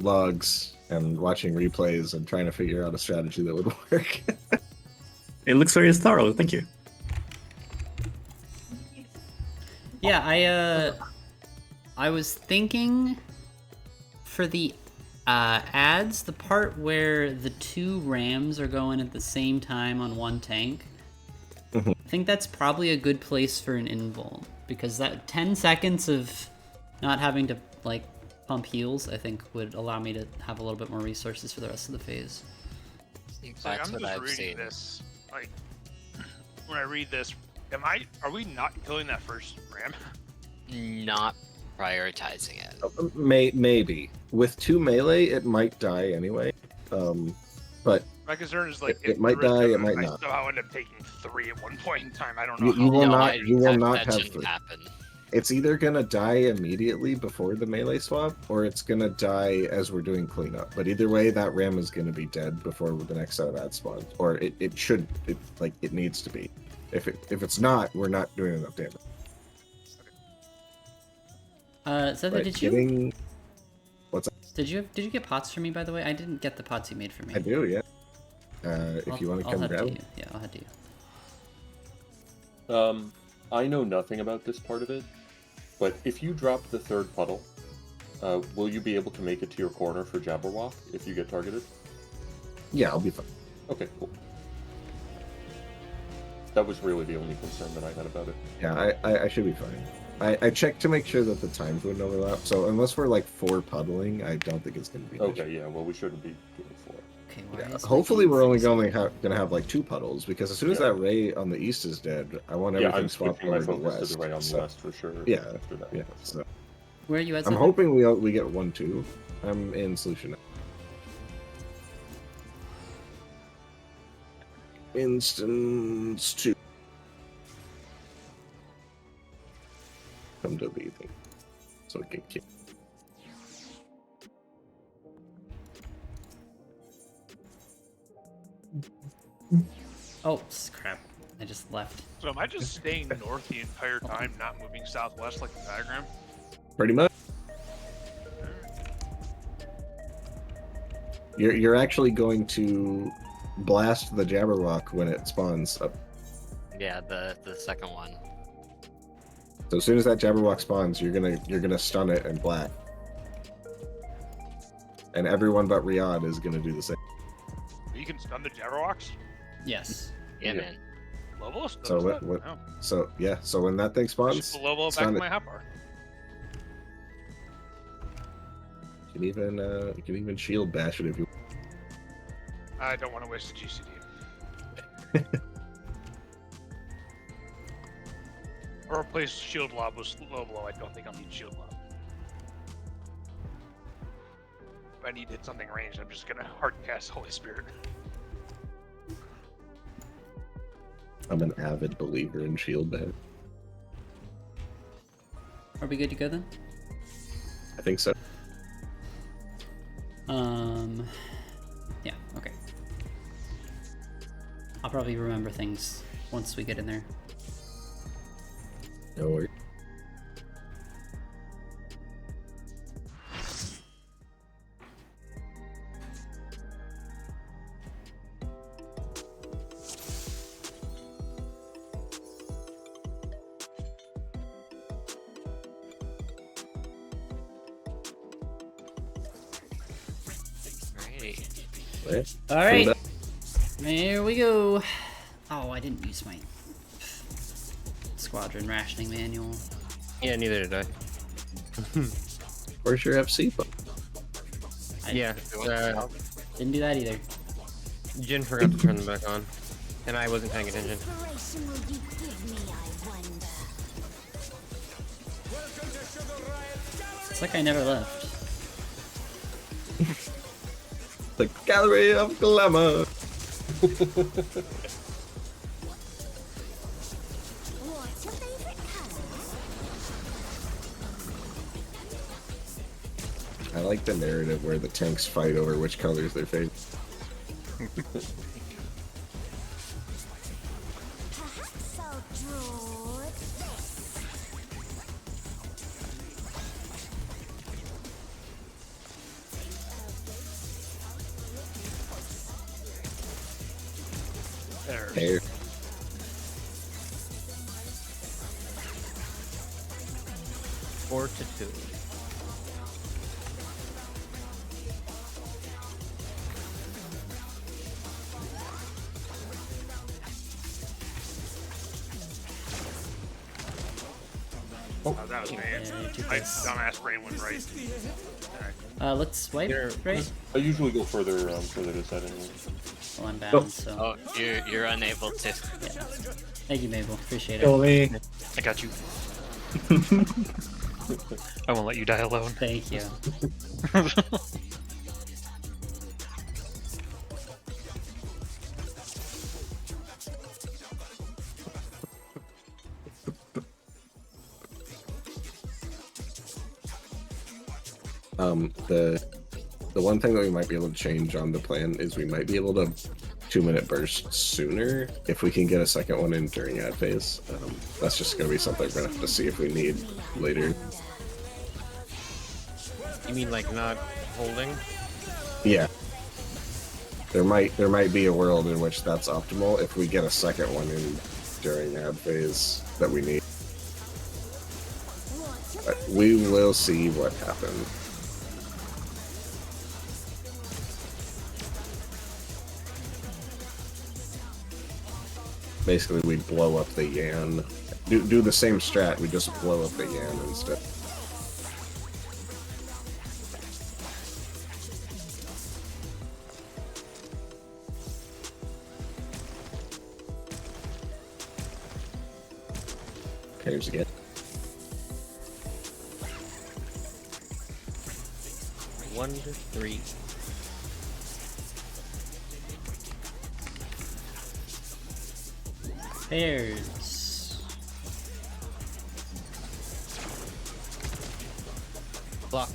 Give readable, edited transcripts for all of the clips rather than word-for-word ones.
logs and watching replays and trying to figure out a strategy that would work. It looks very thorough. Thank you. Yeah, I was thinking for the ads, the part where the 2 rams are going at the same time on one tank. I think that's probably a good place for an invul, because that 10 seconds of not having to like pump heals, I think would allow me to have a little bit more resources for the rest of the phase. That's what I've seen. This, like, when I read this, are we not killing that first ram? Not prioritizing it. Maybe with 2 melee, it might die anyway. But my concern is like it might die, it might not. I somehow end up taking 3 at one point in time. I don't know. You will not. You will not that have 3. Happen. It's either gonna die immediately before the melee swap, or it's gonna die as we're doing cleanup. But either way, that ram is gonna be dead before the next set of ads spawns, or it should. It needs to be. If it's not, we're not doing enough damage. Zeta, did you? What's that? Did you get pots for me, by the way? I didn't get the pots you made for me. I do, yeah. If you want to come grab them. Yeah, I'll head to you. I know nothing about this part of it, but if you drop the 3rd puddle, will you be able to make it to your corner for Jabberwock if you get targeted? Yeah, I'll be fine. Okay, cool. That was really the only concern that I had about it. Yeah, I should be fine. I checked to make sure that the times wouldn't overlap, so unless we're like 4 puddling, I don't think it's going to be an issue. Okay, yeah, well, we shouldn't be doing 4. Okay, Yeah, hopefully we're only going to have like 2 puddles, because as soon as that ray on the east is dead, I want everything swapped over to the west. To the ray on the west for sure. Yeah, after that. yeah. So where are you at? I'm hoping we get 1-2. I'm in solution. Instance 2. Come to be thing. So it can kill. Oh crap! I just left. So am I just staying north the entire time, not moving southwest like the diagram? Pretty much. You're actually going to blast the Jabberwock when it spawns up. Yeah, the second one. So as soon as that Jabberwock spawns, you're gonna stun it and black. And everyone but Riyadh is gonna do the same. You can stun the Jabberwocks? Yes. Yeah, man. Level? So so when that thing spawns, just the level back in my hotbar. You can even shield bash it if you. I don't want to waste the GCD. Or replace shield lob with low blow. I don't think I'll need shield lob. If I need to hit something ranged, I'm just gonna hard cast Holy Spirit. I'm an avid believer in shield bash. Are we good to go then? I think so. Yeah, okay. I'll probably remember things once we get in there. No worries. All right, here we go. Oh, I didn't use my squadron rationing manual. Yeah, neither did I. Where's your FC? Yeah, didn't do that either. Jin forgot to turn them back on, and I wasn't paying attention. It's like I never left. The gallery of glamour. I like the narrative where the tanks fight over which colors their favorite. There's Hey, 4-2. that was me. Yeah, do My this. dumbass brain went right. Let's swipe, Here. right? I usually go further to set anyway. Well, I'm bound, so. Oh, you're unable to. Yeah. Thank you, Mabel. Appreciate Kill it. me. I got you. I won't let you die alone. Thank you. The one thing that we might be able to change on the plan is we might be able to 2-minute burst sooner if we can get a second one in during ad phase. That's just gonna be something we're gonna have to see if we need later. You mean like not holding? Yeah. There might be a world in which that's optimal if we get a second one in during ad phase that we need. But we will see what happens. Basically, we blow up the Yan. Do the same strat, we just blow up the Yan instead. Pairs again. One to 3. Pairs. Block.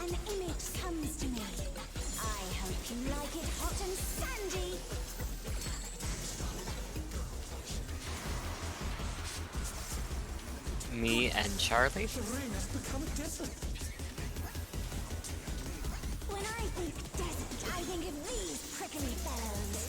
An image comes to me. I hope you like it hot and sandy. Me and Charlie. When I think desert, I think of these prickly fellows.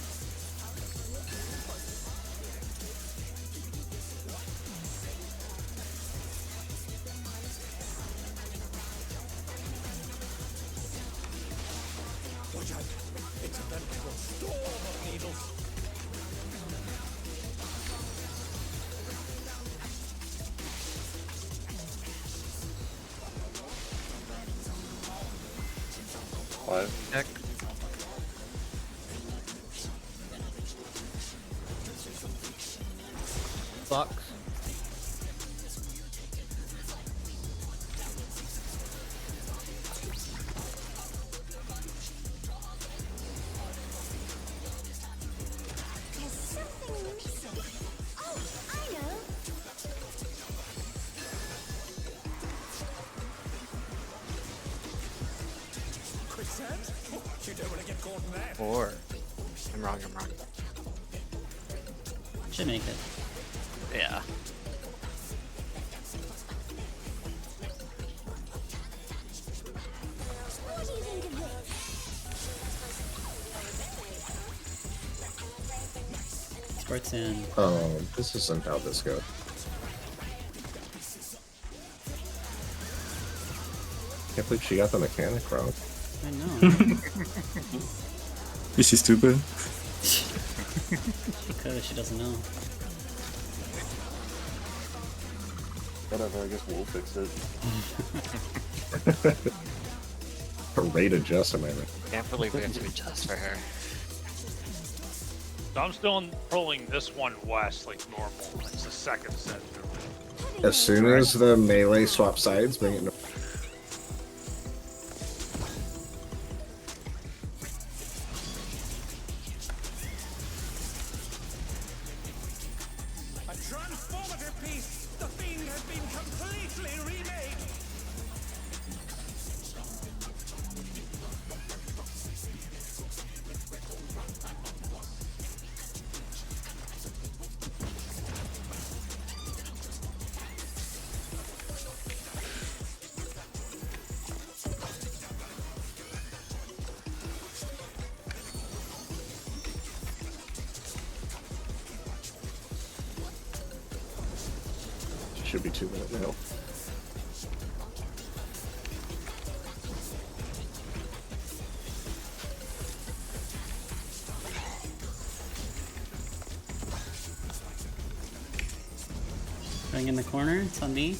Five. Check. Block. There's something missing. Oh, I know. Four. I'm wrong. Should make it. Yeah. What do you think of this? Sports in. Oh, this isn't how this goes. Can't believe she got the mechanic wrong. I know. Is she stupid? Because she doesn't know. Whatever, I guess we'll fix it. Her rate adjustment. Can't believe we have to adjust for her. So I'm still pulling this one west like normal. It's the second set. As soon as the melee swap sides, bring it in. A transformative piece! Should be 2 minutes now. Going in the corner, it's on me.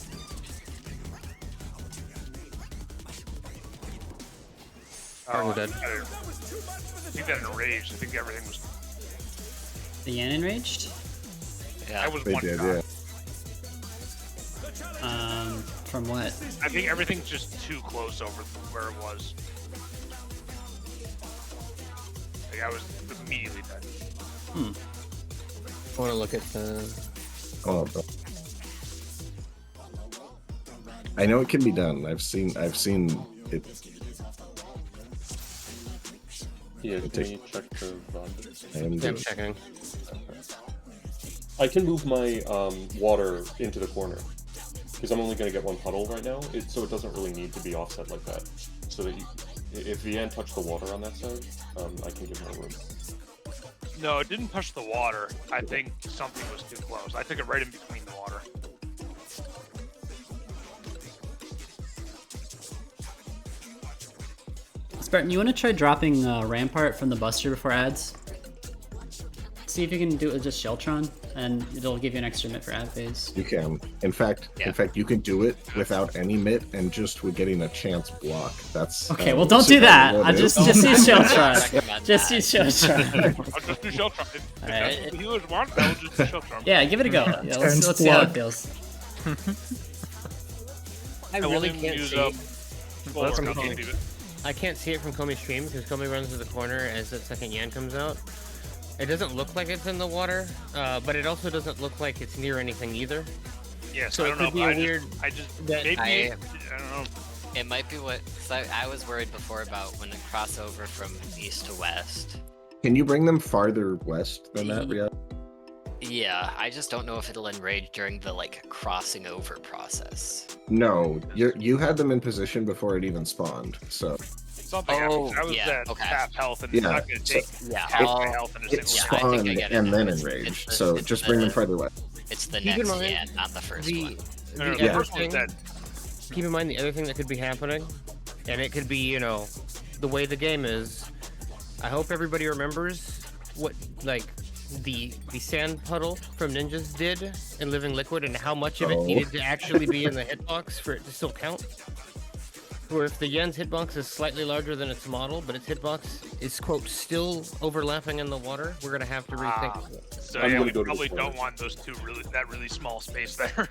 Arden dead. I think that enraged. I think everything was. The Yan enraged. Yeah. I was They one did, shot. yeah. From what? I think everything's just too close over where it was. Like I was immediately dead. I want to look at the. Oh, bro. I know it can be done. I've seen it. Yeah, can you check the Ronda? I am Yeah, I'm doing- checking. I can move my water into the corner because I'm only going to get one puddle right now, so it doesn't really need to be offset like that. So that if the end touch the water on that side, I can give more room. No, it didn't touch the water. I think something was too close. I took it right in between the water. Spartan, you want to try dropping Rampart from the Buster before ads? See if you can do it with just Sheltron, and it'll give you an extra mitt for ad phase. You can. In fact, you can do it without any mitt and just with getting a chance block. That's Okay, well don't do that. I just use Sheltron. recommend Just that. use Sheltron. I'll just do Sheltron. If Alright. that's what healers want, I will just do Sheltron. Yeah, give it a go. Yeah, let's see how it feels. I I really won't even can't use see. up. Well, That's I'll okay. do it. I can't see it from Komi's stream because Komi runs to the corner as the second Yan comes out. It doesn't look like it's in the water, but it also doesn't look like it's near anything either. Yeah, So so I it don't know. could be But a weird I just that maybe I- I don't know. It might be what. Cause I was worried before about when it cross over from east to west. Can you bring them farther west than that, Riyadh? Yeah, I just don't know if it'll enrage during the like crossing over process. No, you had them in position before it even spawned. So Something Oh, happened. I was yeah, at okay. half health, and it's Yeah, not going to so- take Yeah, half my I'll- health in a it single Yeah, I think I spawned get it and now. then It's enraged. the- So it's just bring them the- farther west. It's the Keep in next mind, Yan, not the first The, one. No, no, the the other first one's thing, dead. keep in mind the other thing that could be happening, and it could be, you know, the way the game is. I hope everybody remembers what, like, the sand puddle from Ninjas did in Living Liquid and how much of it Oh. needed to actually be in the hitbox for it to still count. Where if the Yen's hitbox is slightly larger than its model, but its hitbox is, quote, still overlapping in the water, we're gonna have to rethink it. So I'm yeah, gonna we go to the probably corner. don't want those two that really small space there.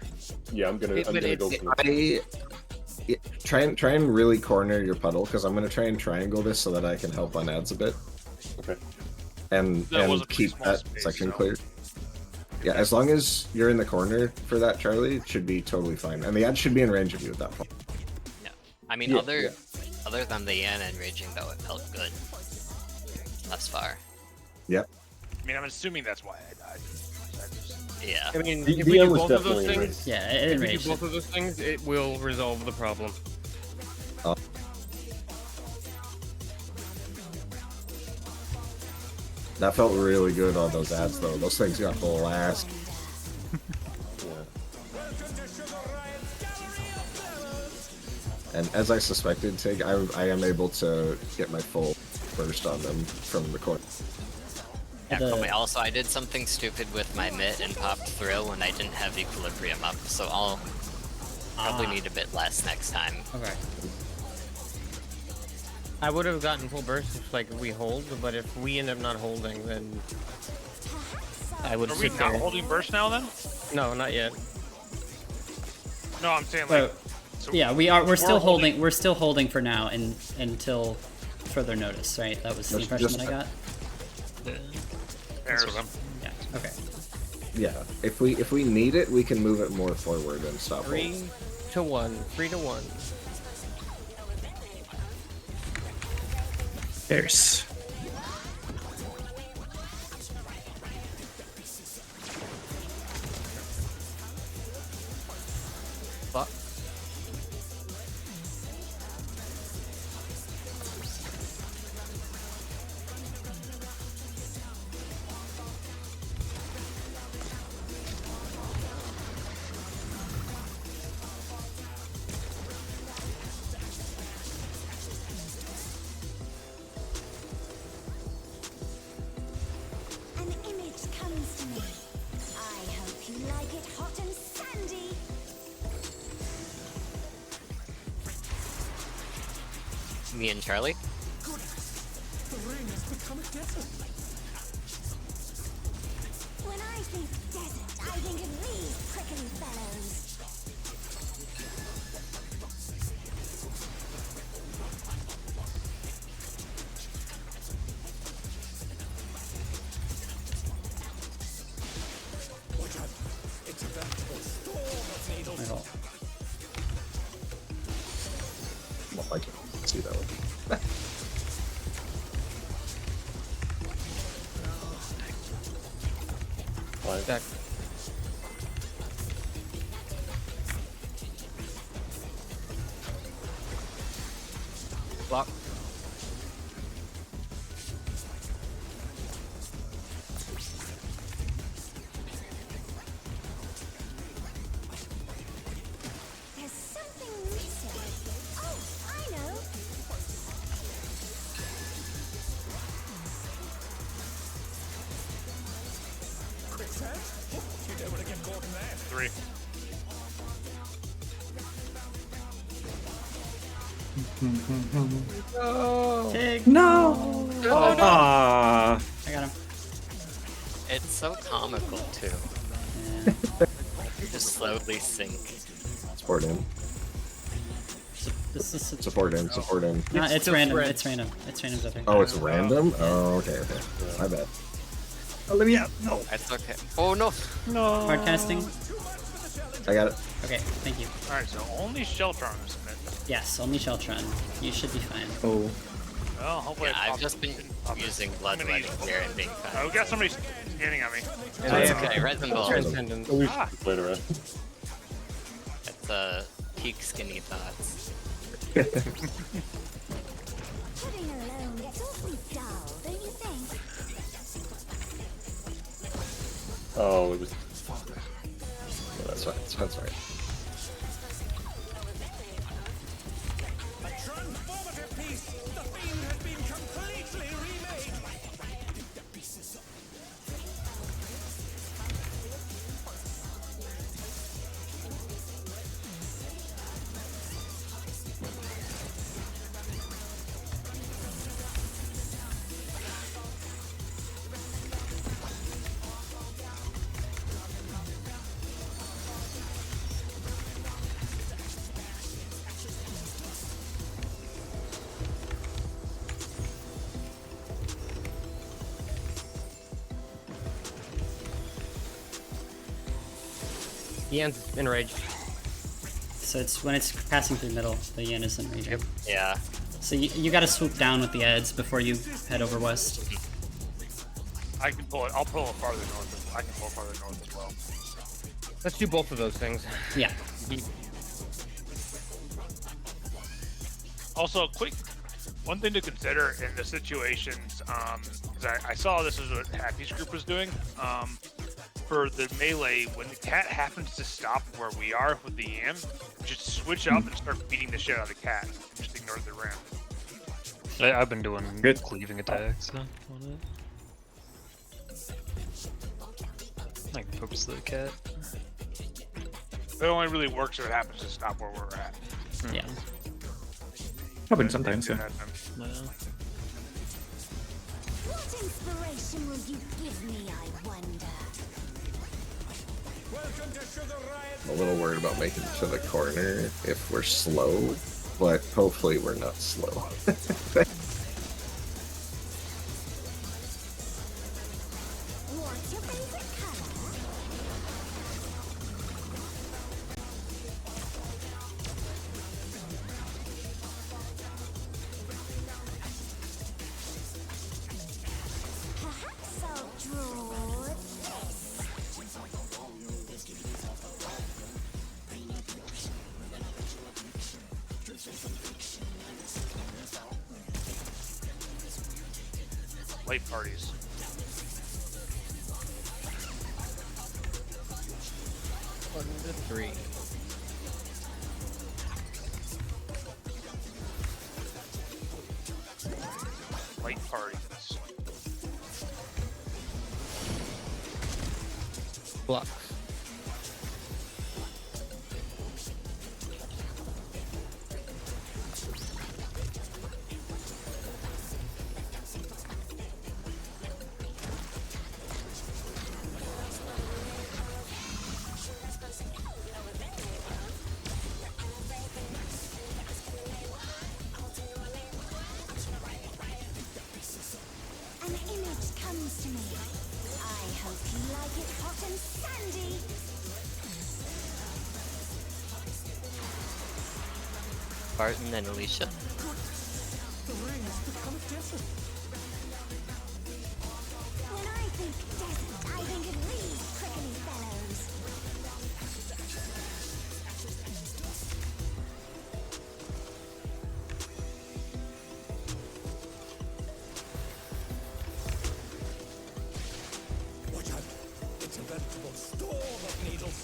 Yeah, I'm gonna But go it's- for the Try and really corner your puddle because I'm gonna try and triangle this so that I can help on ads a bit Okay. and That was a pretty keep small that space, section so- clear. Yeah, as long as you're in the corner for that, Charlie, it should be totally fine, and the ad should be in range of you at that point. I mean, Yeah, other than the Yan enraging though, it felt good. Thus far. Yep. I mean, I'm assuming that's why I died. I just, Yeah. I mean, The- if the we end do was both of those definitely things, Yeah, it if we do enraged. both of those things, it will resolve the problem. That felt really good on those ads, though. Those things got blast. Yeah. And as I suspected, Tig, I am able to get my full burst on them from the corner. Yeah, The- Komi, also, I did something stupid with my mitt and popped thrill when I didn't have equilibrium up, so I'll probably need a bit less next time. Okay. I would have gotten full burst if like we hold, but if we end up not holding, then I would are we sit not there. holding burst now then? No, not yet. No, I'm saying like. So Yeah, we are. We're still holding- holding. We're still holding for now, and until further notice. Right? That was the Just- impression just- that I got. There's, Yeah. Okay. Yeah, if we need it, we can move it more forward and stop. 3 to 1. 3 to 1. There's. Fuck. An image comes to me. I hope you like it hot and sandy. Me and Charlie? When I think desert, I think of these prickly fellows. Middle. Well, I can see that one. Five. Deck. Block. There's something missing. Oh, I know. Three. Take. No! Ah, I got him. It's so comical too. Yeah. You just slowly sink. Support him. This is. Support him. Support him. No, it's still random. spread. It's random. It's random stuff. Oh, it's random. Oh, okay, okay. My bad. oh, let me out. No. That's okay. Oh no! Hard casting. I got it. Okay, thank you. All right, so only Sheltron is Smith. Yes, only Sheltron. You should be fine. Oh. Well, hopefully Yeah, I I've pop just it. been using blood I'm gonna wedding use- here and being Oh, fine. we got somebody standing on me. That's okay, resin ball. Transcendence. At least Ah. later on. That's peak skinny thoughts. Pudding alone gets awfully dull, don't you think? Oh, it was. Yeah, that's fine. That's fine. Ian's enraged. So it's when it's passing through middle, the yin is enraging. Yeah. So you gotta swoop down with the ads before you head over west. I can pull it. I'll pull it farther north. I can pull it farther north as well. Let's do both of those things. Yeah. Also, one thing to consider in the situations, 'cause I saw this is what Happy's group was doing. For the melee, when the cat happens to stop where we are with the yam, just switch up and start beating the shit out of the cat. Just ignore the ram. I've been doing Good. cleaving attacks on it. I can focus the cat. It only really works if it happens to stop where we're at. Yeah. Happens sometimes, yeah. No. What inspiration will you give me, I wonder? I'm a little worried about making it to the corner if we're slow, but hopefully we're not slow. What's your favorite color? light parties. One to three. Light parties. Flux. An image comes to me. I hope you like it hot and sandy. Barton and Alicia. When I think desert, I think of these prickly fellows. Watch out! It's a veritable storm of needles.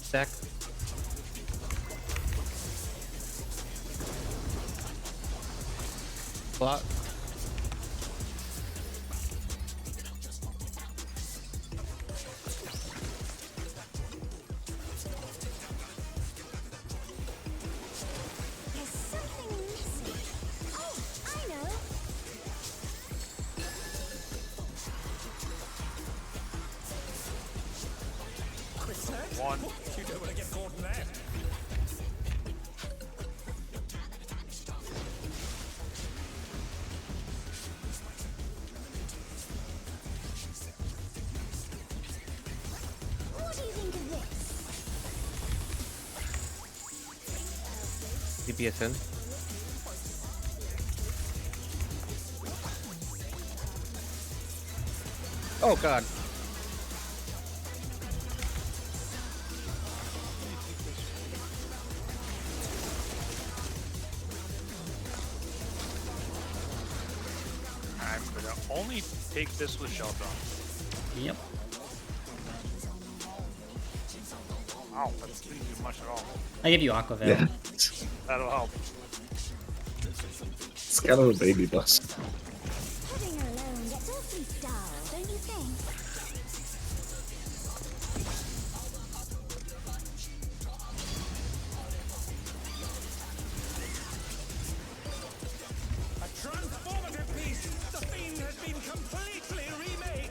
Stack. Flux. There's something missing. Oh, I know. One. You don't want to get caught in that. What do you think of this? DPS in. Oh god. I'm gonna only take this with shelter on. Yep. Wow, that didn't do much at all. I give you Aqua Veil. Yeah, That'll help. it's kind of a baby bus. Putting her alone gets awfully dull, don't you think? A transformative piece. The fiend has been completely remade.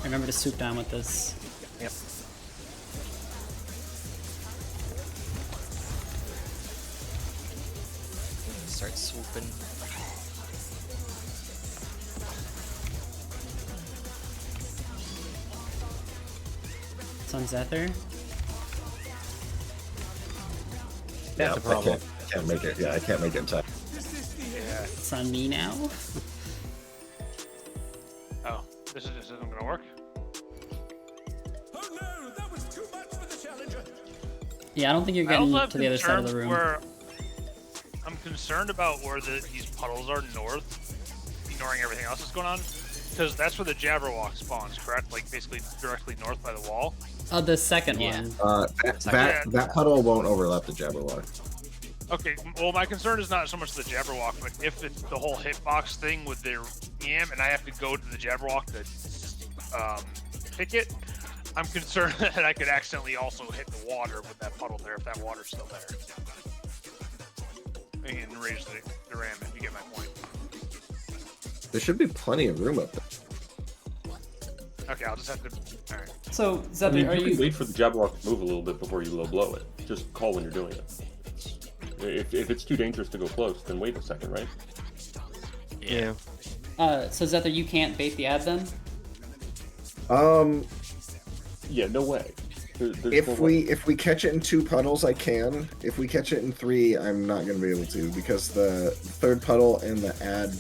Remember to swoop down with this. Yep. Start swooping. It's on Zephyr. That's a problem. I can't make it. Yeah, I can't make it in time. It's on me now. Oh, this isn't gonna work. Oh no, that was too much for the challenger. Yeah, I don't think you're I also getting have to the other side of the concerns room. where I'm concerned about where these puddles are north, ignoring everything else that's going on, because that's where the Jabberwock spawns, correct? Like basically directly north by the wall. Oh, the second Yeah. one. That puddle won't overlap the Jabberwock. Okay, well my concern is not so much the Jabberwock, but if it's the whole hitbox thing with their yam, and I have to go to the Jabberwock to pick it, I'm concerned that I could accidentally also hit the water with that puddle there if that water's still there. And raise the ram if you get my point. There should be plenty of room up there. Okay, Okay, I'll just have to. All right. So, I Zephyr, mean, are you can you? wait for the Jabberwock to move a little bit before you low blow it. Just call when you're doing it. If it's too dangerous to go close, then wait a second, right? Yeah. So Zephyr, you can't bait the ad then? Yeah, no way. There's If no way. we catch it in 2 puddles, I can. If we catch it in 3, I'm not going to be able to because the third puddle and the ad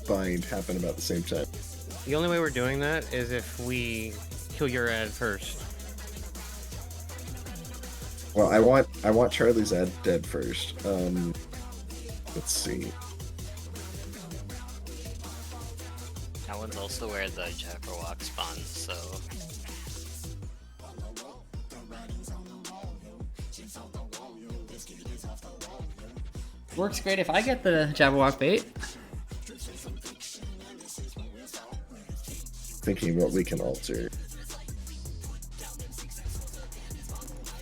bind happen about the same time. The only way we're doing that is if we kill your ad first. Well, I want Charlie's ad dead first. Let's see. That one's also where the Jabberwock spawns, so... Works great if I get the Jabberwock bait. Thinking what we can alter.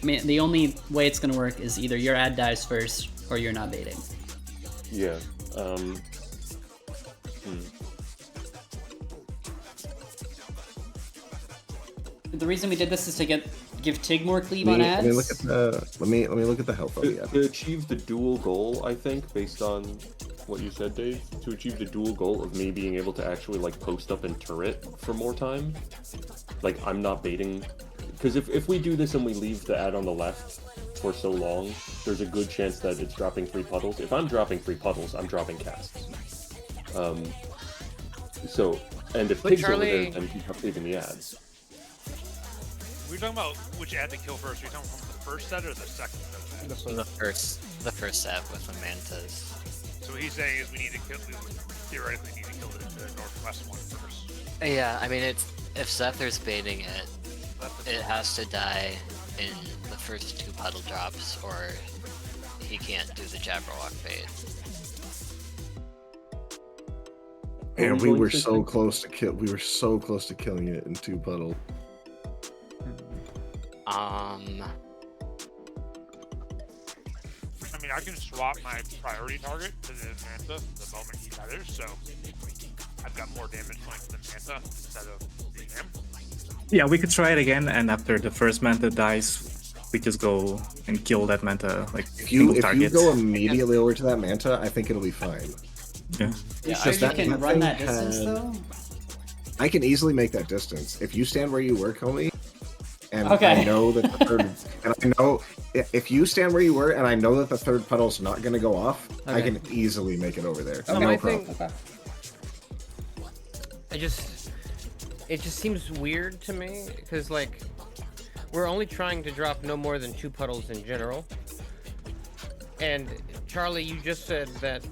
I mean, the only way it's gonna work is either your ad dies first or you're not baiting. Yeah. The reason we did this is to give Tig more cleave on ads. Let me look at the let me look at the health on the ad. To achieve the dual goal, I think, based on what you said, Dave, to achieve the dual goal of me being able to actually like post up and turret for more time, like I'm not baiting, because if we do this and we leave the ad on the left for so long, there's a good chance that it's dropping 3 puddles. If I'm dropping 3 puddles, I'm dropping casts. So, and if But Pig's Charlie- over there, then he's not leaving the ads. We're talking about which ad to kill first. Are you talking from the first set or the second set? The first set with the mantas. So what he's saying is we theoretically need to kill the northwest one first. Yeah, I mean, if Zephyr's baiting it, it has to die in the first 2 puddle drops, or he can't do the Jabberwock bait. And What we was were you so saying? close to kill. We were so close to killing it in 2 puddles. I mean, I can swap my priority target to the Manta the moment he gathers, so I've got more damage going to the Manta instead of the him. Yeah, we could try it again, and after the first Manta dies, we just go and kill that Manta, like, If you single target. go immediately over to that Manta, I think it'll be fine. Yeah. You It's sure just you that can that run thing that distance had- though? I can easily make that distance. If you stand where you were, Comey, and Okay. I know that the third, and I know if you stand where you were, and I know that the third puddle's not going to go off, I Okay. can easily make it over there. So No my problem. thing, it just seems weird to me because like we're only trying to drop no more than 2 puddles in general. And Charlie, you just said that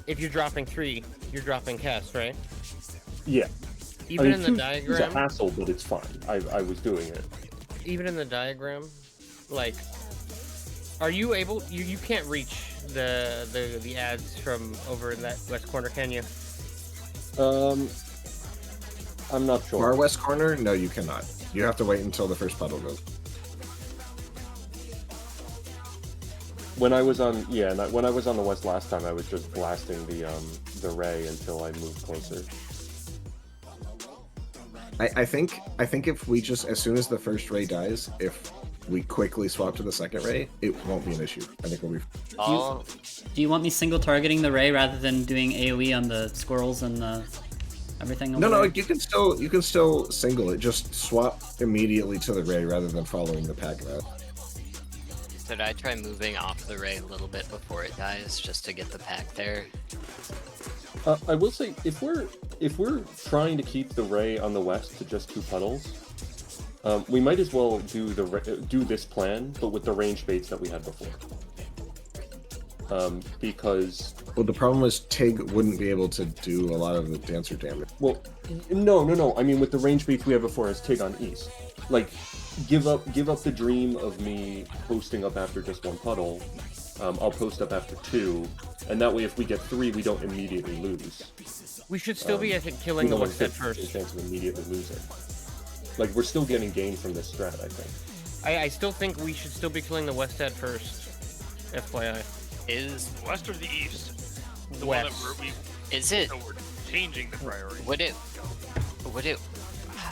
if you're dropping 3, you're dropping cast, right? Yeah. Even in the It's a diagram, hassle, but it's fine. I was doing it. even in the diagram, like, are you able? You can't reach the ads from over in that west corner, can you? I'm not sure. Far west corner? No, you cannot. You have to wait until the first puddle goes. When I was on, when I was on the west last time, I was just blasting the ray until I moved closer. I think if we just, as soon as the first ray dies, if we quickly swap to the second ray, it won't be an issue. I think we'll be. All Do you want me single targeting the ray rather than doing AoE on the squirrels and the everything? No, over no, there? you can still single it. Just swap immediately to the ray rather than following the pack route. Should I try moving off the ray a little bit before it dies, just to get the pack there? I will say, if we're trying to keep the ray on the west to just 2 puddles, we might as well do this plan, but with the range baits that we had before. Because Well, the problem is Tig wouldn't be able to do a lot of the dancer damage. well, no. I mean, with the range baits we had before as Tig on east, like give up the dream of me posting up after just 1 puddle. I'll post up after 2, and that way, if we get 3, we don't immediately lose. We should still be, I think, killing the west at first. A chance of immediately losing. Like we're still getting gain from this strat, I think. I still think we should still be killing the west at first. FYI. Is The west or the east? The West. one that is it? we're changing the priority. Would it Would it?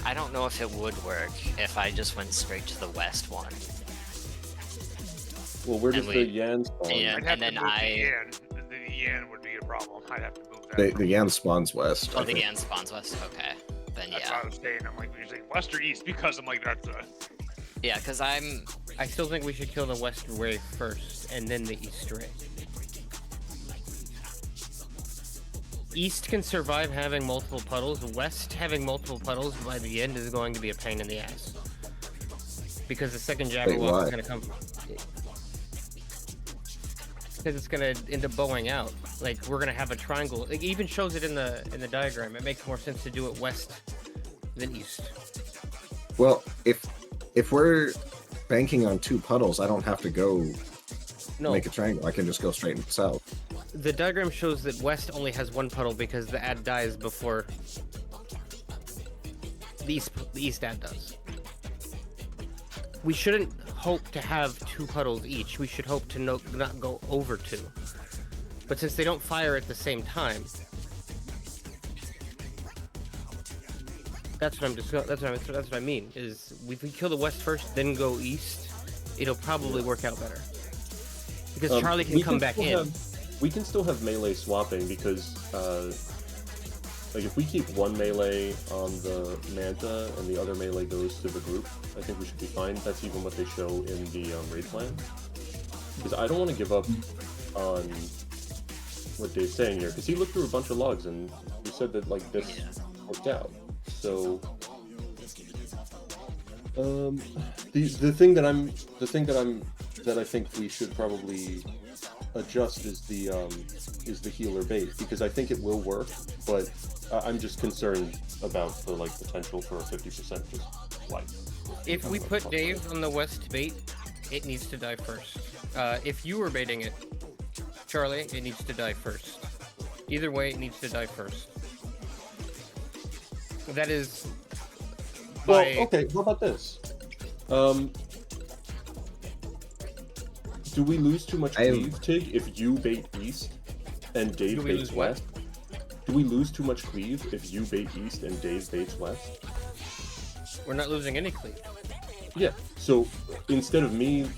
I don't know if it would work if I just went straight to the west one. Well, where does And the we- Yan spawn? Yeah. I'd have And then to move I- the Yan. The Yan would be a problem. I'd have to move that. The Yan spawns west. Oh, I the think. Yan spawns west. Okay, then That's yeah, what I was saying. I'm like, you're saying west or east because I'm like, that's yeah, because I'm. I still think we should kill the west ray first, and then the east ray. East can survive having multiple puddles. West having multiple puddles by the end is going to be a pain in the ass. Because the second Jabberwock why? is going to come. Because it's going to end up bowing out. Like, we're going to have a triangle. It even shows it in the diagram. It makes more sense to do it west than east. Well, if we're banking on 2 puddles, I don't have to go No, make a triangle. I can just go straight south. the diagram shows that west only has 1 puddle because the ad dies before the east ad does. We shouldn't hope to have 2 puddles each. We should hope to not go over 2. But since they don't fire at the same time, that's what I mean. Is if we kill the west first, then go east, it'll probably work out better. Because Charlie can come back in. We can still have melee swapping because, like, if we keep one melee on the Manta and the other melee goes to the group, I think we should be fine. That's even what they show in the raid plan. Because I don't want to give up on what Dave's saying here, because he looked through a bunch of logs and he said that, like, this worked out. So, the thing that I think we should probably adjust is the healer bait, because I think it will work, but I'm just concerned about the potential for a 50% just wipe. If we put Dave on the west bait, it needs to die first. If you were baiting it, Charlie, it needs to die first. Either way, it needs to die first. That is. Well, okay. How about this? Do we lose too much cleave, Tig, if you bait east and Dave baits west? Do we lose too much cleave if you bait east and Dave baits west? We're not losing any cleave. Yeah. So instead of me,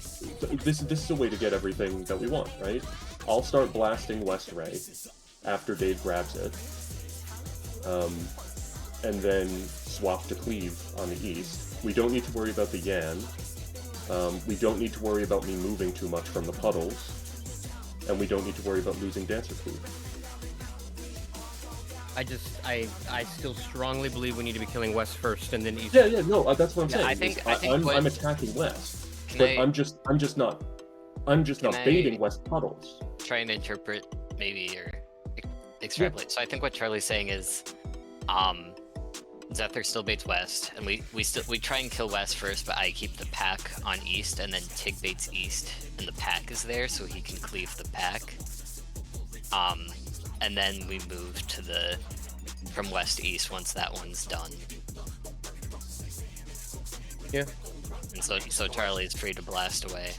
this is a way to get everything that we want, right? I'll start blasting West Ray after Dave grabs it, and then swap to cleave on the east. We don't need to worry about the Yan. We don't need to worry about me moving too much from the puddles, and we don't need to worry about losing Dancer Cleave. I still strongly believe we need to be killing west first and then east. Yeah, no, that's what I'm saying. I think I'm attacking west, but I'm just not baiting west puddles. Try and interpret maybe or extrapolate. So I think what Charlie's saying is, Zephyr still baits west, and we try and kill west first, but I keep the pack on east, and then Tig baits east, and the pack is there, so he can cleave the pack. And then we move to from west to east once that one's done. Yeah. And so Charlie is free to blast away.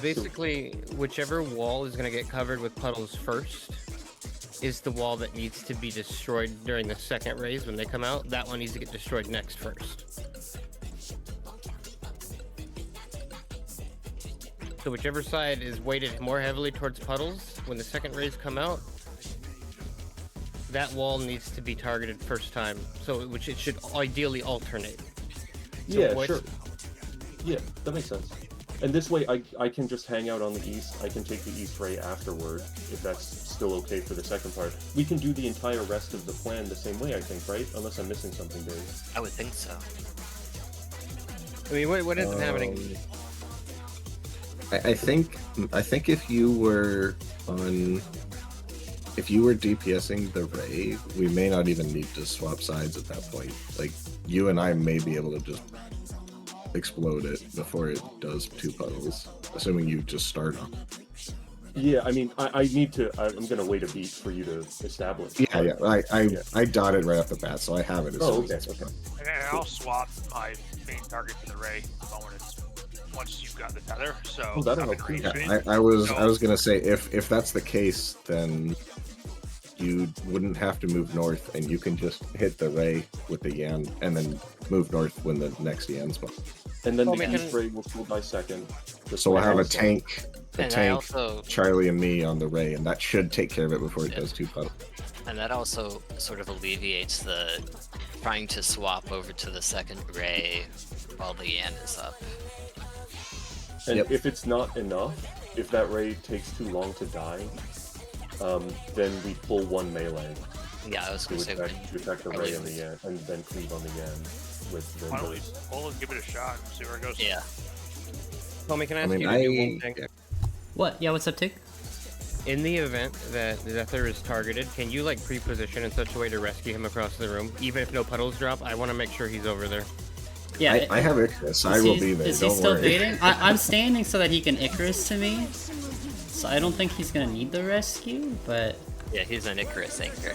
Basically, whichever wall is going to get covered with puddles first is the wall that needs to be destroyed during the second raise when they come out. That one needs to get destroyed next first. So whichever side is weighted more heavily towards puddles when the second raise come out, that wall needs to be targeted first time. So which it should ideally alternate. So Yeah, sure. Yeah, that makes sense. And this way, I can just hang out on the east. I can take the east ray afterward, if that's still okay for the second part. We can do the entire rest of the plan the same way, I think, right? Unless I'm missing something, Dave. I would think so. I mean, what ends up happening? I think if you were DPSing the Ray, we may not even need to swap sides at that point. Like, you and I may be able to just explode it before it does 2 puddles, assuming you just start on. Yeah, I mean, I'm gonna wait a beat for you to establish. Yeah. I dotted right off the bat, so I have it. Okay. And then I'll swap my main target for the Ray when it's once you've got the tether. So Oh, that'll I'm in help too. range Yeah, speed. I was gonna say if that's the case, then you wouldn't have to move north, and you can just hit the ray with the Yan, and then move north when the next Yan spawns. And then Well, the we East can- Ray will still die second. So we'll have a tank, And I also, Charlie and me on the ray, and that should take care of it before it does 2 puddle. and that also sort of alleviates the trying to swap over to the second ray while the Yan is up. And Yep. if it's not enough, if that Ray takes too long to die, then we pull 1 melee Yeah, I was to gonna say attack the Ray and the Yan, and then cleave on the Yan with the Why don't we burst. pull and give it a shot and see where it goes? yeah. Tommy, can I I ask mean, you to do one thing? What? Yeah, what's up, Tig? In the event that Zephyr is targeted, can you like pre-position in such a way to rescue him across the room? Even if no puddles drop, I want to make sure he's over there. Yeah. I have Icarus. I will be there. Is he Don't still worry. baiting? I'm standing so that he can Icarus to me. So I don't think he's gonna need the rescue, but Yeah, he's an Icarus anchor.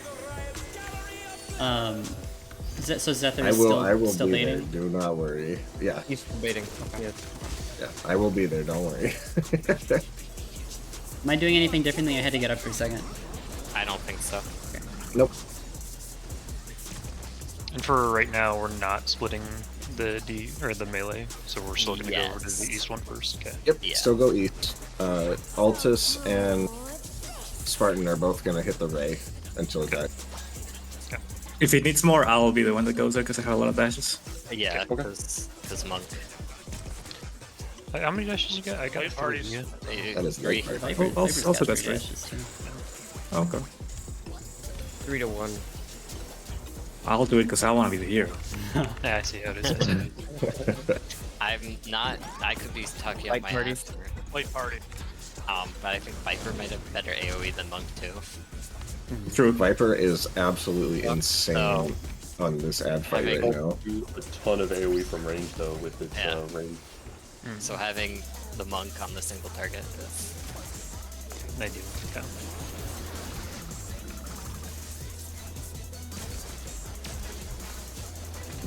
so Zephyr I is will still be baiting. there. Do not worry. Yeah, He's baiting. Yes. yeah, I will be there. Don't worry. Am I doing anything differently? I had to get up for a second. I don't think so. Nope. And for right now, we're not splitting the the melee, so we're still gonna go over to Yes. the east one first. Okay. Yep. Yeah. Still go east. Altus and Spartan are both gonna hit the ray until it dies. If he needs more, I'll be the one that goes there because I have a lot of dashes. Yeah, Okay. because Monk. How many dashes you got? I got Wait, 3. parties. Yeah. That is Three. great. Viper, also Viper's got that's 3 great. dashes, too. Okay. 3 to 1. I'll do it because I want to be the hero. Yeah, I see how it is. I see. I'm not. I could be talking up Like my party? ass. Late party. But I think Viper might have better AoE than Monk too. True. Viper is absolutely insane Oh. on this ad fight Having- right now. Do a ton of AoE from range though with its Yeah. range. So having the Monk on the single target is I do. Yeah.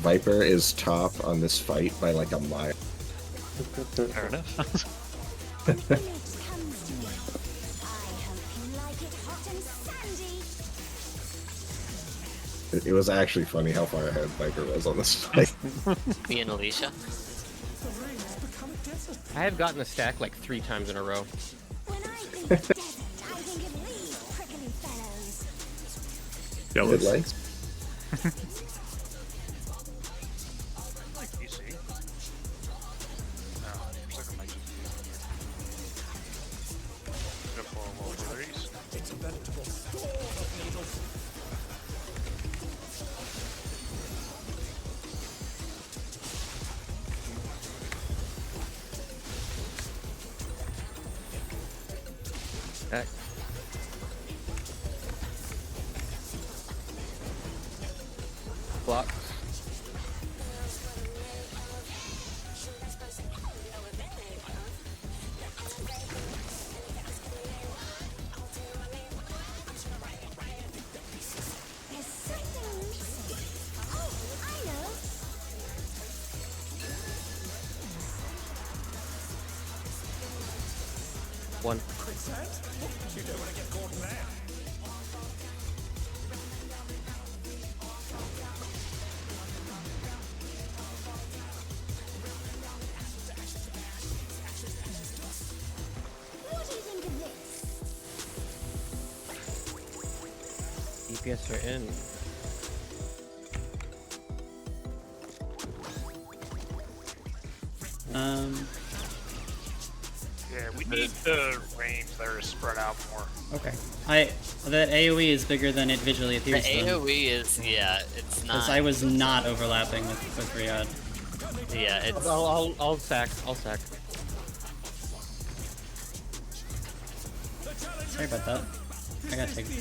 Viper is top on this fight by like a mile. Fair enough. Image comes to me. I hope you like it hot and sandy. It was actually funny how far ahead Viper was on this fight. me and Alicia. I have gotten a stack like 3 times in a row. When I think of desert, I think of these prickly fellows. Good Jealous. legs. Like DC. No, looks like I might just use it. Gonna pull a little further east. It's a veritable storm of needles. That blocks. There's something missing. Oh, I know. One. Quicksand? You don't want to get caught in there. What do you think of this? DPS are in. Yeah, we need the range there to spread out more. Okay. That AoE is bigger than it visually The appears. AoE is it's Because not. I was not overlapping with Riyadh. Yeah, it's I'll sack. I'll sack. Sorry about that. I got taken.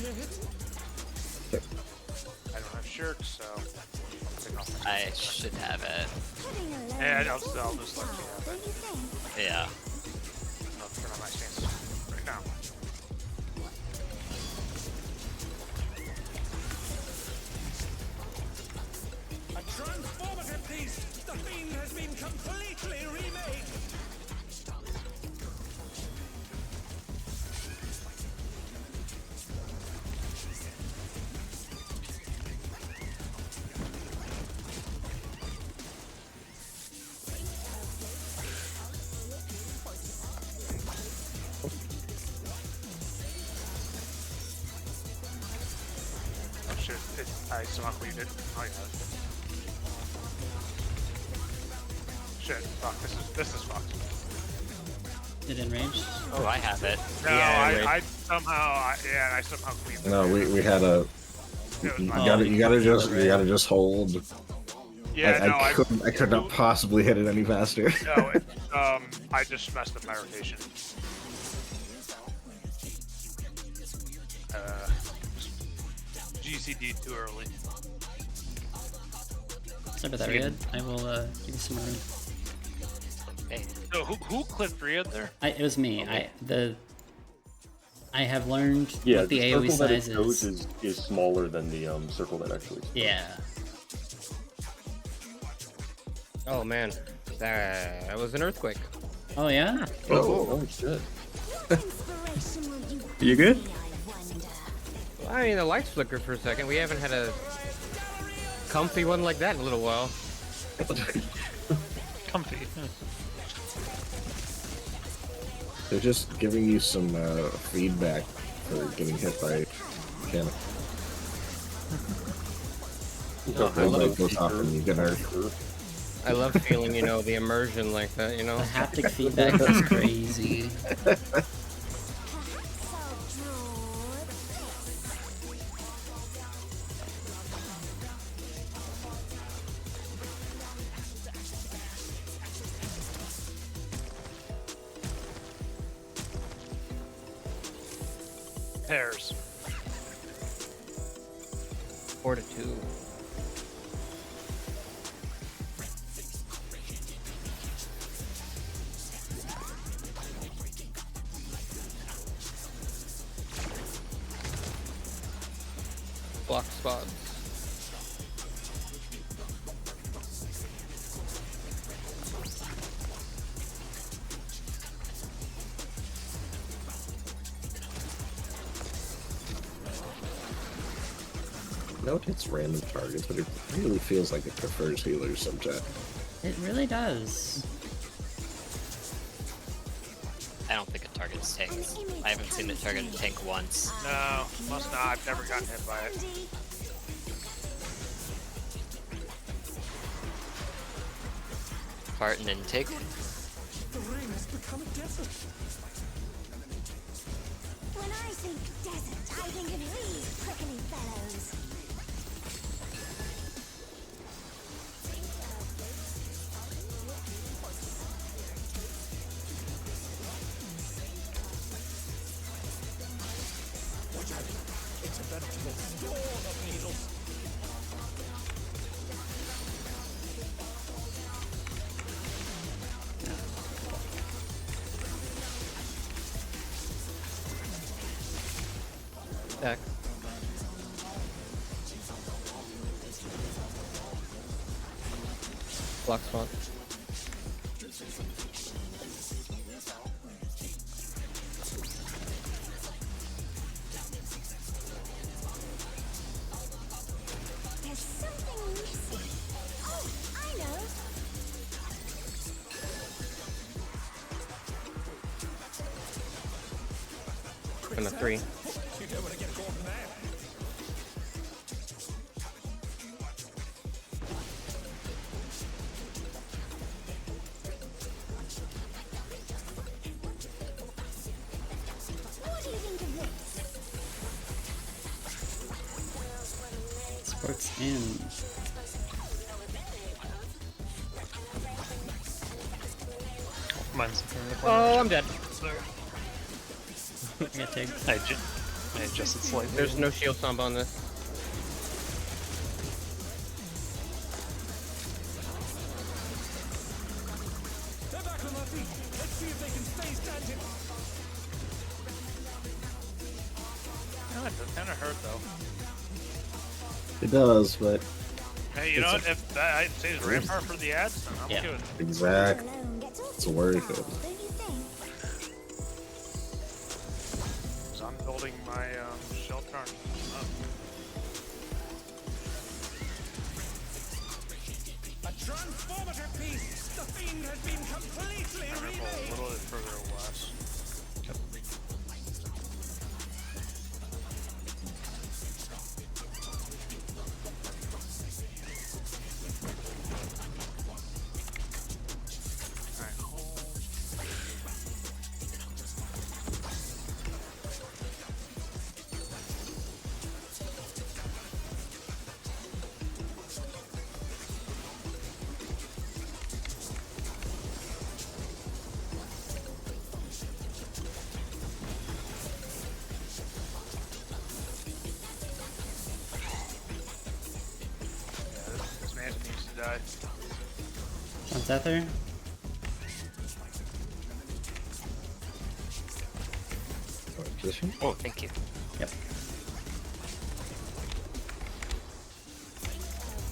I don't have shirts, so I'll take off. I should have it. Getting alone. And I'll just let you have Don't it. you think? Yeah. I'll turn on my stance right now. A transformative piece. The fiend has been completely remade. I somehow cleaned it. Oh yeah. Shit. Fuck. This is fucked. It enraged. Oh, I have it. No, Yeah, I somehow I somehow cleaned it. No, we had a. It was You my gotta just hold. Yeah, I could not possibly hit it any faster. No, I just messed up my rotation. GCD too early. Sorry about that, Riyadh. I will give you some room. Hey, So who clipped Riyadh there? It was me. I have learned Yeah, what the the AoE circle that it size shows is. is smaller than the circle that actually. Yeah. Oh man, that was an earthquake. Oh yeah. Oh shit! Inspiration will you You good? I wonder. Well, I mean, the lights flickered for a second. We haven't had a comfy one like that in a little while. Comfy. They're just giving you some feedback for getting hit by cannon. Nobody goes off and you get hurt. I love feeling, the immersion like that, The haptic feedback is crazy. Pairs. 4 to 2. Block spots. No, it hits random targets, but it really feels like it prefers healers sometimes. It really does. I don't think it targets tanks. I haven't seen it target a tank once. No, must not. I've never gotten hit by it. Part and intake. The ring has become a desert. When I think desert, I think of these prickly fellows. Watch out. It's a veritable storm of needles. Attack. Block spot. There's something missing. Oh, I know. And a 3. You don't want to get caught in that. What do you think of this? Sports in. Mine's in front of the corner. Oh, I'm dead. I got tagged. I adjusted slightly. There's no shield stomp on this. They're back on their feet. Let's see if they can stay standing. Oh, it does kind of hurt though. It does, but Hey, you know what? If that I'd say is Rampart for the ads, then I'm Yeah. okay with it. exact. Alone gets all It's too worth proud, it. don't you think? 'Cause I'm building my shelter on up. A transformative piece. The fiend has been completely I'm gonna go a remade. little bit further west. to die. On Zephyr. Position. Oh, thank you. Yep.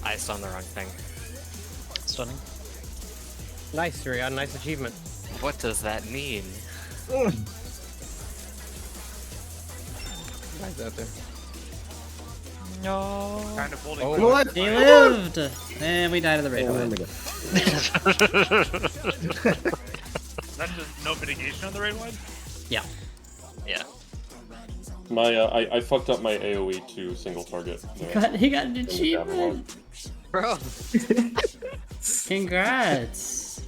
I saw the wrong thing. Stunning. Nice, Rhea. Nice achievement. What does that mean? Nice out there. No. Kind of holding. Oh, my- What? He lived! And we died of the raid. Oh, Wide. my God. That's just no mitigation on the raid wide. Yeah. Yeah. My I fucked up my AOE to single target. He got an It was achievement! Bro, Congrats!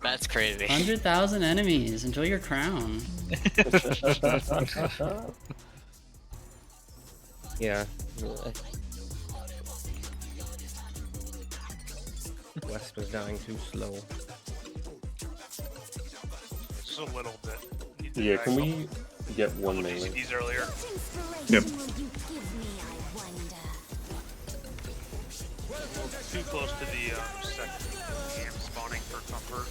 that's crazy. 100,000 enemies. Enjoy your crown. Yeah. West was dying too slow. Just a little bit. Need to Yeah, drag can some we get one melee? DCDs earlier? Yep. Will you give me, I wonder? Too close to the second camp spawning for comfort.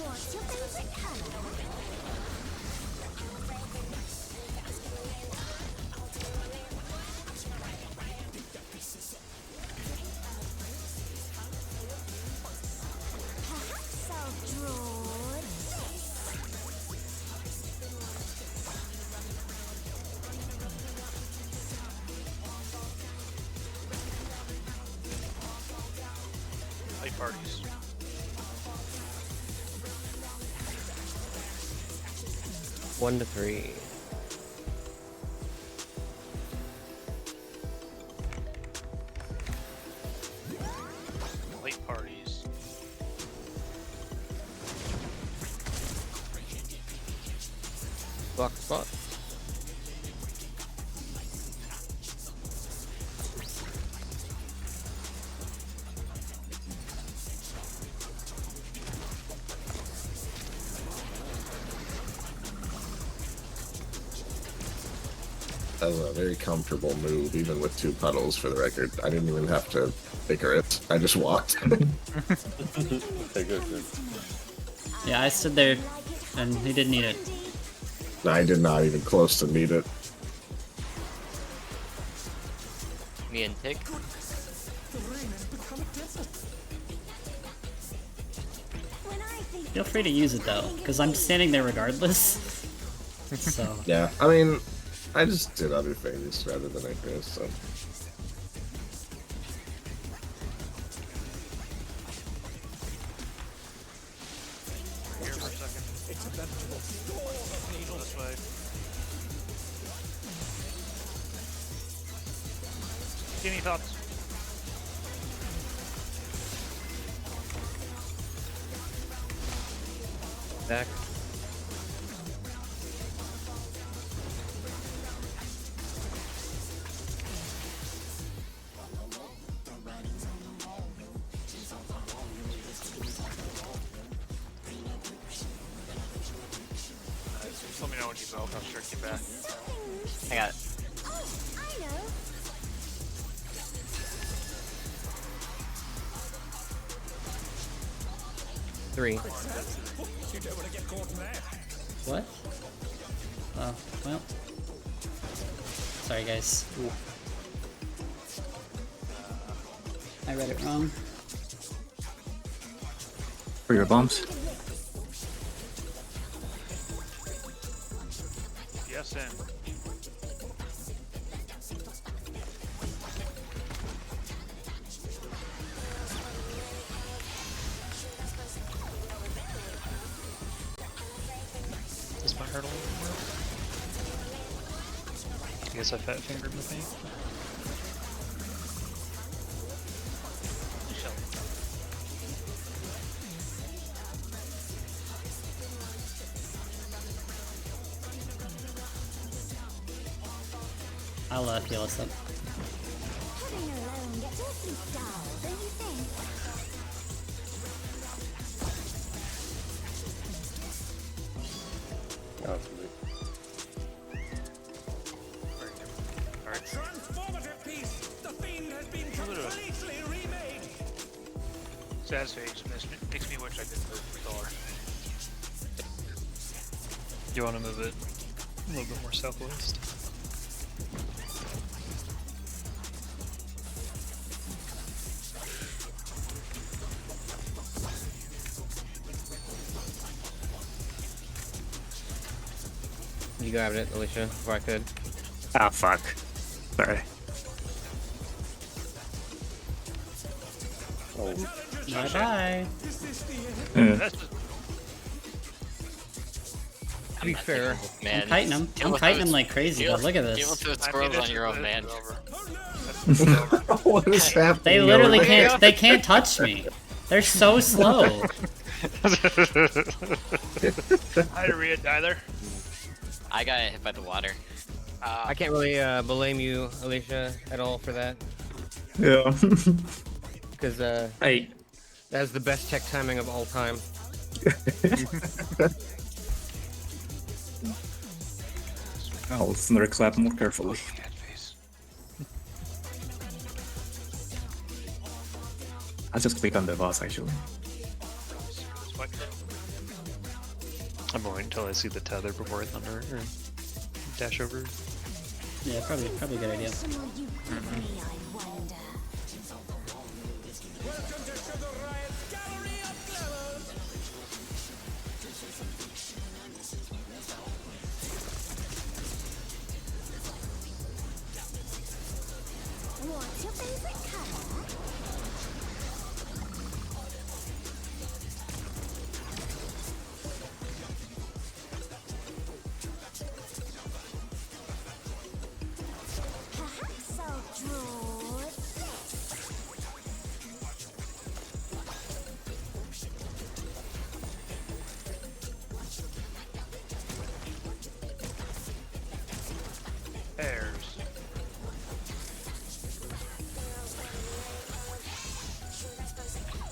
What's your favorite color? Perhaps I'll draw this. Light parties. One to three. Late parties. Block spot. That was a very comfortable move, even with 2 puddles, for the record. I didn't even have to figure it. I just walked. Okay, good. Yeah, I stood there and he didn't need it. I did not even close to meet it. Me and Tick. When I think Feel free to use it though, because I'm standing there regardless. So, Yeah, I mean, I just did other things rather than Icarus, so. Here for a second. It's a vegetable store of needles. This way. Any thoughts? Back. Just let me know when you build. I'll shrink you back. I got it. oh, I know. Three. You don't want to get caught in that. what? Oh, well. Sorry guys. I read it wrong. For your bombs. Yes, and Does my hurdle work? I guess I fat fingered with me. I'll heal us up. Heading alone gets awfully dull, don't you think? Oh, it's good. bit of completely remade. sad face. Makes me wish I didn't move for Thor. You want to move it a little bit more southwest? You grabbed it, Alicia, before I could. Ah, fuck. Sorry. Oh, Bye bye. Yeah. That's just, To be fair, Man, I'm kiting them. deal I'm with kiting them those- like crazy, deal- but look at Deal this. with those I mean, squirrels this on your is- own, this man. is over. This is over. What is happening? They literally over there? can't. They can't touch me. They're so slow. Hi, Rhea, Tyler. I got hit by the water. I can't really blame you, Alicia, at all for that. Yeah. Because Hey. that's the best tech timing of all time. I'll listen to her clap more carefully. Cat face. I'll just click on the boss actually. It's like- I'm gonna wait until I see the tether before I thunder or dash over. Yeah, probably a good idea. Will you give me, I wonder? Welcome to Sugar Riot's Gallery of Glamour. What's your favorite color? Perhaps I'll draw this. Hairs.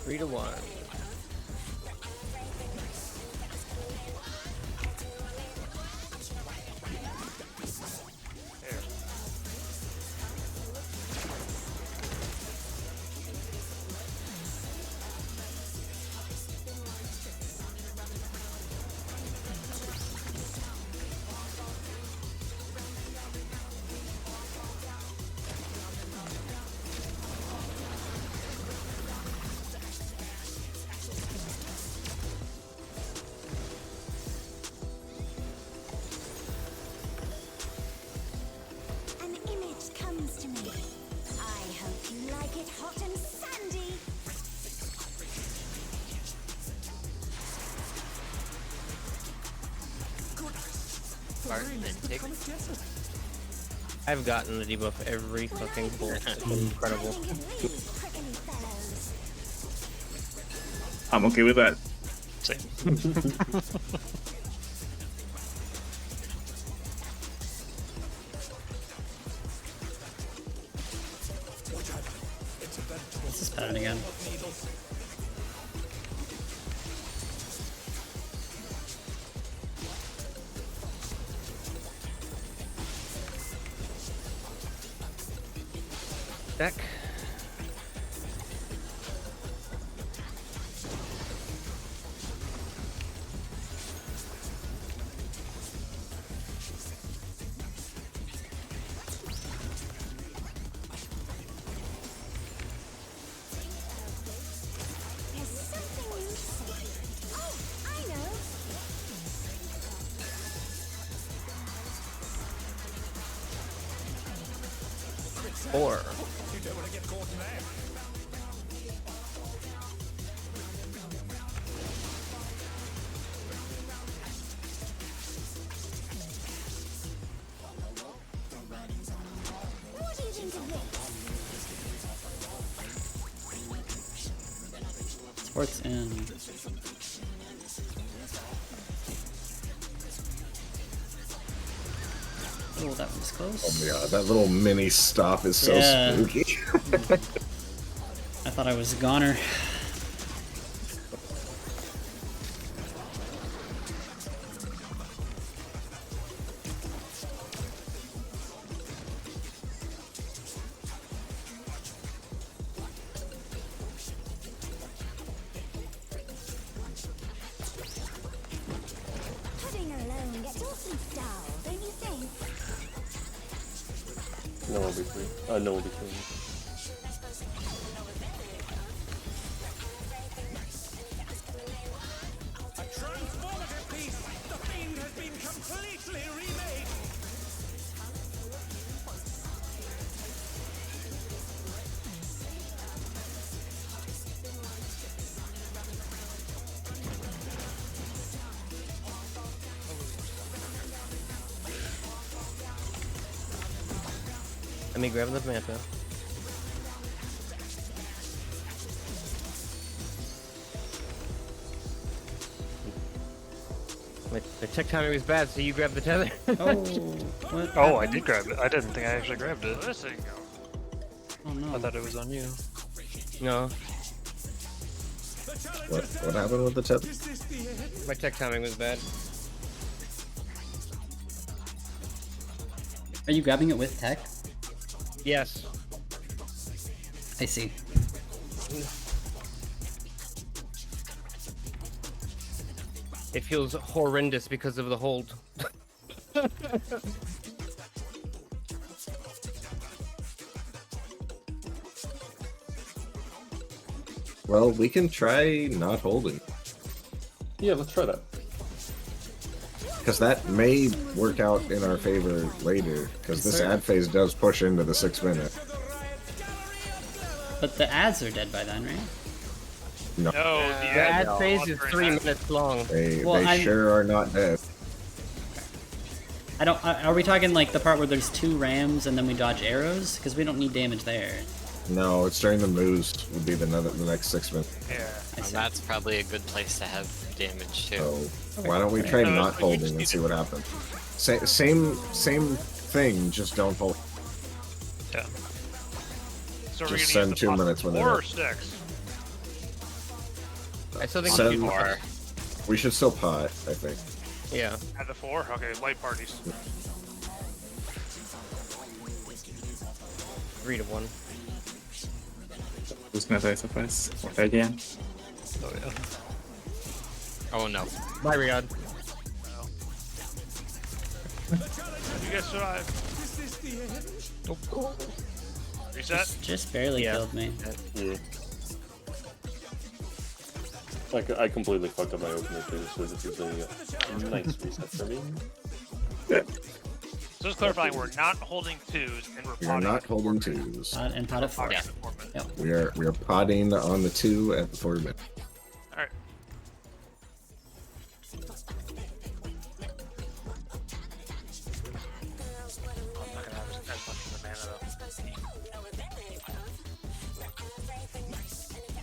3-1. Hairs. An image comes to me. I hope you like it hot and sandy. Authentic. I've gotten the debuff every fucking pull. It's been incredible. Finding these prickly fellows. I'm okay with that. Same. What's this pattern again? Deck. There's something missing. Oh, I know. 4. You don't want to get caught in that. What do you think of this? Sports in. Oh, that one's close. Oh my god, that little mini stop is so Yeah. spooky. I thought I was a goner. No will be free. No will be free. A transformative piece! The fiend has been completely remade! Let me grab the manta. My tech timing was bad, so you grab the tether. Oh, what? Oh, I did grab it. I didn't think I actually grabbed it. This thing go. Oh no. I thought it was on you. No, What happened with the tip? my tech timing was bad. Are you grabbing it with tech? Yes. I see. It feels horrendous because of the hold. Well, we can try not holding. Yeah, let's try that. Because that may work out in our favor later, because this Sir. ad phase does push into the 6 minute. But the ads are dead by then, right? No, No, The ad phase is 3 minutes long. they Well, I'm- sure are not dead. I don't. Are we talking like the part where there's 2 rams and then we dodge arrows? Because we don't need damage there. No, it's during the moves would be the next 6 minutes. Yeah. I see. That's probably a good place to have damage too. So why don't we try No, not we holding just and need see to- what happens? Same thing, just don't hold. Yeah. So we're Just gonna send use 2 the minutes when they're 4 or dead. 6. I still think Send- we should Or We should still pot, I think. Yeah. At the 4? Okay, light parties. 3 to 1. Who's gonna die so fast? Arcadion? Oh yeah. oh no. Bye, Riyadh. You guys survive. Reset. Just barely Yeah. killed me. Yeah. I completely fucked up my opener too, so this is a nice reset for me. So just clarifying, we're not holding 2s and we're We are potting not at holding 4 minutes. 2s. And pot at 4. Potting Yeah. at 4 minutes. Yep. We are potting on the 2 at the 4 minute. Alright. I'm not gonna have as much of the mana though.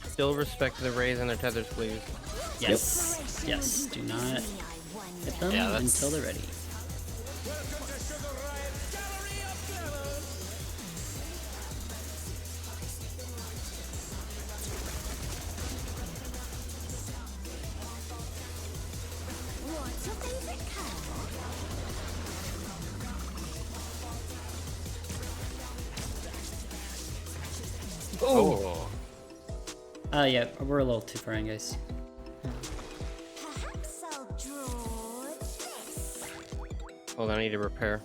Still respect the raise and their tethers, please. Yes. Yes. Do not hit them Yeah, that's- until they're ready. What's your favorite color? Oh. Yeah, we're a little too far in, guys. Perhaps I'll draw this. Hold on, I need to repair.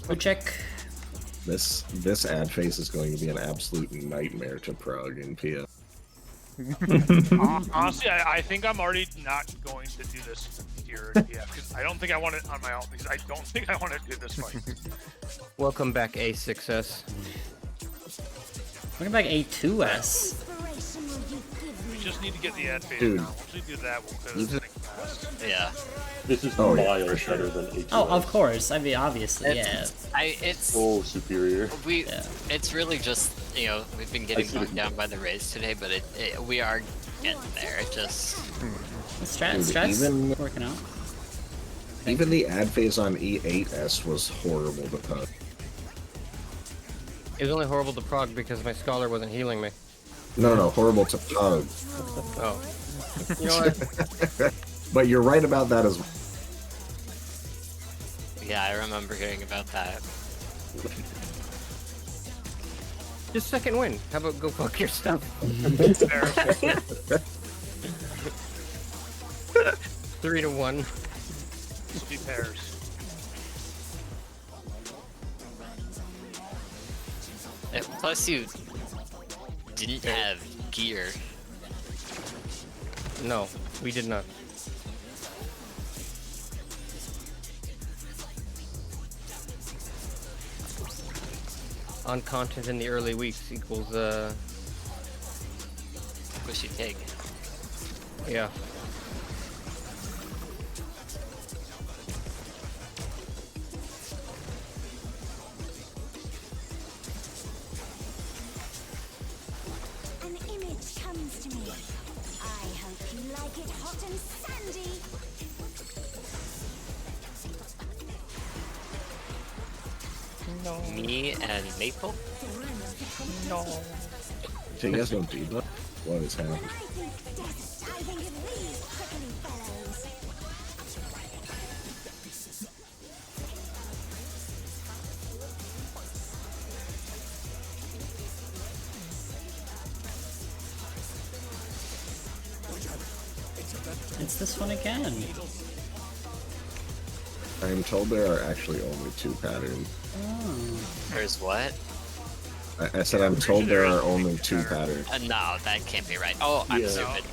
Go check. This ad phase is going to be an absolute nightmare to prog in PF. Honestly, I think I'm already not going to do this here in PF because I don't think I want it on my alt because I don't think I want to do this fight. Welcome back, A6S. Welcome back A2S. Inspiration will you give We me? just need to get the ad phase Dude. now. Once we do that, we'll clear this thing fast. Yeah. This is Oh, yeah, miles for sure. better than H2S. Oh, of course. I mean, obviously, yeah. It's Oh, superior. Yeah. it's really just, you know, we've been getting I see. bogged down by the raise today, but we are getting there. It just The strat, Dude, strat's even- working out. Even the ad phase on E8S was horrible to put. It was only horrible to prog because my scholar wasn't healing me. No, horrible to pug. Oh. You know what? But you're right about that as well. yeah, I remember hearing about that. Just second win. How about go fuck yourself? There. 3-1. Speed pairs. And plus, you didn't have gear. No, we did not. On content in the early weeks equals Squishy pig. yeah. An image comes to me. I hope you like it hot and sandy. Me and Maple? So you guys don't do that? What is happening? I think of these prickly fellows. It's this one again. I am told there are actually only 2 patterns. There's what? I said I'm told there are only 2 patterns. No, that can't be right. Oh, I'm Yeah. stupid.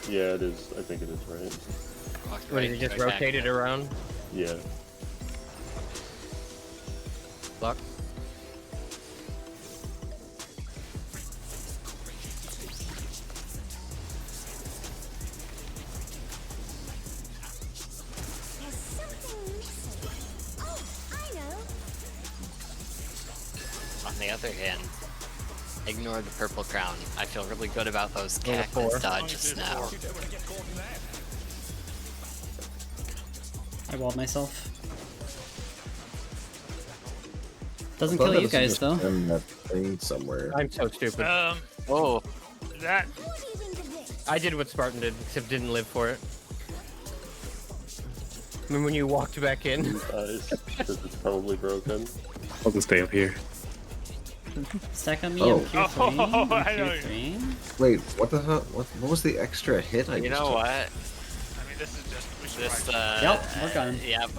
Yeah, it is. I think it is right. Walked What, did you just right rotate back. it around? Yeah. Block. There's something missing. Oh, I know. On the other hand, ignore the purple crown. I feel really good about those Only cactus 4. dodges now. You don't want to get caught in that. I walled myself. Doesn't I thought kill that you was guys just though. in that thing somewhere. I'm so stupid. Oh, That What do you think of this? I did what Spartan did, except didn't live for it. I mean, when you walked back in. Because it's probably broken. I'll just stay up here. Stack on me Oh. on Q3. Oh, on I know. Q3. Wait, what the hell? What was the extra hit I you just know took? what? I mean, this is just we should This, ride. Yep, we're done. Yep.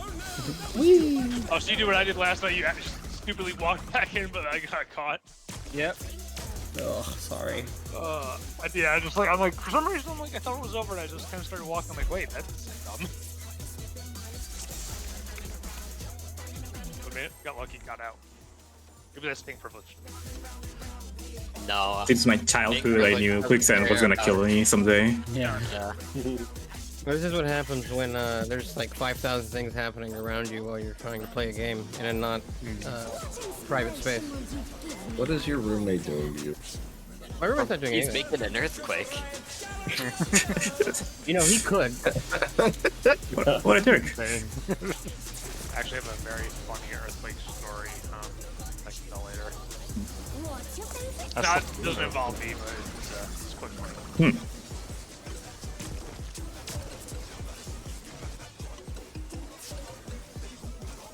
Oh, so you do what I did last night? You actually stupidly walked back in, but I got caught. Yep. Ugh, sorry. Yeah, I just like I'm like for some reason I'm like I thought it was over, and I just kind of started walking. I'm like, wait, that's dumb. But man, got lucky, got out. Maybe that's pink privilege. No. Since my childhood, I knew quicksand was gonna kill me someday. Yeah. Yeah. This is what happens when there's like 5,000 things happening around you while you're trying to play a game in a not private space. What is your roommate doing to you? My roommate's not doing He's anything. making an earthquake. You know, he could. What a jerk. Actually, I have a very funny earthquake story. I can tell later. What's your favorite? Not doesn't involve me, but it's quick funny.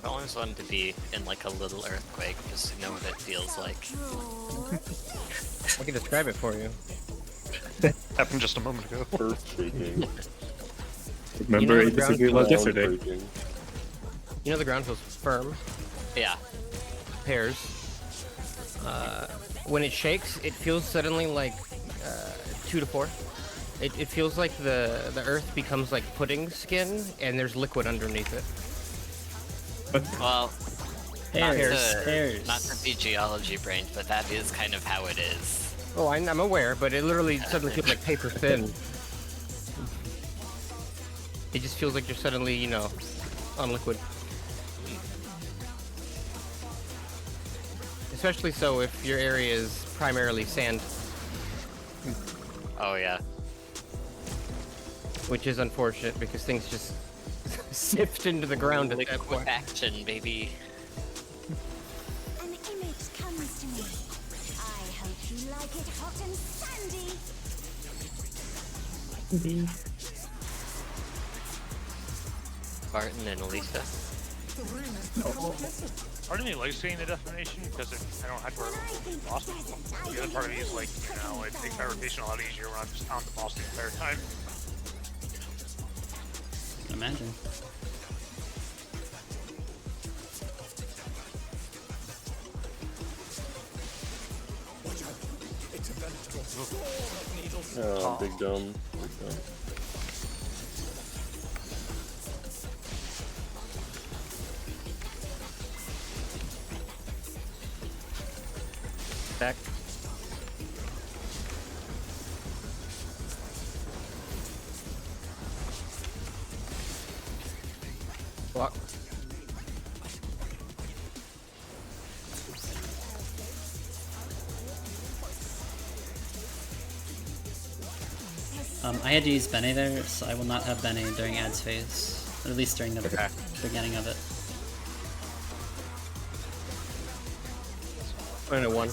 I always wanted to be in like a little earthquake just to know what it feels like. I can describe it for you. Happened just a moment ago. Earth shaking. Remember, You know, it disagreed about Ground yesterday. breaking. You know the ground feels firm. Yeah. Pairs. When it shakes, it feels suddenly like 2 to 4. It feels like the earth becomes like pudding skin and there's liquid underneath it. Well, Pairs. not to be geology brained, but that is kind of how it is. Oh, I'm aware, but it literally suddenly feels like paper thin. It just feels like you're suddenly, you know, on liquid. Especially so if your area is primarily sand, Oh yeah. which is unfortunate because things just sift into the ground at that Liquid point. action, baby. An image comes to me. I hope you like it hot and sandy. Barton and Alicia. The room is completely Part of me likes seeing the defamation because I don't have to worry about boss. The other part of me is like, you know, it makes my rotation a lot easier when I'm just on the boss the entire time. I can imagine. Big dome. Big dome. Back. Block. I had to use Bene there, so I will not have Bene during ads phase, or at least during the Okay. beginning of it. Point at 1.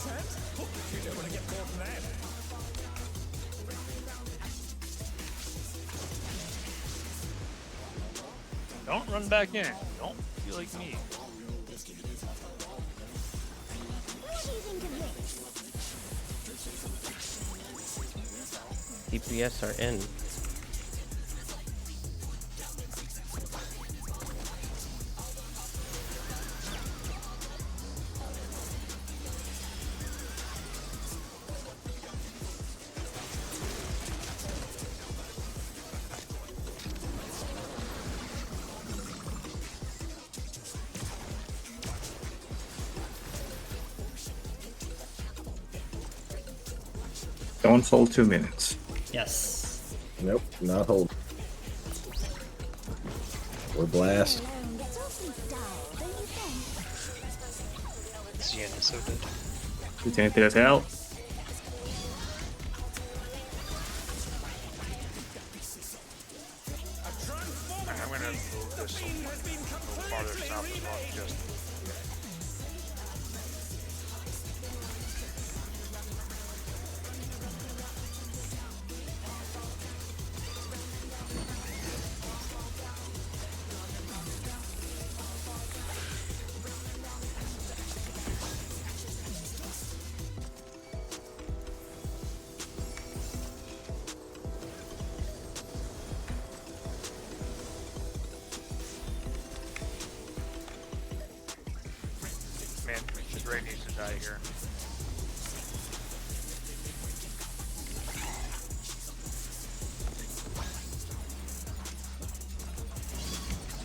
Don't run back in. Don't be like me. DPS are in. Don't fall 2 minutes. Yes. Nope, not hold. Or blast. Xian is so dead. Vitality as hell. I'm gonna move this a little farther south as well. Just man, this Ray needs to die here.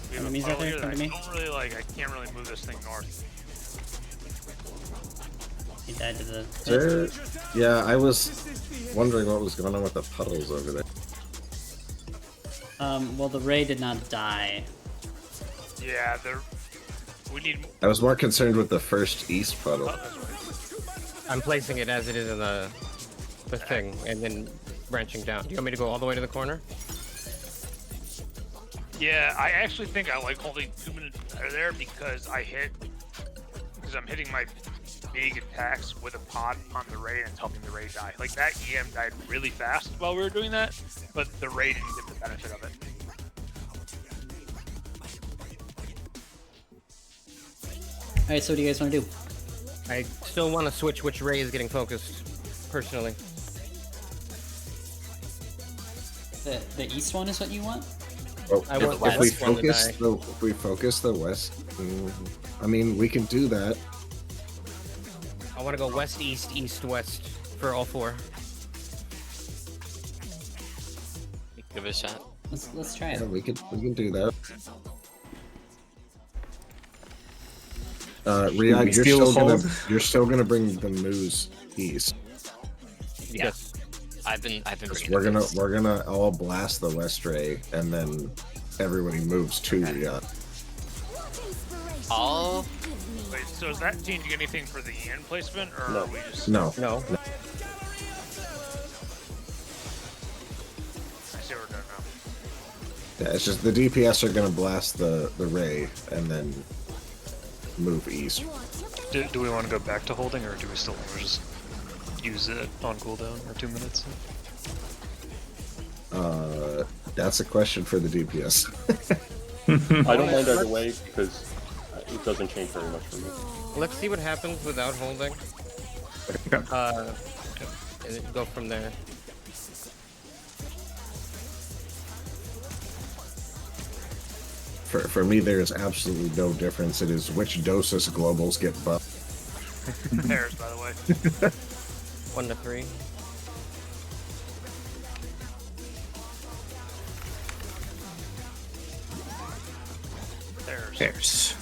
We have a Enemies out puddle there, here come that to I me. don't really like. I can't really move this thing north. He died to the. There, yeah, I was wondering what was going on with the puddles over there. Well, the Ray did not die. Yeah, we need. I was more concerned with the first east puddle. Oh, that's right. I'm placing it as it is in the thing, and then branching down. Do you want me to go all the way to the corner? Yeah, I actually think I like holding 2 minutes better there because I'm hitting my big attacks with a pod on the Ray and it's helping the Ray die. Like that EM died really fast while we were doing that, but the Ray didn't get the benefit of it. Alright, so what do you guys want to do? I still want to switch which Ray is getting focused, personally. The east one is what you want? Oh, I want the if we west one to focus, die. if we focus the west, I mean, we can do that. I want to go west, east, east, west for all 4. Give it a shot. Let's try it. Yeah, we can do that. Riyadh, We still you're still gonna bring the moose east. Yeah. I've been bringing We're it east. gonna all blast the west ray, and then everybody moves to Riyadh. All Wait, so is that changing anything for the EN placement, or No. are we just? No, No. I see what we're doing now. yeah, it's just the DPS are gonna blast the ray, and then move east. Do we want to go back to holding, or do we still want to just use it on cooldown or 2 minutes? That's a question for the DPS. I don't mind either way because doesn't change very much for me. Let's see what happens without holding. And then go from there. For me, there is absolutely no difference. It is which Dosis globals get buffed. Pairs, by the way. 1 to 3. Pairs. Pairs.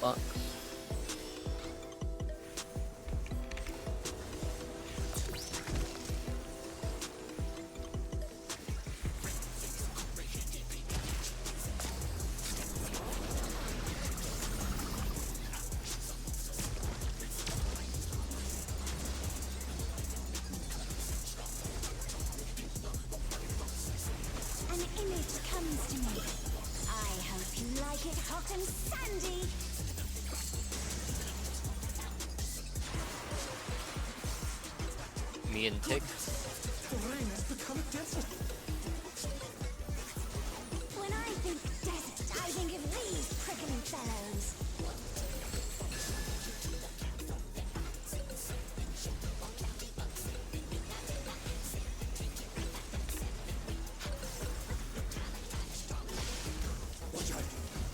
Box. An image comes to me. I hope you like it hot and sandy. Me and Tick. When I think desert, I think of these prickly fellows.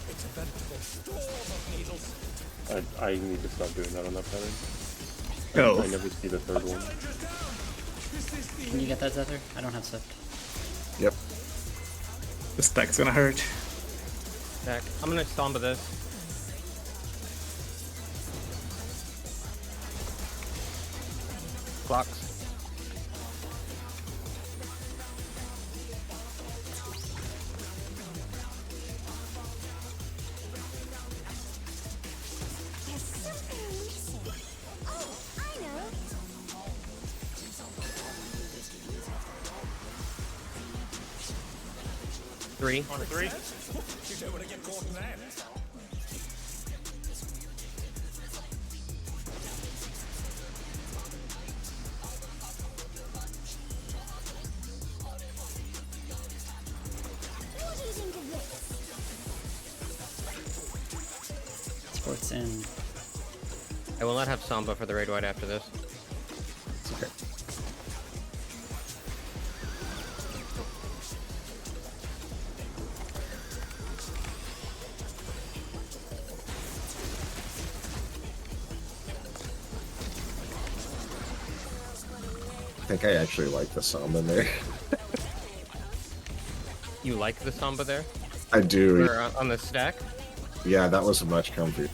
It's a veritable storm of needles. I need to stop doing that on that pattern. Oh. I never see the third one. Can you get that, Zether? I don't have Sift. Yep. The stack's gonna hurt. Back. I'm gonna Stomba this. Clocks. There's something missing. Oh, I know. Three. 1 to 3. You don't want to get caught in that. What do you think of this? Sports in. I will not have Samba for the raid wide after this. It's okay. I think I actually like the samba there. You like the Samba there? I do. Or on the stack? Yeah, that was much comfier.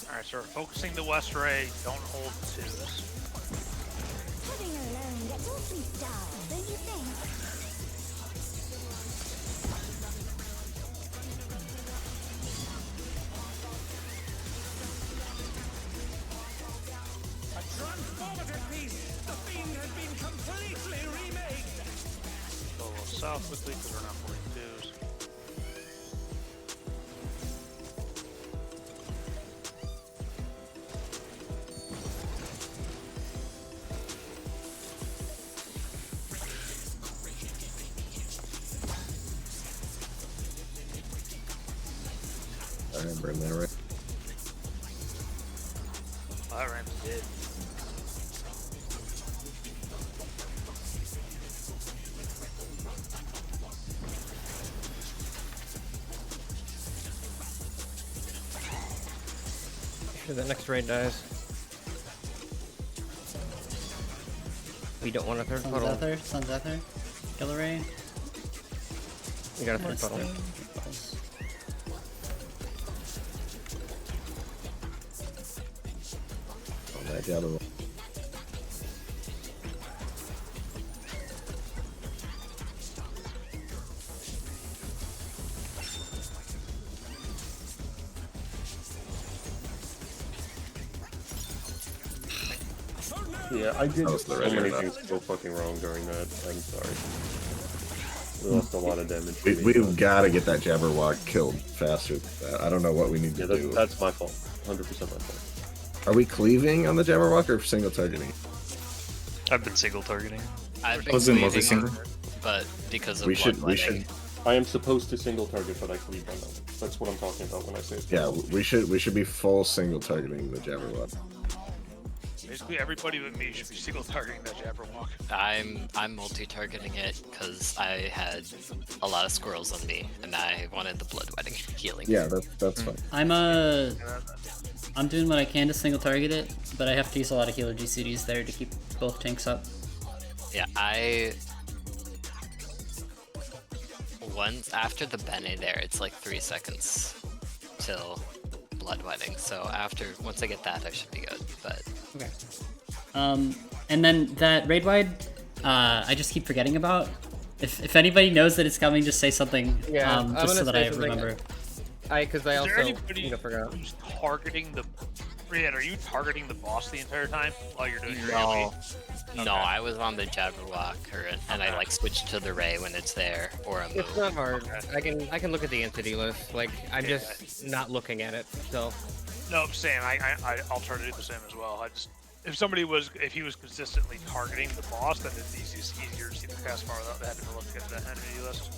Alright, so we're focusing the West Ray. Don't hold twos. Heading alone gets awfully dull, don't you think? A transformative piece. The fiend has been completely remade. Go a little south quickly because we're not holding twos. I remember in there, right? Oh, that Ram's dead. Sure, the next raid dies. We don't want a third Sun puddle. Zether. Sun Zether. Killer Ray. We got a third That's puddle. puddles. On that the other one. Yeah, I did That was the so red many enough. things so fucking wrong during that. I'm sorry. We lost a lot of damage. We've got to get that Jabberwock killed faster than that. I don't know what we need Yeah, to do. that's my fault. 100% my fault. Are we cleaving on the Jabberwock or single targeting? I've been single targeting. I've I was in been mostly cleaving, single. but because of We should bloodletting. I am supposed to single target, but I cleave on them. That's what I'm talking about when I say it's Yeah, we should be full single targeting the Jabberwock. Basically, everybody but me should be single targeting that Jabberwock. I'm multi-targeting it because I had a lot of squirrels on me, and I wanted the bloodletting healing. Yeah, that's fine. I'm doing what I can to single target it, but I have to use a lot of healer GCDs there to keep both tanks up. Yeah, once after the Bene there, it's like 3 seconds till bloodletting. So once I get that, I should be good. But okay. And then that raid wide, I just keep forgetting about. If anybody knows that it's coming, just say something. Yeah, just so that I remember. Because I Is there also anybody forgot. who's targeting the? Brian, are you targeting the boss the entire time while you're doing your no, AoE? no, I was on the Jabberwock, and I like switch to the Ray when it's there or a move. It's not hard. I can look at the entity list. Like I'm just not looking at it. So. No, same. I'll try to do the same as well. If he was consistently targeting the boss, then it's easier to see the cast bar without having to look at the entity list.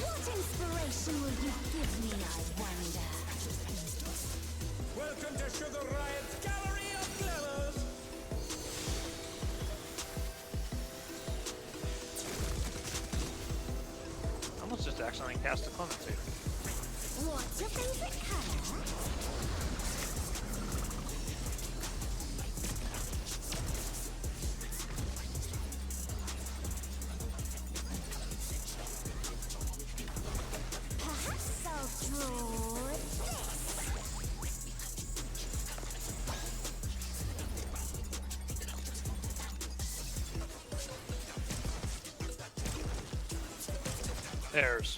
What inspiration will you give me, I wonder? Welcome to Sugar Riot's Gallery of Glamours. I almost just accidentally cast a clemency. What's your favorite color? Perhaps I'll draw this. There's.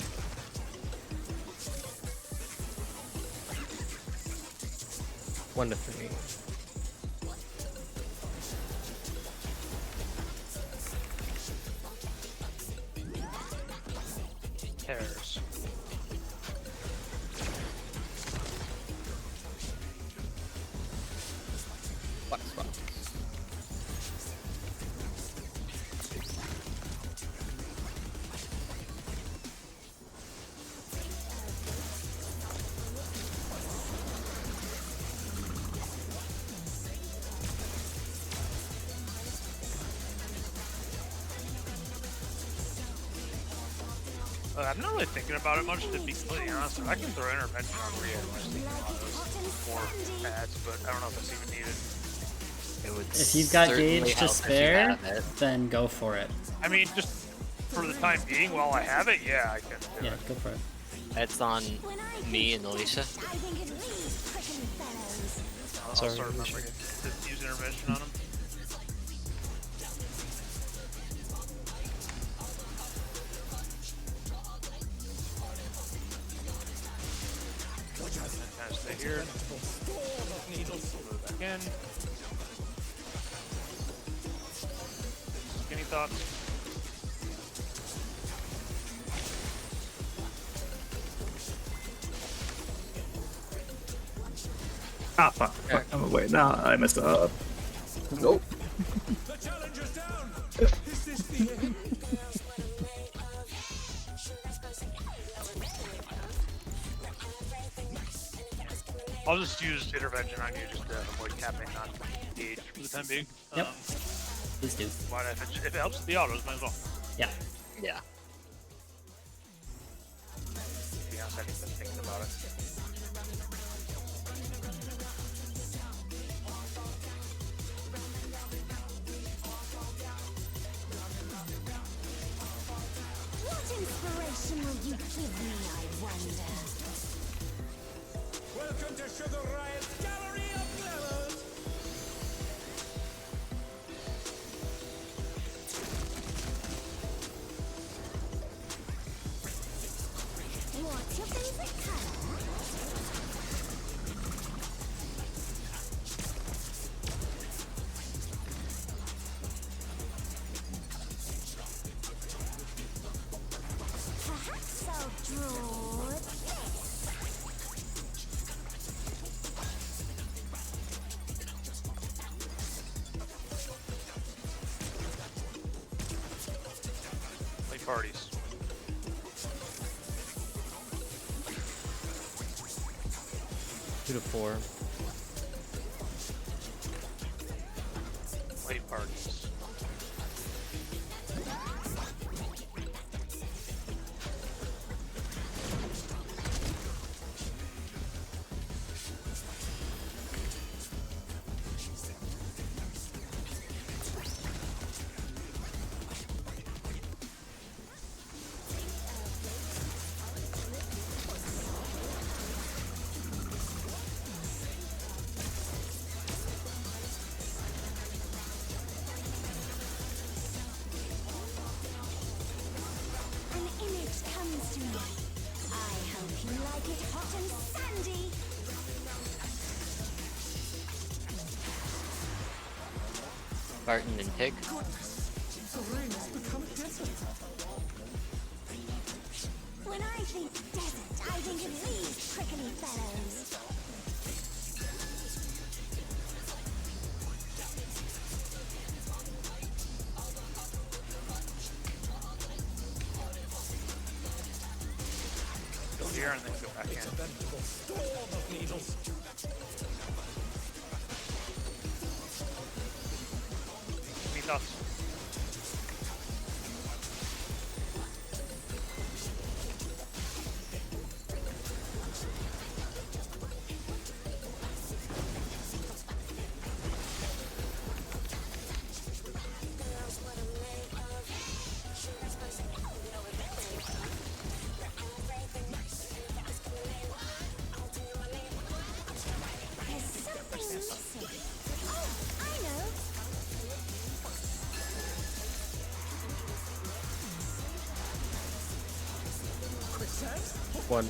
One to three. There's. Black spots. I'm not really thinking about it much, to be completely honest. I can throw intervention on Rhea when I was thinking about those more ads, but I don't know if that's even needed. It would If you've got certainly gauge to help if you spare, have it. then go for it. I mean, just for the time being, while I have it, yeah, I can do Yeah, it. go for it. It's on me and Alicia. I think it reads prickly fellows. I'll start remembering to use intervention on him. Kind of stay here. Move back in. Any thoughts? Ah, fuck. I'm away. No, I messed up. Nope. The challenge is down. Is this the end? I'll just use intervention on you just to avoid capping on gauge for the time being. Yep. Please do. Why not? If it helps with the autos, might as well. Yeah. Yeah. To be honest, I haven't been thinking about it. What inspiration will you give me, I wonder? Welcome to Sugar Riot's Gallery of Glamours. What's your favorite color? Perhaps I'll draw this. parties. Two to four. Late parties. An image comes to me. I hope you like it hot and sandy. Barton and Pig. When I think desert, I think of these prickly fellows. Go here and then go back in. Any thoughts? There's something missing. Oh, I know. One.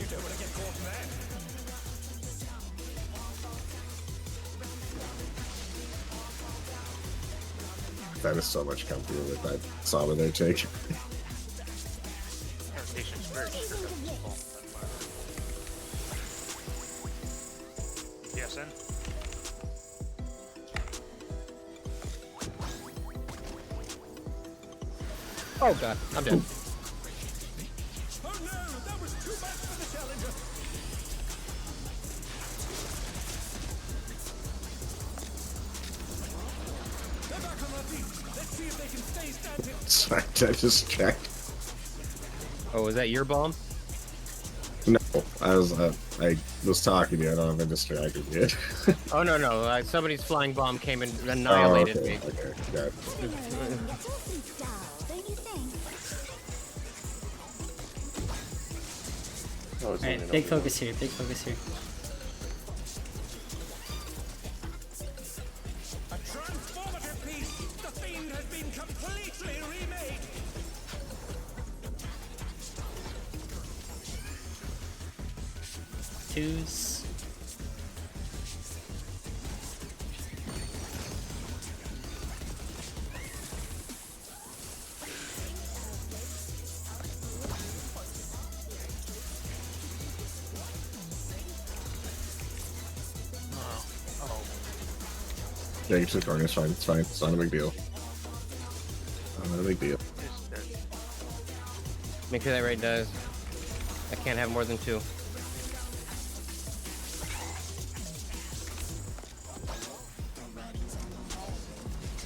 That is so much comfier with that Saba there take. Irritation's very strict on this ball. Yes, in. Oh god, I'm dead. Oh no, that was too much for the challenger. They're back on their feet. Let's see if they can stay standing. Sorry, I just checked. Oh, was that your bomb? No, I was talking to you. I don't know if I distracted you. Oh no no, somebody's flying bomb came and annihilated okay, me. okay, got it. It's awfully dull, don't you think? Oh, it's Alright, only big another focus here, big focus here. A transformative piece. The fiend has been completely remade. Twos. Yeah, you should it's fine. It's fine. It's not a big deal. Not a big deal. Make sure that raid does. I can't have more than two.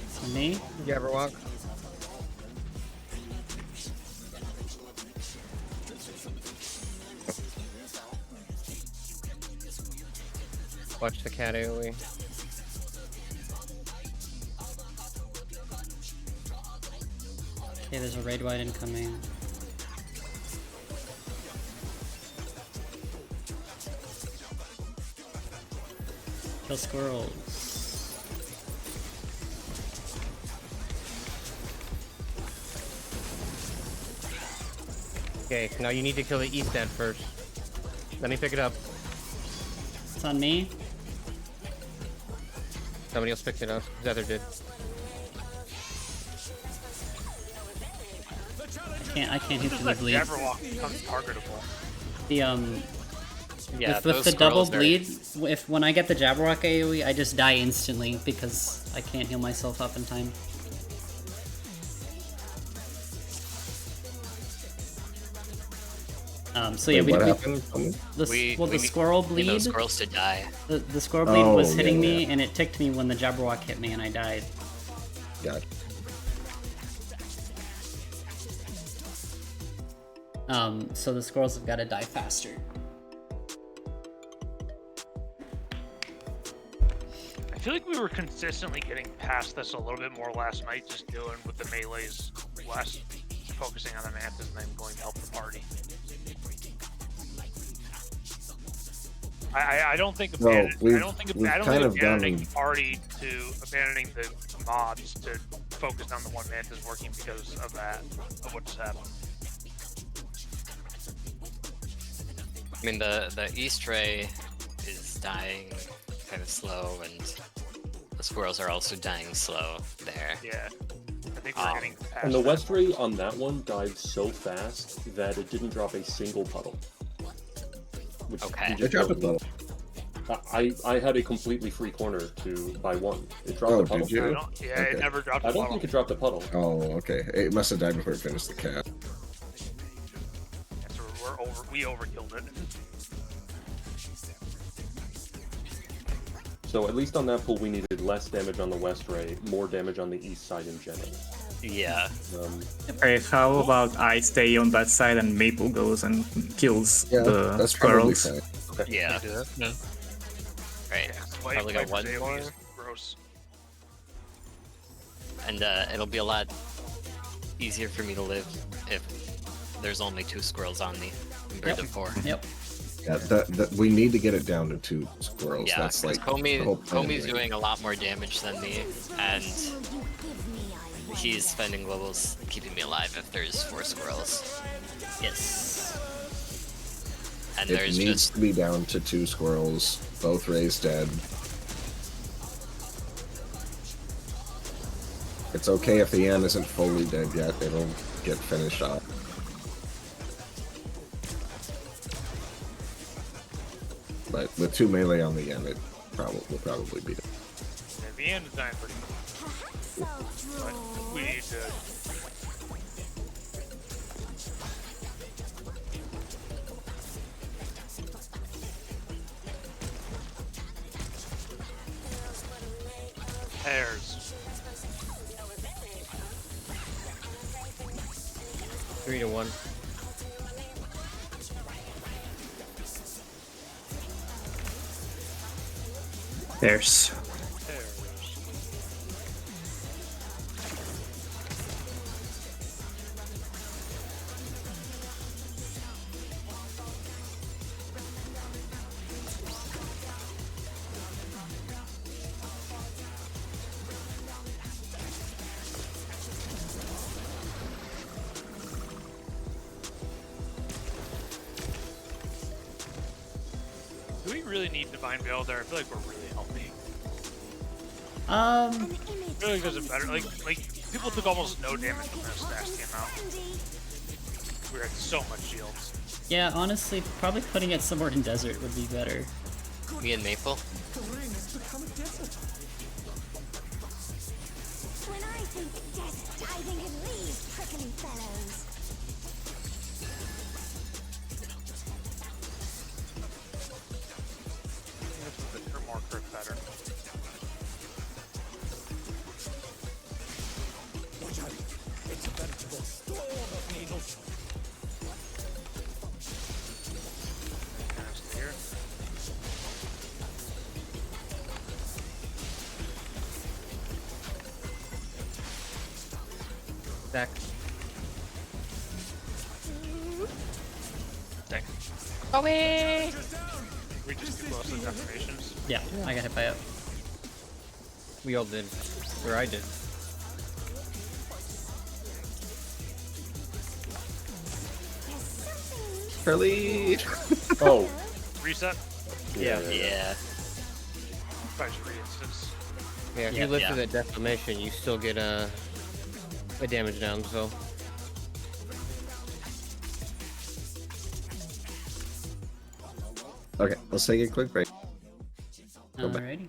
It's me. Jabberwock. Watch the cat AoE. Okay, there's a raid wide incoming. Kill squirrels. Okay, now you need to kill the east end first. Let me pick it up. It's on me. Somebody else picked it up. Zether did. I can't hit Just the let bleed. Jabberwock become targetable. The Yeah, with those the double squirrels are- bleed, if when I get the Jabberwock AoE, I just die instantly because I can't heal myself up in time. So yeah, Wait, what we happened? Tell me. the squirrel need bleed. those squirrels to die. The squirrel bleed was Oh, hitting yeah, me, and it ticked me when the Jabberwock hit me, and I died. Got it. So the squirrels have got to die faster. I feel like we were consistently getting past this a little bit more last night, just dealing with the melees, less focusing on the mantas and then going to help the party. I don't think abandoning the party to abandoning the mobs to focus on the one manta is working because of that, of what just happened. I mean, the East Ray is dying kind of slow, and the squirrels are also dying slow there. Yeah, I think we're getting past And the that. West Ray on that one died so fast that it didn't drop a single puddle. Which Okay. you just I dropped a don't- puddle. I had a completely free corner to buy one. It dropped Oh, a puddle. did you? It Okay. never dropped I a don't bottle. think it dropped a puddle. Oh, okay. It must have died before it finished the cat. So we overkilled it. So at least on that pool, we needed less damage on the West Ray, more damage on the East side in general. Yeah. Okay, how about I stay on that side and Maple goes and kills Yeah, the that's probably squirrels? fine. Yeah. Do that? No. Right. Wipe- Probably got wipe one AoEs. more. Gross. And it'll be a lot easier for me to live if there's only 2 squirrels on me compared to 4. Yep. Yeah, we need to get it down to 2 squirrels. Yeah, That's like Comey, the whole plan, Comey's right? doing a lot more damage than me, and he's spending globals keeping me alive if there's 4 squirrels. Yes. And It there's needs just to be down to 2 squirrels, both Rays dead. It's okay if the Ann isn't fully dead yet, it'll get finished off. But with 2 melee on the Ann, it will probably be dead. Yeah, the end is dying pretty much. But we need to. Pairs. 3-1. There's. Do we really need Divine Veil there? I feel like we're really healthy. Really does it better. Like people took almost no damage when this stats came out. We had so much shields. Yeah, honestly, probably putting it somewhere in desert would be better. me and Maple. When I think desert, I think of these prickly fellows. They're more crit better. Watch out. It's a veritable storm of needles. Cast here. Back. Dang. Away! We just too close to destinations. Yeah, I got hit by it. We all did. Or I did. Charlie! Oh, Reset. Yeah. Yeah. Probably should re-instance. Yeah, if Yeah, you live yeah. through that decimation, you still get a damage down, so. Okay, let's take a quick break. Go back. Alrighty.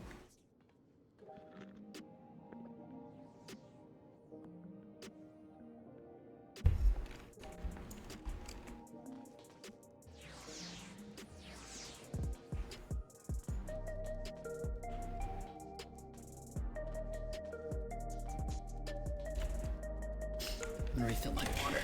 refill my water.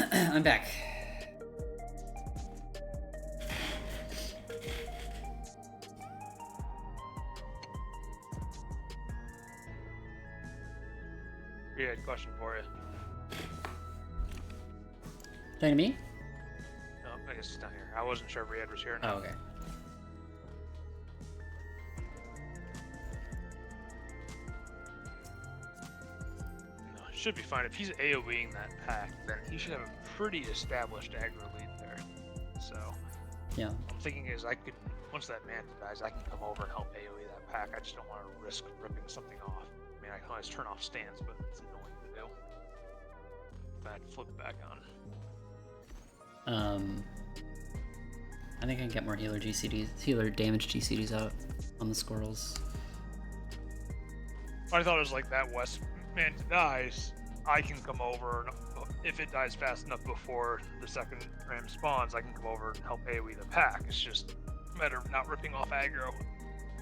I'm back. Yeah, question for you. Talking to me? No, I guess it's not here. I wasn't sure if Riyadh was here or Oh, not. okay. No, it should be fine. If he's AoEing that pack, then he should have a pretty established aggro lead there. So, Yeah. I'm thinking is I could, once that Manta dies, I can come over and help AoE that pack. I just don't want to risk ripping something off. I mean, I can always turn off stance, but it's annoying to do. If I had to flip it back on. I think I can get more healer GCDs, healer damage GCDs out on the squirrels. I thought it was like that West Manta dies, I can come over, and if it dies fast enough before the second ram spawns, I can come over and help AoE the pack. It's just a matter of not ripping off aggro.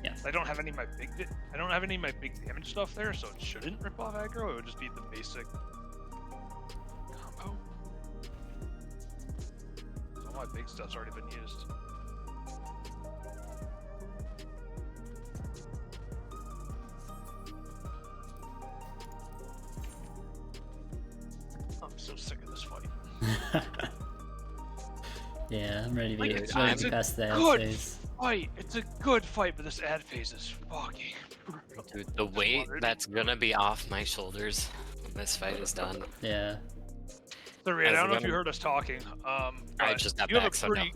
Yeah. I don't have any of my big damage stuff there, so it shouldn't rip off aggro. It would just be the basic combo. So all my big stuff's already been used. I'm so sick of this fight. Yeah, I'm ready to Like, be it's ready a to pass the ad good phase. fight. It's a good fight, but this ad phase is fucking. Dude, the weight that's gonna be off my shoulders when this fight is done. Yeah. So, Riyadh, I As don't know if a you gunner- heard us talking. I But just got you have back, a so no. pretty,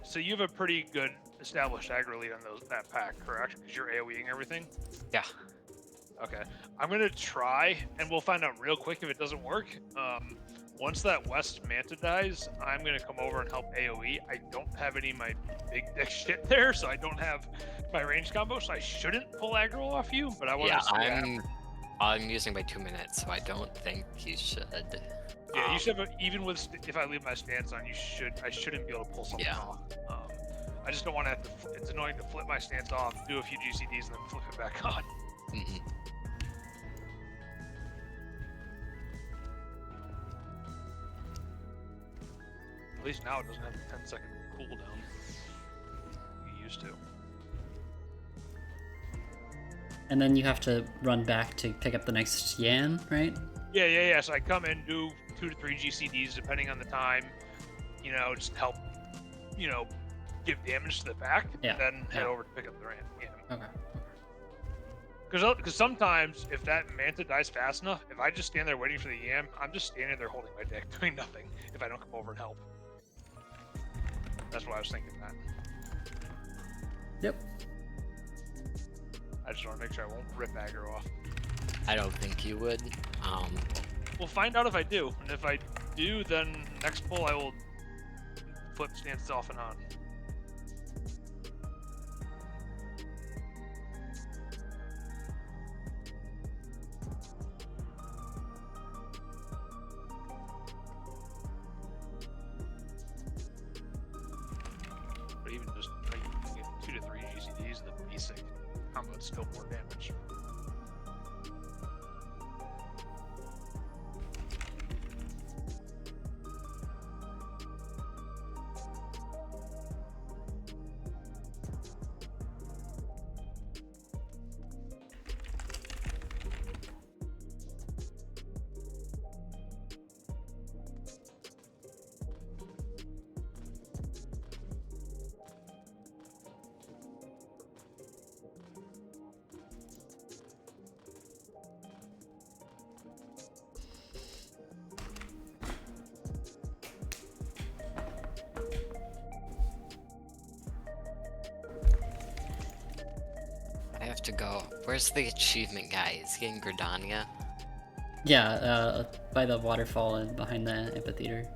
so you have a pretty good established aggro lead on that pack, correct? Because you're AoEing everything. Yeah. Okay, I'm gonna try, and we'll find out real quick if it doesn't work. Once that West Manta dies, I'm gonna come over and help AoE. I don't have any of my big dick shit there, so I don't have my range combo, so I shouldn't pull aggro off you. But I want Yeah, to see what happens. I'm using by 2 minutes, so I don't think you should. Yeah, you should have even with if I leave my stance on, I shouldn't be able to pull something Yeah. off. I just don't want to have to. It's annoying to flip my stance off, do a few GCDs, and then flip it back on. Mm-mm. At least now it doesn't have a 10-second cooldown. You used to. And then you have to run back to pick up the next Yan, right? Yeah. So I come in, do 2 to 3 GCDs depending on the time. You know, just help. You know, give damage to the back, Yeah. and then head Yeah. over to pick up the ramp. Yeah. Okay. Because sometimes if that Manta dies fast enough, if I just stand there waiting for the Yam, I'm just standing there holding my deck, doing nothing. If I don't come over and help. That's what I was thinking. That. Yep. I just want to make sure I won't rip aggro off. I don't think you would. We'll find out if I do, and if I do, then next pull I will flip stance off and on. But even just like, 2 to 3 GCDs, the basic combo is still more damage. I have to go. Where's the achievement guy? Is he in Gridania? Yeah, by the waterfall and behind the amphitheater.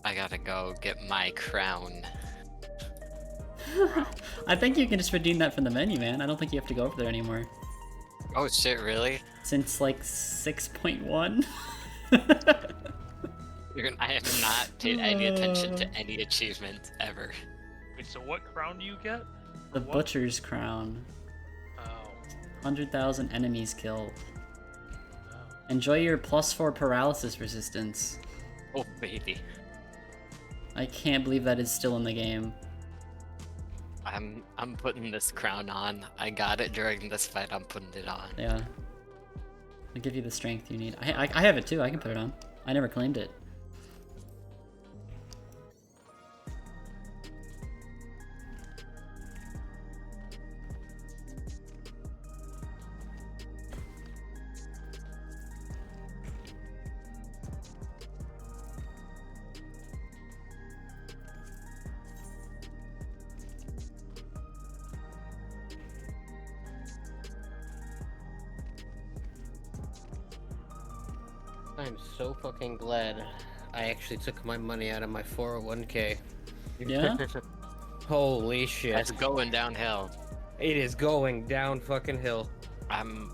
I gotta go get my crown. I think you can just redeem that from the menu, man. I don't think you have to go over there anymore. Oh shit, really? Since like 6.1. I have not paid any attention to any achievement ever. Wait, so what crown do you get? The What? Butcher's Crown. Oh. 100,000 enemies killed. Oh. Enjoy your +4 paralysis resistance. Oh baby. I can't believe that is still in the game. I'm putting this crown on. I got it during this fight. I'm putting it on. Yeah. I'll give you the strength you need. I have it too. I can put it on. I never claimed it. I'm so fucking glad I actually took my money out of my 401k. Yeah? Holy shit. That's going downhill. It is going down fucking hill. I'm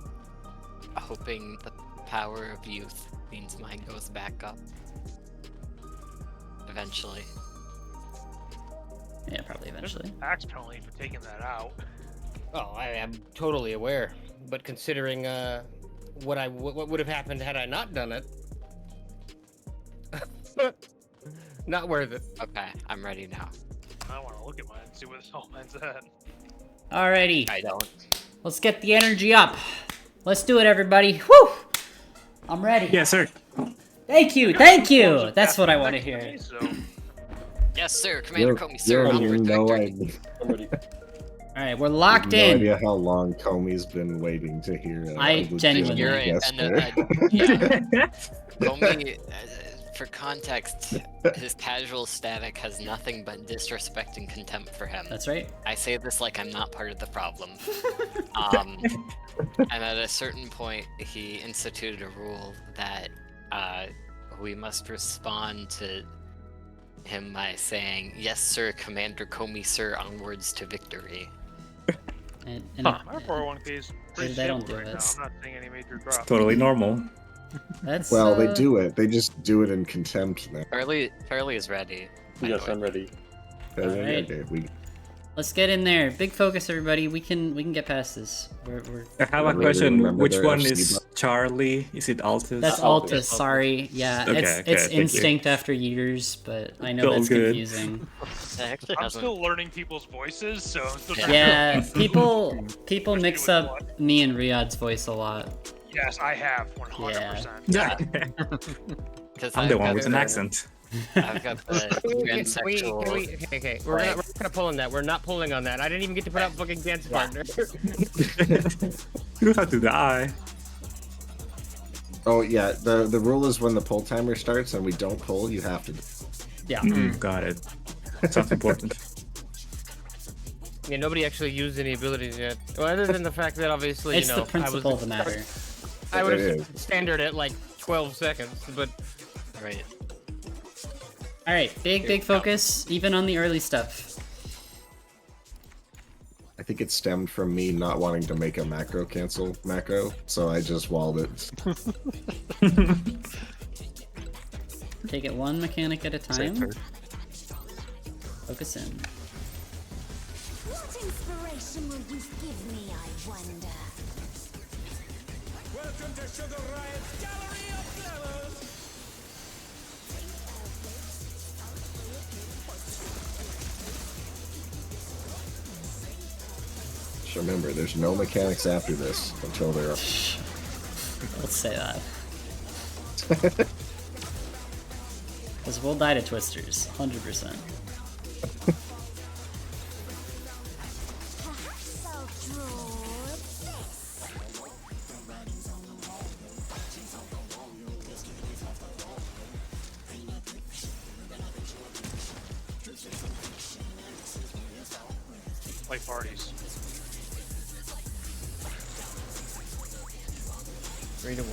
hoping the power of youth means mine goes back up. Eventually. Yeah, probably There's eventually. a tax penalty for taking that out. Oh, I am totally aware. But considering what would have happened had I not done it, not worth it. Okay, I'm ready now. I want to look at mine and see what this all mine's at. Alrighty. I don't. Let's get the energy up. Let's do it, everybody. Woo! I'm ready. Yes, sir. Thank you. Thank you. That's what I want to hear. Okay, so, Yes, sir. Commander You Comey, sir. have Onward, no victory. idea, I'm ready. All right, we're locked no in. idea how long Comey's been waiting to hear. I genuinely- You're legitimate right. gesture. Yeah. Comey, for context, his casual static has nothing but disrespect and contempt for him. That's right. I say this like I'm not part of the problem. And at a certain point, he instituted a rule that we must respond to him by saying, "Yes, sir, Commander Comey, sir, onwards to victory." And my 401k is pretty They don't stable do right it. now. I'm not seeing any major drops. Totally normal. that's Well, they do it. They just do it in contempt now. Charlie is ready. Yes, I'm ready. Okay, Alright. okay, we Let's get in there. Big focus, everybody. We can get past this. We're... I have a Really question. remember Which their one FC is button? Charlie? Is it Altus? That's Altus. Altus. Sorry. Yeah, Okay, it's okay, thank you. instinct after years, but I know All that's good. confusing. It actually I'm hasn't. still learning people's voices, so I'm still trying Yeah, to people mix up me and Riyadh's voice a lot. Yes, I have 100%. Yeah. Because I'm the one with an accent. I've got the transsexual. Okay. We're not gonna pull on that. We're not pulling on that. I didn't even get to put out fucking dance partner. You have to die. Oh yeah, the rule is when the pull timer starts and we don't pull, you have to. Yeah. Got it. Sounds important. Yeah, nobody actually used any abilities yet. Well, other than the fact that obviously, It's you know, the principle of the matter. I would It have standard at like 12 seconds, but Right. All right, big focus, even on the early stuff. I think it stemmed from me not wanting to make a macro cancel macro, so I just walled it. Take it one mechanic at a time. Focus in. What inspiration will you give me, I wonder? Welcome to Sugar Riot's Gallery of Flowers. Just remember, there's no mechanics after this until there are. Let's say that. Because we'll die to twisters, 100%. Perhaps I'll draw this. Like parties. 3 to 1.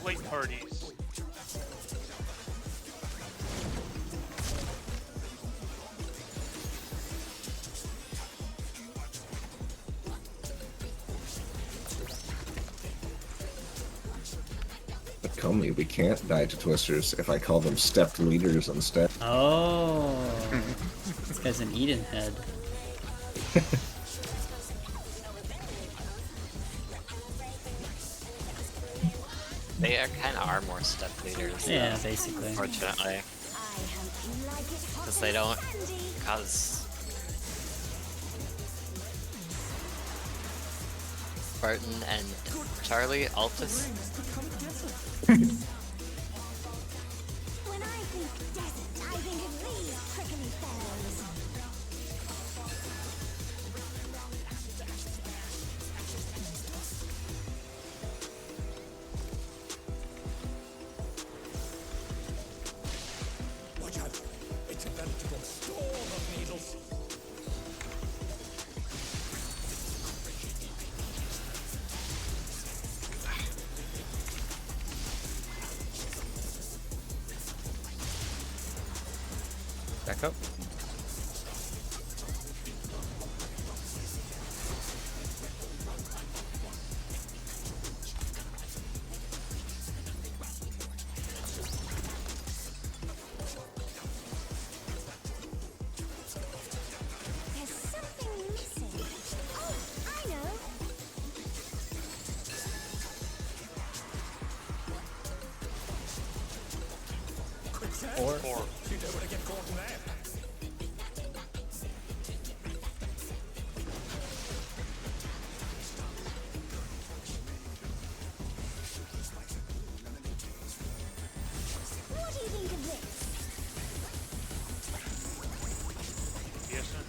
Late parties. But Comey, we can't die to twisters if I call them stepped leaders instead. Oh, this guy's an Eden head. They kind of are more step leaders. Yeah, basically. Unfortunately, I hope you like it hot because they and don't sandy. cause Spartan and Charlie Altus. When I think desert, I think of these prickly fellows. Watch out. It's a veritable storm of needles. Back up. There's something missing. Oh, I know. Or You don't want to get caught in that. What do you think of this? Yes, sir.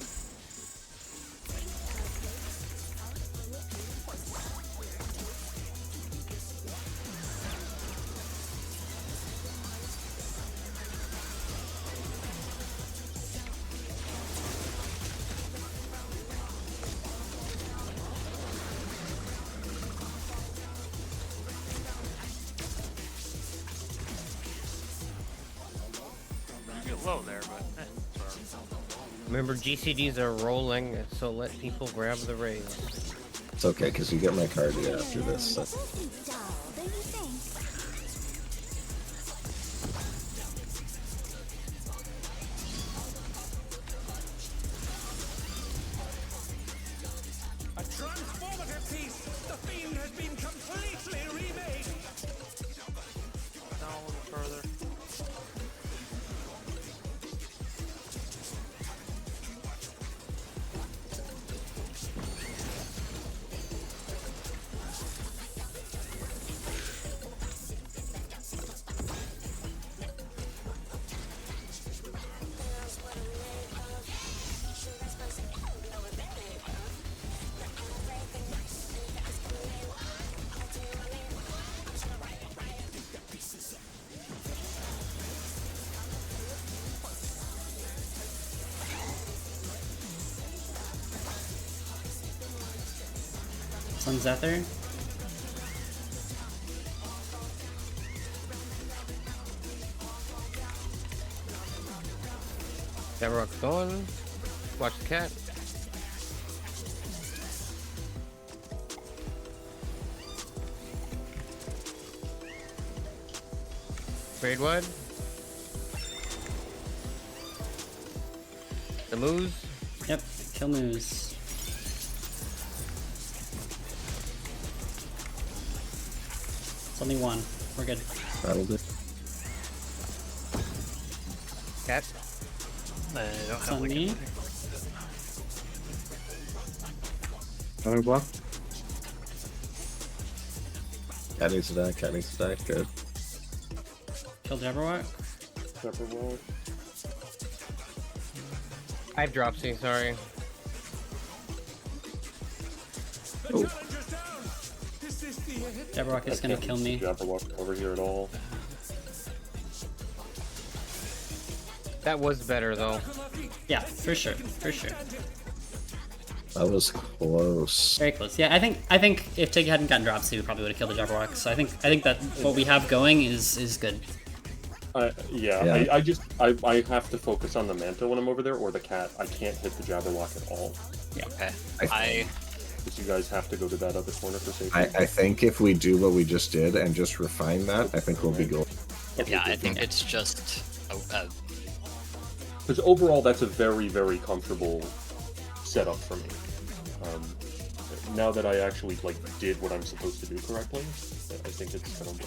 You get low there, but sorry. remember, GCDs are rolling, so let people grab the raise. It's okay, because you get my card after this. So. Dull, don't you think? transformative piece! The fiend has been completely remade! Down a little further. Sun Zephyr. Jabberwock's going. Watch the cat. Trade wide. The moose. Yep, kill moose. It's only one. We're good. That'll do. Cat. I don't It's have on like me. anything. Another block. Cat needs to die. Cat needs to die. Good. Kill Jabberwock. Jabberwock. I have dropsy, sorry. The challenger's down! This is the end. Jabberwock is gonna kill me. Jabberwock over here at all. That was better though. Yeah, for sure, for sure. That was close. Very close. Yeah, I think if Tig hadn't gotten dropsy, we probably would have killed the Jabberwock. So I think that what we have going is good. Yeah. I have to focus on the Manta when I'm over there, or the cat. I can't hit the Jabberwock at all. Okay. I- Because you guys have to go to that other corner for safety. I think if we do what we just did and just refine that, I think we'll be good. Yeah, I think it's just Because overall, that's a very, very comfortable setup for me. Now that I actually did what I'm supposed to do correctly, I think it's gonna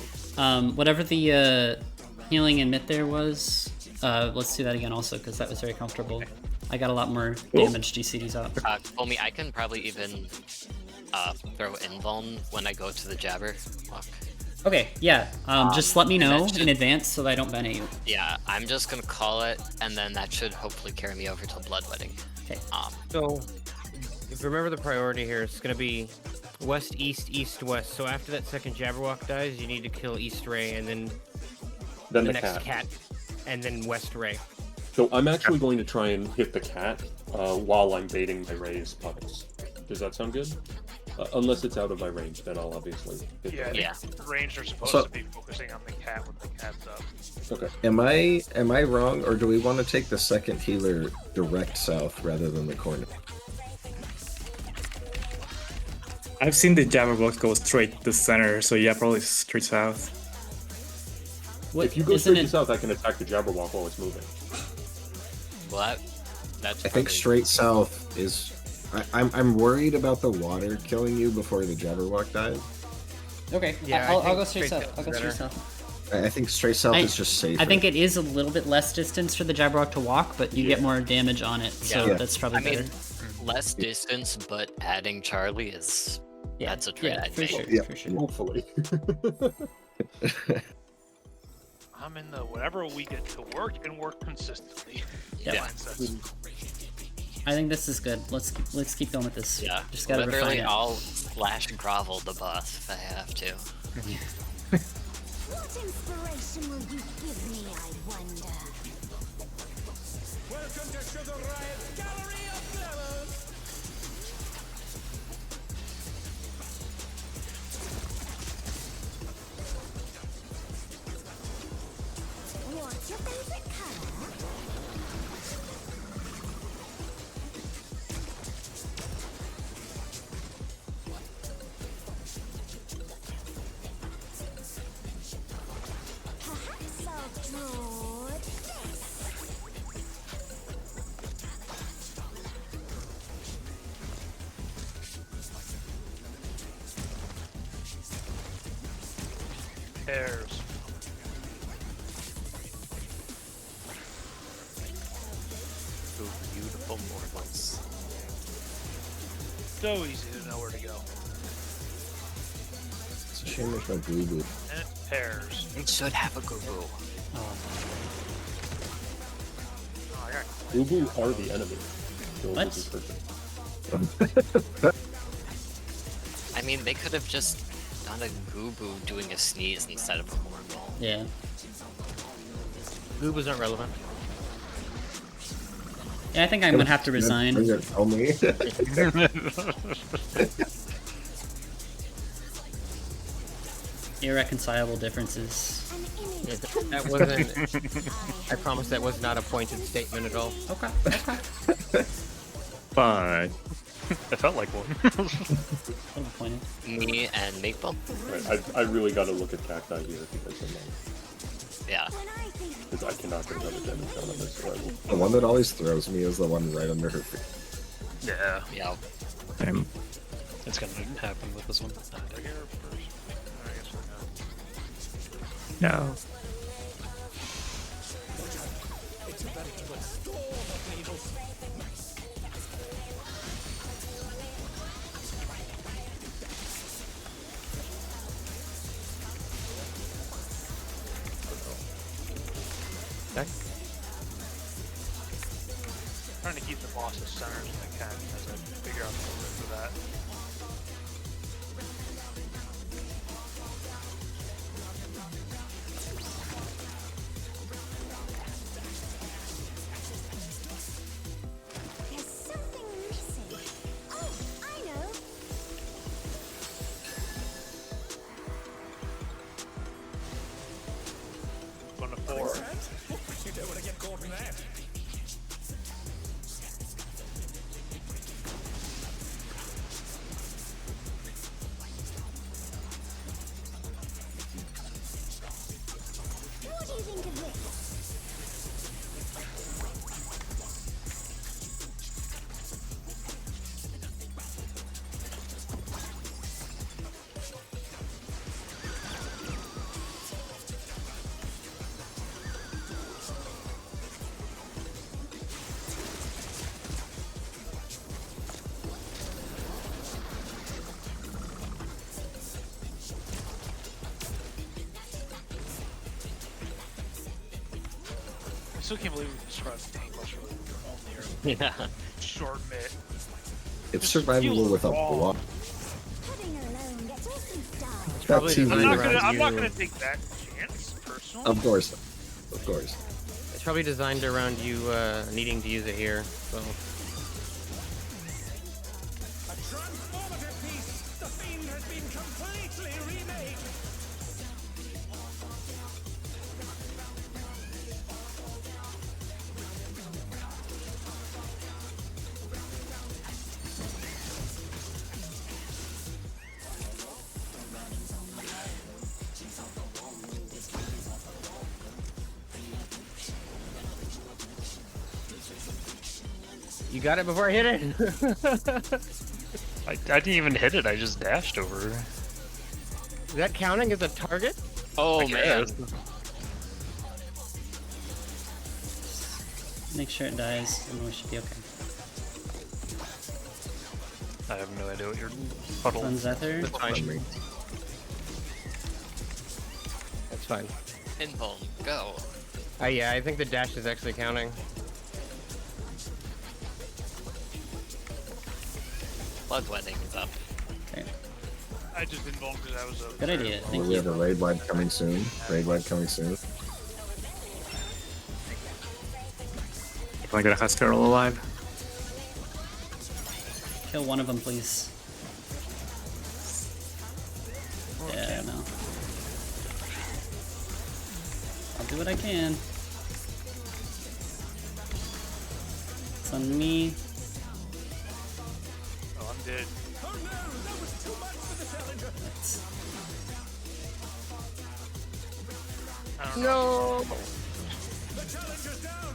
work. Whatever the healing in mid there was, let's do that again also because that was very comfortable. I got a lot more damage GCDs out. Foamy, I can probably even throw invuln when I go to the Jabberwock. Okay, yeah. Just let me and know that should- in advance so that I don't bane you. Yeah, I'm just gonna call it, and then that should hopefully carry me over till Bloodwedding. Okay. So, if you remember the priority here, it's going to be west, east, east, west. So after that second Jabberwock dies, you need to kill East Ray, and then Then the the next cat. cat, and then West Ray. So I'm actually going to try and hit the cat while I'm baiting my Ray's puddles. Does that sound good? Unless it's out of my range, then I'll obviously hit Yeah, that. Yeah. the Rangers are supposed So- to be focusing on the cat when the cat's up. Okay. Am I wrong, or do we want to take the second healer direct south rather than the corner? I've seen the Jabberwock go straight to center, so yeah, probably straight south. What, If you go isn't straight it? south, I can attack the Jabberwock while it's moving. Well, that's I think probably- straight south is. I'm worried about the water killing you before the Jabberwock dies. Okay, Yeah, I I'll think go straight straight south. I'll go south's straight better. south. I think straight south is just safer. I think it is a little bit less distance for the Jabberwock to walk, but you get more damage on it, so Yeah. that's probably I mean, better. less distance, but adding Charlie is Yeah, that's a trade, yeah, I for think. sure, Yeah. for sure. Hopefully. I'm in the whatever we get to work and work consistently. Yeah. Mindset. I think this is good. Let's keep going with this. Yeah, Just gotta refine literally, it. I'll slash and grovel the boss if I have to. What inspiration will you give me, I wonder? Welcome to Sugar Riot's Gallery of Glamours! What's your favorite color? Perhaps I'll draw this. pairs. Ooh, beautiful mortals. So easy to know where to go. It's a shame there's no blue blue. And pairs. It should have a goo-goo. Oh, I got Ubu are the enemy. Kill What? this person. I mean, they could have just done a goo-boo doing a sneeze instead of a mortal. Yeah. Goobas aren't relevant. Yeah, I think I'm gonna have to resign. Tell me. Irreconcilable differences. Yeah, that wasn't. I promise that was not a pointed statement at all. Okay. Okay. Fine. I felt like one. Pointed. Me and Maple? Right, I really got to look at cacti here because I'm Yeah. because I cannot get another damage down on this, so I will. The one that always throws me is the one right under her feet. Yeah. Yeah. It's gonna happen with this one. dagger first. I guess we're not. No. Back. Trying to keep the boss as center as I can as I figure out the route for that. There's something missing. Oh, I know. Going to 4. You don't want to get caught in that. What do you think of this? I still can't believe we described the paintbrush really only Yeah. short bit. It's Just survivable feel without wrong. block. Pudding alone gets all some style. It's probably too designed weird. around I'm not you. gonna take that chance, personally. Of course. Of course. It's probably designed around you needing to use it here. So A transformative piece. The fiend has been completely remade. you got it before I hit it. I didn't even hit it, I just dashed over. Is that counting as a target? Oh, I man. guess. Make sure it dies, and we should be okay. I have no idea what your puddle. Unzether. That's fine. Me. That's fine. Pinball, go. Yeah, I think the dash is actually counting. Bloodletting is up. Okay. I just didn't vote because I was a. Good idea. Thank We have you. a raid wide coming soon. Raid wide coming soon. If I get a Hascarl alive. Kill one of them, please. Yeah, no. I'll do what I can. It's on me. Oh, I'm dead. Oh no, that was too much for the challenger. Let's... I don't know. No. The challenger's down.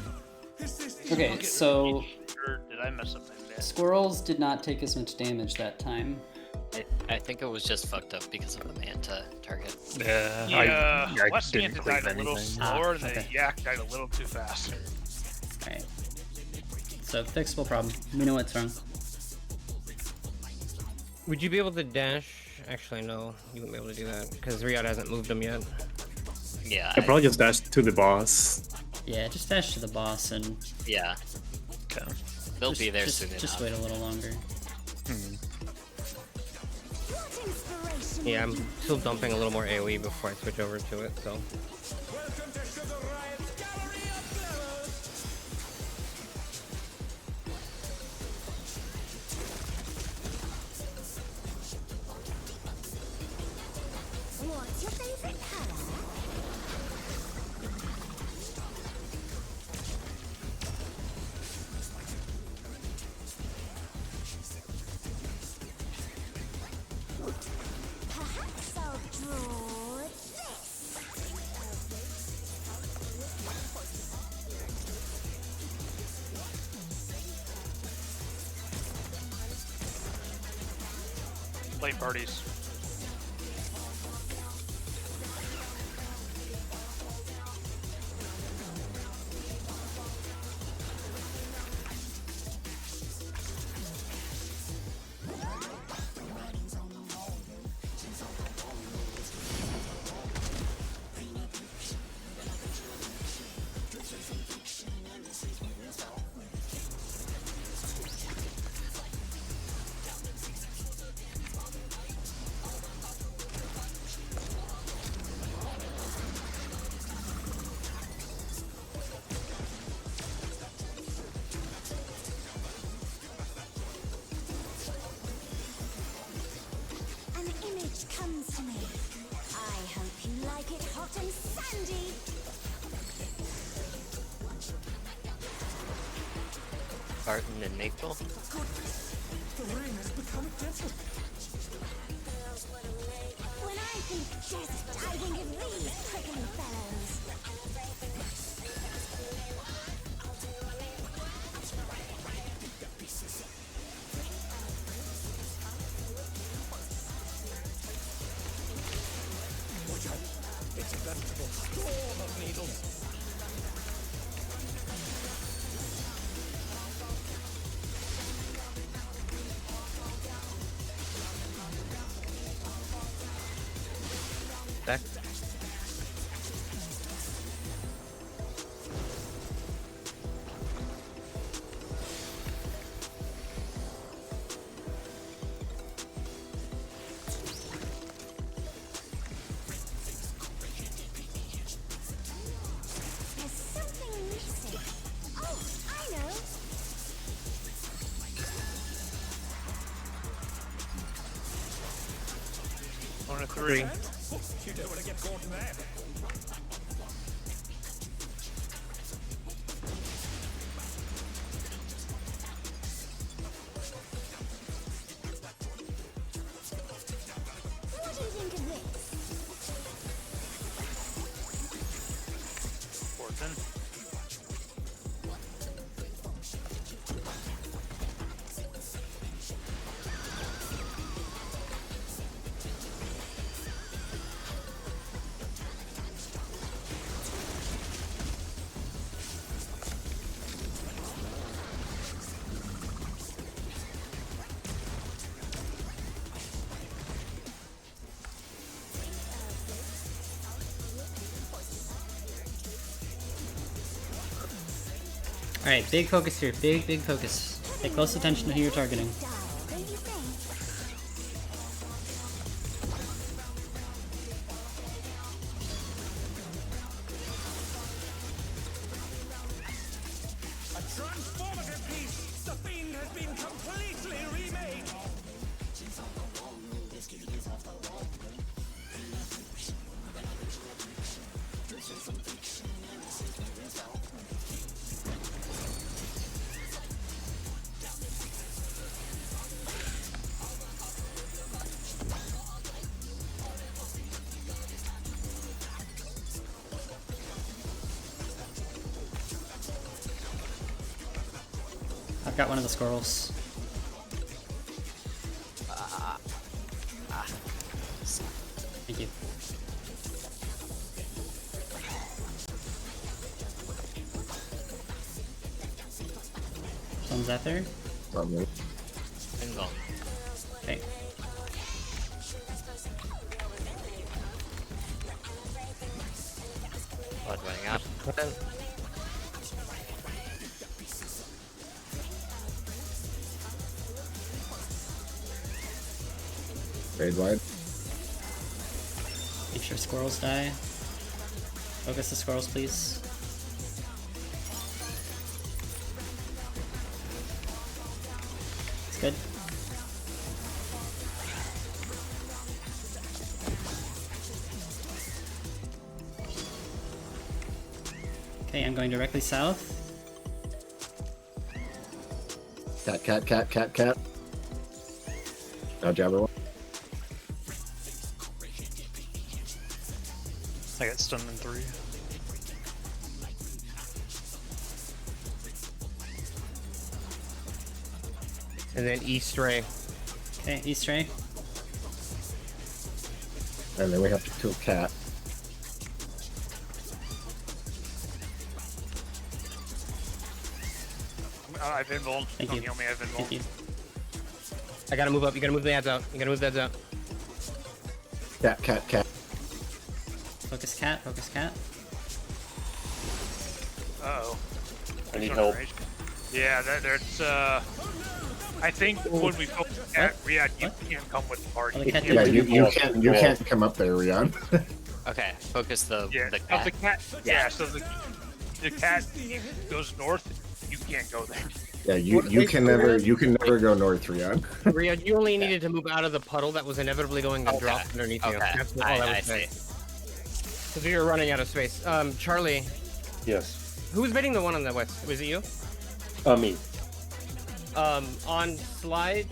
Is this Okay, so Or did I mess up my bed? squirrels did not take as much damage that time. I think it was just fucked up because of the Manta target. Yeah, Yeah, I West didn't Manta claim died a little anything. slower, and okay. the Yak died a little too fast. Alright. So, fixable problem. We know what's wrong. Would you be able to dash? Actually, no. You wouldn't be able to do that because Riyadh hasn't moved him yet. Yeah, I probably just dash to the boss. Yeah, just dash to the boss and yeah, Okay. they'll just, be there just, soon just enough. wait a little longer. What inspiration Yeah, will I'm still dumping a little more AoE before I switch over to it, so. Welcome to Sugar Riot's Gallery of Glamours. What's your favorite color? Perhaps I'll draw this. Late parties. An image comes to me. I hope you like it hot and sandy. Barton and Maple. When I think desert, I think of these prickly fellows. Back. There's something missing. Oh, I know. On a 3. You don't want to get caught in that. What do you think of this? Fortune. Alright, big focus here. Big focus. Pay close attention to who you're targeting. Style, don't you think? A transformative piece. The fiend has been completely remade. I've got one of the squirrels. One's out there. Probably. Bingo. Okay. Blood running out. Fade wide. Make sure squirrels die. Focus the squirrels, please. It's good. Okay, I'm going directly south. Cat. Now Jabberwock. I got stunned in 3. And then East Ray. Okay, East Ray. And then we have to kill Cat. I've invuln. Thank Don't you. heal me, I've invuln. Thank you. I gotta move up. You gotta move the ads out. You gotta move the ads out. Cat. Focus cat, focus cat. Uh-oh. I need help. Yeah, that's, I think when we focus at Riyadh, you can't come with the party. Oh, the cat can't- Yeah, didn't you can't come up there, Rion. Okay, focus the Yeah, the so cat. the cat. Yeah, so the cat goes north. You can't go there. Yeah, you can never go north, Rion. Ria, you only needed to move out of the puddle that was inevitably going to Okay. drop underneath you. Okay, That's all I I would say. see. Because you're running out of space. Charlie, Yes. who was bidding the one on the west? Was it you? Me. On slide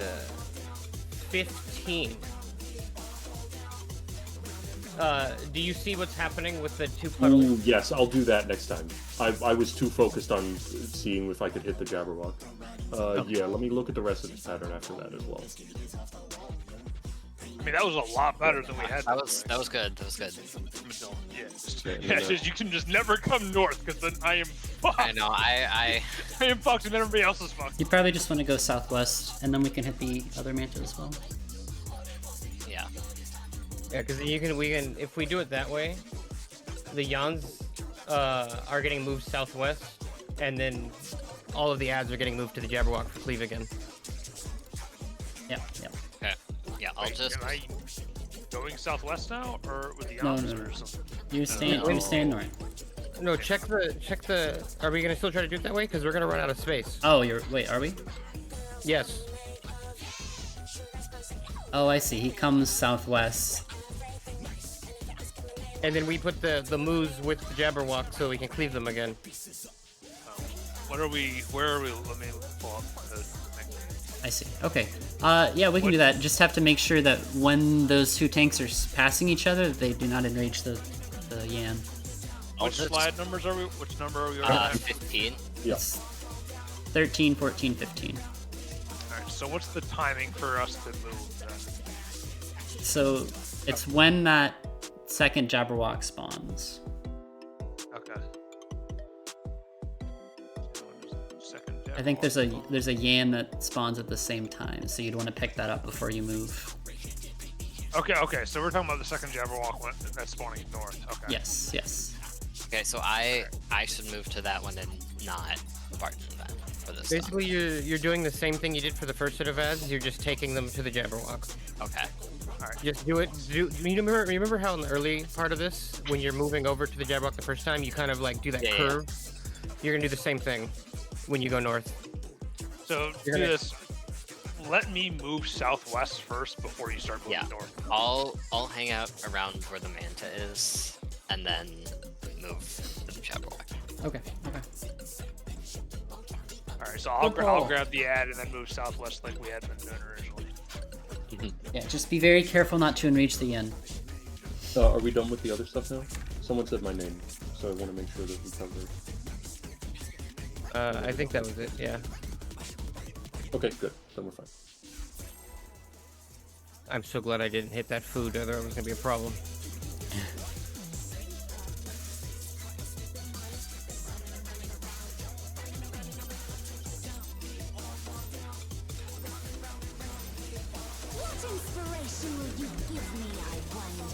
15. Do you see what's happening with the two puddles? Ooh, yes, I'll do that next time. I was too focused on seeing if I could hit the Jabberwock. Yeah, let me look at the rest of this pattern after that as well. I mean, that was a lot better than we had. That was good. That was good. Yeah, Yeah, yeah, it's just you can just never come north because then I am fucked. I know. I I am fucked and everybody else is fucked. You probably just want to go southwest, and then we can hit the other manta as well. yeah. Yeah, because we can, if we do it that way, the Yans are getting moved southwest, and then all of the ads are getting moved to the Jabberwock for cleave again. Yep. Okay. Yeah. I'll Wait, just. am I going southwest now, or with the No, opposite no. or something? You're staying north. No, check the. Are we gonna still try to do it that way? Because we're gonna run out of space. Oh, wait, are we? Yes. Oh, I see. He comes southwest. And then we put the moves with the Jabberwock so we can cleave them again. What are we? Where are we? Let me pull up the thing. I see. Okay. Yeah, we can do that. Just have to make sure that when those two tanks are passing each other, they do not enrage the Yan. Which slide numbers are we? Which number are we on? 15. Yeah. It's 13, 14, 15. Alright, so what's the timing for us to move then? So it's when that second Jabberwock spawns. Okay. Second I think Jabberwock. there's a Yan that spawns at the same time, so you'd want to pick that up before you move. Okay, so we're talking about the second Jabberwock one that's spawning north. Okay. Yes. Okay, so I should move to that one and not Barton then for this. one. Basically, you're doing the same thing you did for the first set of ads. You're just taking them to the Jabberwock. Okay. Just do it. You remember how in the early part of this, when you're moving over to the Jabberwock the first time, you kind of like do that Yeah, curve? You're gonna do the same thing when you go north. So You're do gonna- this. Let me move southwest first before you start moving Yeah. north. I'll hang out around where the manta is, and then move to the Jabberwock. Okay. Alright, so I'll grab the ad and then move southwest like we had been doing originally. Yeah, just be very careful not to enrage the Yan. Are we done with the other stuff now? Someone said my name, so I want to make sure that we cover it. I think that was it. Yeah. Okay, good. Then we're fine. I'm so glad I didn't hit that food, otherwise it was gonna be a problem. inspiration will you give me, I wonder?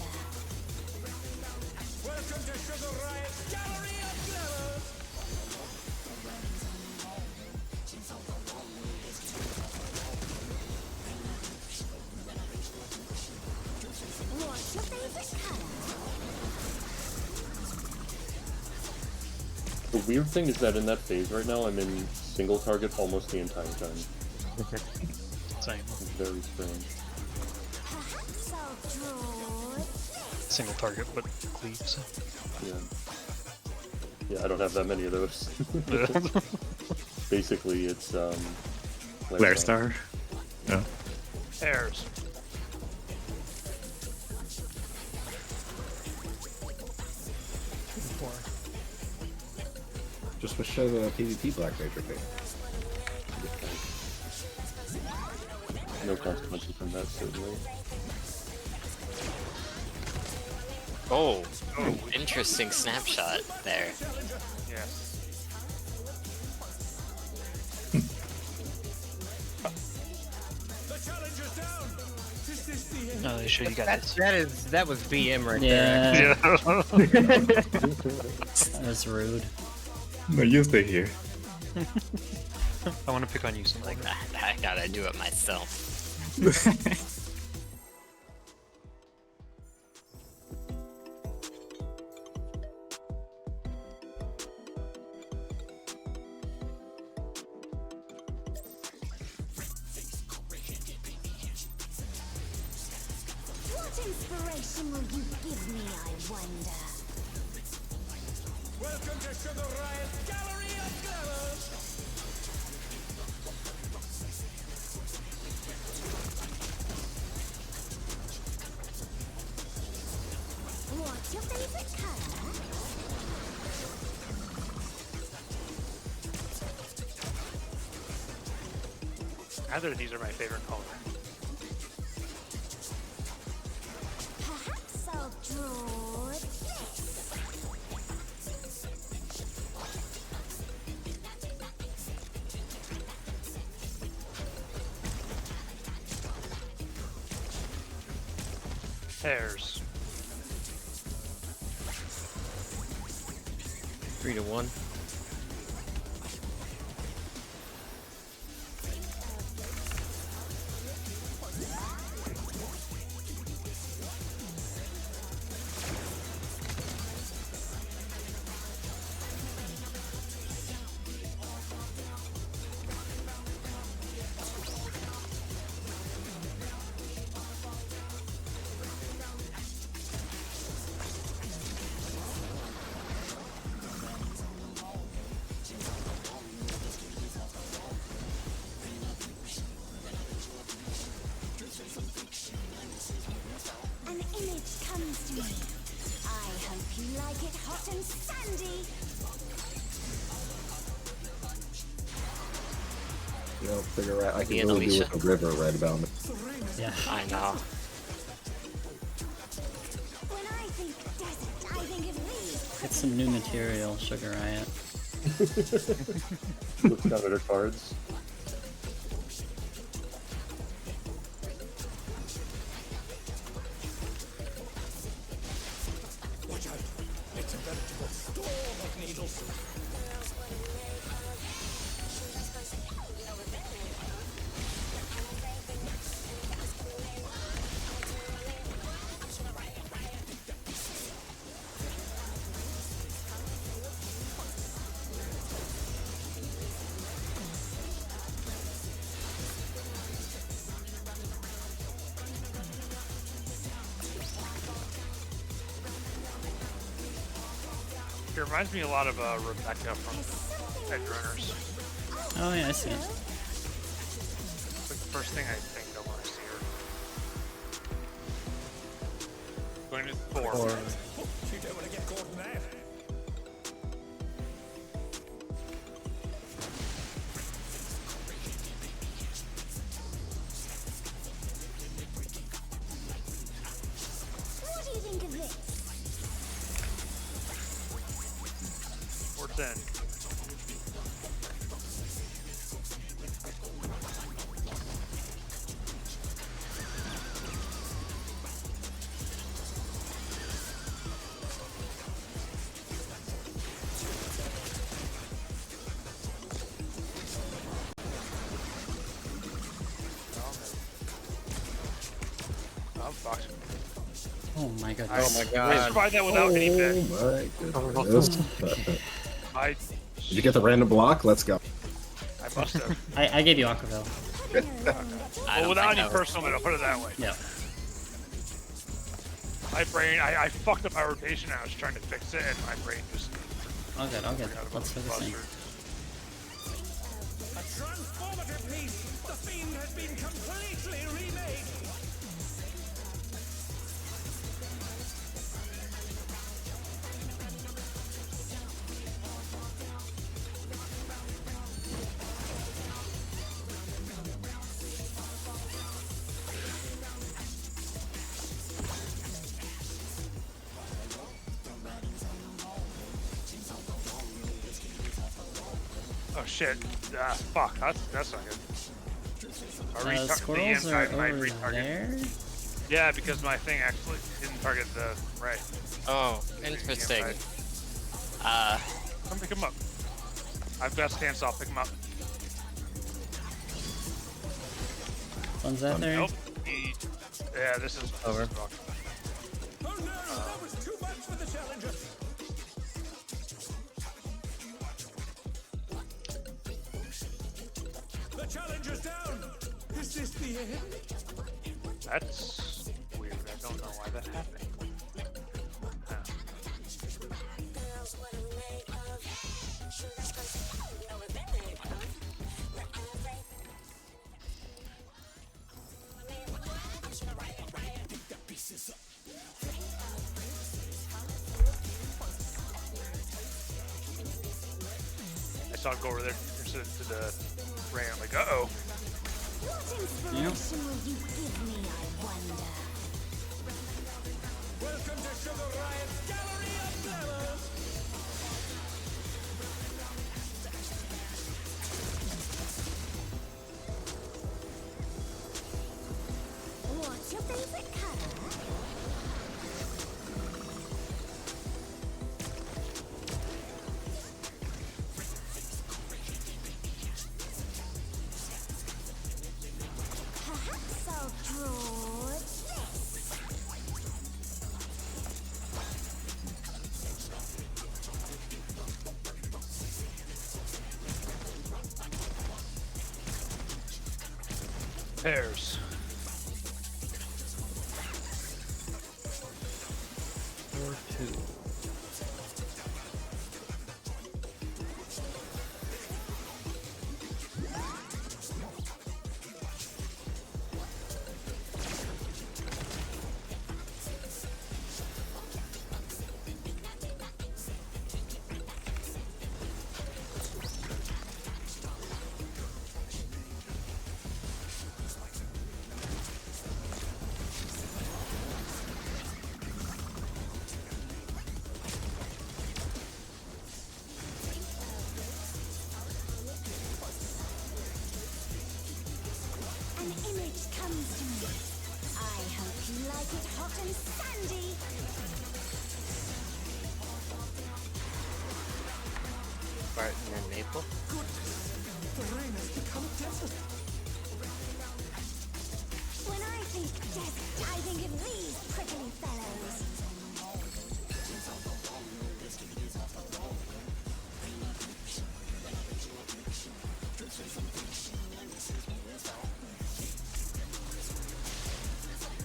Welcome to Sugar Riot's Gallery of Glamour! What's your favorite color? The weird thing is that in that phase right now, I'm in single target almost the entire time. Same. It's very strange. Perhaps I'll draw this. Single target, but cleaves. Yeah. Yeah, I don't have that many of those. Basically, it's Flare Star. No. Airs. Just wish I had a PvP Black Major thing. No consequences from that, certainly. Oh, interesting snapshot there. Yes. The challenger's down! Is this the end? No, they show you got this. That was BM right Yeah, Yeah. that's rude. No, you stay here. I want to pick on you something. Like I gotta do it myself. What inspiration will you give me, I wonder? Welcome to Sugar Riot's Gallery of Glamour! What's your favorite color? Neither of these are my favorite color. Perhaps I'll draw this. Airs. 3-1. An image comes to me. I hope you like it hot and sandy. You know, figure out I can Me and really do Alicia. with a river right about it. Yeah. I know. When I think desert, I think of these. Get some new material, Sugar Riot. Looks down at her cards. Watch out! It's a veritable storm of needles. It reminds me a lot of Rebecca from Edge Runners. Oh yeah, I see it. It's like the first thing I think of when I see her. Going to 4. You don't want to get caught in that. What do you think of this? 410. fucked. Oh my god. Oh my I god. survived that without any bit. Oh my goodness. I Did you get the random block? Let's go. must have. I gave you Aquaville. I Well, don't without think any I personal, I'll put it that way. Yeah. My brain, I fucked up my rotation. I was trying to fix it, and my brain just. All good, all good. forgot about Let's the focus in. buster. A transformative piece! The fiend has been completely remade! Oh shit! Ah, fuck. That's not good. Squirrels are over retarget. there. Yeah, because my thing actually didn't target the right. Oh, interesting. Come pick him up. I've got stance off. Pick him up. One's that there? Nope. Yeah, this is Over. this is wrong. Oh no! That was too much for the challenger! The challenger's down! Is this the end? That's weird. I don't know why that happened. I saw it go over there to the ring. I'm like, uh-oh. What inspiration will you give me, I wonder? Welcome to Sugar Riot's Gallery of Glamours! What's your favorite color? Perhaps I'll draw this. Pairs. Or two. An image comes to me. I hope you like it hot and sandy. Barton and Maple. The rain has become desert! When I think desert, I think of these prickly fellows.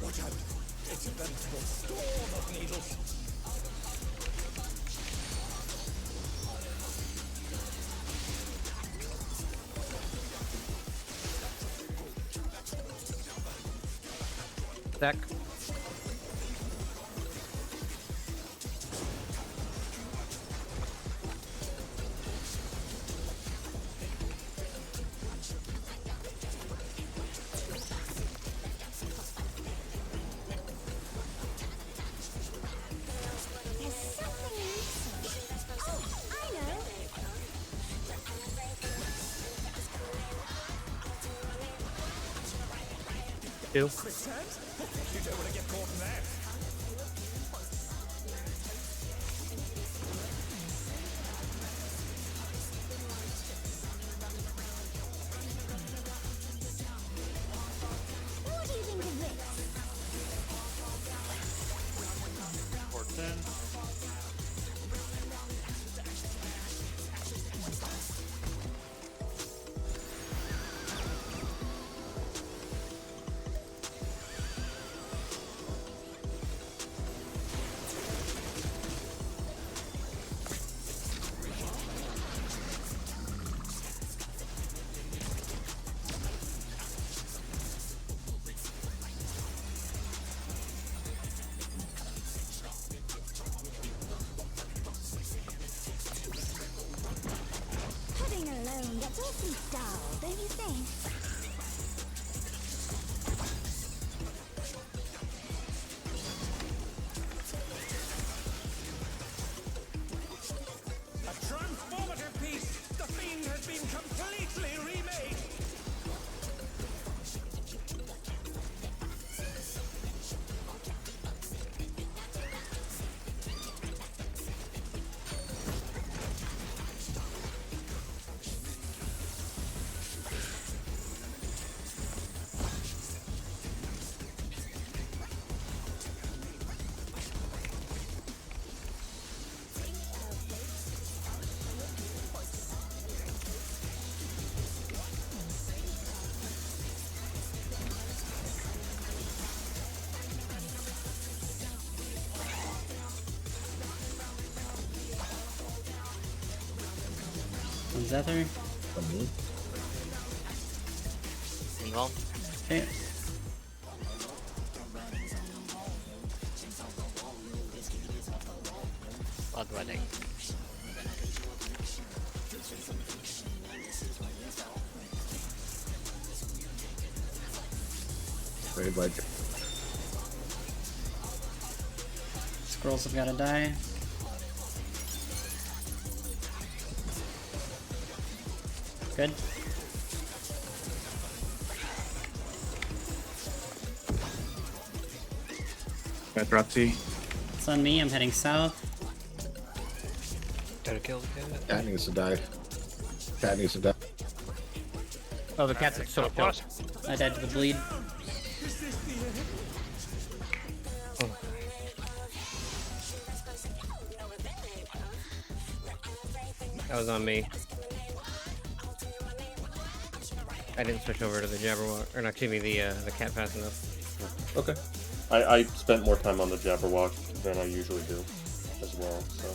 Watch out! It's a veritable storm of needles! Deck. There's something missing. Oh, I know. Two. Quicksand? You don't want to get caught in that! What do you think of this? dull, don't you think? A transformative piece! The fiend has been completely remade! One's Ether. Meanwhile, Okay. Blood Wedding. Very like Squirrels have got to die. Good. Got Dropsy. It's on me. I'm heading south. Gotta kill the cat. cat needs to die. Cat needs to die. Oh, the cat's so close. I died to the bleed. That was on me. I didn't switch over to the Jabberwock, or not, excuse me, the cat fast enough. Okay. I spent more time on the Jabberwock than I usually do as well, so.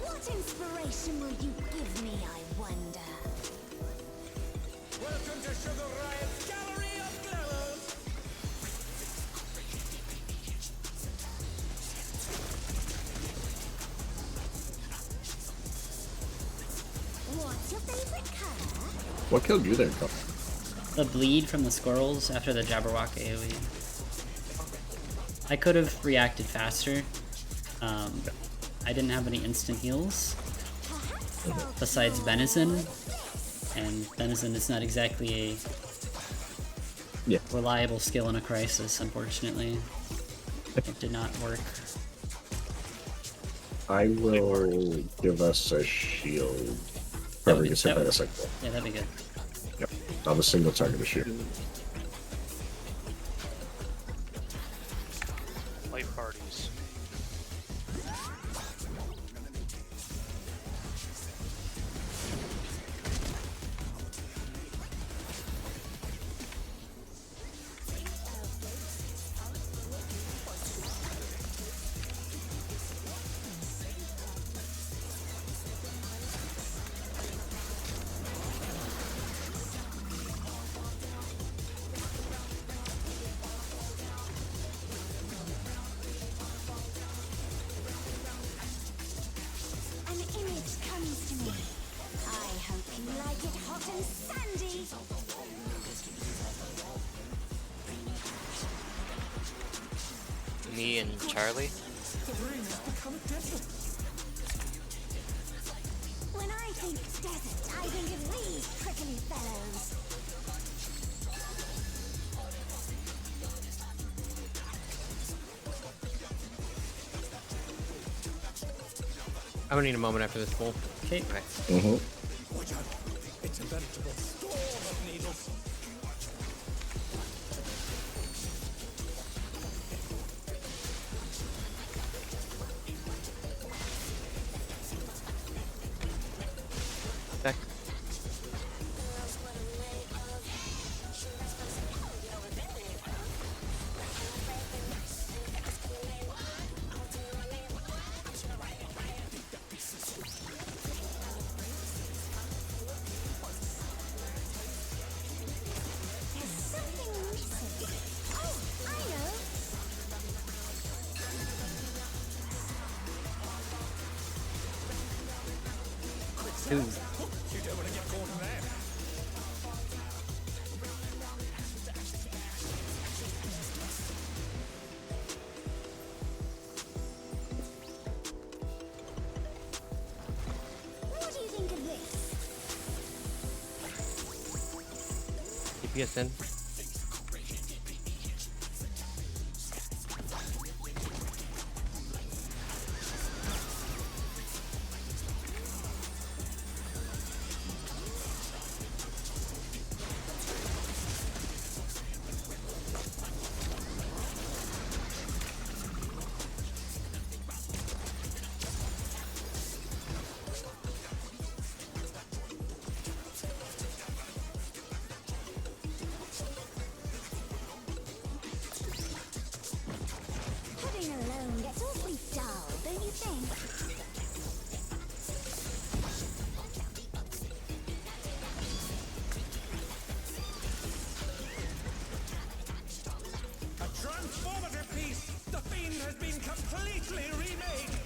What inspiration will you give me, I wonder? Welcome to Sugar Riot's Gallery of Glamours! What's your favorite color? What killed you there, Cup? The bleed from the squirrels after the Jabberwock AoE. I could have reacted faster. I didn't have any instant heals besides Venison, and Venison is not exactly a reliable skill in a crisis, unfortunately. It did not work. I will give us a shield. Whoever gets hit by a cycle. Yeah, that'd be good. Yep. On a single target shoot. Light parties. An image comes to me. I hope you like it hot and sandy. Me and Charlie. When I think desert, I think of these prickly fellows. I'm gonna need a moment after this pull. Okay. Mm-hmm. Watch out! It's a veritable storm of needles! Back. 2. You don't want to get caught in that. What do you think of this? DPS in. Heading alone gets awfully dull, don't you think? A transformative piece! The fiend has been completely remade!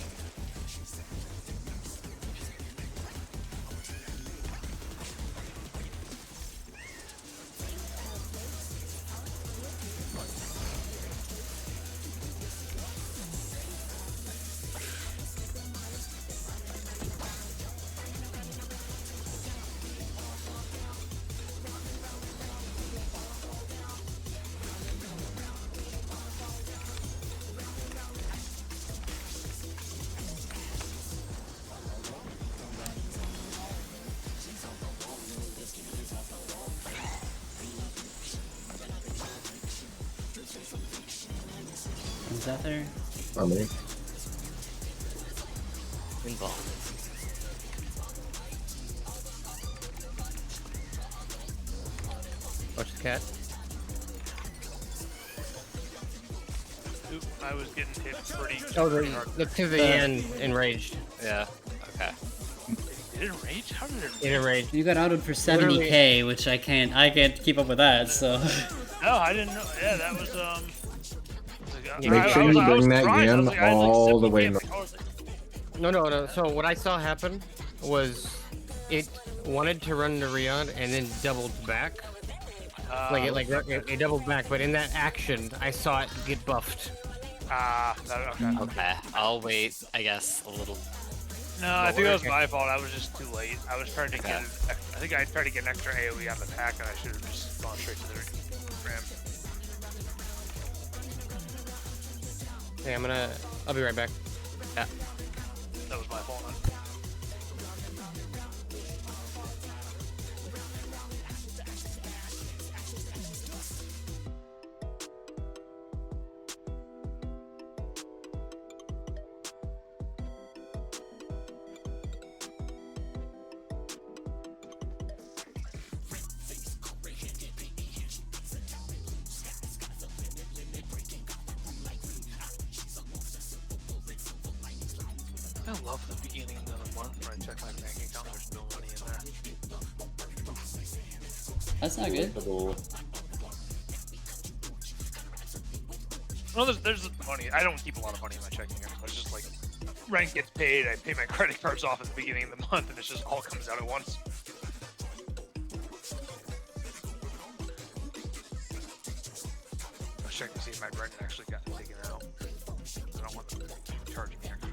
Is that there? On me. Involved. Watch the cat. Oop, I was getting hit pretty, Oh, pretty hard. the pivot and enraged. Yeah. Okay. It enraged? How did it enrage? It enraged. You got outed for 70k, which I can't keep up with that. So No, I didn't know. Yeah, that was Make sure you bring that yen all the way north. No. So what I saw happen was it wanted to run to Riyadh and then doubled back. It doubled back, but in that action, I saw it get buffed. Okay. Okay. I'll wait, I guess, a little. No, I think that was my fault. I was just too late. I was trying to get. I think I tried to get an extra AOE on the pack, and I should have just gone straight to the ram. Hey, I'll be right back. Yeah. That was my fault. I love the beginning of the month when I check my bank account. There's no money in there. that's not good. Well, there's money. I don't keep a lot of money in my checking account. It's just like rent gets paid. I pay my credit cards off at the beginning of the month, and it just all comes out at once. I was checking to see if my rent actually got taken out. I don't want them charging me extra.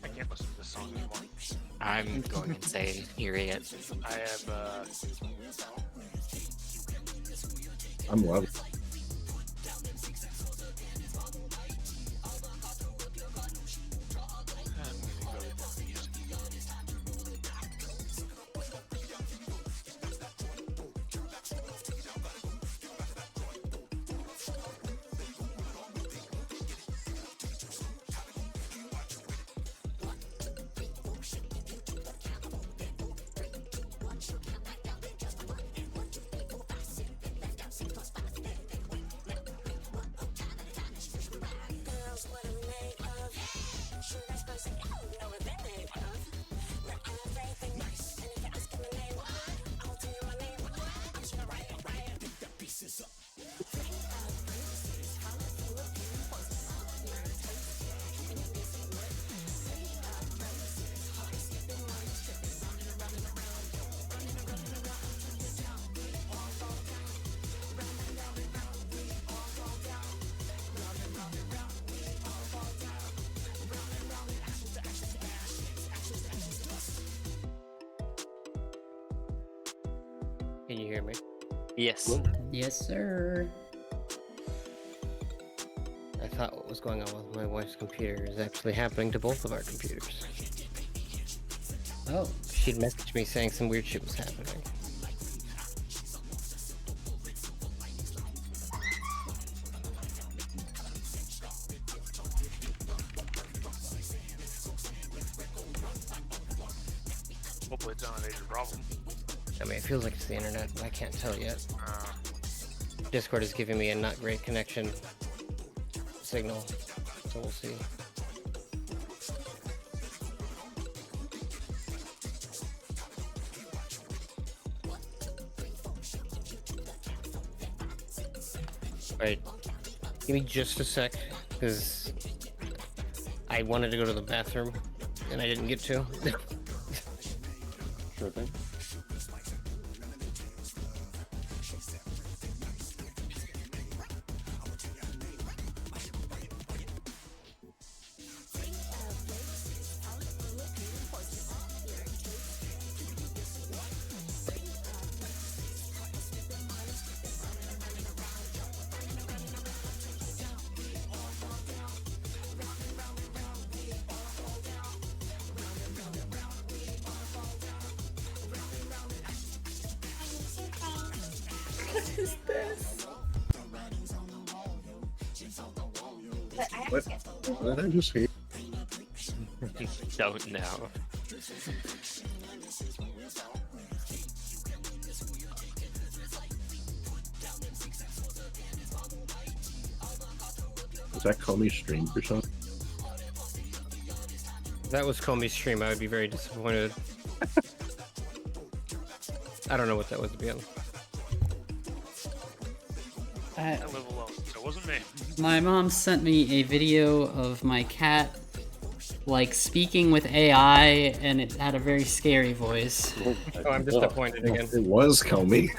I can't listen to this song anymore. I'm going insane hearing it. I have, I'm loving. hear me? Yes. Yes, sir. I thought what was going on with my wife's computer is actually happening to both of our computers. Oh. She'd messaged me saying some weird shit was happening. Hopefully it's not a major problem. I mean, it feels like it's the internet, but I can't tell yet. Discord is giving me a not great connection signal, so we'll see. Right. Give me just a sec, because I wanted to go to the bathroom, and I didn't get to. Sure thing. What? What did I just hear? Don't know. Was that Comey stream or something? If that was Comey's stream, I would be very disappointed. I don't know what that was, to be honest. I live alone, so it wasn't me. My mom sent me a video of my cat, like, speaking with AI, and it had a very scary voice. Oh, I'm disappointed again. It was Comey.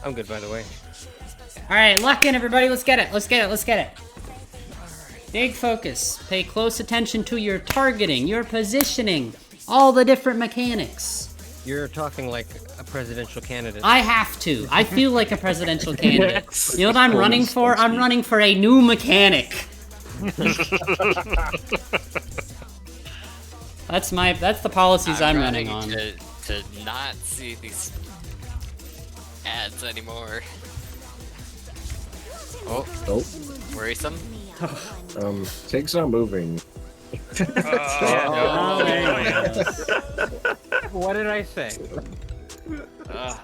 I'm good, by the way. Alright, lock in, everybody. Let's get it. Let's get it. Let's get it. Big focus. Pay close attention to your targeting, your positioning, all the different mechanics. You're talking like a presidential candidate. I have to. I feel like a presidential candidate. You know what I'm running for? I'm running for a new mechanic. That's the policies I'm running on. To not see these ads anymore. Oh, Oh, worrisome. Tig's not moving. Oh, there it goes. What did I say? Ugh,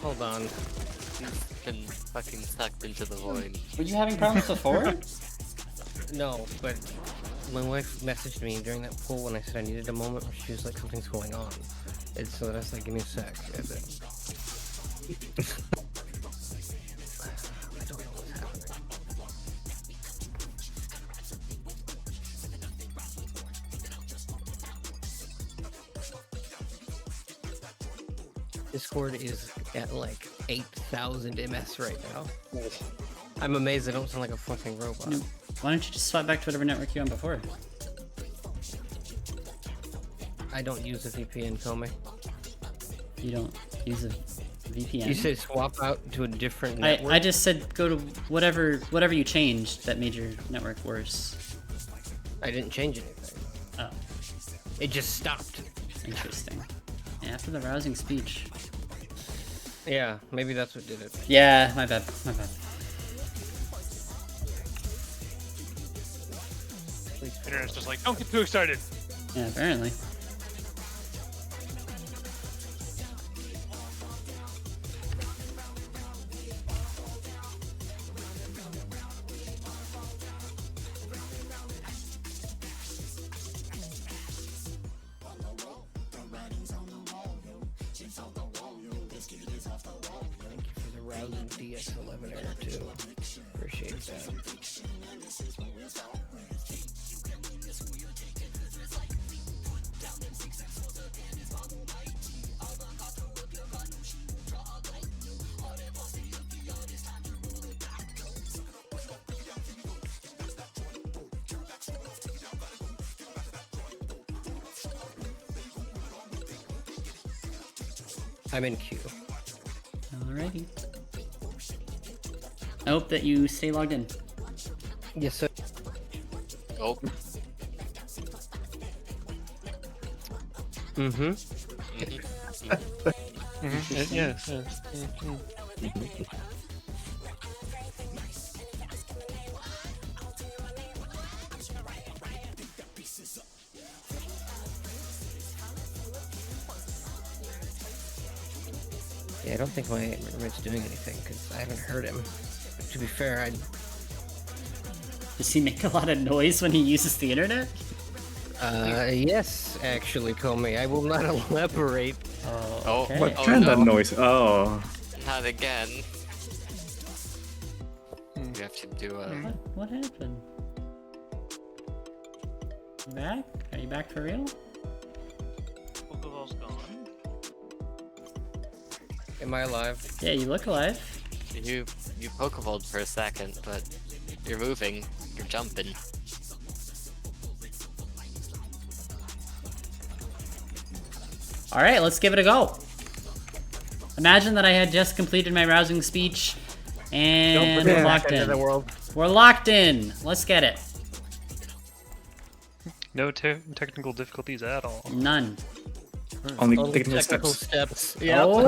Hold on. he's been fucking sucked into the void. Were you having problems before? No, but my wife messaged me during that poll when I said I needed a moment where she was like, something's going on. And so I was like, give me a sec. And then... I don't know what's happening. Discord is at like 8,000 MS right now. I'm amazed I don't sound like a fucking robot. Why don't you just swap back to whatever network you were on before? I don't use a VPN, Comey. You don't use a VPN? You said swap out to a different network? I just said go to whatever you changed that made your network worse. I didn't change anything. Oh, It just stopped. interesting. Yeah, after the rousing speech. Yeah, maybe that's what did it. Yeah, my bad. My bad. Internet's just like, don't get too excited. Yeah, apparently. Thank you for the rousing DS11 error too. Appreciate that. I'm in queue. Alrighty. I hope that you stay logged in. Yes, sir. Oh, Mm-hmm. Yes. Yeah, I don't think my roommate's doing anything because I haven't heard him. But to be fair, I Does he make a lot of noise when he uses the internet? yes, actually, Comey. I will not elaborate. oh, Okay. What oh kind no, of noise? Oh. not again. You have to do a. What happened? You back? Are you back for real? Pokeball's gone. Am I alive? Yeah, you look alive. You Pokeballed for a second, but you're moving. You're jumping. Alright, let's give it a go. Imagine that I had just completed my rousing speech and we're locked Into the in. world. We're locked in. Let's get it. No technical difficulties at all. None. Only Only technical technical steps. steps. Yeah. Oh!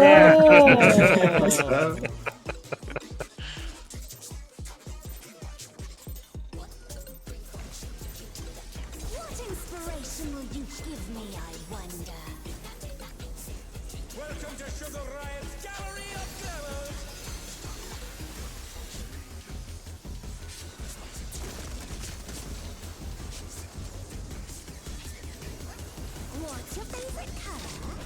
What inspiration will you give me, I wonder? Welcome to Sugar Riot's Gallery of Glamours! What's your favorite color?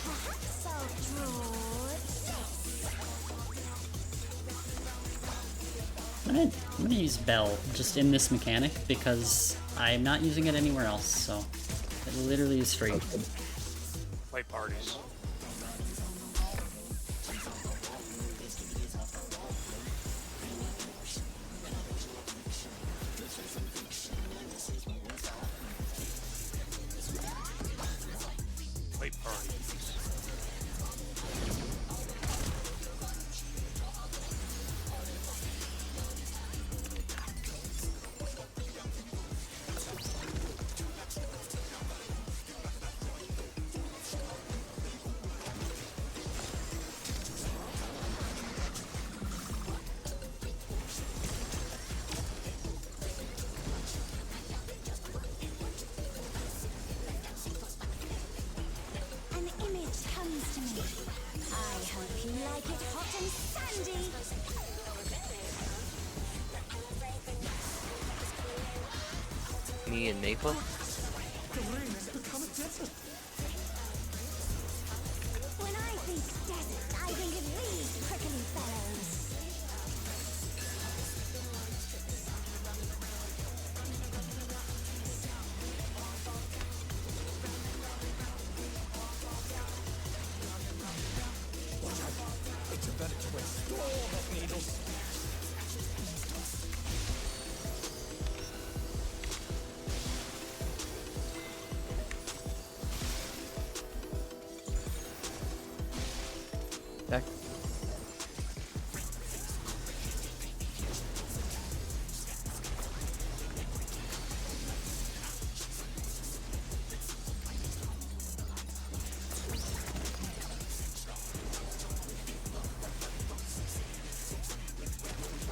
Perhaps I'll draw I'm gonna use Bell just in this mechanic because I'm not using it anywhere else, so it literally is free. Play parties. Play parties. an image comes to me. I hope you like it hot and sandy. Me and Maple. When I think desert, I think of these prickly fellows. Back.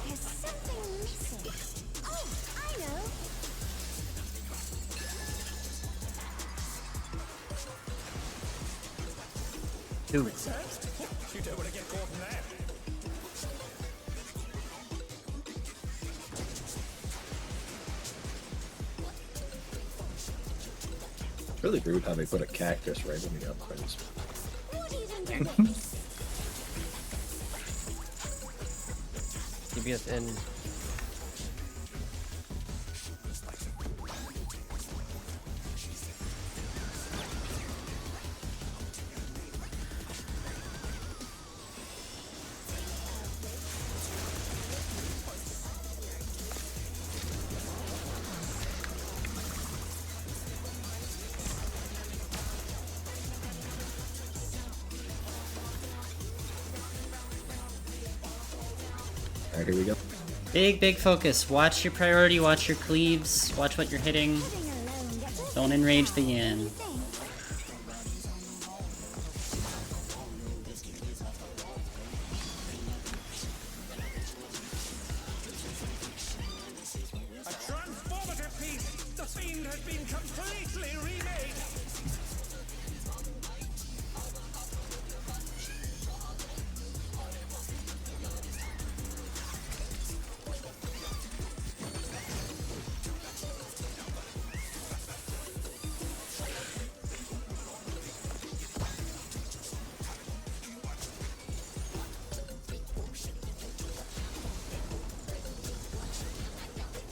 There's something missing. Oh, I know. Dude. You don't want to get caught in that. Really rude how they put a cactus right in the uplands. What even DBS in. Alright, here we go. Big focus. Watch your priority, watch your cleaves, watch what you're hitting. Don't enrage the yin. A transformative piece! The fiend has been completely remade!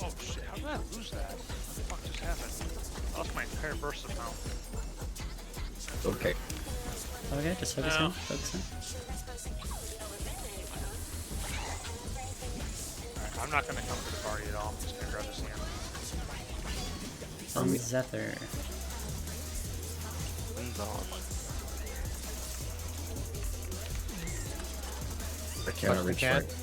Oh shit, how did I lose that? What the fuck just happened? I lost my entire burst amount. Okay. Okay, just focus No. in, focus in. Alright, I'm not gonna come to the party at all. I'm just gonna grab this hand. Zephyr. I cannot reach cat. right.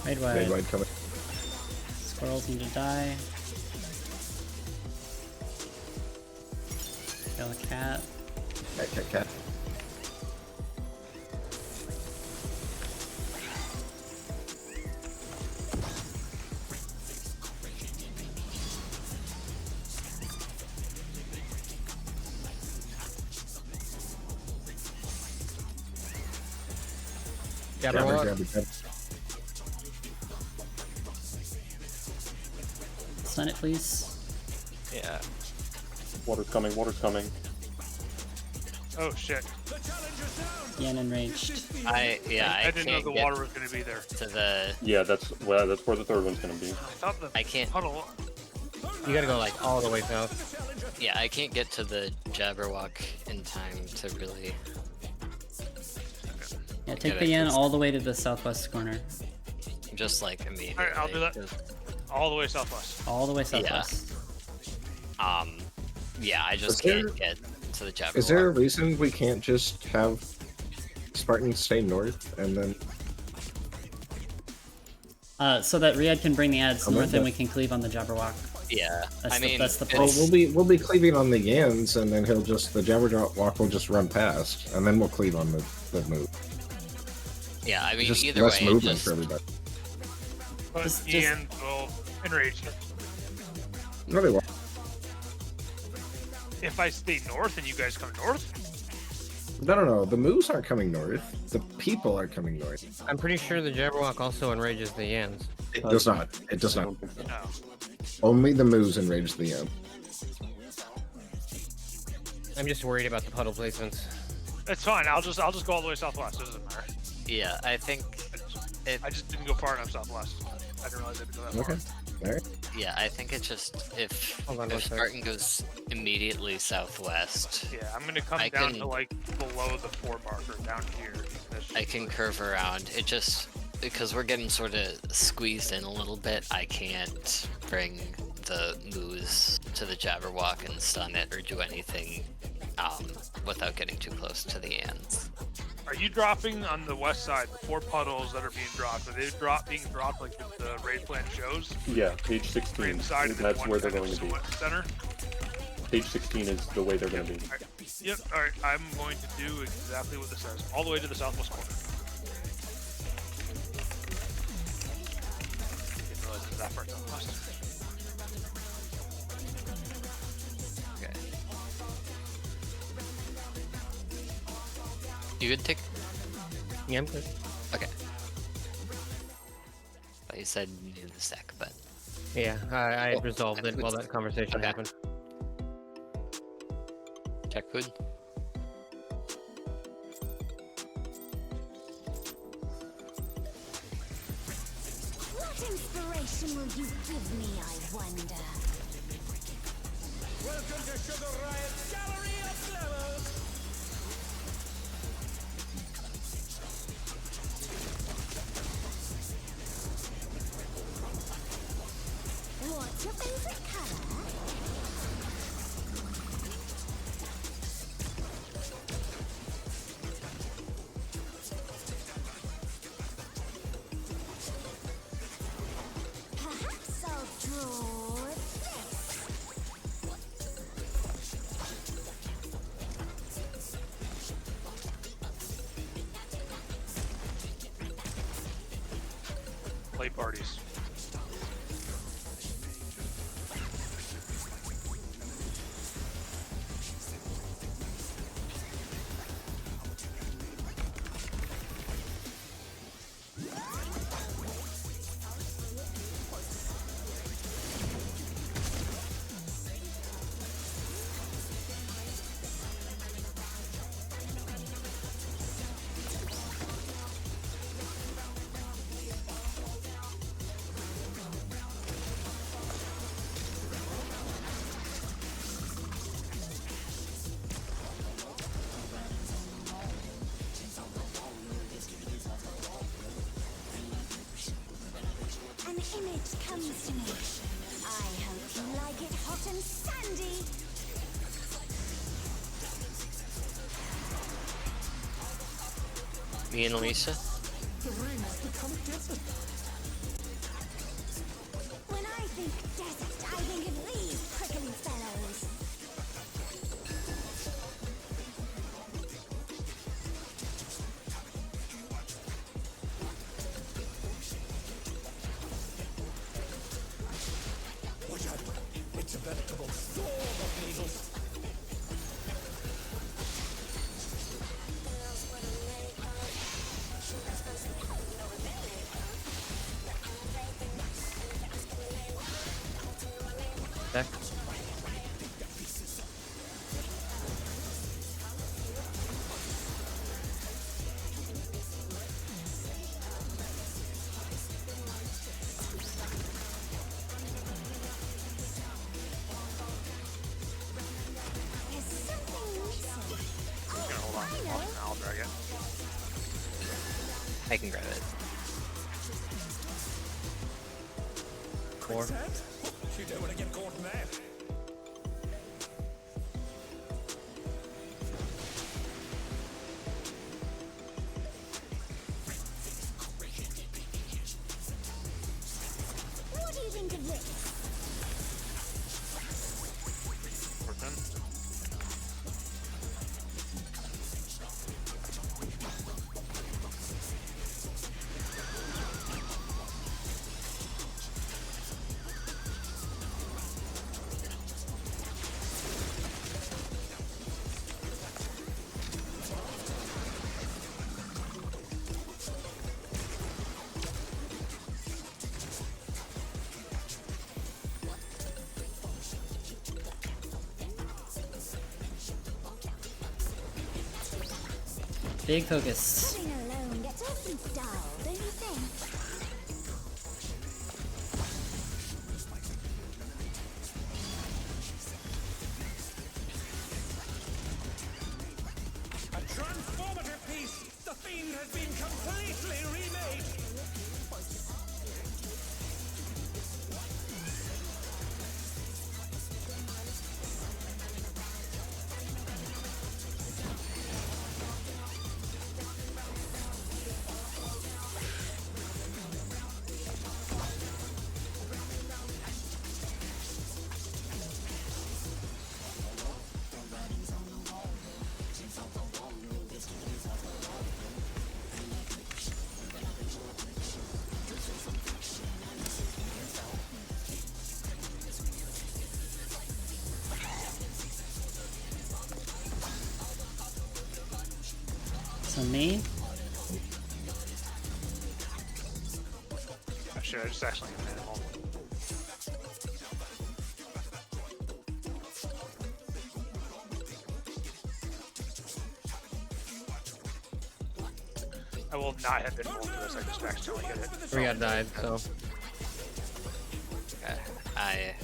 Raid Made wide. wide coming. Squirrels need to die. Kill a cat. Cat. Jabberwock. Jabber. Stun it, please. Yeah. Water's coming, water's coming. Oh shit. The challenger's down! Yen enraged. I I didn't know can't the get water was gonna be there. to the. Yeah, that's where the third one's gonna be. I thought the I can't. puddle. You gotta go like all the way south. Yeah, I can't get to the Jabberwock in time to really. Yeah, take Yeah, the Yen that's- all the way to the southwest corner. Just like immediately. Alright, I'll do that. All the way southwest. All the way southwest. Yeah, I just Is there- can't get to the Jabberwock. Is there a reason we can't just have Spartans stay north and then So that Riyadh can bring the ads I'm north with and that. we can cleave on the Jabberwock. Yeah, That's I the- mean, that's the it's- well, we'll be cleaving on the Yans and then he'll just the Jabberwock will just run past and then we'll cleave on the move. Yeah, I mean, Just either less way, movement just, for everybody. But Just- Ian will enrage. No, they won't. If I stay north and you guys come north, No. The moves aren't coming north. The people are coming north. I'm pretty sure the Jabberwock also enrages the Yans. It does not. It does I not. don't think so. no. Only the moves enrage the Yan. I'm just worried about the puddle placements. It's fine. I'll just go all the way southwest. It doesn't matter. yeah, I think it. I just didn't go far enough southwest. I didn't realize I had to go that far. Okay. All right. Yeah, I think it just if Hold on one sec. Spartan goes immediately southwest, Yeah, I'm gonna come I down can- to like below the 4 marker down here. That's I can curve around. It just because we're getting sort of squeezed in a little bit. I can't bring the moose to the Jabberwock and stun it or do anything without getting too close to the ants. Are you dropping on the west side, the 4 puddles that are being dropped? Are they being dropped like the raid plan shows? Yeah, page 16. Raid side and then That's one where they're kind going of to be. center? Page 16 is the way they're going to be. Alright. Yep, alright. I'm going to do exactly what this says. All the way to the southwest corner. Didn't realize it was that far southwest. Okay. You could take. Yeah, I'm good. Okay. But you said you knew the sec, but Yeah, I Oh, resolved it while that conversation okay. happened. check food. What inspiration will you give me, I wonder? Welcome to Sugar Riot's Gallery of Levels! What's your favorite color? for this. Play parties. An image comes to me. I hope you like it hot and sandy. Me and Lisa. When I think desert, I think of these prickly fellows. It's a veritable storm of needles. Back. There's something missing. Gonna hold on. I know. I'll drag it. I can grab it. Four. You don't want to get caught in that. What do you think of this? Working. Big focus. Living alone gets awfully dull, don't you think? A transformative piece! The fiend has been completely remade! So me. Oh, shit, I just actually made it home. I will not have been rolled for this, I just accidentally hit it. We got died, so. Okay. I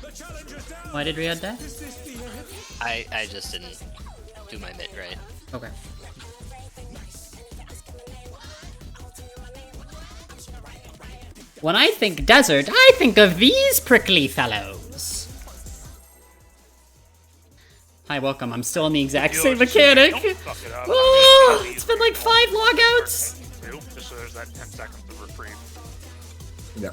The challenger's down! Why did Riyadh die? Is this the end? I just didn't do my mid right. Okay. When I think desert, I think of these prickly fellows. Hi, welcome. I'm still in the exact Yo, same just so you mechanic. don't fuck it up, Oh, I'm gonna it's been like 5 logouts. just so there's that 10 seconds of reprieve. Yeah.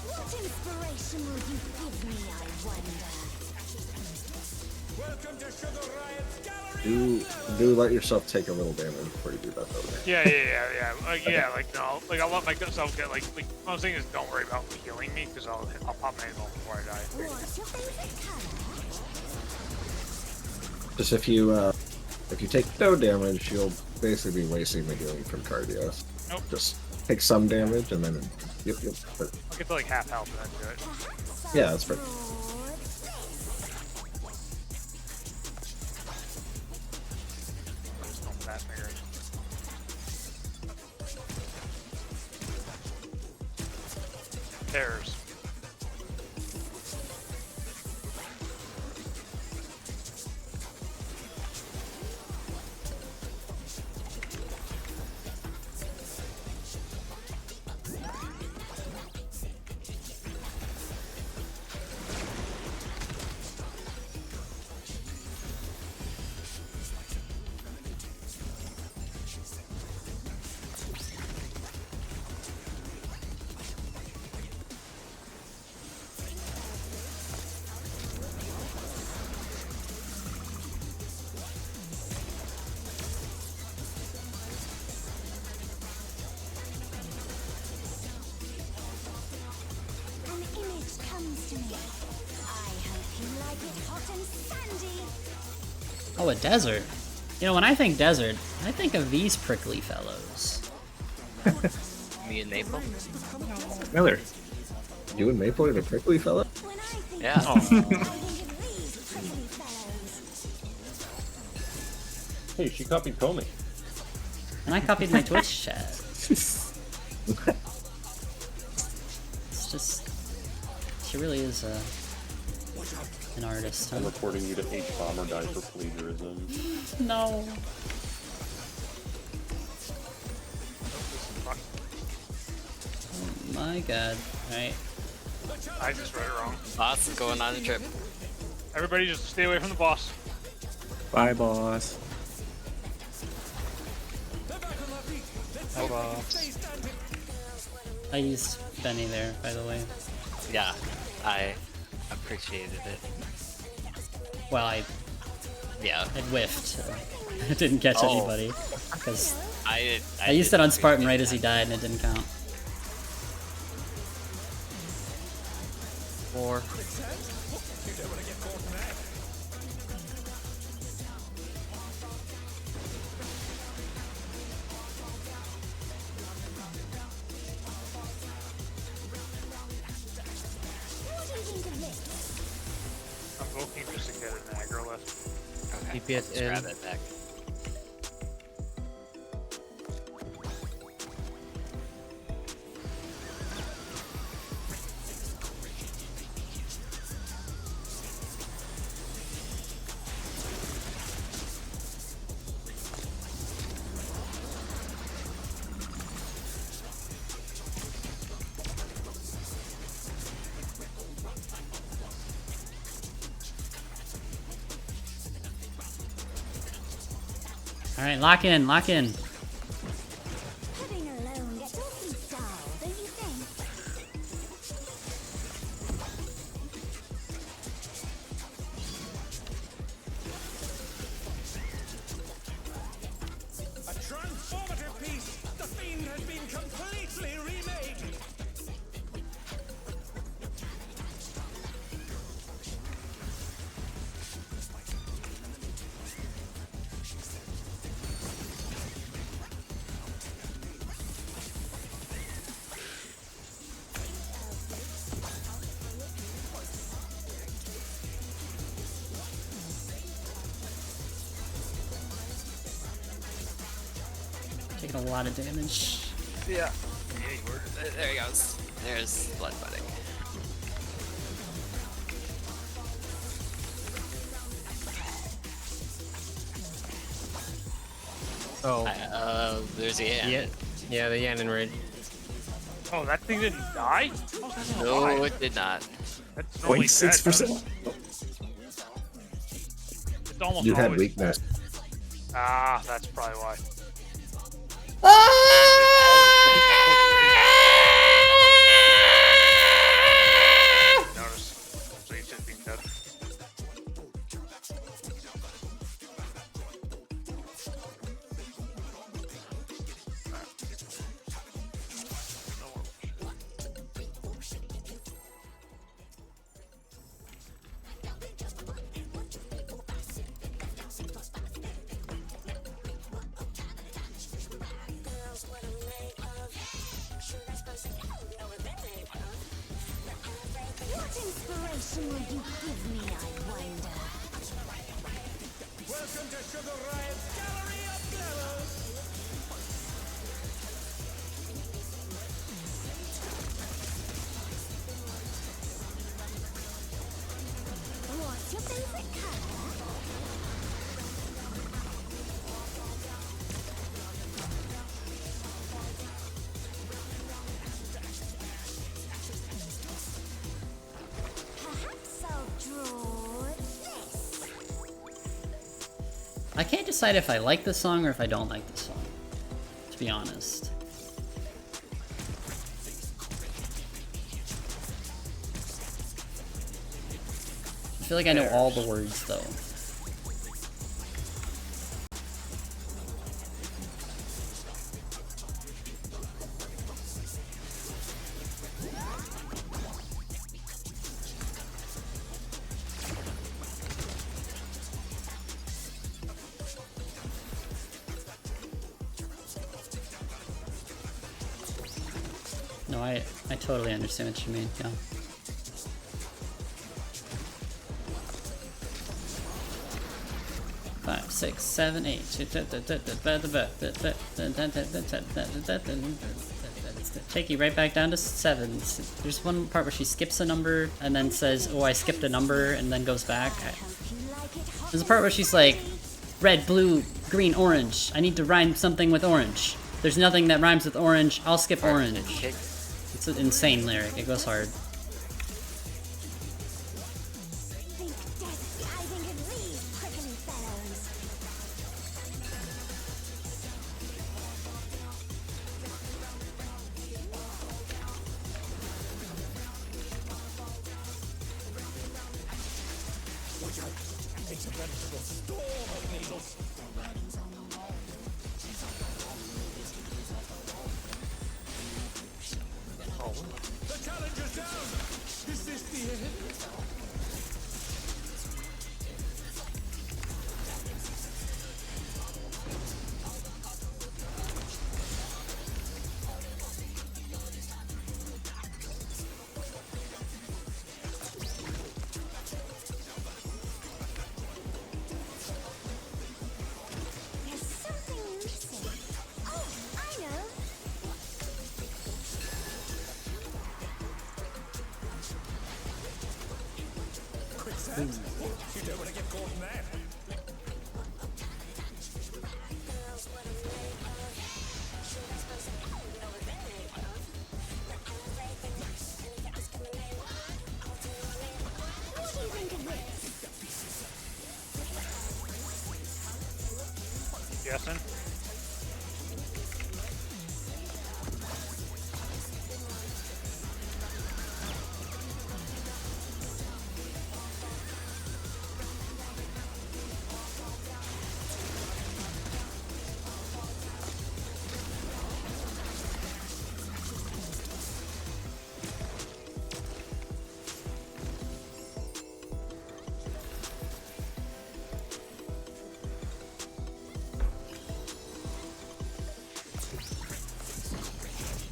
What inspiration will you give me, I wonder? Welcome to Sugar Riot's gallery. Do let yourself take a little damage before you do that though. Yeah. Like no, like I'll let myself get like what I'm saying is don't worry about healing me because I'll pop my health before I die. What's your favorite color? Just if you take no damage, you'll basically be wasting the healing from cardio. Nope. Just take some damage and then yep. But, I'll get to like half health and then do it. Perhaps yeah, that's perfect. Just don't fat fingers. There's. An image comes to me. I hope you like it hot and sandy. Oh, a desert. You know, when I think desert, I think of these prickly fellows. Me and Maple. Miller. You and Maple are the prickly fella? When I think Yeah. of I think of these pretty fellows. Hey, she copied Comey. And I copied my Twitch chat. It's just, she really is an artist, huh? I'm reporting you to H-Bomber die for plagiarism. No. Oh my god. Alright. I just read it wrong. Boss is going on a trip. Everybody just stay away from the boss. Bye, boss. They're back on their feet. Let's Hi, see if they can boss. stay standing. I used Benny there, by the way. Yeah, I appreciated it. Well, I Yeah, whiffed. So it didn't catch Oh. anybody. Because I I used it did on Spartan right appreciate as he died and it didn't count. 4. You don't want to get caught in that. What do you think of this? I'm looking just to get an aggro list. Okay, DPS let's in. grab that back. Alright, lock in, lock in. Living alone gets awfully dull, don't you think? A transformative piece. The fiend has been completely remade. Taking a lot of damage. Yeah. There he goes. There's blood budding. Oh, There's the end. yeah, the Yanin raid. Oh, that thing didn't die? Oh, that's not No, alive. it did not. That's normally dead, 0.6%. It's almost You had always weakness. dead. Ah, that's probably why. Notice. So he's just being dead. What inspiration will you give me, I wonder? Welcome to Sugar Riot's Gallery of Glamour. What's your favorite color? Perhaps I'll draw this. I can't decide if I like this song or if I don't like this song, to be honest. I feel like I know all the words though. No, I totally understand what you mean, yeah. Five, six, seven, eight. Take you right back down to 7. There's one part where she skips a number and then says, "Oh, I skipped a number," and then goes back. There's a part where she's like, "Red, blue, green, orange. I need to rhyme something with orange. There's nothing that rhymes with orange. I'll skip orange." It's an insane lyric. It goes hard. Think desert, I think of these prickly fellows. It's a veritable storm of needles. The challenger's down. Is this the end? There's something missing. Oh, I know. Quicksand? You don't want to get caught in that. What do you think of this? Guessing?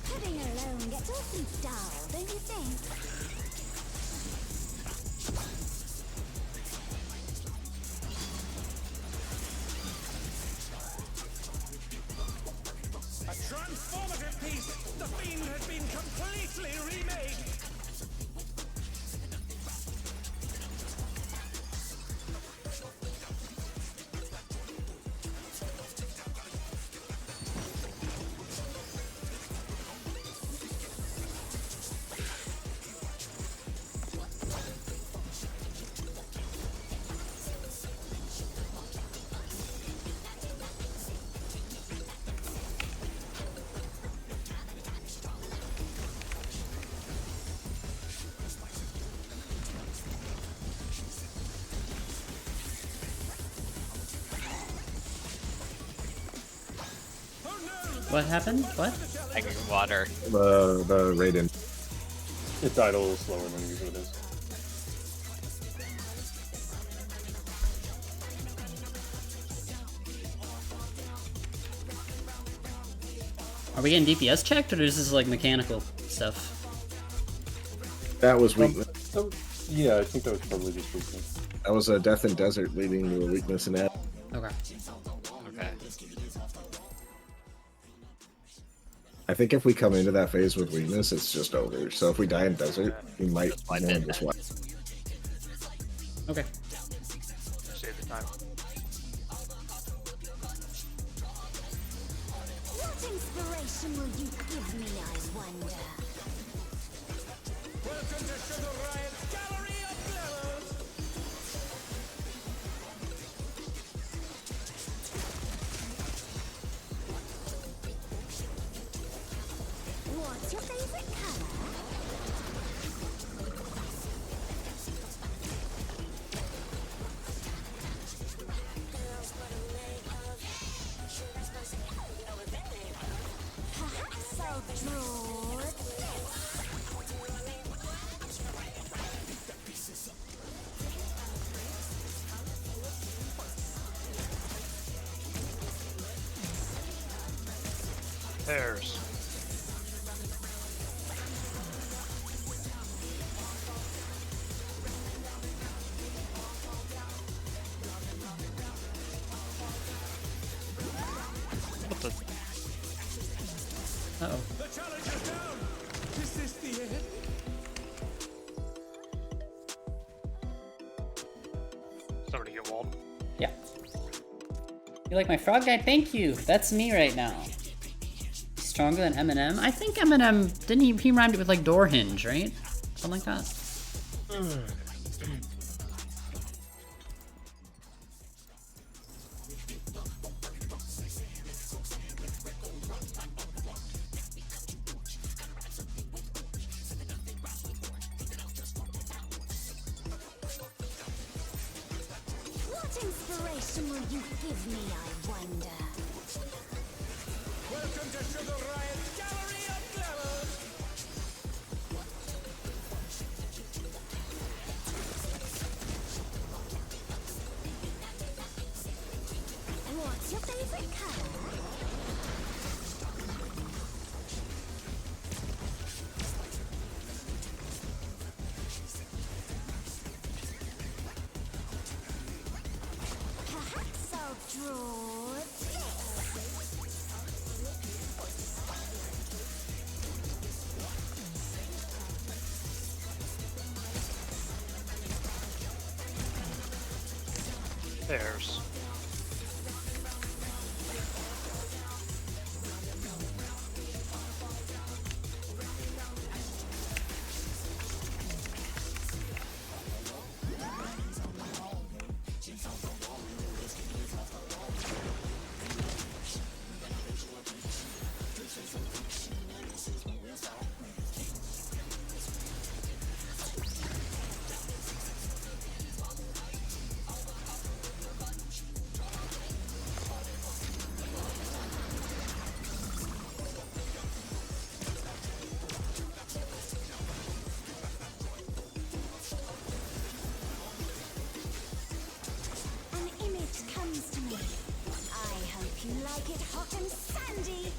Pudding alone gets awfully dull, don't you think? A transformative piece! The Fiend has been completely remade! What happened? What? I need water. The Raiden. It died a little slower than usually it is. Are we getting DPS checked, or is this like mechanical stuff? That was weakness. Yeah, I think that was probably just weakness. That was a death in desert leading to a weakness in ad. Okay. Okay. I think if we come into that phase with weakness, it's just over. So if we die in desert, we might Wipe land it. this one. Okay. Save the time. What inspiration will you give me, I wonder? Welcome to Sugar Riot's Gallery of Levels! What's your favorite color? Perhaps I'll draw There's. What the? Uh oh. The challenge is down! Is this the end? Somebody get walled. Yeah. You like my frog guy? Thank you. That's me right now. Stronger than Eminem? I think Eminem didn't he rhymed it with like door hinge, right? Something like that. What inspiration will you give me, I wonder? Welcome to Sugar Riot's Gallery of Levels! What's your favorite color? Perhaps I'll draw this. There's. An image comes to me. I hope you like it hot and sandy.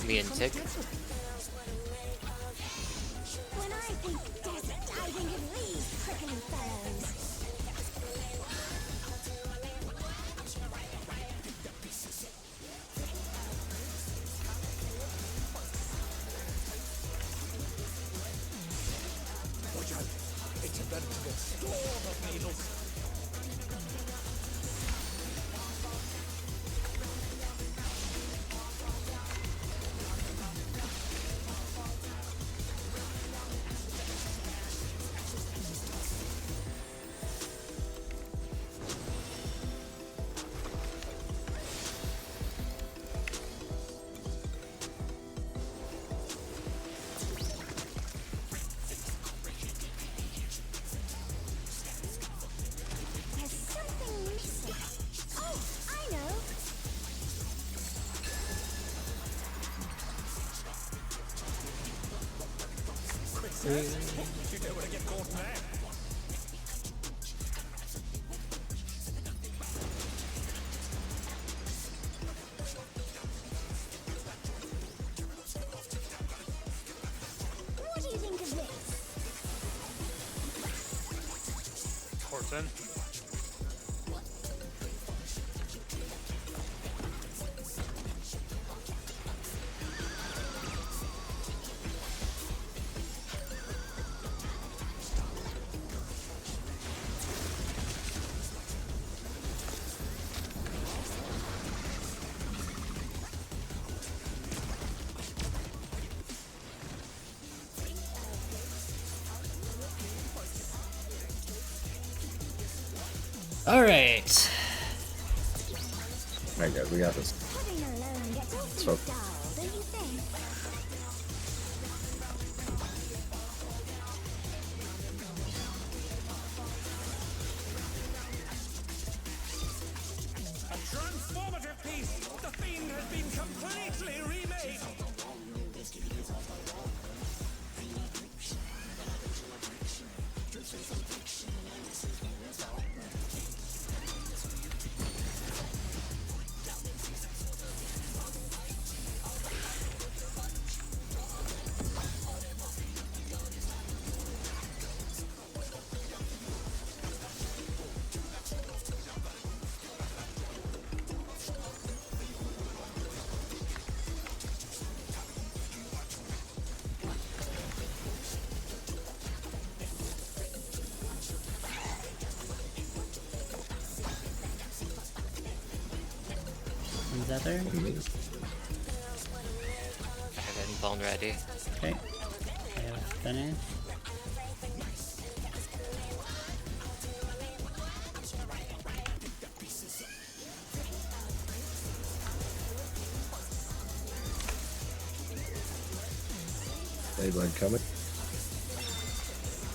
Me and Tick. When I think desert, I think of these prickly fellows. It's about to get storm of needles. You don't want to get caught now. What do you think of this? Horton. All right. Alright guys, we got this. Having alone gets awfully So- dull, don't you think? A transformative piece! The fiend has been completely remade! Is that there? I have Invuln ready. Okay. I have finish. Blood coming.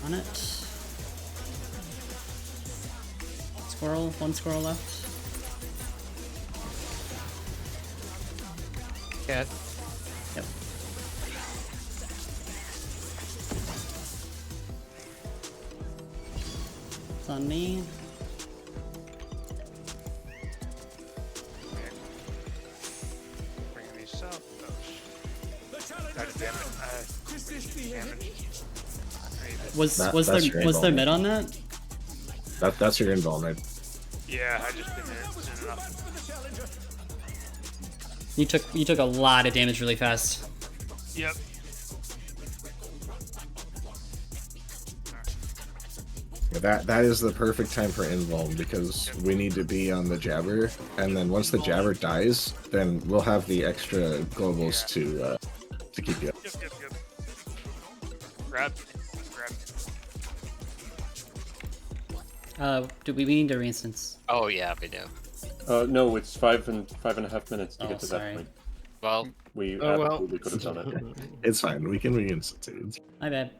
On it. Squirrel, one squirrel left. Cat. Yep. It's on me. Bringing these up. Oh, The challenge God is damn down! it. Is this the end? Was That- was that's there your was there involvement. mid on that? That's your involvement. Yeah, I just didn't hit it soon Too much enough. for the challenger! You took a lot of damage really fast. Yep. Yeah, that is the perfect time for invuln because we need to be on the jabber, and then once the jabber dies, then we'll have the extra globals to keep you up. Yep. Grab. We need to reinstance. Oh yeah, we do. No, it's 5.5 minutes to Oh, get to sorry. that point. Well, We Oh, well. absolutely could have done it. It's fine. We can reinstitute. My bad.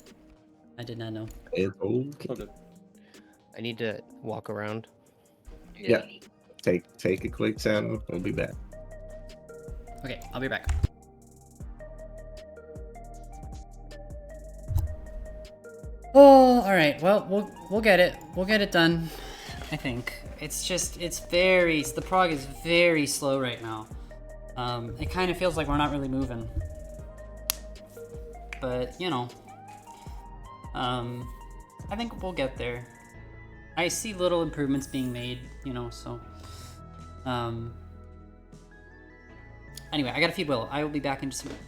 I did not know. It's okay. Okay. I need to walk around. Yeah. Take a quick 10. We'll be back. Okay, I'll be back. Oh, all right. Well, we'll get it. We'll get it done. I think it's just the prog is very slow right now. It kind of feels like we're not really moving. But you know, I think we'll get there. I see little improvements being made, you know. So, anyway, I gotta feed Will. I will be back in just a minute.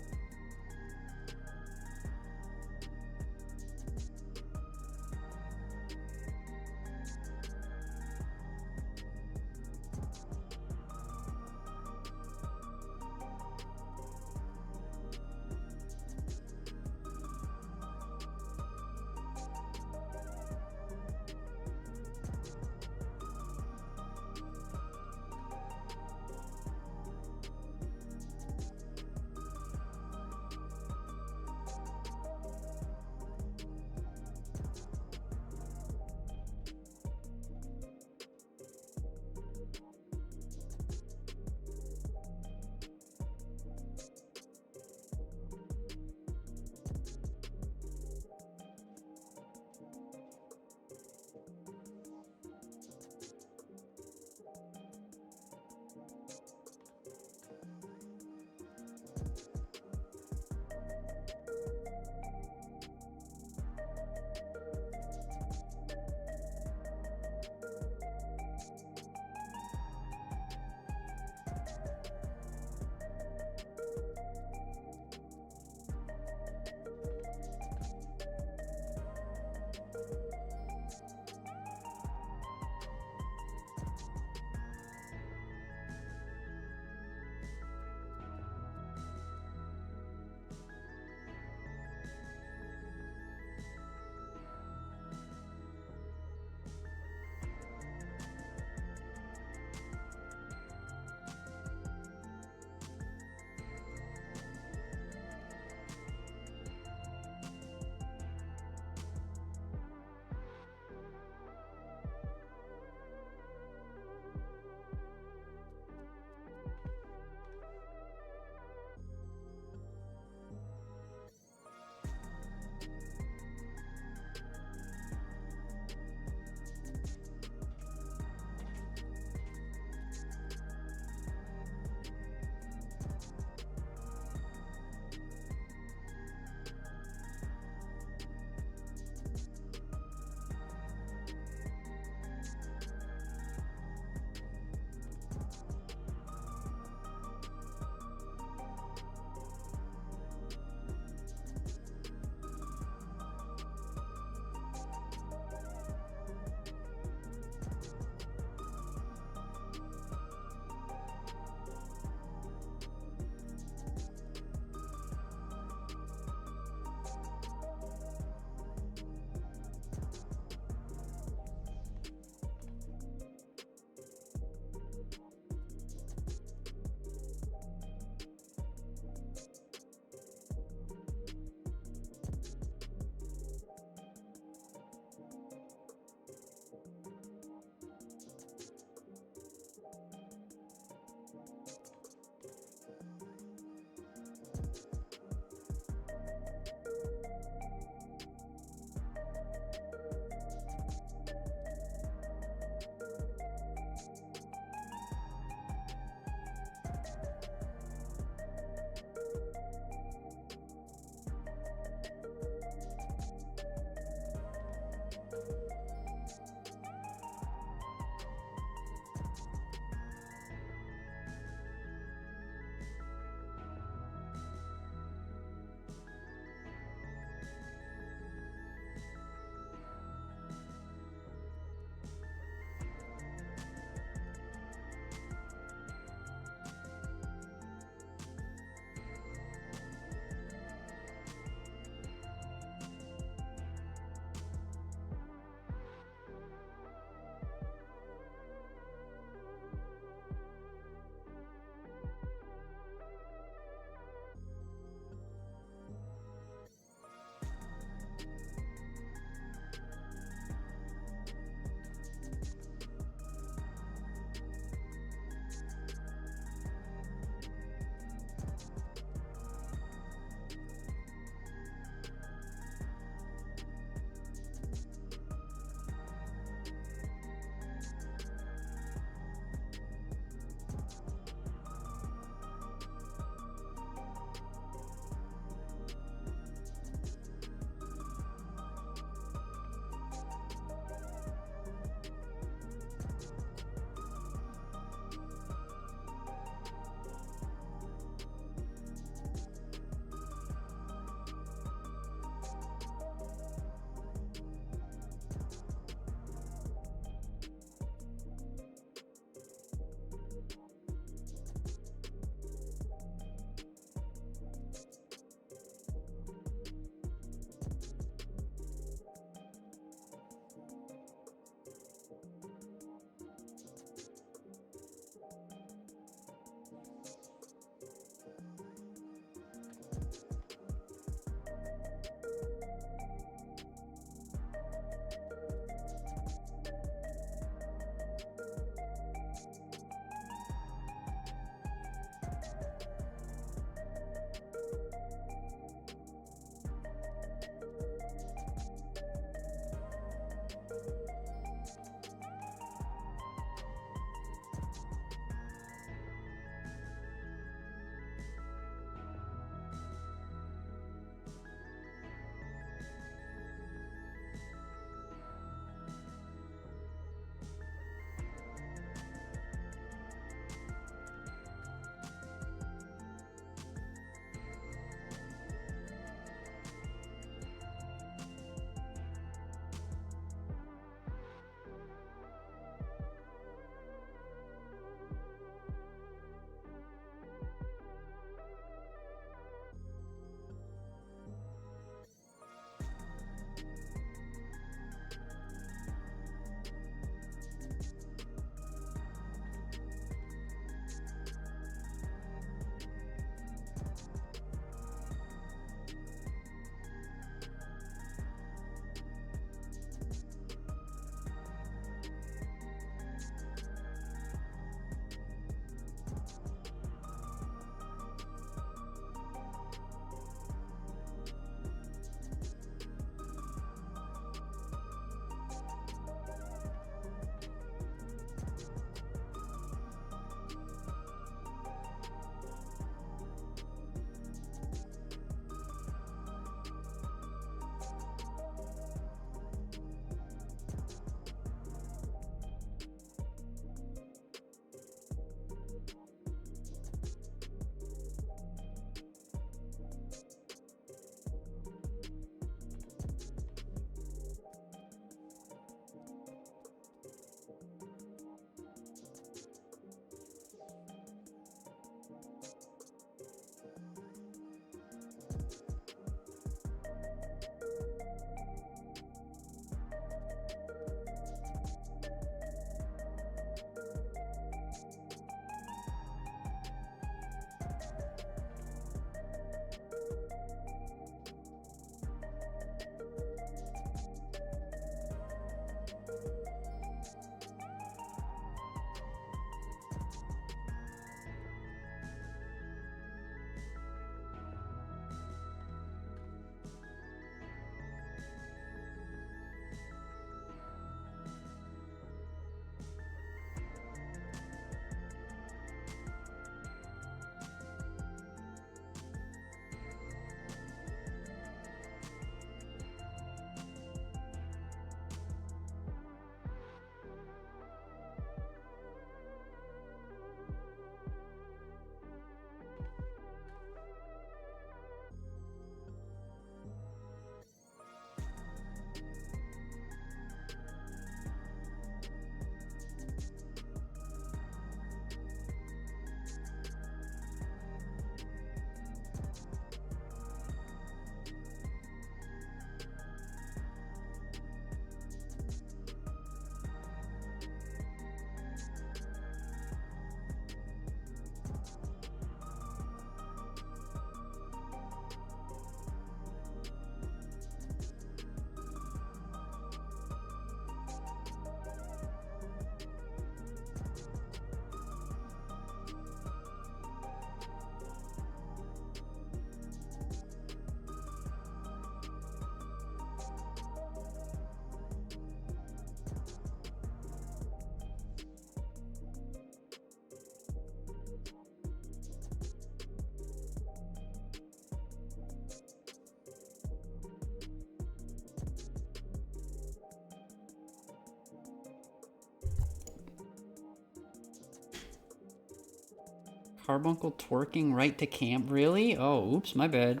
Carbuncle twerking right to camp. Really? Oh, oops, my bad.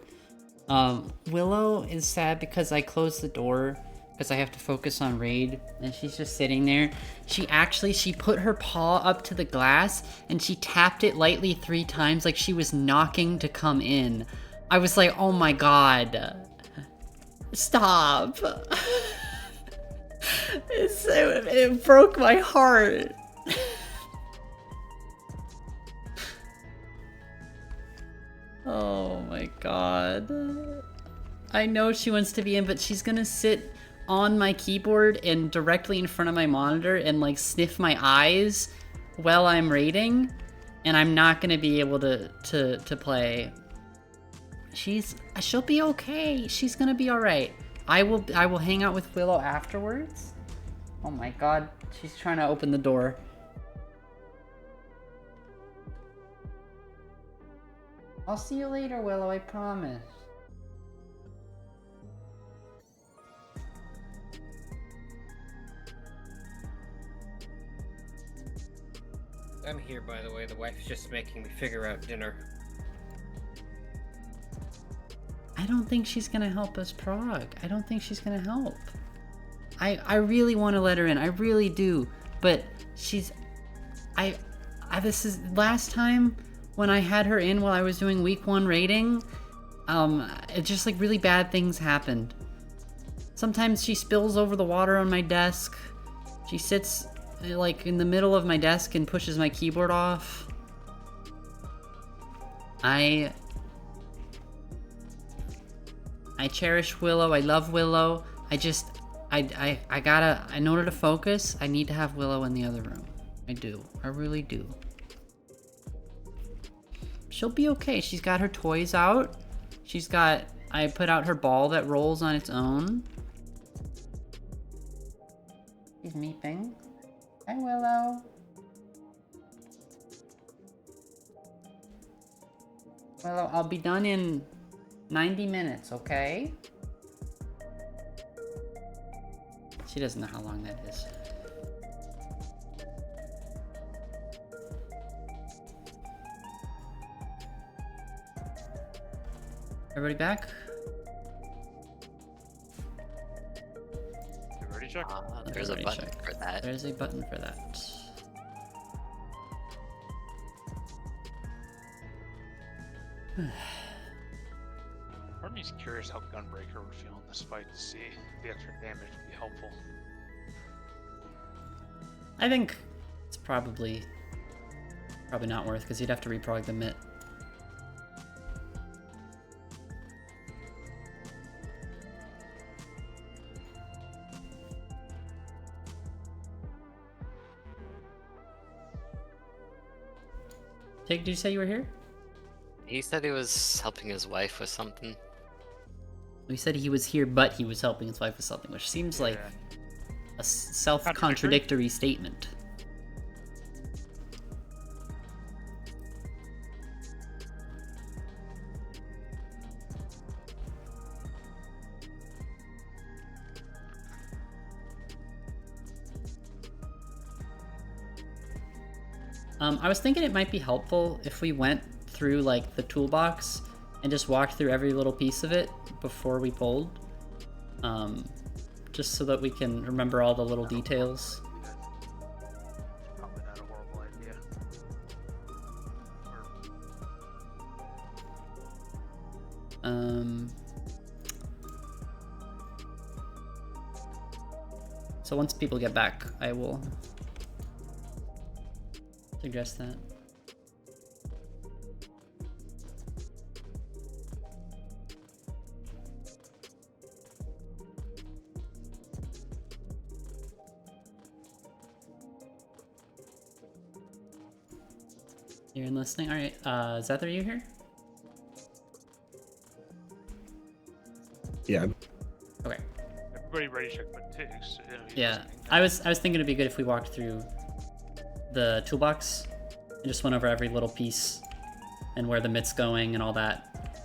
Willow is sad because I closed the door because I have to focus on raid, and she's just sitting there. She put her paw up to the glass and she tapped it lightly 3 times like she was knocking to come in. I was like, oh my god. Stop. It broke my heart. Oh my god. I know she wants to be in, but she's gonna sit on my keyboard and directly in front of my monitor and like sniff my eyes while I'm raiding, and I'm not gonna be able to play. She'll be okay. She's gonna be alright. I will hang out with Willow afterwards. Oh my god, she's trying to open the door. I'll see you later, Willow, I promise. I'm here, by the way. The wife's just making me figure out dinner. I don't think she's gonna help us prog. I don't think she's gonna help. I really want to let her in. I really do. But she's... this is... Last time when I had her in while I was doing week 1 rating, it just like really bad things happened. Sometimes she spills over the water on my desk. She sits like in the middle of my desk and pushes my keyboard off. I cherish Willow. I love Willow. I gotta, in order to focus, I need to have Willow in the other room. I do. I really do. She'll be okay. She's got her toys out. I put out her ball that rolls on its own. She's meeping. Hi, Willow. Willow, I'll be done in 90 minutes, okay? She doesn't know how long that is. Everybody back? You ready, Chuck? There's a button for that. There's a button for that. Part of me's curious how Gunbreaker would feel in this fight to see if the extra damage would be helpful. I think it's probably not worth, because you'd have to reprog the mitt. Jake, did you say you were here? He said he was helping his wife with something. He said he was here, but he was helping his wife with something, which seems like a self-contradictory statement. I was thinking it might be helpful if we went through like the toolbox and just walked through every little piece of it before we pulled. Just so that we can remember all the little details. Probably not a horrible idea. So once people get back, I will suggest that. You're listening? Alright, Zeth, are you here? Yeah. Okay. Everybody ready to check button 2. So, Yeah, I was thinking it'd be good if we walked through the toolbox and just went over every little piece and where the mitt's going and all that,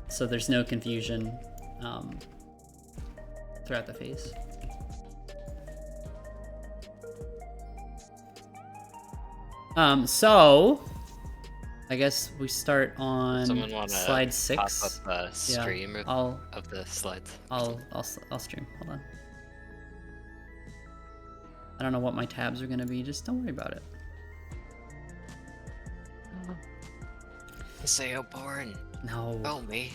so there's no confusion throughout the phase. So I guess we start on Someone want to slide pop 6. up a stream of the slides? I'll stream. Hold on. I don't know what my tabs are gonna be. Just don't worry about it. Say how boring. No. Oh me.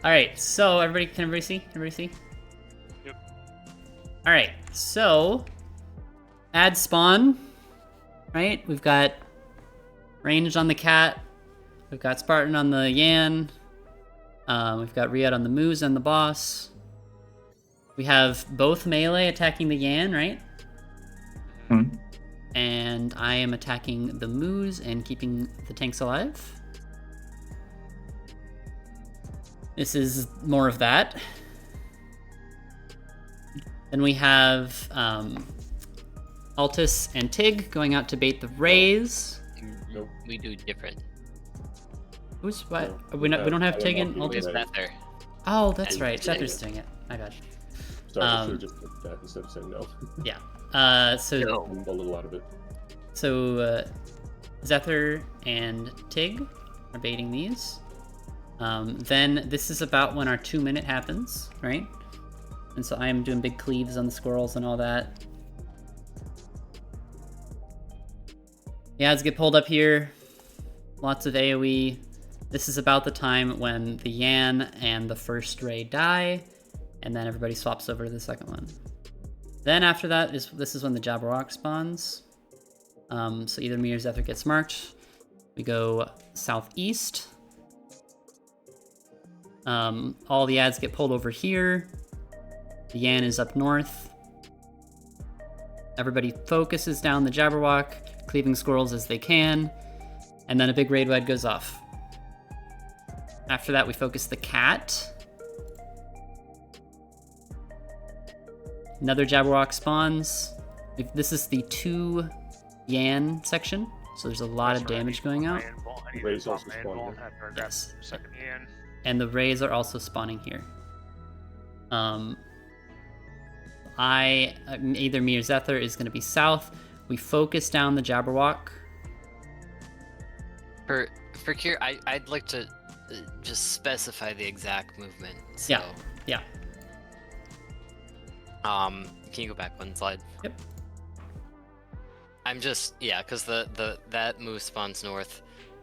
All right. So everybody, can everybody see? Everybody see? Yep. All right. So add spawn. Right. We've got ranged on the cat. We've got Spartan on the Yan. We've got Riyadh on the Moose and the boss. We have both melee attacking the Yan, right? Hmm. And I am attacking the Moose and keeping the tanks alive. This is more of that. Then we have Altus and Tig going out to bait the Rays. Nope. We do different. Who's what? No, We don't have Tig and I don't Altus? know. Better. Oh, that's And right. Tig. Zephyrs doing it. My bad. Sorry, I should have just put that instead of saying no. Yeah. So No. I'm a little out of it. Zephyr and Tig are baiting these. Then this is about when our 2-minute happens, right? And so I am doing big cleaves on the squirrels and all that. The ads get pulled up here. Lots of AoE. This is about the time when the Yan and the first Ray die, and then everybody swaps over to the second one. Then after that, this is when the Jabberwock spawns. So either me or Zephyr gets marked. We go southeast. All the ads get pulled over here. The Yan is up north. Everybody focuses down the Jabberwock, cleaving squirrels as they can, and then a big raid wed goes off. After that, we focus the cat. Another Jabberwock spawns. This is the 2 Yan section, so there's a lot of damage going out. Rays also spawn here. Yes. Second Yan. And the Rays are also spawning here. Either me or Zephyr is going to be south. We focus down the Jabberwock. For Kier, I'd like to just specify the exact movement. So, Yeah. Can you go back one slide? Yep. I'm just because that move spawns north.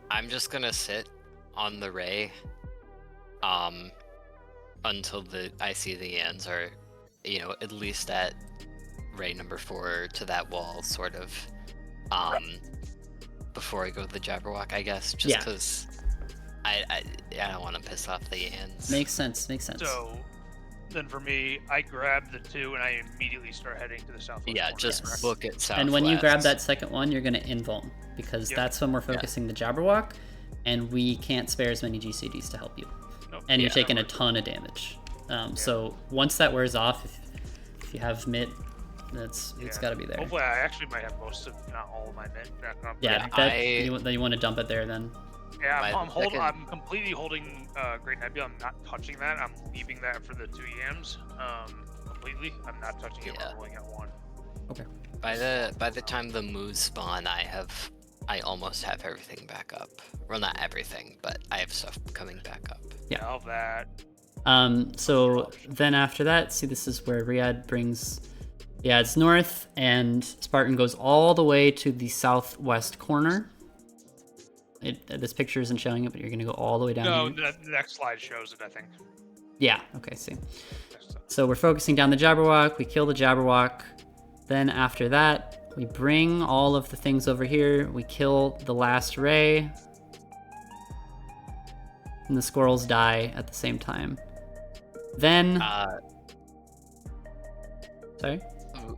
I'm just gonna sit on the Ray, until I see the Yans are, at least at Ray number 4 to that wall, sort of, before I go to the Jabberwock, I guess, just because I don't want to piss off the Yans. Makes sense. So then for me, I grab the 2 and I immediately start heading to the southwest. Yeah, corner. just book it southwest. And when you grab that second one, you're going to invuln, because that's when we're focusing the Jabberwock, and we can't spare as many GCDs to help you. Nope. And you're taking a ton of damage. So once that wears off, if you have mid, it's got to be there. Hopefully, I actually might have most of, not all of my mid back up. Yeah, you want to dump it there then. Yeah, I'm completely holding Great Nebula. I'm not touching that. I'm leaving that for the 2 Yams. Completely. I'm not touching it. I'm rolling at 1. Okay. By the time the moves spawn, I almost have everything back up. Well, not everything, but I have stuff coming back up. Yeah. All that. So then after that, see, this is where Riyadh brings the ads north, and Spartan goes all the way to the southwest corner. This picture isn't showing it, but you're going to go all the way down here. The next slide shows it, I think. Yeah, okay, see. So we're focusing down the Jabberwock, we kill the Jabberwock. Then after that, we bring all of the things over here, we kill the last Ray. And the squirrels die at the same time. Then... Sorry?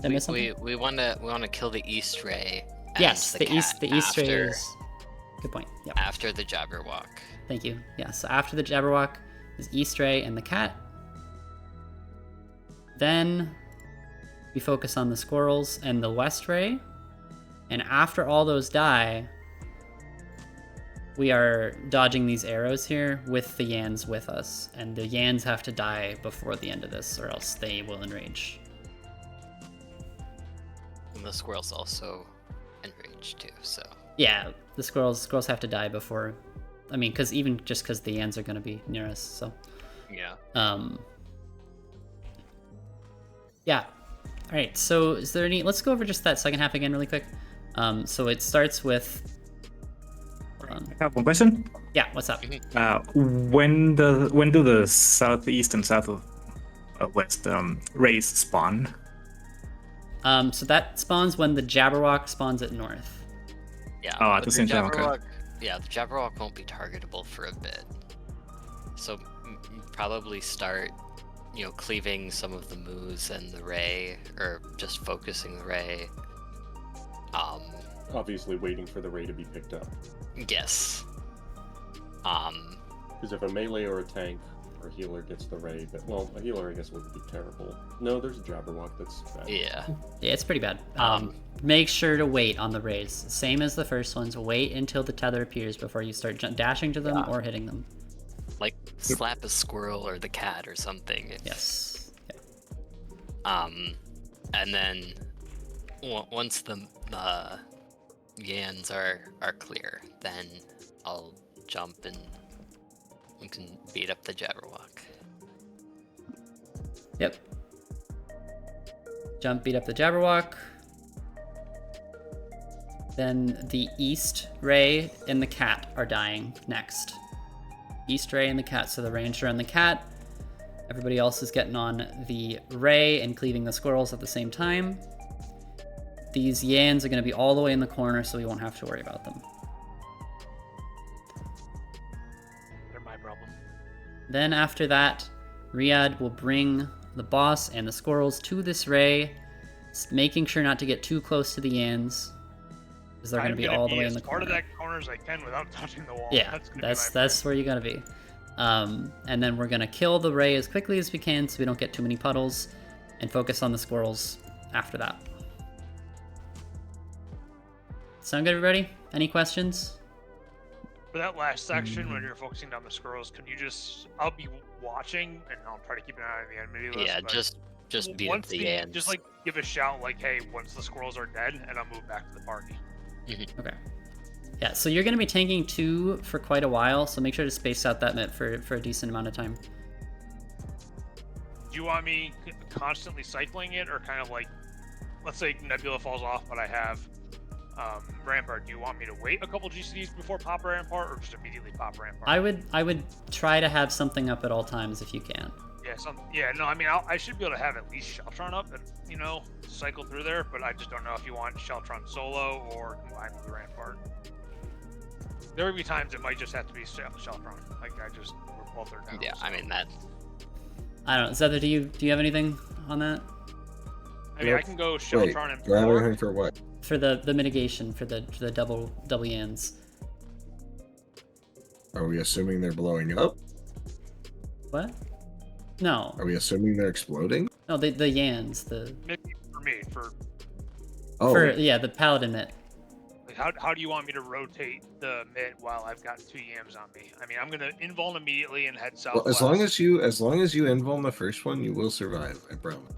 Did I miss something? We want to kill the East Ray. And Yes, the East Ray after- is... Good point, yep. After the Jabberwock. Thank you. Yeah, so after the Jabberwock is East Ray and the cat. Then we focus on the squirrels and the West Ray. And after all those die, we are dodging these arrows here with the Yans with us. And the Yans have to die before the end of this, or else they will enrage. And the squirrel's also enraged too, so. Yeah, the squirrels have to die before. I mean, because the Yans are going to be near us. So. Yeah. Yeah. All right. So is there any? Let's go over just that second half again really quick. So it starts with. I have one question. Yeah. What's up? When do the southeast and south of west rays spawn? So that spawns when the Jabberwock spawns at north. Yeah. Oh, at but the same time, okay. Jabberwock- Yeah, the Jabberwock won't be targetable for a bit. So probably start, cleaving some of the moose and the ray, or just focusing the ray. Obviously waiting for the ray to be picked up. Yes. Because if a melee or a tank or healer gets the ray, a healer I guess would be terrible. No, there's a Jabberwock that's bad. Yeah. Yeah, it's pretty bad. Make sure to wait on the rays. Same as the first ones. Wait until the tether appears before you start dashing to them or hitting them. Like slap a squirrel or the cat or something. Yes. Yeah. And then once the Yans are clear, then I'll jump and we can beat up the Jabberwock. Yep. Jump, beat up the Jabberwock. Then the East Ray and the Cat are dying next. East Ray and the Cat, so the Ranger and the Cat. Everybody else is getting on the Ray and cleaving the squirrels at the same time. These Yans are going to be all the way in the corner, so we won't have to worry about them. They're my problem. Then after that, Riyadh will bring the boss and the squirrels to this Ray, making sure not to get too close to the Yans, because they're going to be all the way in the corner. As far of that corner as I can without touching the wall. Yeah, that's where you got to be. And then we're going to kill the Ray as quickly as we can so we don't get too many puddles, and focus on the squirrels after that. Sound good, everybody? Any questions? For that last section, when you're focusing down the squirrels, I'll be watching, and I'll try to keep an eye on the enemy list. Yeah, but just beat up the Yans. Just give a shout hey, once the squirrels are dead, and I'll move back to the party. Okay. Yeah, so you're going to be tanking 2 for quite a while, so make sure to space out that map for a decent amount of time. Do you want me constantly cycling it, or kind of let's say Nebula falls off, but I have Rampart. Do you want me to wait a couple GCDs before pop Rampart, or just immediately pop Rampart? I would try to have something up at all times if you can. Yeah, I should be able to have at least Sheltron up and, cycle through there, but I just don't know if you want Sheltron solo or combined with Rampart. There would be times it might just have to be Sheltron. We're both are down. Yeah, so. I mean that. I don't know. Zether, do you have anything on that? I can go Sheltron and do I have anything for what? For the mitigation, for the double Yans. Are we assuming they're blowing up? What? No. Are we assuming they're exploding? No, the Yans, the Paladin mitt. How do you want me to rotate the mid while I've got 2 yams on me? I'm gonna invuln immediately and head southwest. Well, as long as you invuln the first one, you will survive. I promise.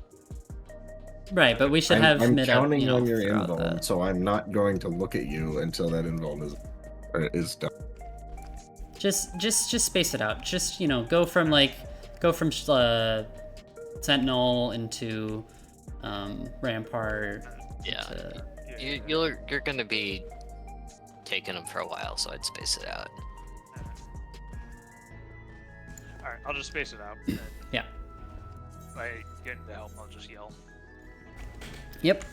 Right, but we should have I'm mid counting up, on your throughout invuln, so I'm not going to look at you until that invuln is done. Just space it out. Just go from Sentinel into Rampart. Yeah. You're gonna be taking them for a while, so I'd space it out. Alright, I'll just space it out. Yeah. If I get into help, I'll just yell. Yep.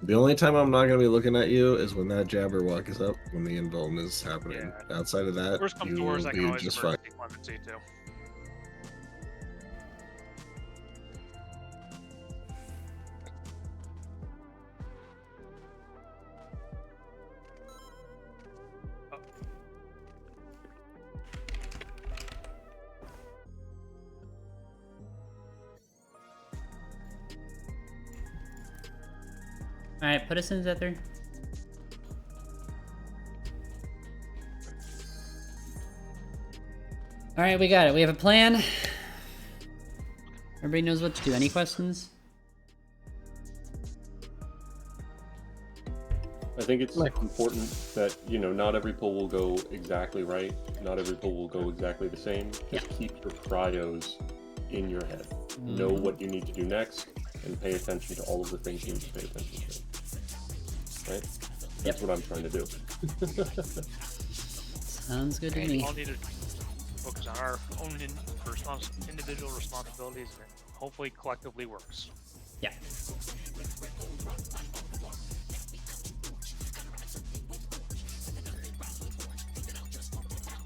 The only time I'm not going to be looking at you is when that Jabberwock is up, when the invuln is happening. Yeah. Outside of that, Worst comes you to will worst, I can be always just fine. emergency clemency too. Alright, put us in Zether. Alright, we got it. We have a plan. Everybody knows what to do. Any questions? I think it's important that, you know, not every pull will go exactly right. Not every pull will go exactly the same. Just keep your prios in your head. Know what you need to do next, and pay attention to all of the things you need to pay attention to. Right? That's what I'm trying to do. Sounds good to And me. we all need to focus on our own individual responsibilities, and it hopefully collectively works. Yeah.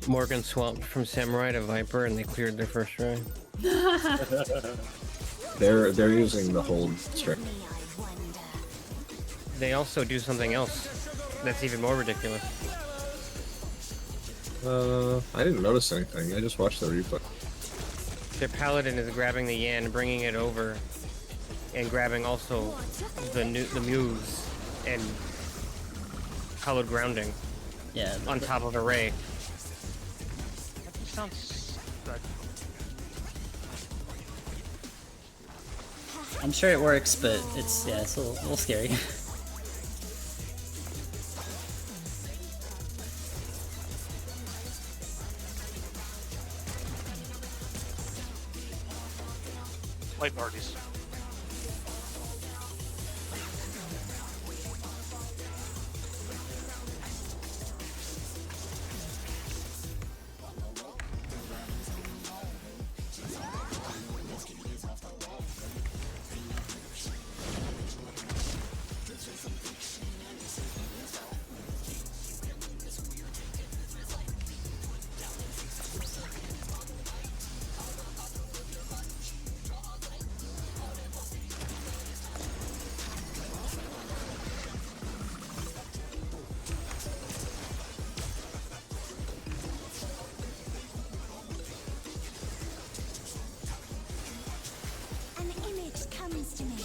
Morgan swapped from Samurai to Viper and they cleared their first try. They're using the hold trick. They also do something else that's even more ridiculous. I didn't notice anything. I just watched the replay. Their paladin is grabbing the Yan, bringing it over, and grabbing also the Muse and hallowed grounding. Yeah. On top of Array. That just sounds good. I'm sure it works, but it's a little scary. Light parties. An image comes to me.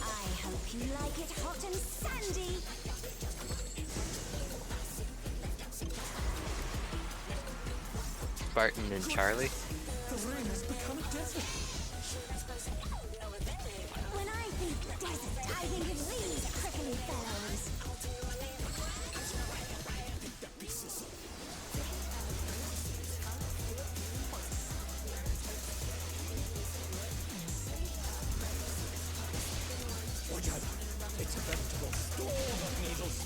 I hope you like it hot and sandy. Barton and Charlie. When I think desert, I think of these prickly fellows. It's a veritable storm of needles.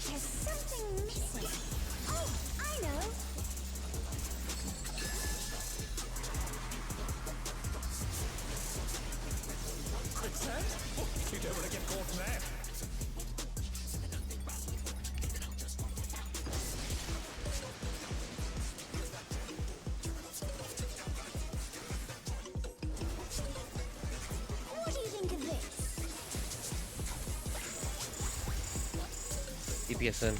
There's something missing. Oh, I know. Quicksand? Oh, you don't want to get caught in that. What do you think of this? DPS in.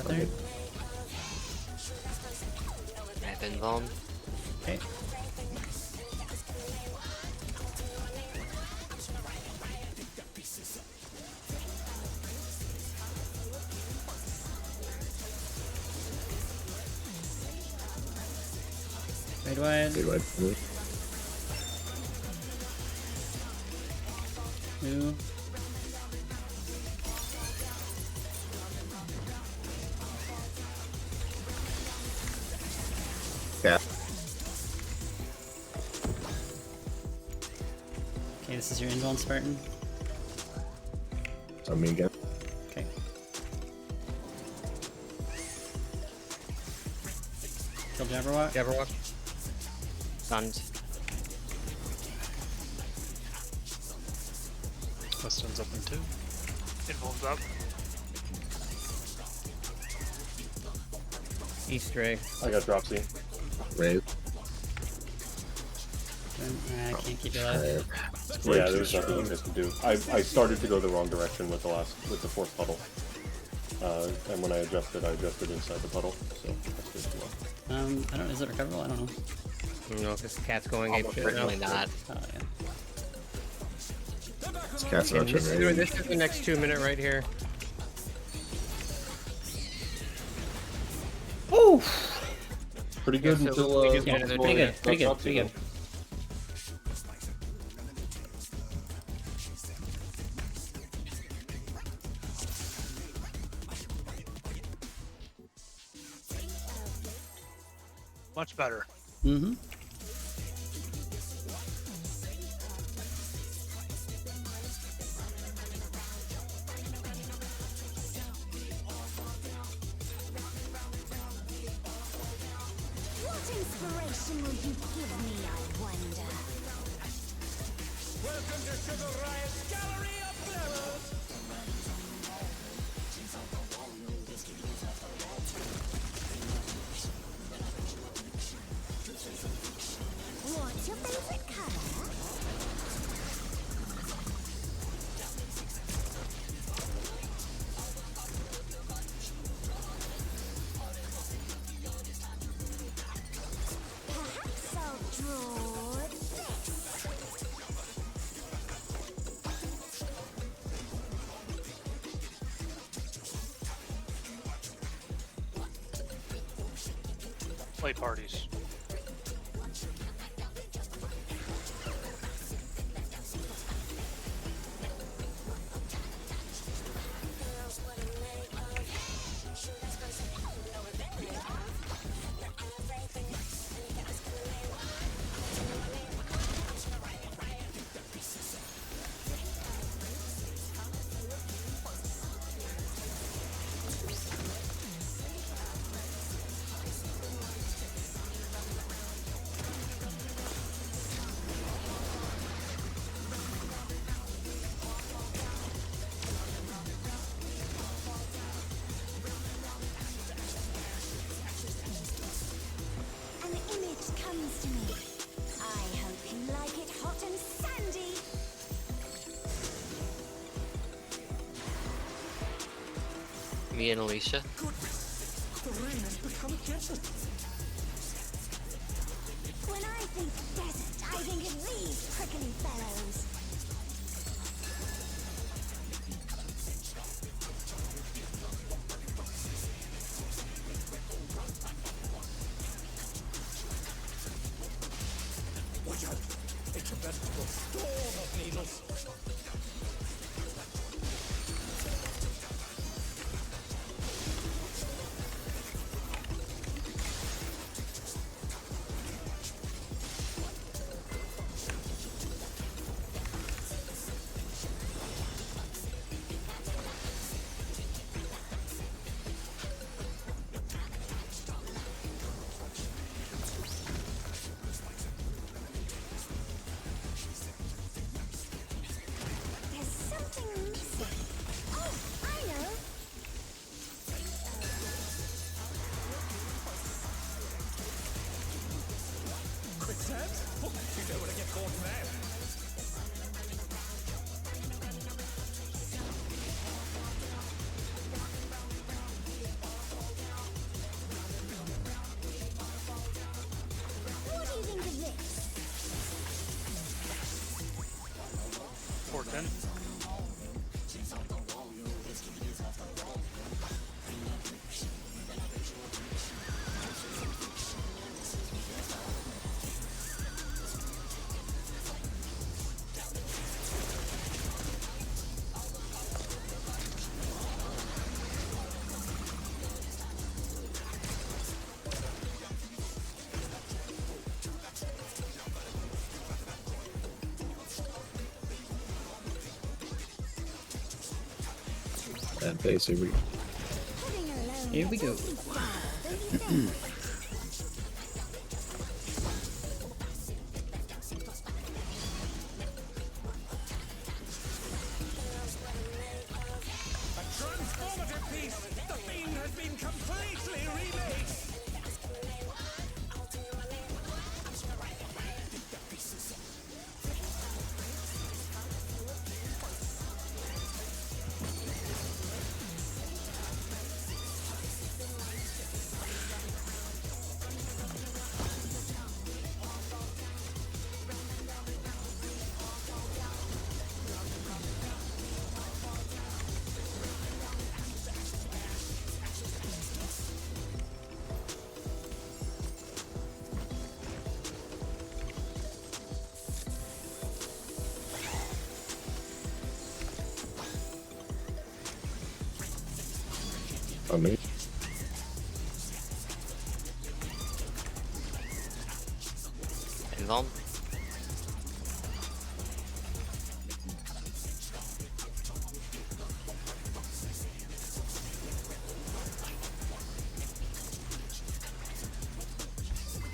there. I've been vuln. Okay. Fade wide. Fade wide. Two. Yeah. Okay, this is your invuln, Spartan. So me again. Okay. Kill Jabberwock. Jabberwock. Stunned. Weston's up in 2. Invuln's up. Easter egg. I got dropsy. Raise. I can't keep you alive. Yeah, there was nothing you guys could do. I started to go the wrong direction with the fourth puddle. And when I adjusted inside the puddle. So that's good as well. I don't. Is it recoverable? I don't know. I don't know if this cat's going ape shit now. Certainly not. Oh yeah. It's cast And out this your is the next 2 minute right here. Ooh. Pretty good Yeah, so until we just get another Pretty good. two. Pretty good. dropsy, Pretty good. though. Much better. Mm-hmm. What inspiration will you give me, I wonder? Welcome to Sugar Riot's Gallery of Glamours! What's your favorite color? Perhaps I'll draw this. Play parties. An image comes to me. I hope you like it hot and sandy. Me and Alicia. The rain has become gentle. When I think desert, I think of these prickly fellows. Watch out! It's a veritable storm of needles. There's something missing. Oh, I know. Quicksand? Oh, you don't want to get caught in that. Bad face, here we go. Here we go. Transformative piece! The fiend has been completely remade! On me. Invuln.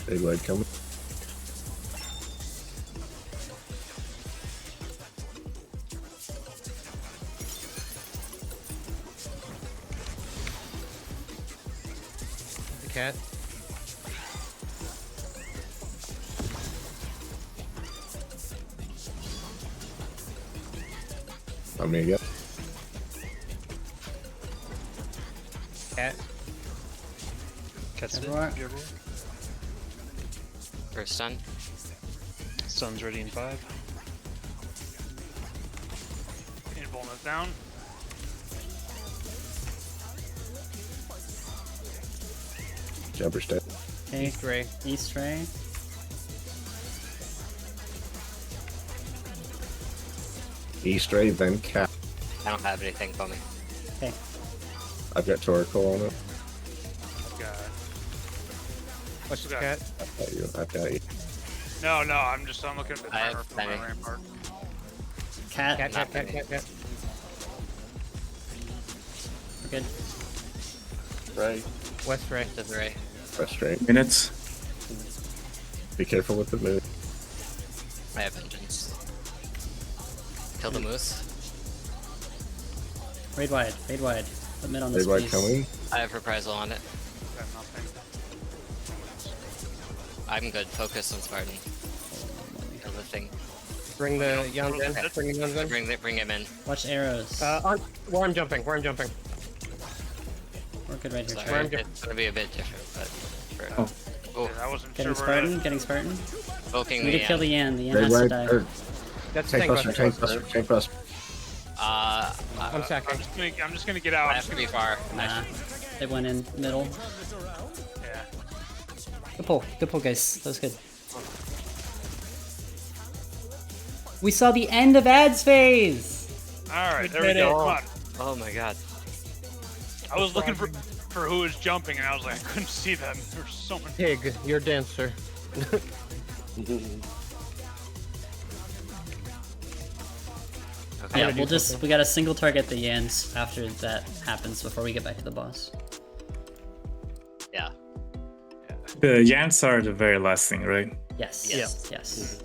Big light coming. The cat. On me again. Cat. Cat's dead. Everywhere. You everywhere? First stun. Sun's ready in 5. Invuln is down. Jumper's dead. Okay. East Ray. East Ray. East Ray, then Cat. I don't have anything for me. Okay. I've got Torkoal on it. Got What's the got- cat? I've got you. I've got you. No, I'm looking at the I have timer for my plenty. rampart. Cat. Cat, Not cat, cat, many. cat, cat. We're good. Ray. West Ray. To the Ray. Frustrate. Minutes. Be careful with the move. I have vengeance. Kill the moose. Raid wide. Raid wide. Put mid on this Big light piece. coming. I have reprisal on it. Got nothing. I'm good. Focus on Spartan. Kill the thing. Bring the young in. Bring the young in. Bring him in. Watch arrows. Where I'm jumping. Where I'm jumping. We're good right here. Sorry, Trey. it's gonna be a bit different, but. Oh. Oh, Yeah, I wasn't Getting sure where Spartan. Getting Spartan. poking We need me. to kill the Yan. The Yan Red has to light. die. That's Tank tank buster. Tank buster. Tank buster. I'm sacking. I'm just gonna get out. I have to be far. Nah. They went in middle. Yeah. Good pull. Good pull, guys. That was good. We saw the end of ads phase! Alright, there we did go. it. Come on. Oh my god. I was looking for who was jumping and I was like, I couldn't see them. There's so many. Pig, you're dancer. Okay. Yeah, we gotta single target the Yans after that happens before we get back to the boss. Yeah. The Yans are the very last thing, right? Yes. Yes. Yes.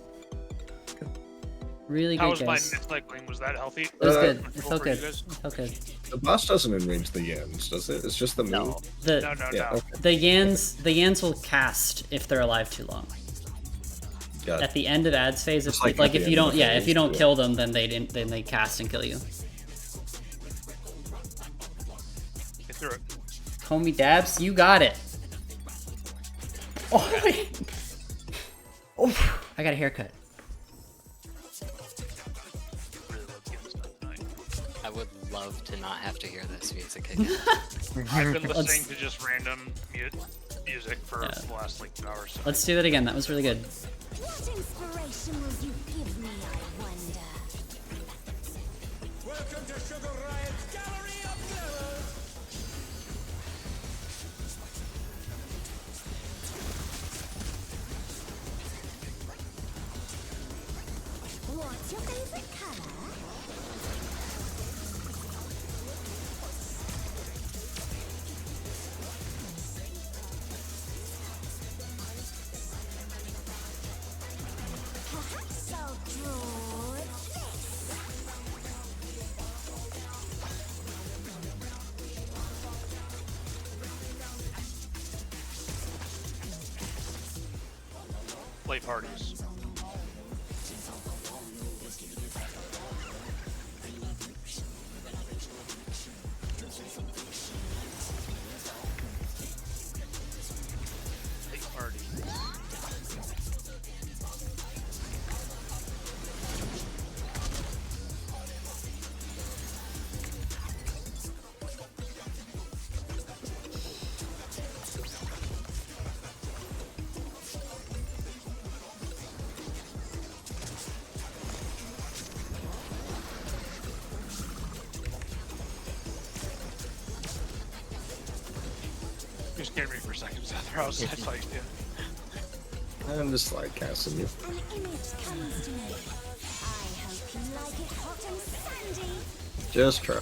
Really How good, was my guys. It cycling? Was that healthy? was good. It Control felt for you good. guys? It felt good. The boss doesn't enrage the Yans, does it? It's just the move. No. The No. Yeah, okay. the Yans will cast if they're alive too long. Got At the end of ads phase, Just if, like like at the if you end of don't, the yeah, if phase, you don't yeah. kill them, then they cast and kill you. Get through it. Homie Dabs, you got it. Oh, oh, I got a haircut. Really love to get this done tonight. I would love to not have to hear this music again. I've been Let's- listening to just random music for Yeah. the last like 2 hours. Let's do that again. That was really good. What inspiration will you give me, I wonder? Welcome to Sugar Riot's Gallery of Mirrors! What's your favorite color? play parties. Play parties. You scared me for a second, Seth. I was like, yeah. I'm just slide casting you. An image comes to me. I hope you like it hot and sandy. Just try.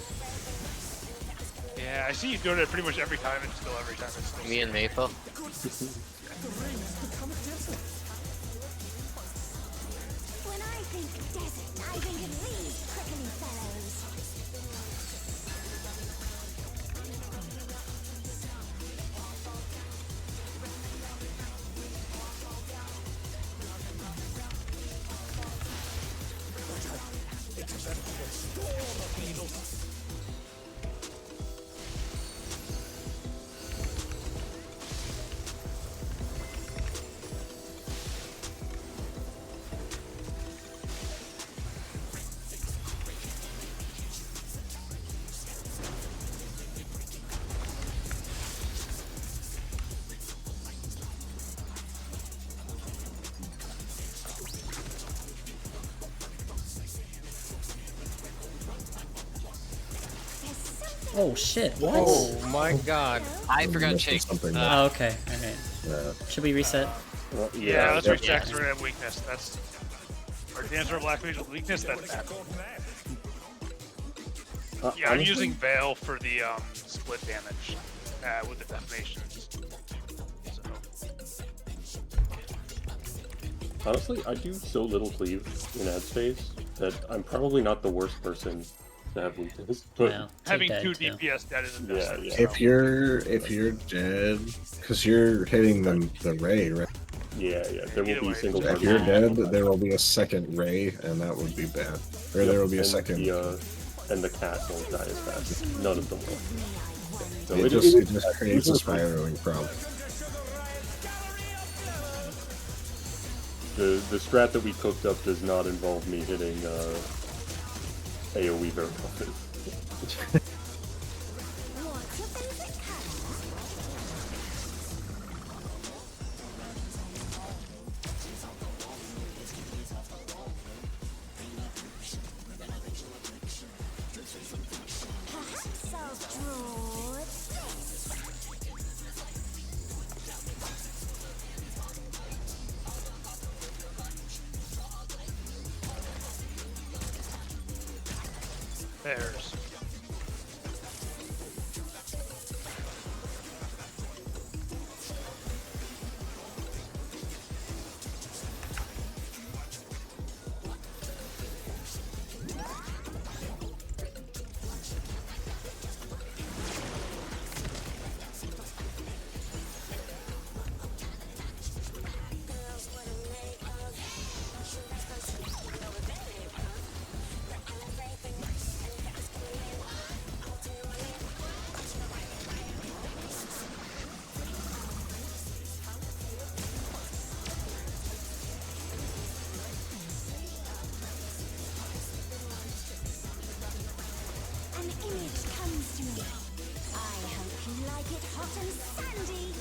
Yeah, I see you doing it pretty much every time, and still every time it's still. Me and Maple. When I think desert, I think of these prickly fellows. Oh shit! What? Oh my god. I forgot Missing Chase. something. Oh, okay. Alright. Yeah. Should we reset? Well, Yeah, let's Yep. recheck. We're gonna have weakness. That's our dancer black mage with weakness. That's bad. Yeah, I'm honestly, using Veil for the split damage with the defamations. So Honestly, I do so little cleave in ad space that I'm probably not the worst person to have weakness. But Well, having take 2 that, too. DPS dead isn't Yeah, necessary. yeah. If you're dead, because you're hitting the ray, right? yeah, there will Either be way, single If target. you're dead, there will be a second ray, and that would be bad. Or there will be a and second. and the cat won't die as fast. None of them will. So It just creates a spiraling problem. The strat that we cooked up does not involve me hitting AoE very often. What's your favorite color? Perhaps I'll draw There's. an image comes to me. I hope you like it hot and sandy.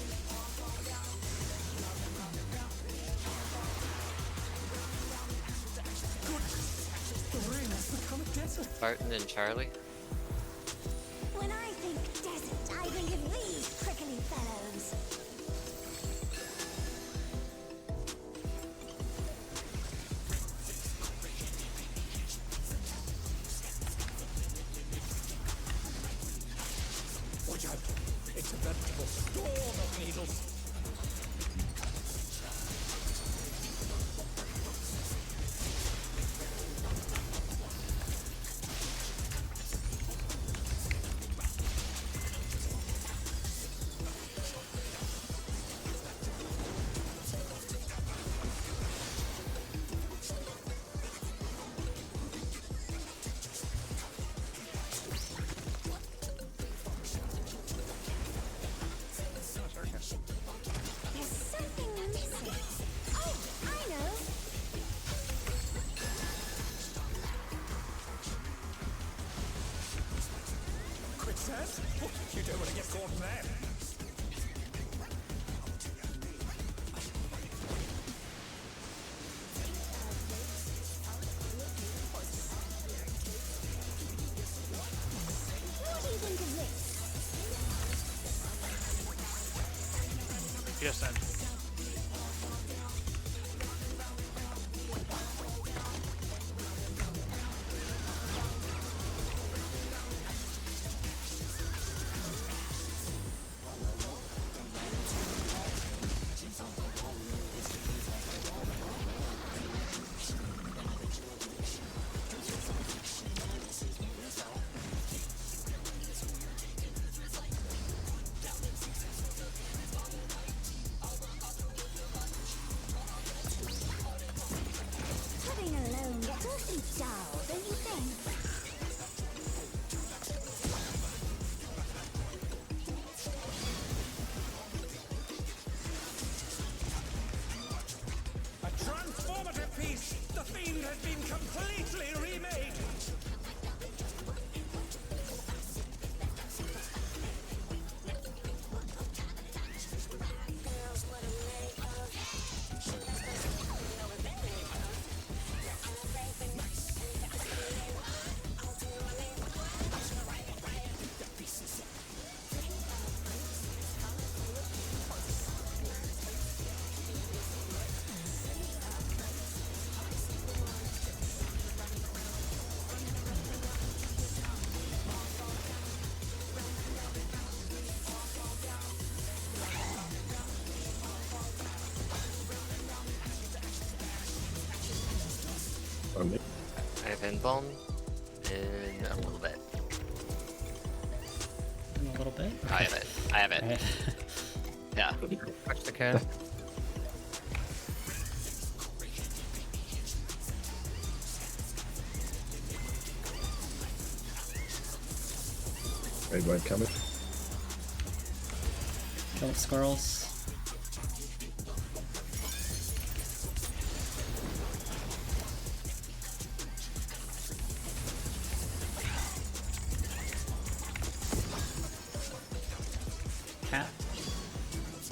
Barton and Charlie. When I think desert, I think of these prickly fellows. Watch out! It's a veritable storm of needles. them. What do you think of this? Yes, then. Living alone gets awfully dull, don't you think? A transformative piece! The fiend has been completely remade! I have Inbomb in a little bit. In a little bit. I have it. I have it. Alright. Yeah. Watch the cat. Red white coming. Kill the squirrels. Cat.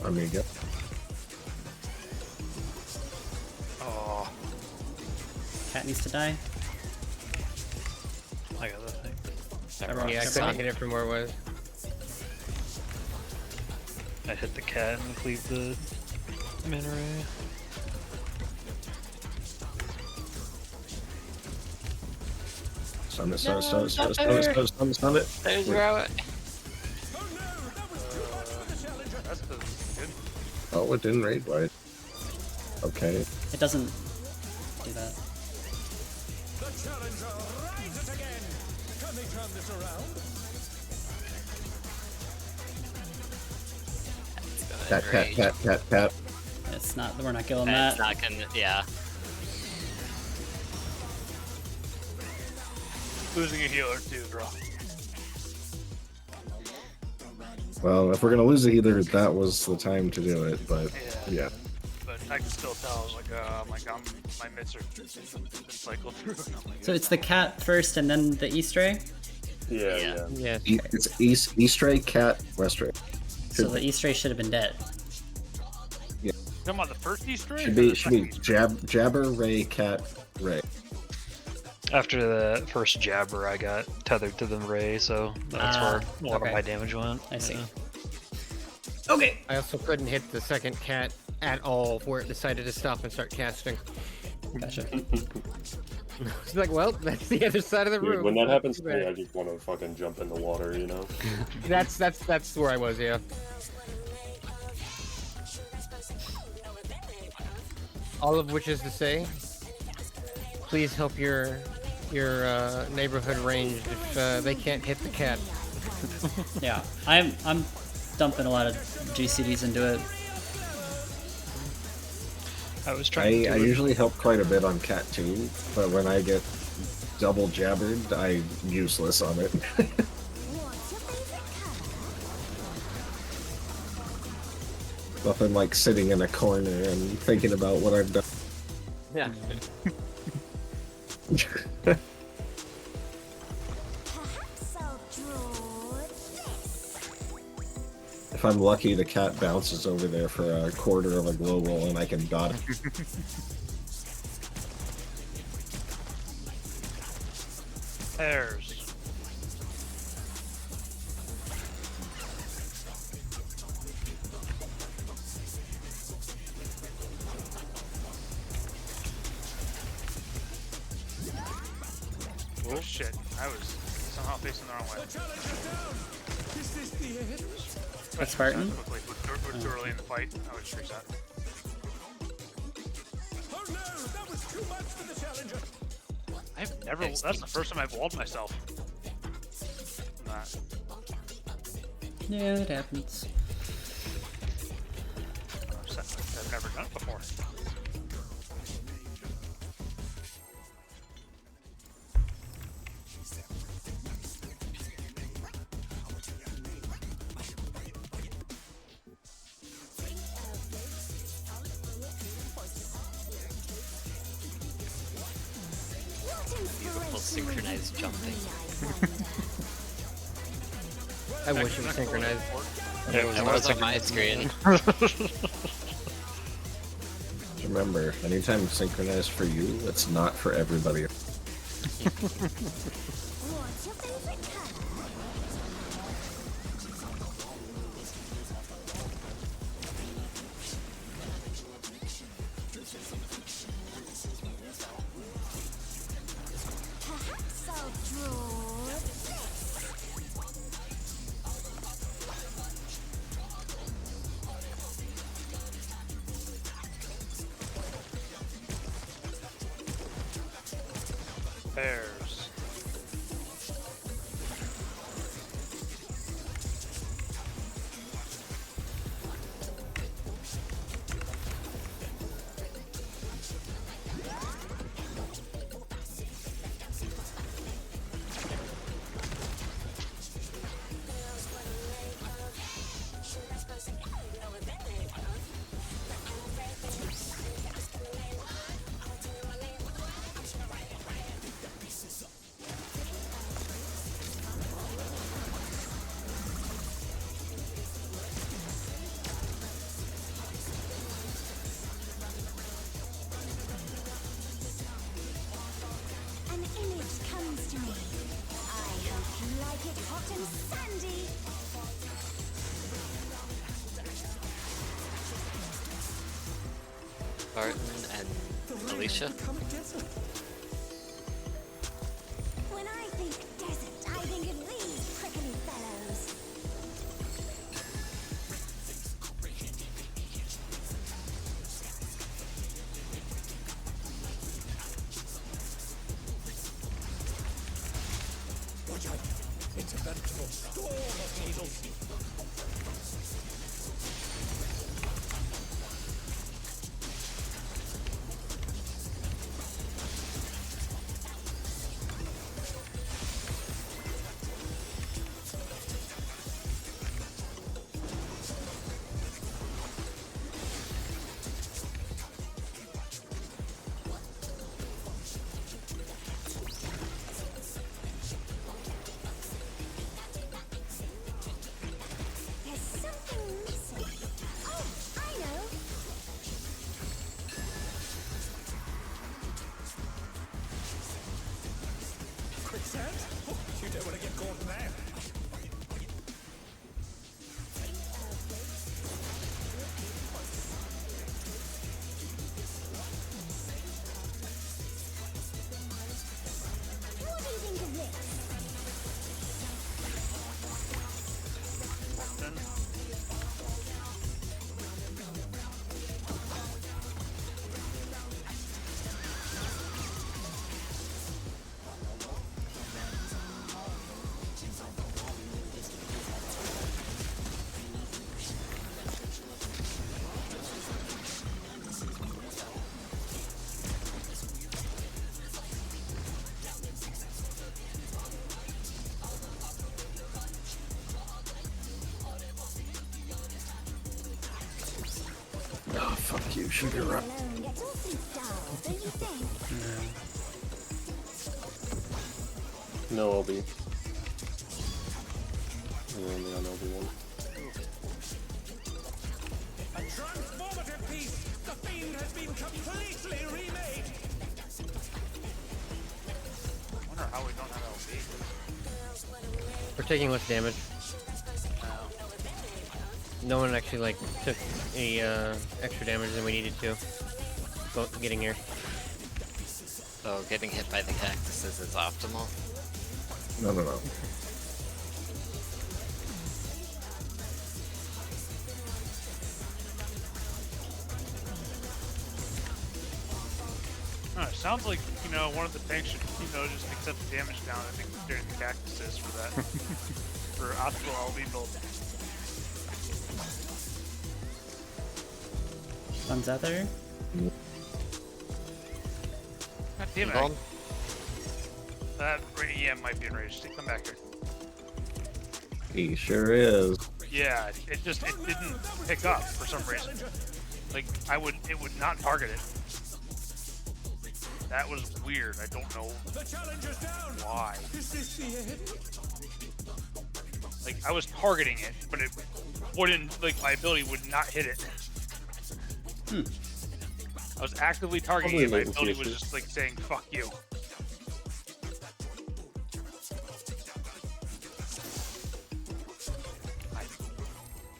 I'm gonna go. Oh, Cat needs to die. I got that thing. Everyone, Yeah, I everyone. couldn't hit it from where it was. I hit the cat and cleave the min ray. Stun it, stun it, stun it, stun it, stun it, stun it, stun it, stun it. There's Wait. Rowan. Oh no, that was too much for the challenger! That's good. Oh, it didn't raid white. Okay. It doesn't do that. The challenger rides it again! Can they turn this around? Cat, cat, cat, cat, cat. It's not. We're not killing It's that. not gonna. Yeah. Losing a healer too, bro. Well, if we're gonna lose a healer, that was the time to do it, but yeah. But I can still tell, my mitts are been cycled through. And I'm like, So it's the cat first, and then the Easter egg. Yeah, Yeah. yeah. Yes. It's East Ray, cat, West Ray. So the Easter egg should have been dead. talking about the first Easter egg? Should or be the second Easter egg? Jabber, Ray, cat, Ray. After the first jabber, I got tethered to the ray, so that's where a lot okay. of my damage went. I see. Yeah. Okay. I also couldn't hit the second cat at all where it decided to stop and start casting. Gotcha. It's like, well, that's the other side of the Dude, room. when that happens to me, I just want to fucking jump in the water, you know? That's where I was, yeah. All of which is to say, please help your neighborhood ranged if they can't hit the cat. Yeah, I'm dumping a lot of GCDs into it. I was trying I to. usually help quite a bit on cat too, but when I get double jabbered, I'm useless on it. What's your favorite color? Nothing like sitting in a corner and thinking about what I've done. Yeah. Perhaps I'll draw this. If I'm lucky, the cat bounces over there for a quarter of a glow roll and I can dot it. Pairs. Oh shit, I was somehow facing the wrong way. Is this the end? That's Spartan? Quickly, we're too early in the fight. I would just reset. Oh no, that was too much for the challenger. I've never. That's the first time I've walled myself. That. Yeah, it happens. I've never done it before. Beautiful synchronized jumping. I wish it was synchronized. It was on my screen. Remember, anytime it's synchronized for you, it's not for everybody. What's your favorite color? Perhaps I'll draw this. Pairs. An image comes to me. I hope you like it hot and sandy. Barton and Alicia. When I think desert, I think of these prickly fellows. Watch out. It's a veritable storm of needles. There's something missing. Oh, I know. Quicksand? Oh, you don't want to get caught in there. What do you think of this? Oh, fuck you, sugar rock. Alone gets awfully dull, don't you think? No LB. And then the LB one. fiend has been completely remade. I wonder how we don't have LB. We're taking less damage. No one actually like took any extra damage than we needed to. Getting here. So getting hit by the cactuses is optimal. No. It sounds like, one of the tanks should, just accept the damage down, I think, during the cactuses for that. For optimal LB build. One's out there. God damn it. Bomb? That EM might be enraged. Come back here. He sure is. Yeah, it didn't pick up for some reason. Like, it would not target it. That was weird. I don't know why. Like, I was targeting it, but it wouldn't, like, my ability would not hit it. I was actively targeting it, my ability was just, like, saying, fuck you.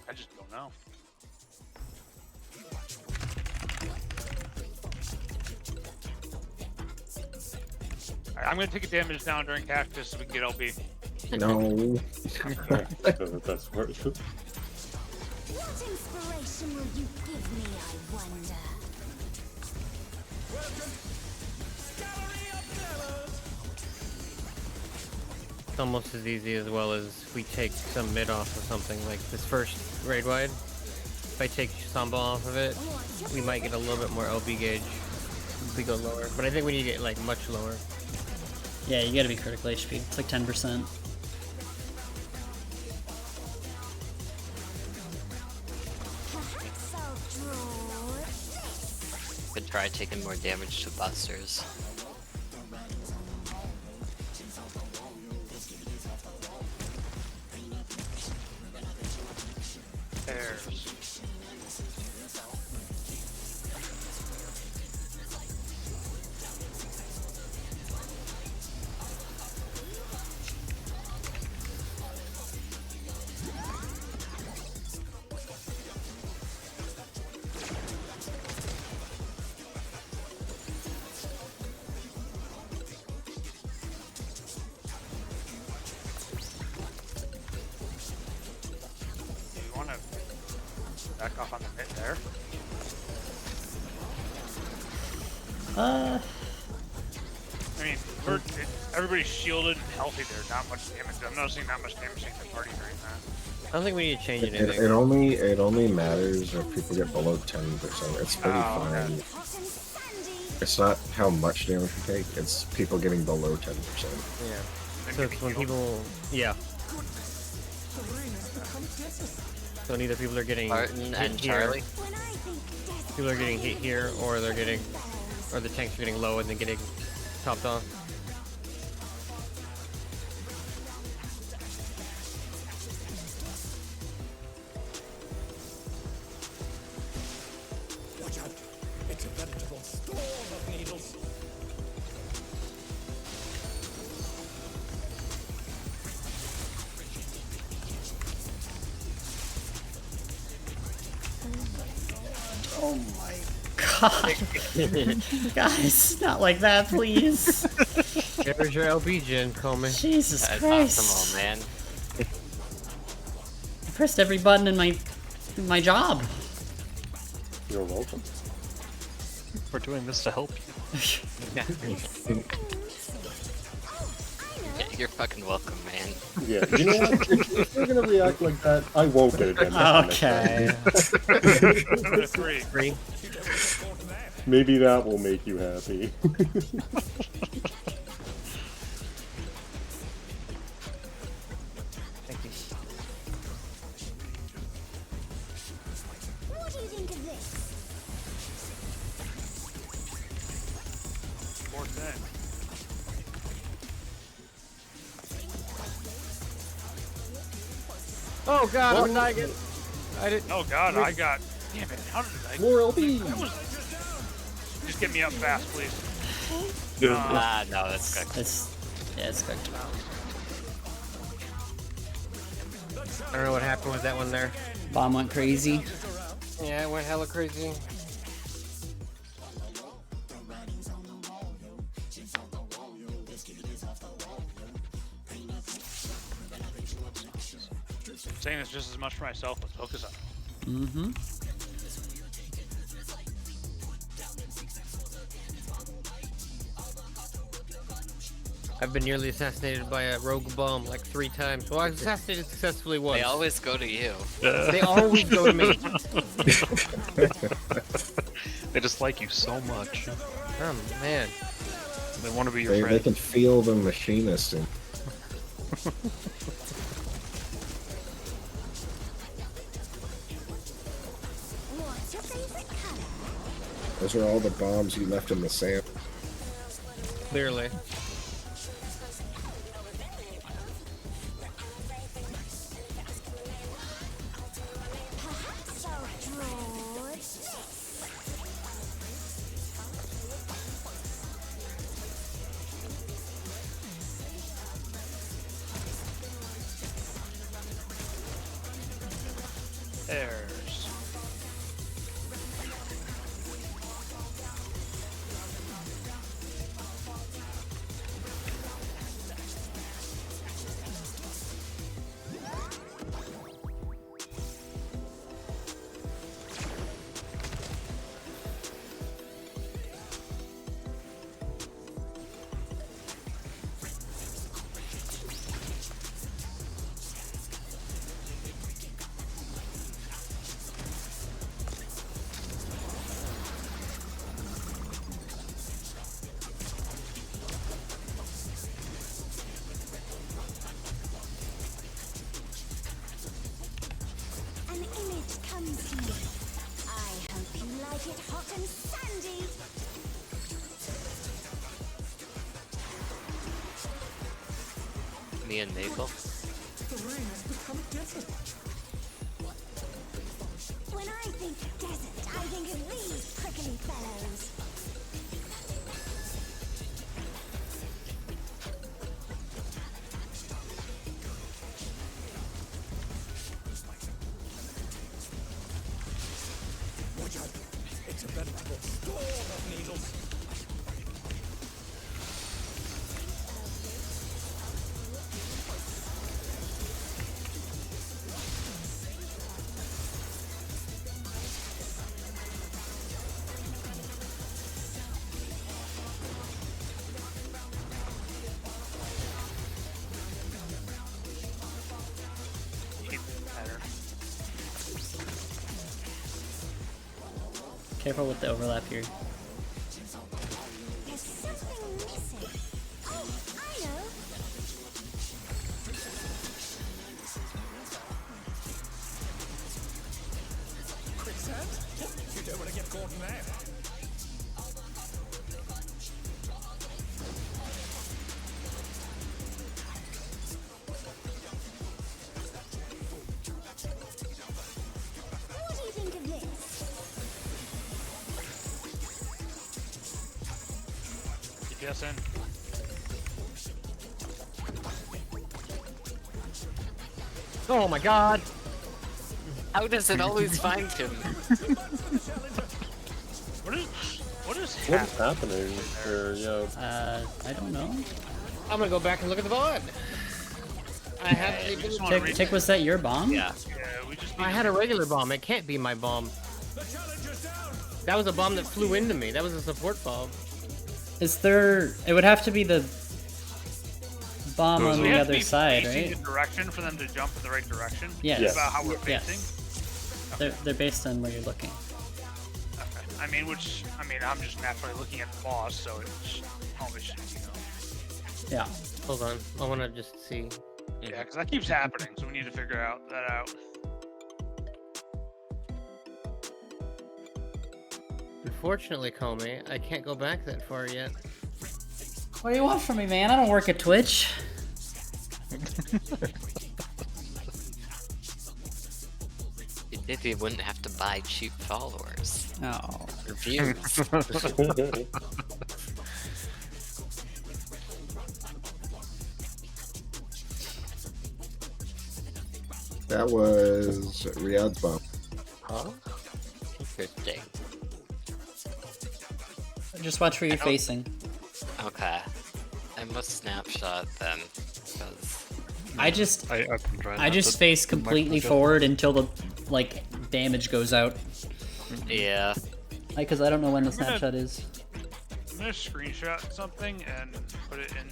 I just don't know. Alright, I'm gonna take a damage down during cactus so we can get LB. No. That's worth it. What inspiration will you give me, I wonder? It's almost as easy as well as we take some mid off of something like this first raid wide. If I take Samba off of it, we might get a little bit more LB gauge if we go lower. But I think we need to get like much lower. Yeah, you gotta be critical HP. It's like 10%. Perhaps I'll draw this. Could try taking more damage to busters. Airs. Back off on the mid there. Uh, I mean, everybody's shielded and healthy there. Not much damage. I'm noticing not much damage taking the party during that. I don't think we need to change anything. It only matters if people get below 10%. It's pretty fine. Hot and sandy. It's not how much damage you take, it's people getting below 10%. Yeah. So it's when people, yeah. So neither people are getting Martin hit and here. Charlie. When I think death People are getting hit here, or they're getting, bells. or the tanks are getting low and then getting topped off. Watch out. It's a veritable storm of needles. oh my god. Guys, not like that, please. There's your LB gen, Coleman. Jesus That's Christ. optimal, man. I pressed every button in my job. You're welcome. We're doing this to help you. Yeah, you're fucking welcome, man. Yeah, you know what? If you're gonna react like that, I won't get it done. Okay. Three. Maybe that will make you happy. Thank you. What do you think of this? 410. Oh god, I'm dying. I didn't. Oh god, I got. Damn it! How did I? More LB! That was Just get me up fast, please. Good. No, that's good. It's cooked. I don't know what happened with that one there. Bomb went crazy. Yeah, it went hella crazy. I'm saying this just as much for myself. Let's focus on it. Mm-hmm. I've been nearly assassinated by a rogue bomb like 3 times. Well, I was assassinated successfully once. They always go to you. They always go to me. They just like you so much. Oh man. They want to be your They friend. can feel the machinist in. What's your favorite color? Those are all the bombs you left in the sand. Clearly. Perhaps I'll draw this. There's. An image comes to me. I hope you like it hot and sandy. Me and Maple. When I think desert, I think of these prickly fellows. It's a veritable storm of needles. Careful with the overlap here. There's something missing. Oh, I know. Quicksand? You don't want to get caught in there. What do you think of this? DPS in. Oh my god. How does it always find him? What is What happening? is happening here? Yeah. I don't know. I'm gonna go back and look at the VOD. I have the we just ability. wanna Tick, Tick, was that your bomb? Yeah. Yeah, we just I had a regular bomb. It can't be my bomb. That was a bomb that flew into me. That was a support bomb. Is there... It would have to be the bomb on we the have to other be side, facing right? the direction for them to jump in the right direction. Yes. It's about how we're Yes. facing. They're based on where you're looking. Okay. I'm just naturally looking at the boss, so it's always should, Yeah. Hold on. I want to just see. Yeah, because that keeps happening, so we need to figure that out. Unfortunately, Comey, I can't go back that far yet. What do you want from me, man? I don't work at Twitch. It If you wouldn't have to buy cheap followers Oh. or views. That was Riyadh's bomb. Huh? Interesting. Just watch where you're facing. Okay. I must snapshot then. Because I've been trying I not just to face completely microadjust. forward until the damage goes out. yeah. Because I don't know when the I'm gonna- snapshot is. I'm gonna screenshot something and put it in.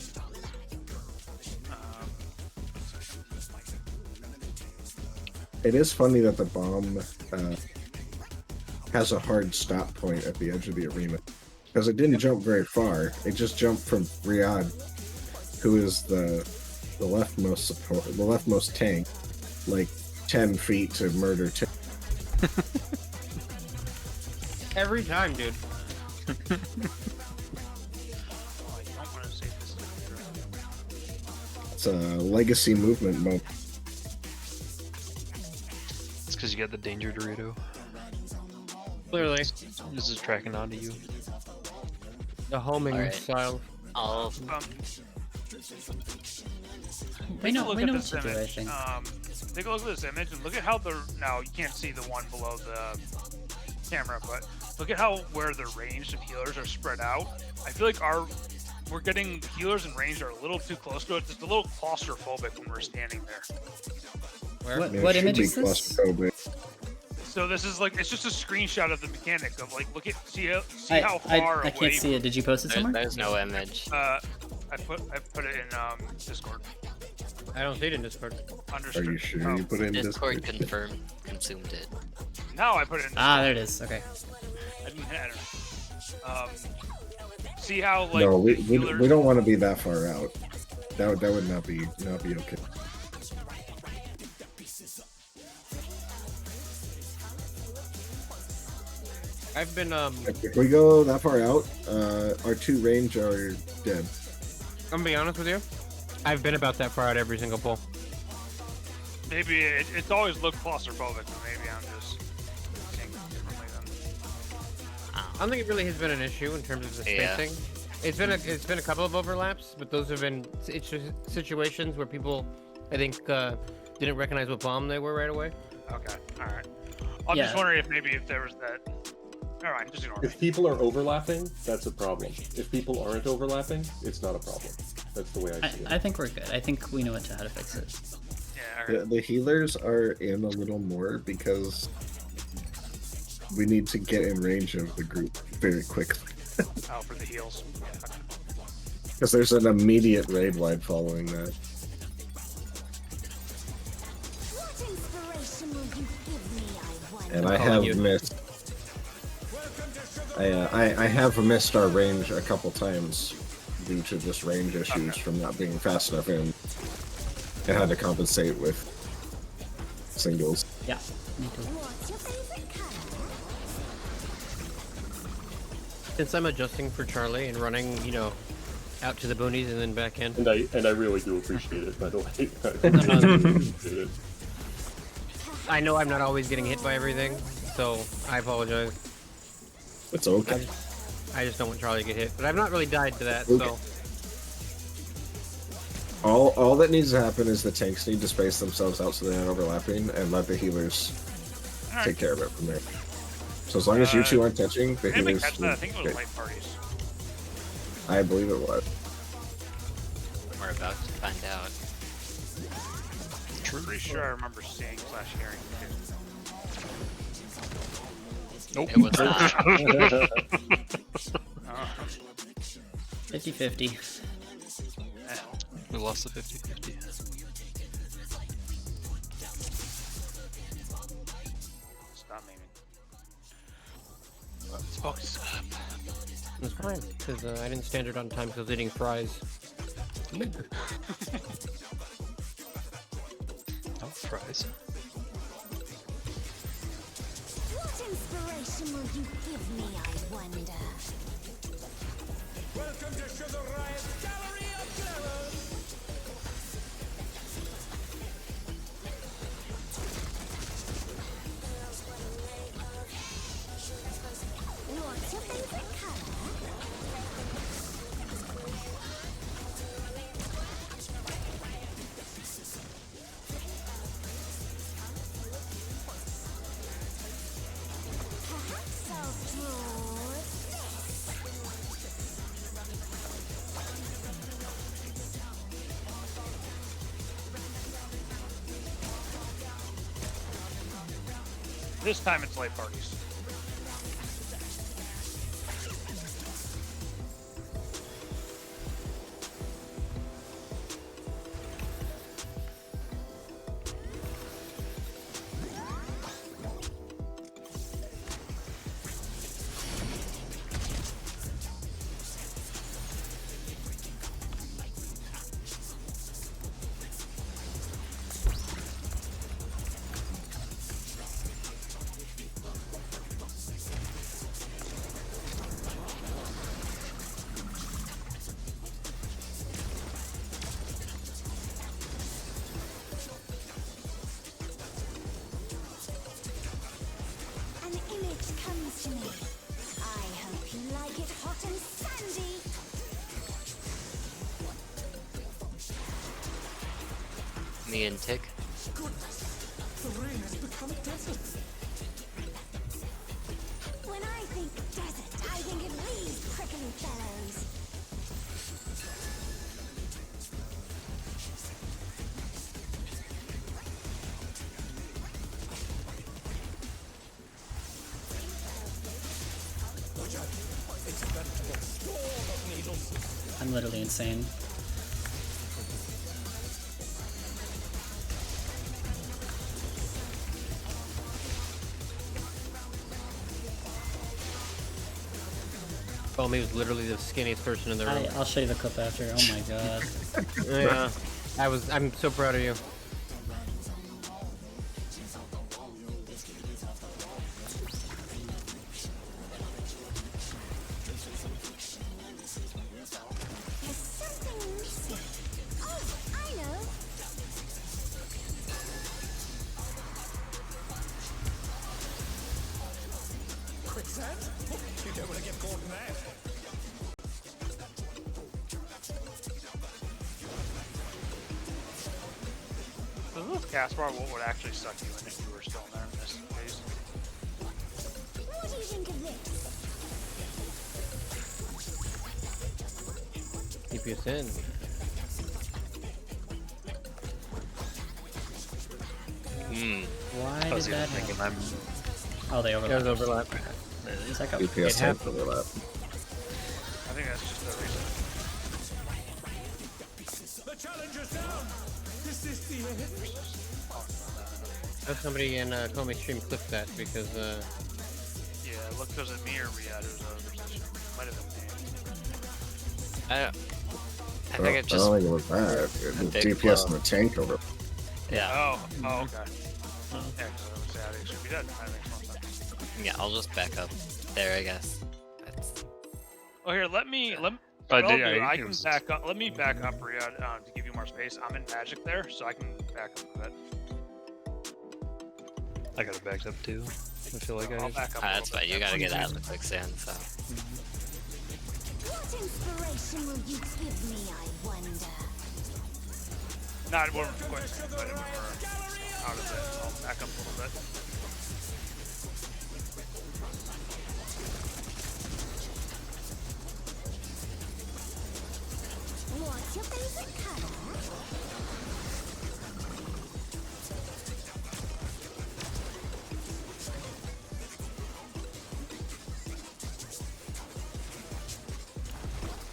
It is funny that the bomb has a hard stop point at the edge of the arena. Because it didn't jump very far. It just jumped from Riyadh, who is the leftmost support, the leftmost tank, like 10 feet to murder Tim. Every time, dude. I don't want to save this. It's a legacy movement mode. It's because you got the danger Dorito. Clearly. This is tracking onto you. The homing Alright. style. I'll We know look we at know what this to do, I image. think. Take a look at this image and look at how now you can't see the one below the camera, but look at where the ranged and healers are spread out. I feel like we're getting healers and ranged are a little too close to it. It's a little claustrophobic when we're standing there. What, I mean, what it should image be is this? claustrophobic. So this is like it's just a screenshot of the mechanic of like see how I far away. can't see it. Did you post it somewhere? there's no image. I put it in Discord. I don't see it in Discord. Are you sure you put it in Discord Discord? confirmed, consumed it. No, I put it in. Ah, there it is. Okay. I don't know. See how like No, we healers- don't want to be that far out. That would not be okay. I've been If we go that far out, our 2 range are dead. I'm gonna be honest with you. I've been about that far out every single pull. Maybe it's always looked claustrophobic, but maybe I'm just seeing it differently then. I don't think it really has been an issue in terms of the Yeah. spacing. It's been a couple of overlaps, but those have been situations where people, I think, didn't recognize what bomb they were right away. Okay, all right. I'm Yeah. just wondering if there was that. All right, just ignore me. If people are overlapping, that's a problem. If people aren't overlapping, it's not a problem. That's the way I see it. I think we're good. I think we know how to fix it. Yeah, all right. The healers are in a little more because we need to get in range of the group very quickly. Oh, for the heals. Yeah. Because there's an immediate raid wide following that. What inspiration will you give me, I wonder? And I calling have you. missed. I have missed our range a couple times due to just range issues from not being fast enough in. I had to compensate with singles. Yeah. Me too. What's your favorite color? Since I'm adjusting for Charlie and running, out to the boonies and then back in. And I really do appreciate it, by the way. I really appreciate it. I know I'm not always getting hit by everything, so I apologize. It's okay. I just don't want Charlie to get hit, but I've not really died to that, Okay. so All that needs to happen is the tanks need to space themselves out so they're not overlapping and let the healers take care of it from there. So as long as you two aren't touching, the Anybody healers catch that? I think it was okay. light parties. I believe it was. We're about to find out. Pretty sure I remember seeing / hearing too. Nope. It was not. 50-50. We lost the 50-50. Stop naming. Let's focus up. it's fine, because I didn't stand it on time because I was eating fries. Oh, fries. What inspiration will you give me, I wonder? Welcome to Sugar Riot's Gallery of Glamour. your favorite color? Perhaps I'll draw this. This time it's late parties. An image comes to me. I hope you like it hot and sandy. Me and Tick. When I think desert, I think of these prickly fellows. I'm literally insane. Tommy was literally the skinniest person in the room. I'll show you the clip after. Oh my god. Yeah. I'm so proud of you. There's something missing. Oh, I know. Quicksand? You don't want to get caught in that. So this Caspar, what would actually suck you in if you were still in there in this phase? What do you think of this? Keep us in. Why I did was even that thinking happen? I'm Oh, they overlap. There's overlap. It's like a DPS have- tank overlap. I think that's just the reason. The challenger's down. This is the end. Have somebody in Comey stream clip that because Yeah, look, was it me or Riyadh who's out of position? Might have been me. I Oh, think it just. I don't think it was bad. It was big DPS blow. and the tank over. Yeah. Oh, okay. Yeah, because I would say Alex should be dead. That makes more sense. Yeah, I'll just back up there, I guess. That's... Oh, here, let me. I What I'll did- do, I I can was- back up. Let me back up, Riyadh, to give you more space. I'm in Magic there, so I can back up a bit. I got it backed up too. I feel like I'll I. back up. That's fine. You gotta get out of the quicksand, so. What inspiration will you give me, I wonder? Not one for quicksand, but if we're out of it, I'll back up a little bit. What's your favorite color?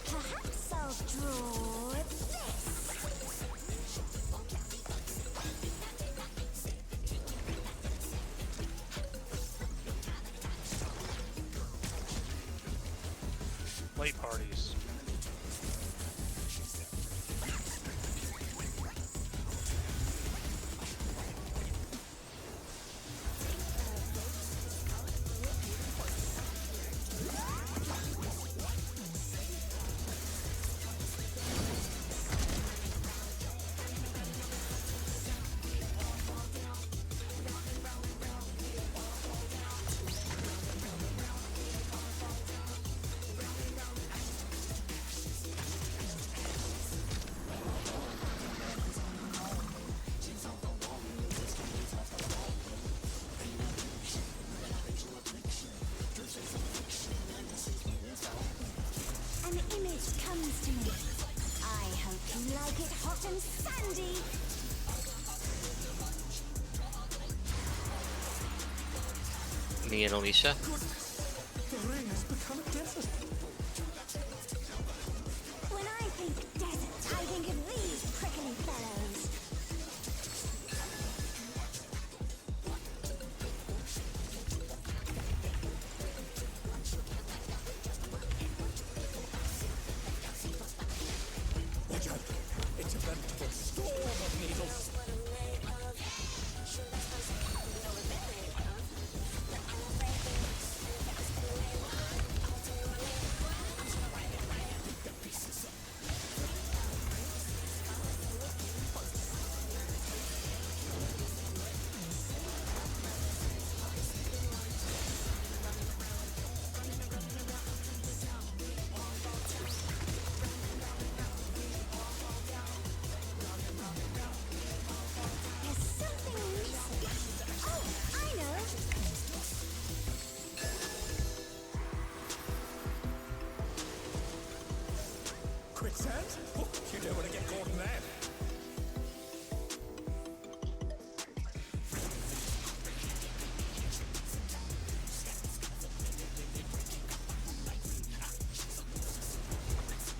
Perhaps I'll draw this. Late parties. like it hot and sandy? Me and Alicia. The ring has become a desert. When I think desert, I think of these prickly fellows. Watch out. It's a veritable storm of needles. There's something missing. Oh, I know. Quicksand? Oh, you don't want to get caught in that.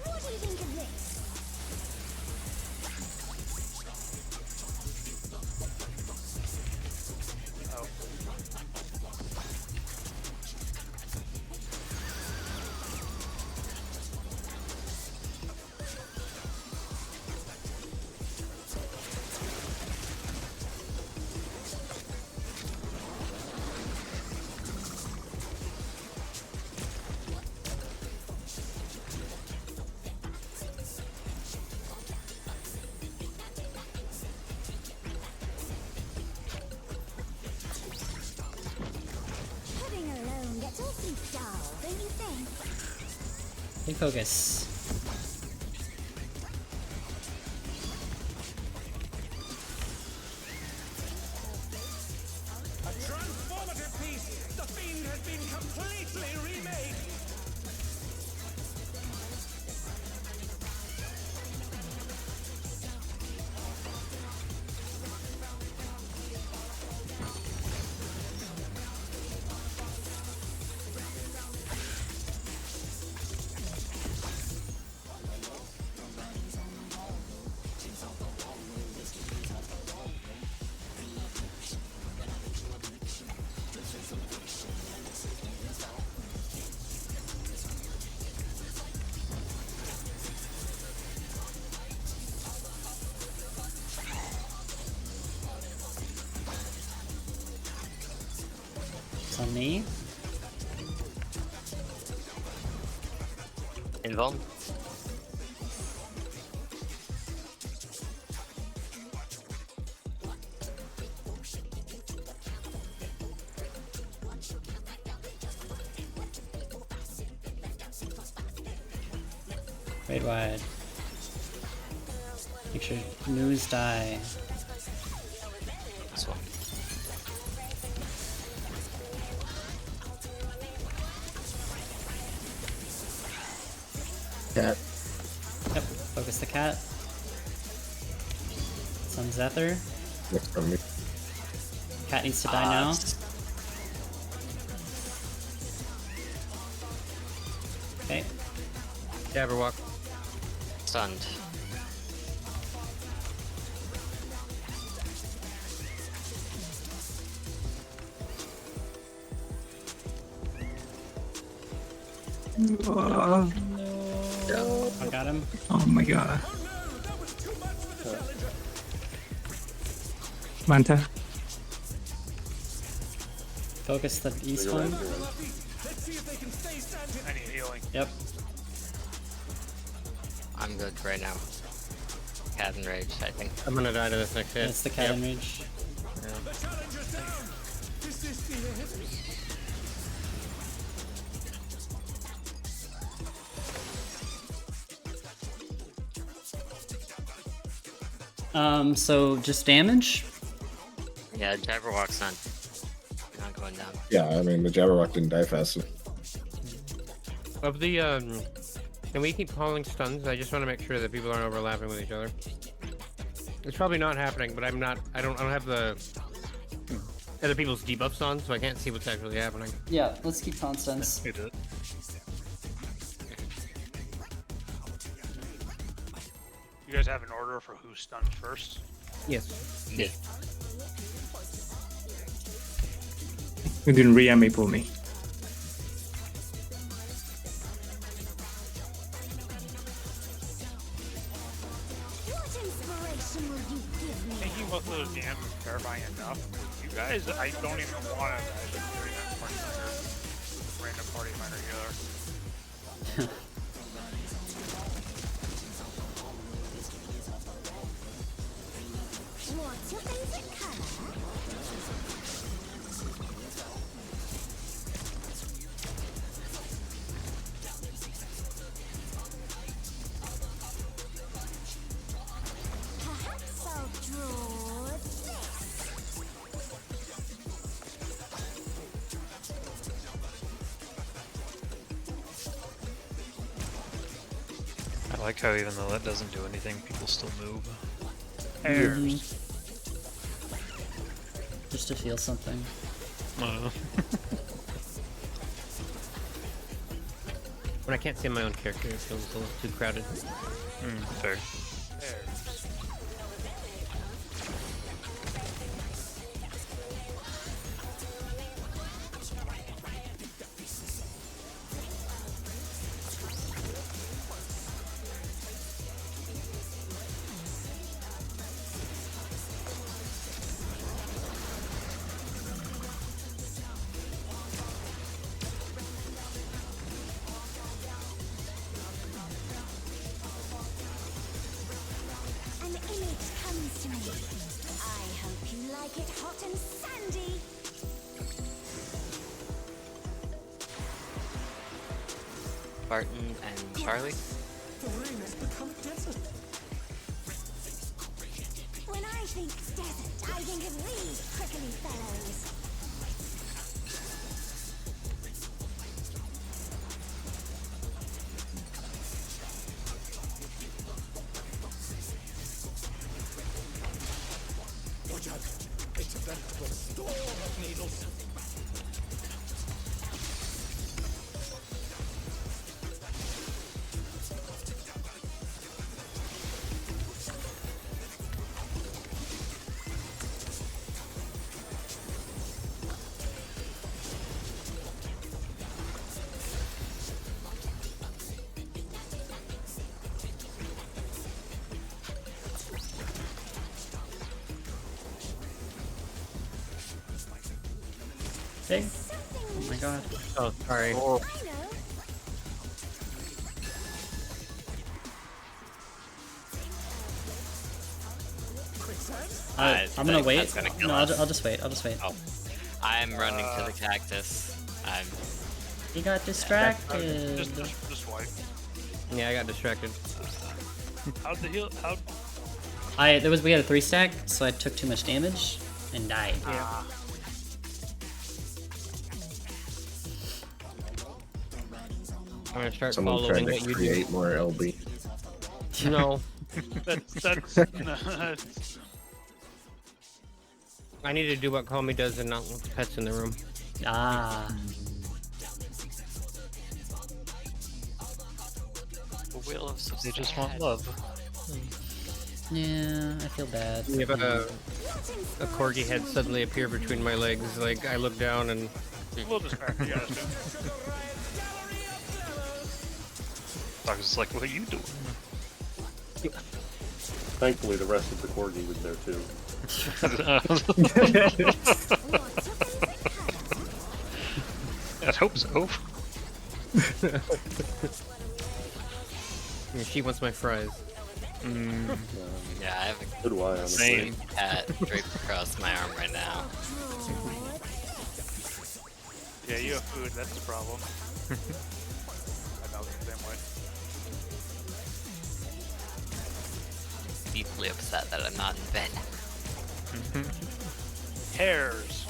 What do you think of this? Pudding alone gets awfully dull, don't you think? Big focus. A transformative piece! The fiend has been completely remade! It's on me. Invuln. Raid wide. Make sure news die. This one. Cat. Yep, focus the cat. It's on Zephyr. Next from me. Cat needs to die now. Okay. Jabberwock. Stunned. I got him. Oh my god. Manta. Focus the east You're right, one. you're right. Let's see if they can stay standing. I need healing. Yep. I'm good right now. Cat and Rage, I think. I'm gonna die to this next hit. That's the cat in reach. The challenger's down. Is this the end? So just damage? Yeah, Jabberwock's not going down. Yeah, I mean the Jabberwock didn't die fast enough. Of the And we keep calling stuns. I just want to make sure that people aren't overlapping with each other. It's probably not happening, but I don't have the other people's debuffs on, so I can't see what's actually happening. Yeah, let's keep constants. We did. You guys have an order for who stuns first? Yes. Me. You didn't re-MA pull me. What inspiration will you give me? Making both of those dams is terrifying enough. You guys, I don't even want to imagine doing that party miner, random party miner healer. What's your favorite color? Perhaps I'll draw this. I like how even though that doesn't do anything, people still move. Hairs. Just to feel something. When I can't see my own character, it feels a little too crowded. Fair. Hairs. An image comes to me. I hope you like it hot and sandy. Barton and Charlie. The rain has become desert. When I think desert, I think of these prickly fellows. Watch out. It's a veritable storm of needles. Hey. Oh my god. Oh, sorry. I know. I'm gonna wait. That's gonna kill No, us. I'll just wait. I'll just wait. Oh. I'm running to the cactus. I'm. He got distracted. Just wipe. Yeah, I got distracted. How'd the heal? How'd We had a 3-stack, so I took too much damage and died. I'm gonna start Someone following tried what to you create more LB. do. No, that's I need to do what Call Me does and not let the pets in the room. Ah. The wheel of They just want love. Yeah, I feel bad. We have a corgi head suddenly appear between my legs. Like I look down and we'll distract you guys too. Dog's just like, what are you doing? Thankfully, the rest of the corgi was there too. I'd hope so. she wants my fries. Yeah, I have a So do I, honestly. Same. cat draped across my arm right now. Yeah, you have food. That's the problem. I know the same way. Deeply upset that I'm not in bed. Hairs.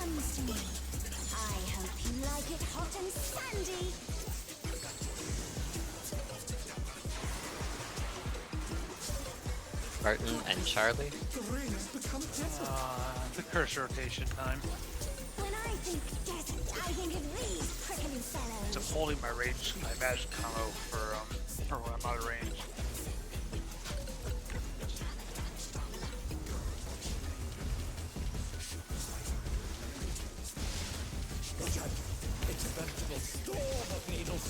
comes to me. I hope you like it hot and sandy. Barton and Charlie. The curse rotation time. When I think desert, I think of these prickly fellows. So I'm holding my range, my magic combo for when I'm out of range. It's a veritable storm of needles.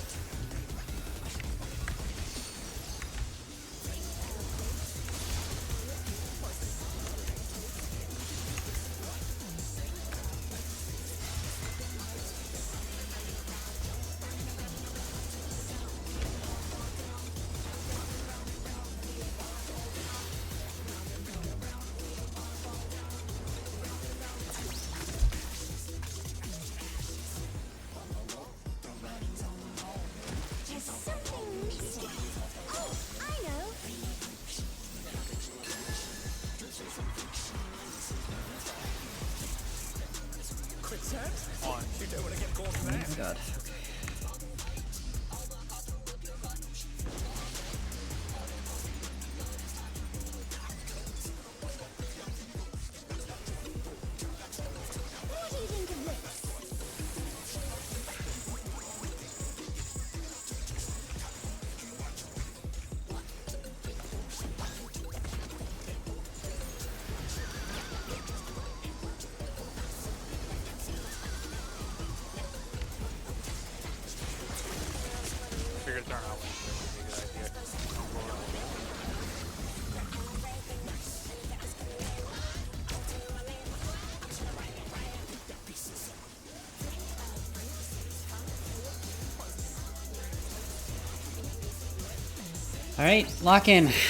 There's something missing. Oh, I know. Quicksand? You don't want to get caught in Oh that. my god. What do you think of this? Figured turn out would be a good idea. All right, lock in. Heading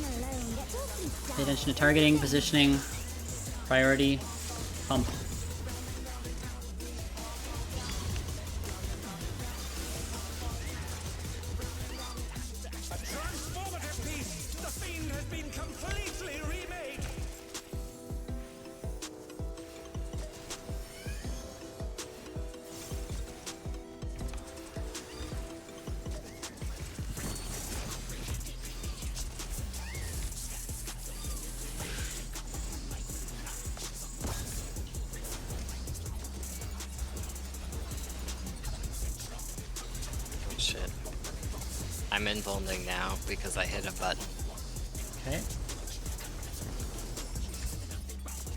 alone gets awfully Pay attention to targeting, positioning, priority, pump. A transformative piece! The fiend has been completely remade! Shit. I'm invulning now because I hit a button. Okay.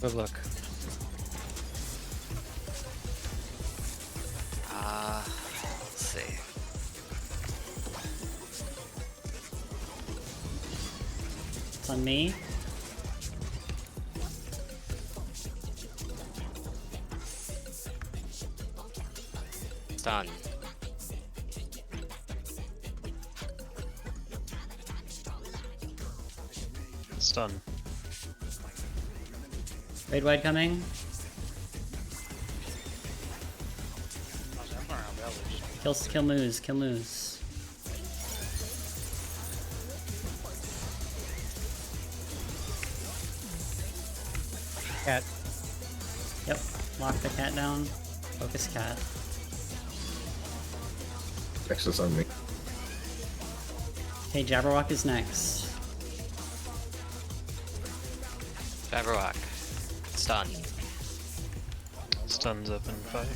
Good luck. Let's see. It's on me. Stun. Stun. Raid wide coming. Kill moose, kill moose. Cat. Yep, lock the cat down. Focus cat. Nexus on me. Okay, Jabberwock is next. Jabberwock. Stun. Stuns up in 5.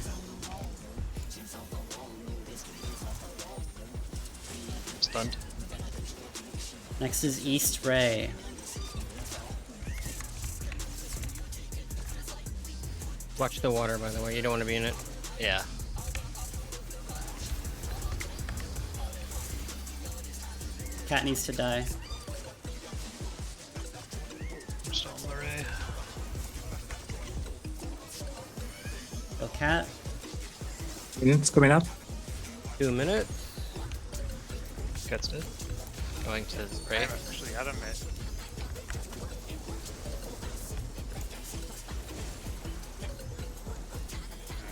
Stunned. Next is East Ray. Watch the water, by the way. You don't want to be in it. Yeah. Cat needs to die. Still on the ray. Go cat. It's coming up. 2 minutes. Cat's dead. Going to I Ray. haven't actually had a minute.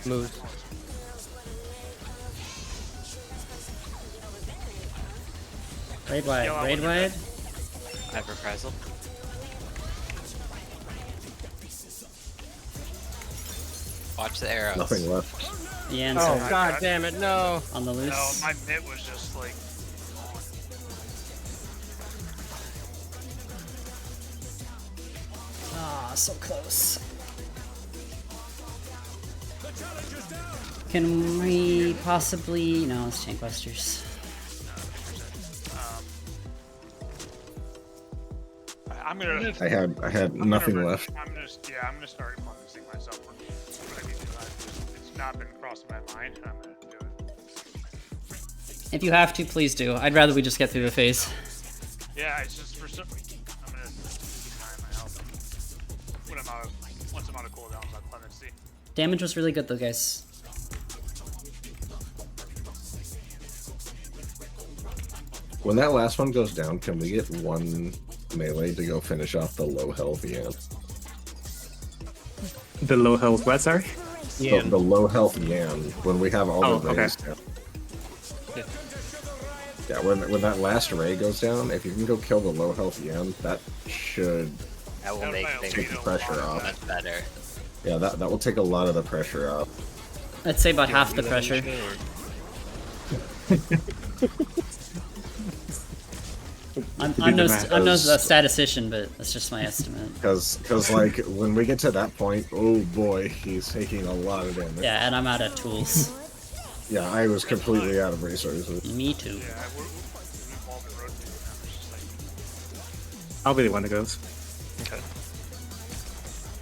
Moves. Raid wide, Yell out raid when you're wide. I have reprisal. Watch the arrows. Nothing left. The answer Oh god damn it! No. on the No, loose. my mitt was just like. Ah, so close. The challenge is down. Can we possibly? No, it's Tank Busters. I'm gonna. I had I'm nothing gonna, left. I'm gonna start implementing this thing myself. What I need to do. It's not been crossing my mind, and I'm gonna do it. If you have to, please do. I'd rather we just get through the phase. Yeah, it's just for some. I'm gonna keep an eye on my health. When I'm out of, once I'm out of cooldowns on clemency. Damage was really good though, guys. When that last one goes down, can we get one melee to go finish off the low health Yan? The low health what, sorry? The low health Yan, when we have all Oh, the okay. rays down. Yeah, when that last ray goes down, if you can go kill the low health Yan, that should That will make things take the pressure off. much better. Yeah, that will take a lot of the pressure off. I'd say about half the pressure. I'm no statistician, but that's just my estimate. Because like when we get to that point, oh boy, he's taking a lot of damage. Yeah, and I'm out of tools. Yeah, I was completely out of resources. Me too. Yeah, we're involved in rotating now. It's just like. I'll be the one that goes. Okay.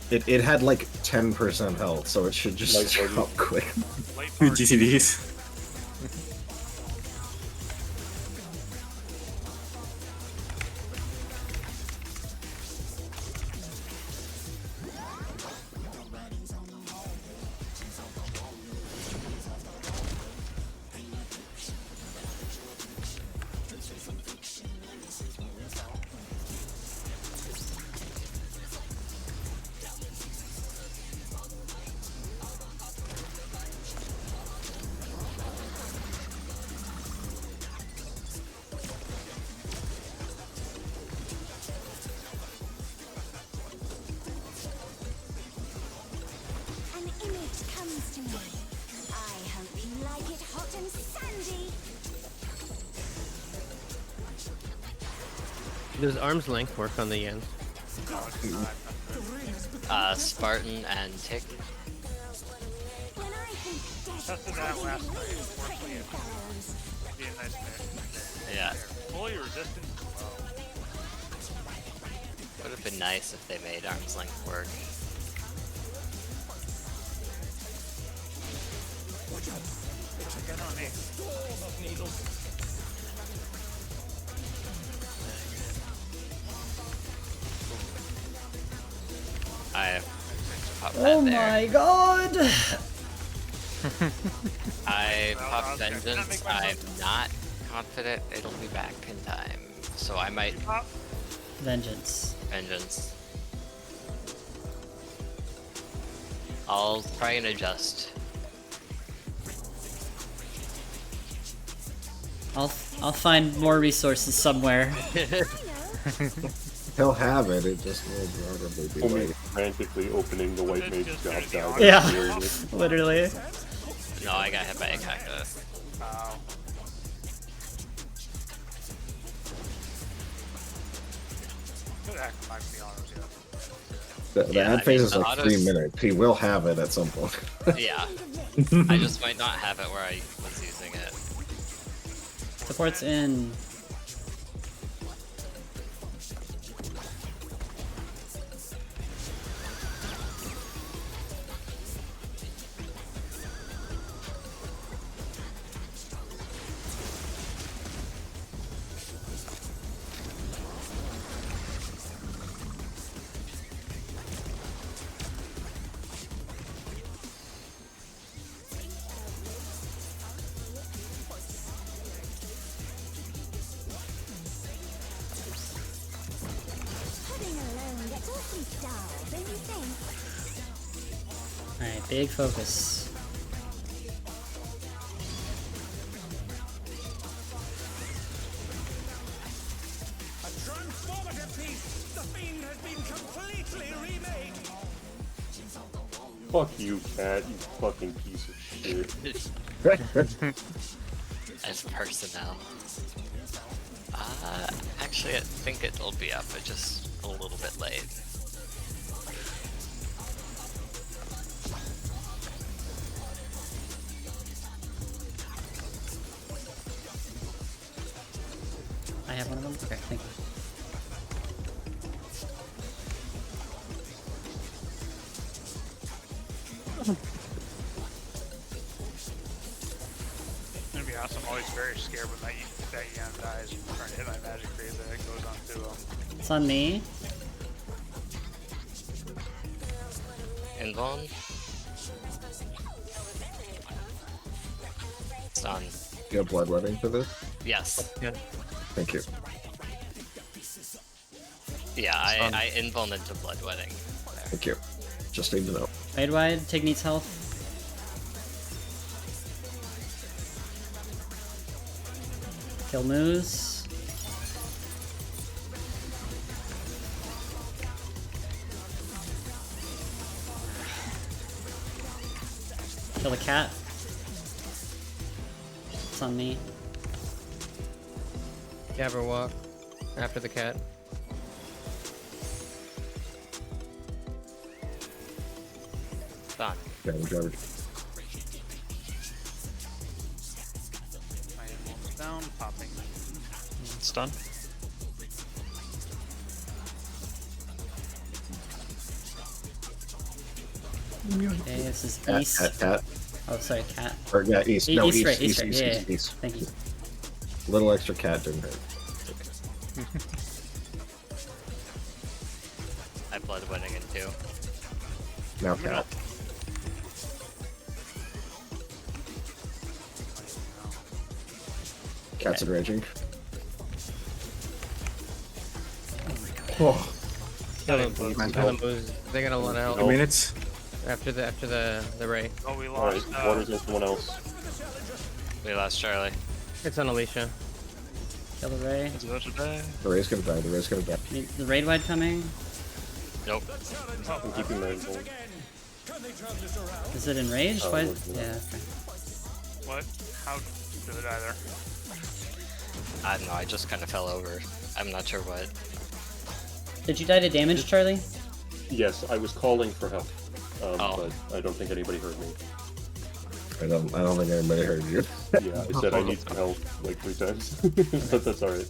It had like 10% health, so it should just Light drop quick. Late party. GCDs. An image comes to me. I hope you like it hot and sandy. Does arm's length work on the Yen? Spartan and Tick. When I think death Tested that last night. please Unfortunately, prickly bells. it'd be a nice mix. Yeah. Fully resistant. Would have been nice if they made arm's length work. Get on me. I popped Oh that there. my god! I Well, popped okay. Can I Vengeance. make my I'm not confident it'll be back in time. So I might Vengeance. Vengeance. I'll try and adjust. I'll find more resources somewhere. He'll have it, it just will probably be Only late. frantically opening the white mage job down. Yeah, literally. No, I got hit by a cactus. Wow. Could act like the autos, yeah. The Yeah, ad I phase mean, is the like autos- 3 minutes. He will have it at some point. Yeah. I just might not have it where I was using it. Support's in. Pudding alone gets awfully dull, don't you think? Alright, big focus. A transformative piece. The fiend has been completely remade. Fuck you, cat, you fucking piece of shit. As personnel. Actually, I think it'll be up, but just a little bit late. I have one of them? Okay, thank you. It's gonna be awesome. I'm always very scared when that Yan dies trying to hit my magic grade that it goes on to It's on me. Invuln? It's on. You have bloodletting for this? Yes. Yeah. Thank you. Yeah, I invuln into bloodletting. Thank you. Just need to know. Raid wide, Tig needs health. Kill Moose. Kill the cat. It's on me. Jabberwock after the cat. Done. Damage, damage. my invuln's down, popping. It's done. Okay, this is Cat, east. cat, cat. Oh, sorry, cat. Or yeah, east. No, East, east, right, east, right. east, Yeah, east, yeah. east. Thank you. Little extra cat didn't hurt. I bloodletting in too. Now cat. Cat's enraging. Oh, Kill them, Moose. They're gonna run out 2 minutes. after the ray. Oh, we Alright, lost. water's in someone else. We lost Charlie. It's on Alicia. Kill the Ray. It's about to die. the ray's gonna die. The ray's gonna die. The raid wide coming. Nope. I'm keeping my invuln. Is it enraged? Oh, Why? look, no. Yeah. Okay. What? How did it either? I don't know, I just kind of fell over. I'm not sure what. Did you die to damage, Charlie? Yes, I was calling for help, Oh. but I don't think anybody heard me. I don't think anybody heard you. Yeah, I said I need some help like 3 times, but that's alright.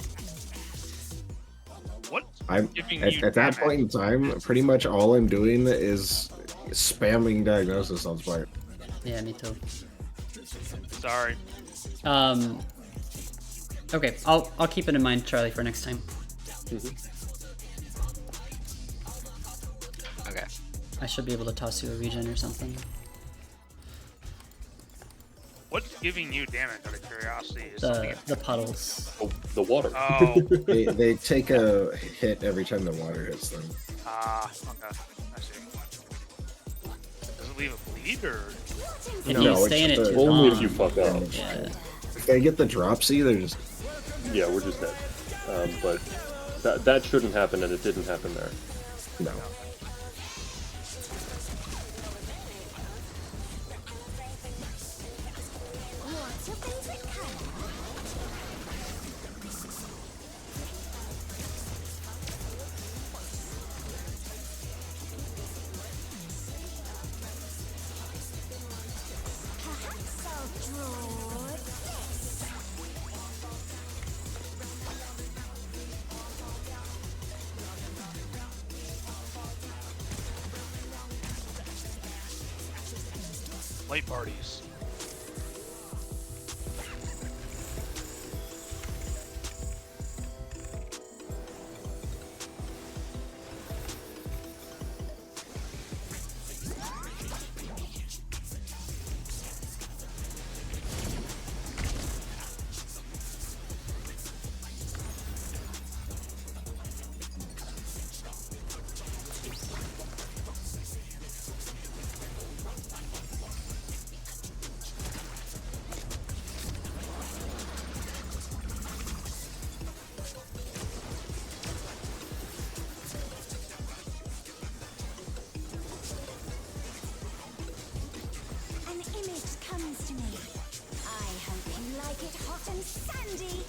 What's I'm giving at you that damage? point in time. Pretty much all I'm doing is spamming diagnosis on Spark. Yeah, me too. Sorry. Okay, I'll keep it in mind, Charlie, for next time. Okay. I should be able to toss you a regen or something. What's giving you damage out of curiosity? Is something The puddles. Oh, the water. Oh. They take a hit every time the water hits them. Okay. I see. Does it leave a bleed or? If No, you it's stay in it just too Only long. if you fuck up. Yeah. If they get the dropsy, they're just Yeah, we're just dead. But that shouldn't happen, and it didn't happen there. no. What's your favorite color? Perhaps I'll draw this. Light parties. and sandy.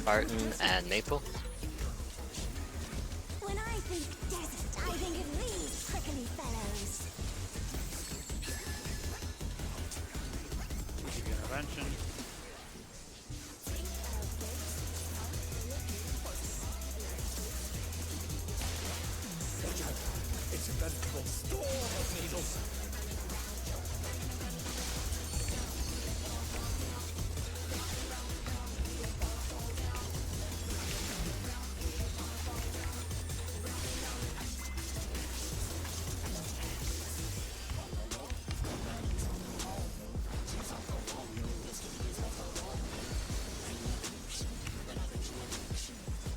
Barton and Maple. When I think desert, I think of these prickly fellows. Give you intervention. It's a veritable storm of needles.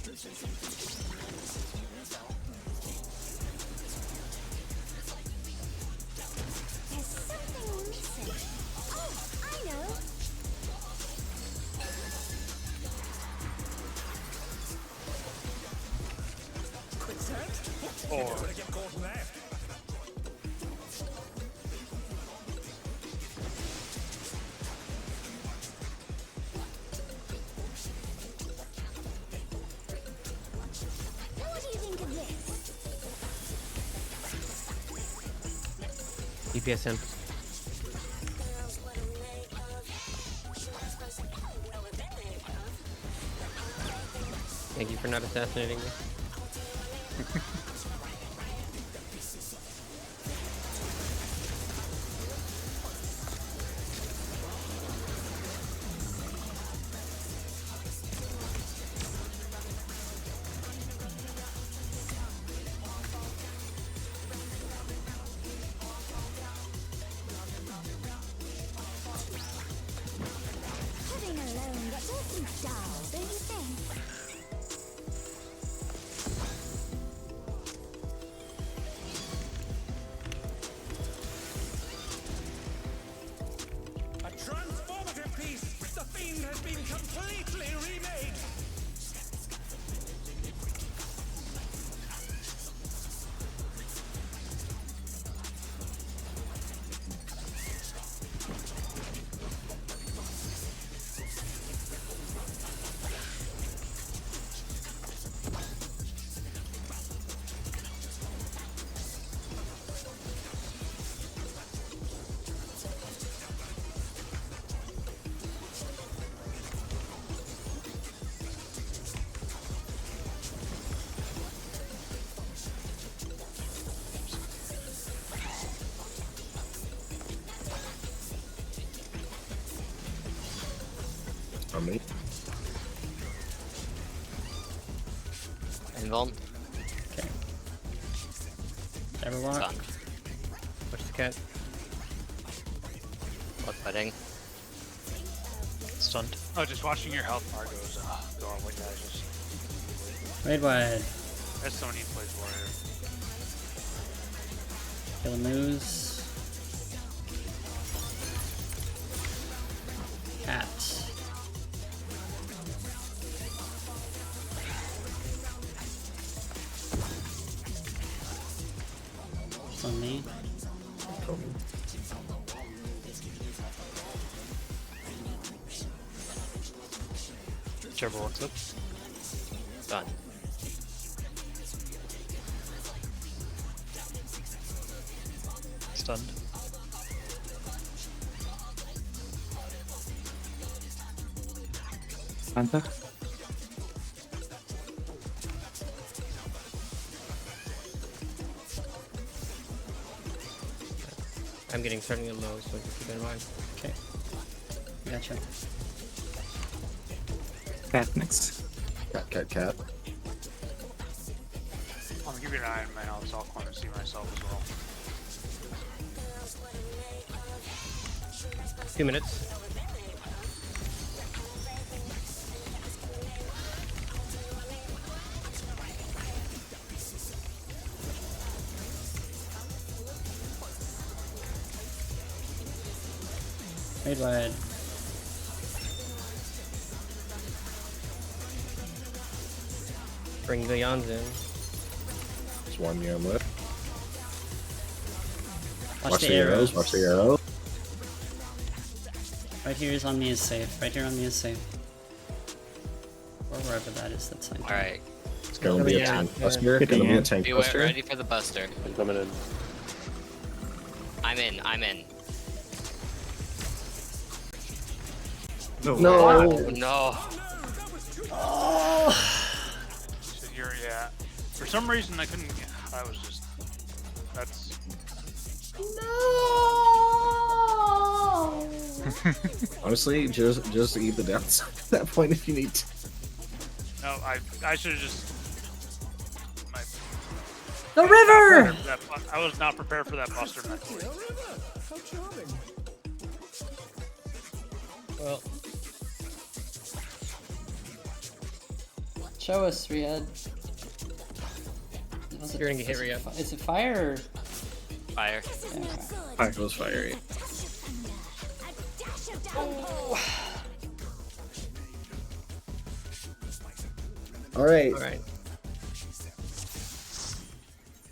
There's something missing. Oh, I know. Quicksand? Or You don't want to get caught in that. What do you think of this? DPS in. Thank you for not assassinating me. Living alone gets awfully dull, don't you think? A transformative piece! The fiend has been completely remade! On me. Involved. Okay. Everyone. Done. Push the cat. Blood pudding. Stunned. oh, just watching your health bar goes go on with that. Just Wait, wide. as someone who plays warrior. Kill moose. Cat. It's on me. Whichever one's up. Done. Stunned. Panther. I'm getting starting to get low, so keep that in mind. Okay. Gotcha. Cat next. Cat. I'm gonna give you an eye on my health, so I'll come and see myself as well. 2 minutes. Wait, wide. Bring the yawns in. There's one yam left. Watch the arrows. Watch the arrows. Right here is on me is safe. Right here on me is safe. Or wherever that is, that's fine. Alright, It's gonna be a Yeah. tank buster. It's gonna be a tank be buster. ready for the buster. I'm coming in. I'm in. No. No. No. So yeah. For some reason I couldn't. I was just. That's. Honestly, just eat the downside at that point if you need to. No, I should have just. My, The river! I was not prepared for that buster mentally. How charming. Well, Show us, Riyadh. you're gonna get hit, Riyadh. Is it fire? Fire. Fire was fiery. All right. All right.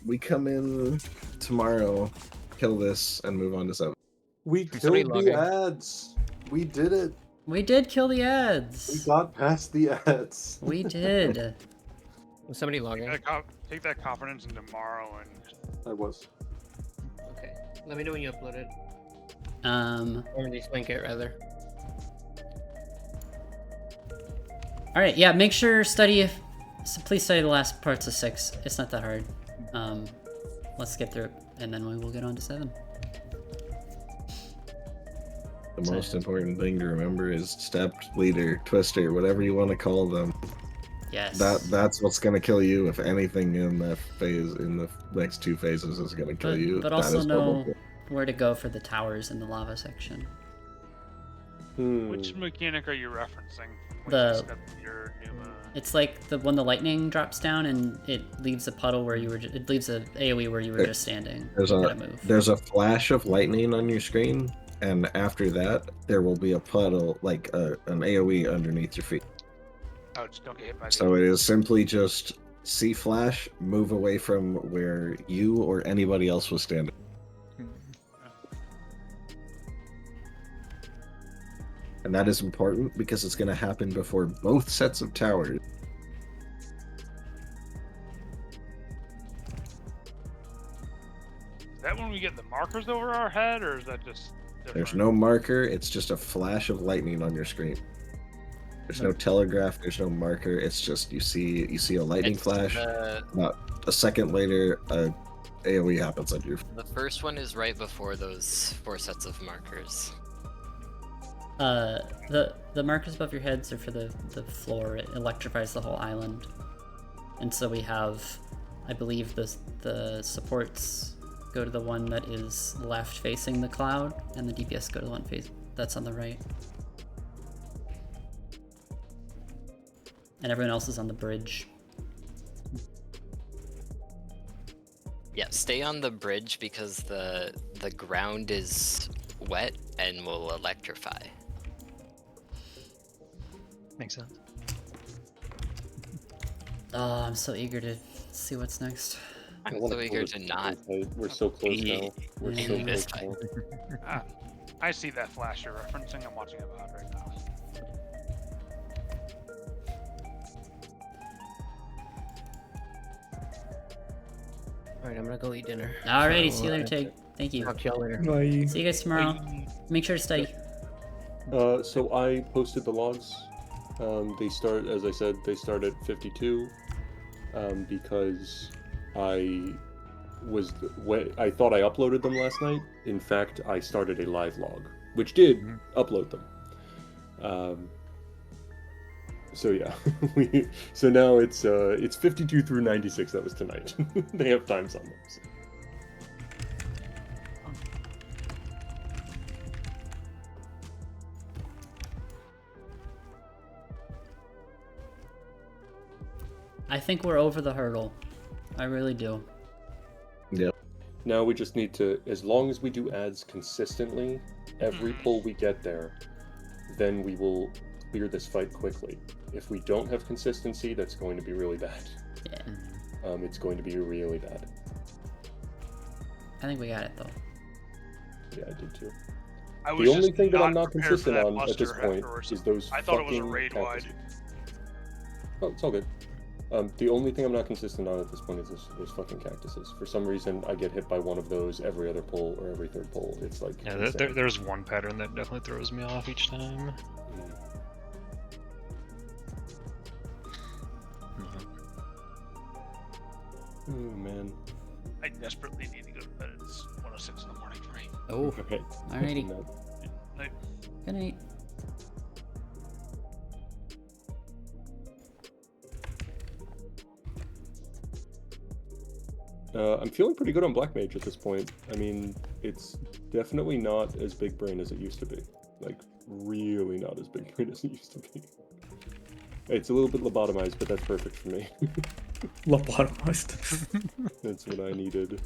We come in tomorrow, kill this, and move on to 7. We somebody killed logging? the ads. We did it. We did kill the We ads. got past the ads. We did. Was somebody logging? Take that confidence in tomorrow and. I was. Okay. Let me know when you upload it. Or just link it, rather. All right, yeah. Make sure so please study the last parts of 6. It's not that hard. Let's get through it, and then we will get on to 7. The most important thing to remember is step, leader, twister, whatever you want to call them. Yes. That's what's gonna kill you. If anything in that phase, in the next 2 phases, is gonna kill you. But that also is know double. where to go for the towers in the lava section. Which mechanic are you referencing? When The- you step your new, It's like when the lightning drops down and it leaves a puddle where you were. It leaves a AOE where you were just standing. There's You a gotta move. there's a flash of lightning on your screen, and after that, there will be a puddle, like an AOE underneath your feet. Oh, just don't get hit by So it is simply just see flash, move away from where you or anybody else was standing. And that is important because it's going to happen before both sets of towers. Is that when we get the markers over our head, or is that just different? There's no marker, it's just a flash of lightning on your screen. There's no telegraph, there's no marker, it's just you see a lightning It's flash. About a second later, a AoE happens on your. The first one is right before those 4 sets of markers. The markers above your heads are for the floor. It electrifies the whole island, and so we have, I believe, the supports go to the one that is left facing the cloud, and the DPS go to the one that's on the right. And everyone else is on the bridge. Yeah, stay on the bridge because the ground is wet and will electrify. Makes sense. Oh, I'm so eager to see what's next. I I'm wanna so kill eager this to not fight. We're so close now. We're so Yeah. close This now. I see that flash you're referencing. I'm watching it out right now. All right, I'm gonna go eat dinner. Alrighty, So, see you later, Tig. Thank you. Talk to y'all later. Bye. See you guys tomorrow. Make sure to study. So I posted the logs. They start, as I said, they start at 52 because I thought I uploaded them last night. In fact, I started a live log, which did upload them. So yeah, so now it's 52 through 96. That was tonight. They have times on them. So. I think we're over the hurdle. I really do. Yep. Now we just need to, as long as we do ads consistently, every pull we get there, then we will clear this fight quickly. If we don't have consistency, that's going to be really bad. Yeah. It's going to be really bad. I think we got it though. Yeah, I did too. I was The only just thing that I'm not prepared for consistent that on at this muster point afterwards. is those I thought it was a fucking raid wide. cactuses. Oh, it's all good. The only thing I'm not consistent on at this point is those fucking cactuses. For some reason, I get hit by one of those every other pull or every third pull. It's like Yeah, insane. there's one pattern that definitely throws me off each time. Oh man. I desperately need to go to bed. It's 1:06 in the morning for me. Oh, Okay. alrighty. No. Like, Good night. I'm feeling pretty good on Black Mage at this point. I mean, it's definitely not as big brain as it used to be. Like, really not as big brain as it used to be. It's a little bit lobotomized, but that's perfect for me. Lobotomized. That's what I needed.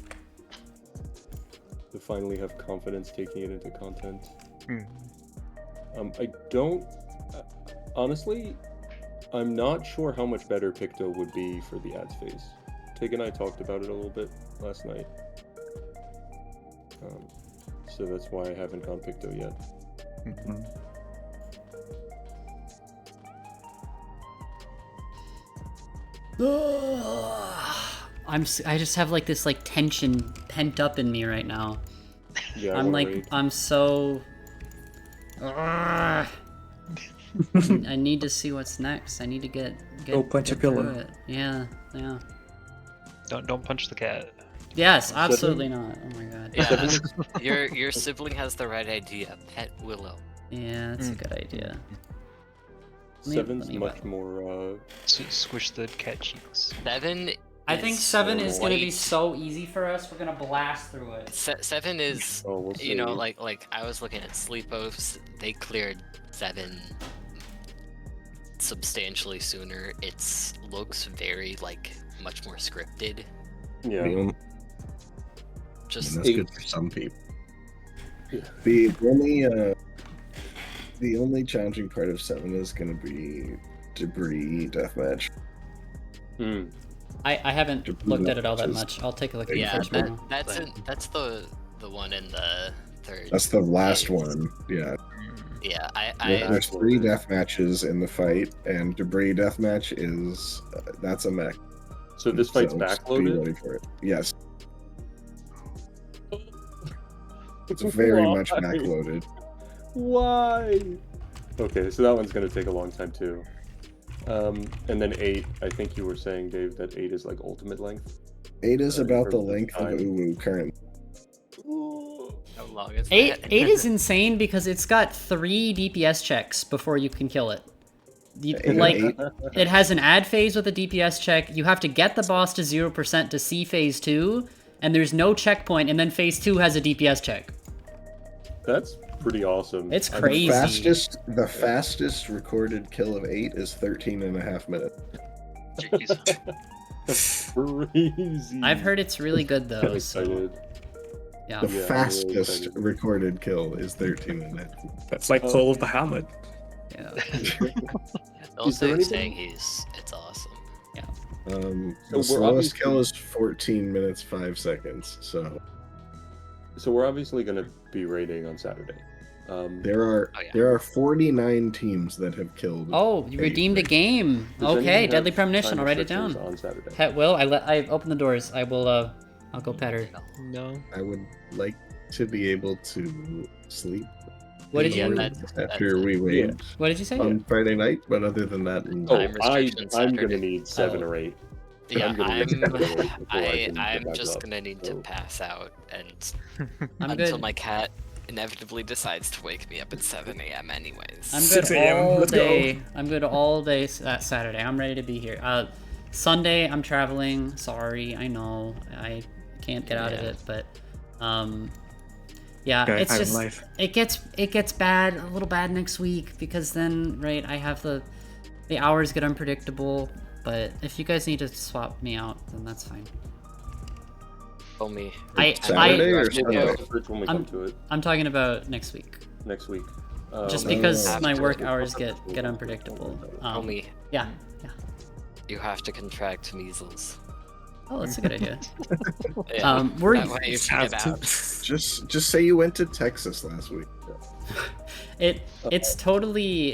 To finally have confidence taking it into content. I don't... honestly, I'm not sure how much better Picto would be for the ads phase. Tig and I talked about it a little bit last night. So that's why I haven't gone Picto yet. I just have like this like tension pent up in me right now. Yeah, I'm like rage. I'm so. I need to see what's next. I need to get Go punch a get through pillow. it. Yeah. Don't punch the cat. Yes, absolutely not. Oh my god. Yeah, your sibling has the right idea. Pet Willow. Yeah, that's a good idea. Seven's let me much more, Squish the cat cheeks. 7. I think is 7 is gonna be white. so easy for us. We're gonna blast through it. 7 is, Oh, we'll you know, see. like I was looking at sleep oaths. They cleared 7 substantially sooner. It's looks very like much more scripted. yeah. The only- Just that's good for some people. Yeah. The only challenging part of 7 is going to be debris deathmatch. Mm. I haven't looked at it all that Just- much. I'll take a look at it yeah, first now. that's the one in the third. That's the last phase. one. Yeah. Yeah, I There's 3 death matches in the fight, and debris deathmatch is that's a mech. So this fight's So just be backloaded? ready for it. Yes. It's very much Why? backloaded. Why? Okay, so that one's gonna take a long time too. And then 8, I think you were saying, Dave, that 8 is like ultimate length. 8 is in about the terms of length of time. Uwu currently. how long is 8 that? 8 is insane because it's got 3 DPS checks before you can kill it. Like, it has an ad phase with a DPS check. You have to get the boss to 0% to see phase 2, and there's no checkpoint, and then phase 2 has a DPS check. That's pretty awesome. It's I'm- crazy. The fastest recorded kill of 8 is 13.5 minutes. Crazy. I've heard it's really good though. I'm So, excited. yeah. The Yeah, I'm really fastest excited. recorded kill is 13 minutes. That's like Call of Bahamut. Yeah. Also, there anything- saying it's awesome. So The we're slowest obviously- kill is 14 minutes 5 seconds. So So we're obviously gonna be raiding on Saturday. there are 49 teams that have killed. Oh, you 8. redeemed a game. Does anyone Okay, have Deadly Premonition. time I'll write it restrictions down. on Saturday. Pet will. I open the doors. I will. I'll go pet her. No. I would like to be able to sleep. What did Yeah, you? After we wait What did you say? on Friday night, but other than that, Oh, Time I'm restrictions gonna Saturday. need 7 Oh. or 8. Yeah, I'm gonna need 7 or 8 before I can get I'm back just up, gonna need to so- pass out and I'm until good. my cat inevitably decides to wake me up at 7 a.m. anyways. I'm good 6 a.m., all let's go. day. I'm good all day Saturday. I'm ready to be here. Sunday I'm traveling. Sorry, I know I can't get out of Yeah. it, but yeah, Okay, it's I'm just live. it gets bad, a little bad next week because then I have the hours get unpredictable. But if you guys need to swap me out, then that's fine. Tell me. Saturday or We'll Sunday? cross the bridge when we come to it I'm talking about next week. next week. Just no, because no, my no. work hours get unpredictable. Tell me. Yeah. You have to contract measles. Oh, that's a good idea. Yeah, We're that way you can Have get to. out. Just say you went to Texas last week. It's totally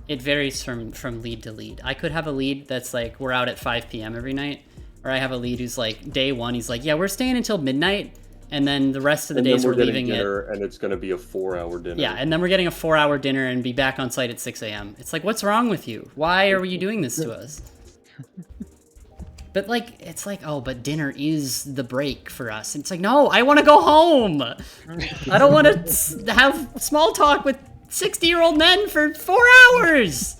it varies from lead to lead. I could have a lead that's like we're out at 5 p.m. every night, or I have a lead who's like day one he's like, yeah, we're staying until midnight, and then the rest of the days we're leaving dinner, and it's going to be a 4-hour dinner. Yeah, and then we're getting a 4-hour dinner and be back on site at 6 a.m. It's like, what's wrong with you? Why are you doing this to us? But like, it's like, oh, but dinner is the break for us. And it's like, no, I want to go home. I don't want to have small talk with 60-year-old men for 4 hours.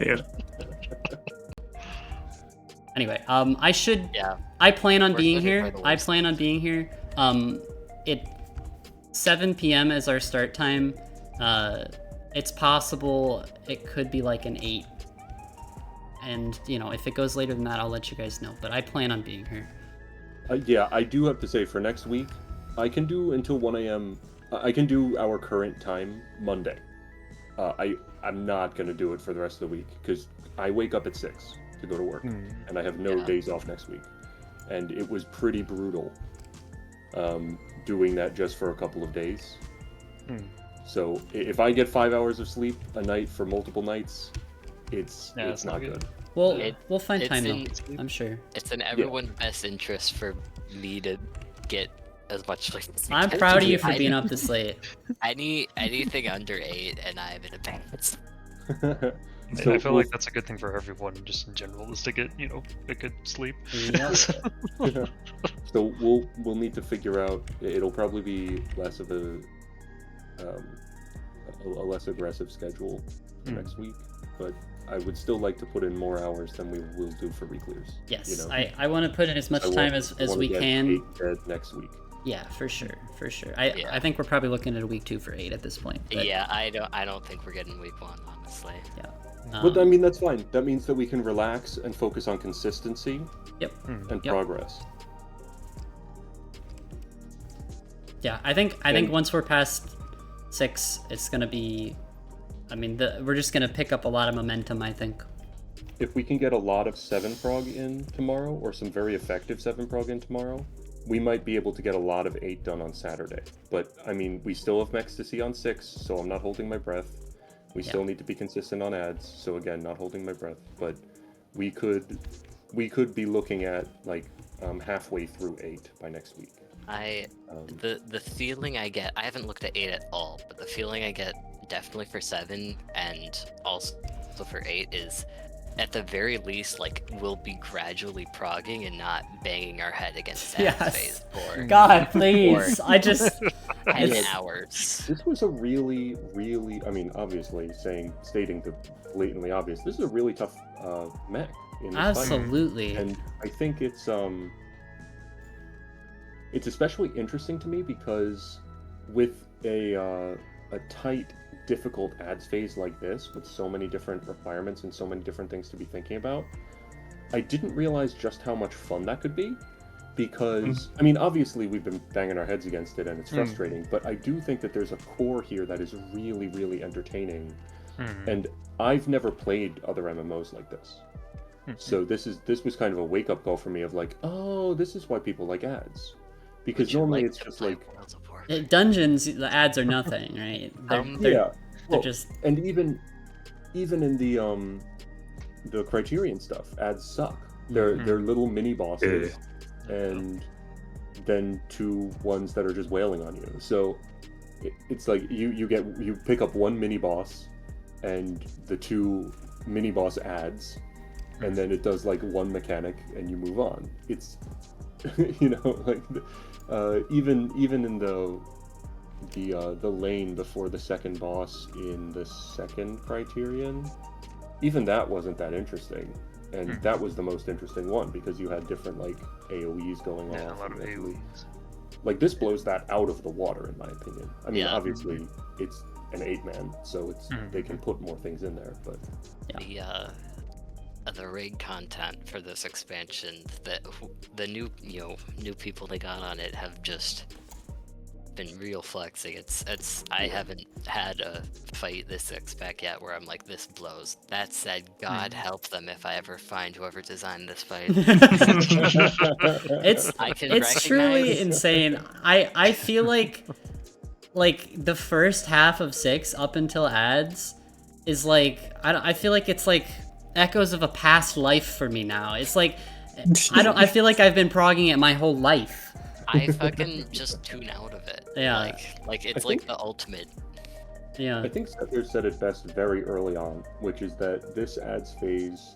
Yeah. Anyway, I should. Yeah. I plan on We're being scheduled here. for the I worst. plan on being here. It 7 p.m. is our start time. It's possible it could be like an 8. And, you know, if it goes later than that, I'll let you guys know. But I plan on being here. Yeah, I do have to say, for next week, I can do until 1 a.m. I can do our current time Monday. I'm not going to do it for the rest of the week, because I wake up at 6 to go to work, and I have no days off next week. And it was pretty brutal doing that just for a couple of days. So if I get 5 hours of sleep a night for multiple nights, it's not good. Well, we'll find it's time in- though, I'm sure. It's in everyone's best interest for me to get as much sleep as I I'm can. proud of you for being up this late. Anything under 8, and I'm in a bad. So I feel like that's a good thing for everyone, just in general, is to get, you know, a good sleep. So we'll need to figure out. It'll probably be less of a less aggressive schedule for next week, but I would still like to put in more hours than we will do for re-clears. Yes, you know? I want to put in as much time as we can. 8 dead next week. Yeah, for sure. I think we're probably looking at a week 2 for 8 at this point. But, Yeah, I don't think we're getting week 1, honestly. Yeah. But I mean, that's fine. That means that we can relax and focus on consistency. Yep. And progress. Yeah, I think once we're past 6, it's gonna be. I mean, we're just gonna pick up a lot of momentum, I think. If we can get a lot of 7 prog in tomorrow, or some very effective 7 prog in tomorrow, we might be able to get a lot of 8 done on Saturday. But I mean, we still have mechs to see on 6, so I'm not holding my breath. We still need to be consistent on ads, so again, not holding my breath. But we could be looking at like halfway through 8 by next week. The feeling I get, I haven't looked at 8 at all, but the feeling I get definitely for 7 and also for 8 is, at the very least, like, we'll be gradually progging and not banging our head against that phase for God, please. I just 10 hours. This was a really, really, I mean, obviously stating the blatantly obvious, this is a really tough mech in this absolutely fight. And I think it's especially interesting to me because with a tight, difficult ads phase like this, with so many different requirements and so many different things to be thinking about, I didn't realize just how much fun that could be. Because, I mean, obviously we've been banging our heads against it and it's frustrating, but I do think that there's a core here that is really, really entertaining. And I've never played other MMOs like this. So this was kind of a wake-up call for me of like, oh, this is why people like ads. Because normally it's just like... Dungeons, the ads are nothing, right? They're just... And even in the Criterion stuff, ads suck. They're little mini bosses, and then 2 ones that are just wailing on you. So it's like you pick up 1 mini boss and the 2 mini boss ads, and then it does like 1 mechanic and you move on. It's you know, like even in the lane before the second boss in the second Criterion, even that wasn't that interesting, and that was the most interesting one because you had different like AoEs going on. A lot of AoEs. Like this blows that out of the water in my opinion. I mean, obviously it's an 8-man, so it's they can put more things in there, but the raid content for this expansion, the new people they got on it have just been real flexing. I haven't had a fight this spec yet where I'm like, this blows. That said, God help them if I ever find whoever designed this fight. It's I can it's truly recognize- insane. I feel like the first half of 6 up until ads is like I feel like it's like echoes of a past life for me now. It's like I feel like I've been progging it my whole life. I fucking just tune out of it. Yeah. Like it's I like think- the ultimate. Yeah. I think Sethir said it best very early on, which is that this ads phase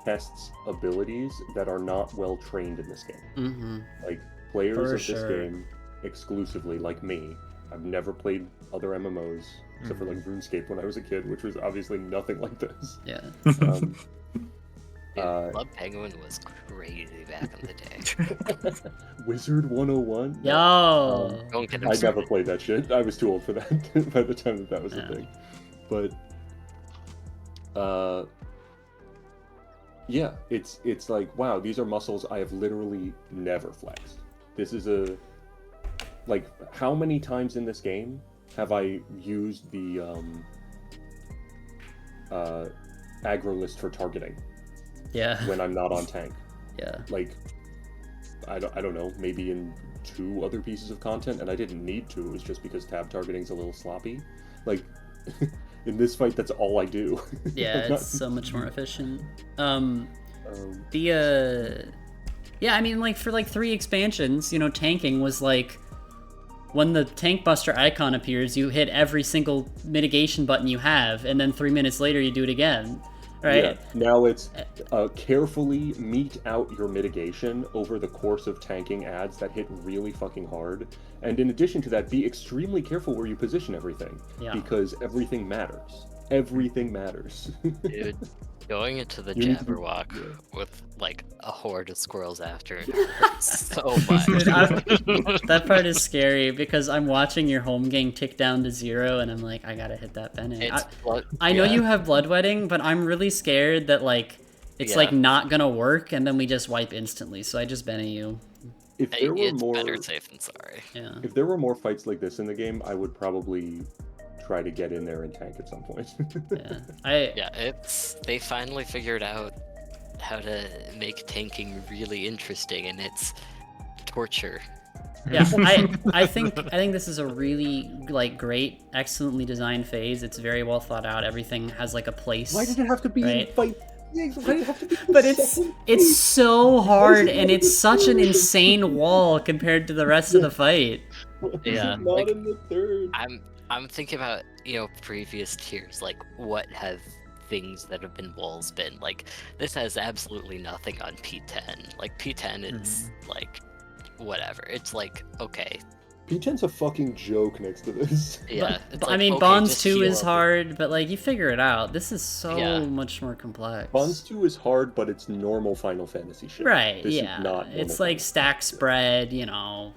tests abilities that are not well trained in this game. Mm-hmm. Like players For of this sure. game exclusively, like me, I've never played other MMOs except for like RuneScape when I was a kid, which was obviously nothing like this. Yeah. Um, Dude, Blood Penguin was crazy back in the day. Wizard 101. Yo. Don't get I upset. never played that shit. I was too old for that by the time that was Yeah. a thing. But yeah, it's like, wow, these are muscles I have literally never flexed. This is like, how many times in this game have I used the aggro list for targeting Yeah. when I'm not on tank? Yeah. Like, I don't know, maybe in 2 other pieces of content, and I didn't need to. It was just because tab targeting's a little sloppy. Like, in this fight, that's all I do. Yeah, I'm not- it's so much more efficient. Yeah, I mean, like, for, like, 3 expansions, you know, tanking was, like, when the tank buster icon appears, you hit every single mitigation button you have, and then 3 minutes later you do it again, right? Yeah, now it's carefully mete out your mitigation over the course of tanking ads that hit really fucking hard. And in addition to that, be extremely careful where you position everything. Yeah. Because everything matters. Everything matters. Dude, going into the You need to- Jabberwock with like a horde of squirrels after it hurts so much. Dude, that part is scary because I'm watching your home gang tick down to 0, and I'm like, I gotta hit that Bennett. It's blood- I know yeah. you have bloodwetting, but I'm really scared that like it's Yeah. like not gonna work, and then we just wipe instantly. So I just Bennett you. If there were It's more, better safe than sorry. Yeah. if there were more fights like this in the game, I would probably try to get in there and tank at some point. Yeah. Yeah, they finally figured out how to make tanking really interesting, and it's torture. Yeah, I think this is a really like great, excellently designed phase. It's very well thought out. Everything has like a place. Why did it have to be Right. in fight? Why did it have to be in But the it's second it's so hard, it and it's such an insane wall compared to the rest of the fight. phase? Yeah, Not like- in the third. I'm thinking about, you know, previous tiers, like what have things that have been walls been? Like this has absolutely nothing on P10. Like P10 is like whatever. It's like, okay, P10's a fucking joke next to this. yeah. But, it's I like, mean, okay, Bonds just 2 heal is up. hard, but like you figure it out. This is so Yeah. much more complex. Bonds 2 is hard, but it's normal Final Fantasy shit. Right, This yeah. Is not normal It's like Final stack spread, you know,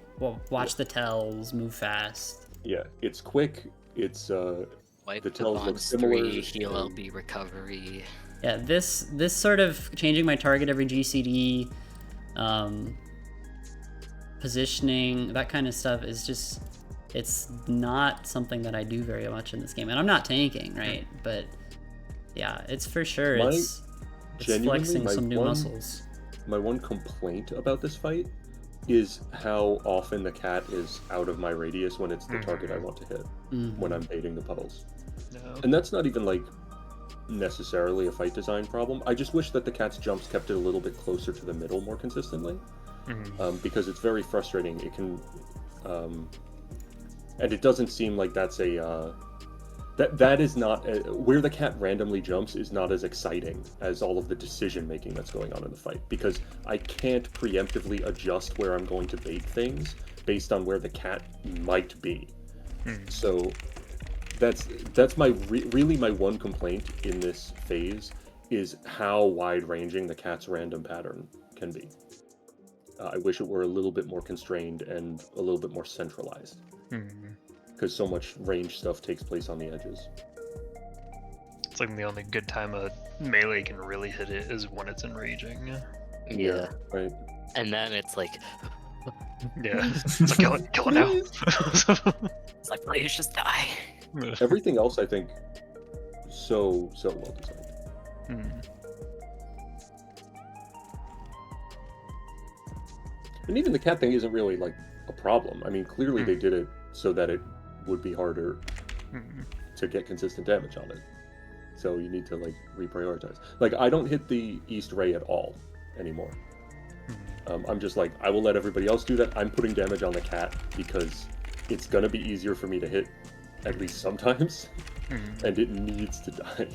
watch the tells, move fast. Yeah, it's quick. It's Wipe the the tells look Bonds similar, 3, heal and- LB recovery. Yeah, this sort of changing my target every GCD, positioning, that kind of stuff is just, it's not something that I do very much in this game. And I'm not tanking, right? But yeah, it's for sure, My- it's genuinely, flexing my some new one- muscles. My one complaint about this fight is how often the cat is out of my radius when it's the target I want to hit, when I'm baiting the puddles. No. And that's not even like necessarily a fight design problem. I just wish that the cat's jumps kept it a little bit closer to the middle more consistently, because it's very frustrating. It can, and it doesn't seem like that's a that is not where the cat randomly jumps is not as exciting as all of the decision making that's going on in the fight, because I can't preemptively adjust where I'm going to bait things based on where the cat might be. So that's my really my one complaint in this phase is how wide-ranging the cat's random pattern can be. I wish it were a little bit more constrained and a little bit more centralized, because so much range stuff takes place on the edges. It's like the only good time a melee can really hit it is when it's enraging. Yeah. Right. And then it's like, Yeah. It's like, kill it now. It's like, please just die. Everything else, I think, so well designed. Hmm. And even the cat thing isn't really like a problem. I mean, clearly they did it so that it would be harder to get consistent damage on it. So you need to like reprioritize. Like I don't hit the East Ray at all anymore. I'm just like, I will let everybody else do that. I'm putting damage on the cat because it's gonna be easier for me to hit at least sometimes, and it needs to die.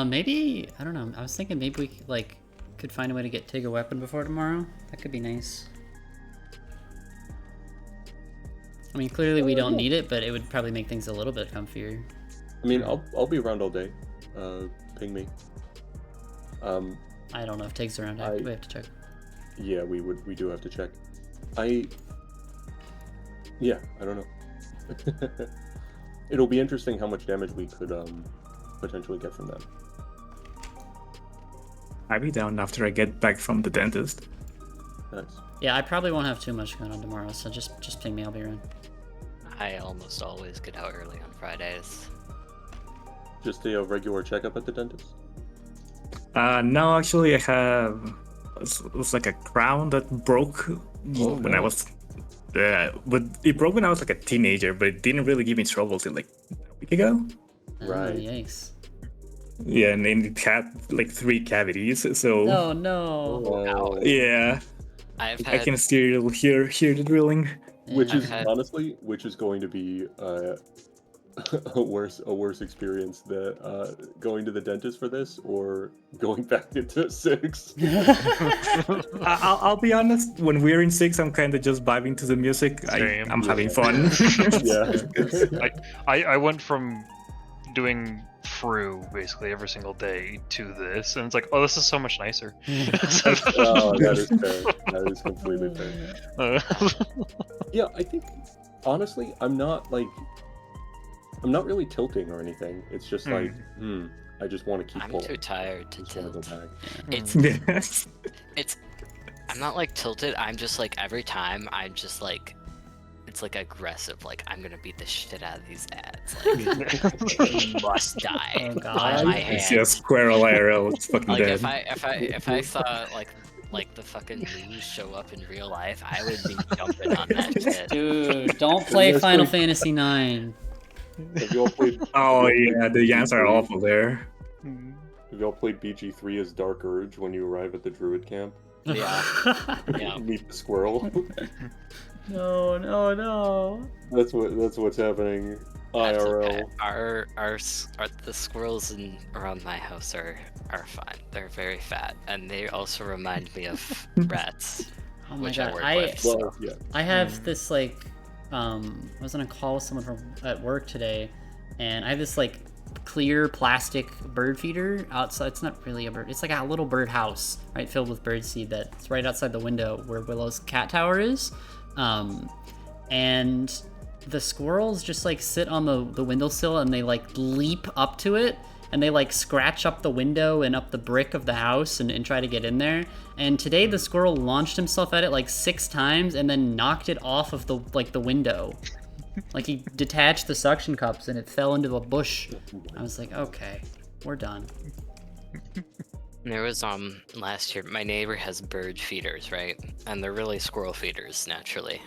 Maybe I don't know. I was thinking maybe we could find a way to take a weapon before tomorrow. That could be nice. I mean, clearly we don't need it, but it would probably make things a little bit comfier. I mean, I'll be around all day. Ping me. I don't know if Tig's around. We have to check. Yeah, we do have to check. I don't know. It'll be interesting how much damage we could potentially get from that. I'll be down after I get back from the dentist. Nice. Yeah, I probably won't have too much going on tomorrow, so just ping me. I'll be around. I almost always get out early on Fridays. Just a regular checkup at the dentist? No, actually, I have. It was like a crown that broke when I was. But it broke when I was like a teenager, but it didn't really give me trouble till like a week ago. Right. Oh, yikes. Yeah, and it had like 3 cavities, so. Oh no. Oh. Yeah. I can still hear the drilling. Which is honestly, which is going to be a worse experience that going to the dentist for this or going back into 6. I'll be honest. When we're in 6, I'm kind of just vibing to the music. I'm having fun. Yeah. I went from doing Fru basically every single day to this, and it's like, oh, this is so much nicer. Oh, that is fair. That is completely fair. Yeah, I think honestly, I'm not really tilting or anything. It's just like, I just want to keep I'm pulling. too tired to I just wanna tilt. go back. It's I'm not like tilted, I'm just like every time I'm just like it's like aggressive, like I'm gonna beat the shit out of these ads. Like you must die by my hand. It's just squirrel IRL. It's fucking Like dead. if I saw like the fucking news show up in real life, I would be jumping on that shit. Dude, don't play Final Fantasy 9. Have you all played? Oh yeah, the yans are awful there. Have you all played BG3 as Dark Urge when you arrive at the Druid camp? Yeah. Yeah. Meet the squirrel. No. That's what's happening. IRL. The squirrels around my house are fine. They're very fat, and they also remind me of rats, Oh my which god, I work with. Well, yeah. I have this I was on a call with someone at work today, and I have this clear plastic bird feeder outside. It's not really a bird. It's like a little bird house, right, filled with bird seed that's right outside the window where Willow's cat tower is. And the squirrels just sit on the windowsill and they leap up to it and they scratch up the window and up the brick of the house and try to get in there. And today the squirrel launched himself at it 6 times and then knocked it off of the window. He detached the suction cups and it fell into a bush. I was like, okay, we're done. There was last year, my neighbor has bird feeders, right? And they're really squirrel feeders, naturally.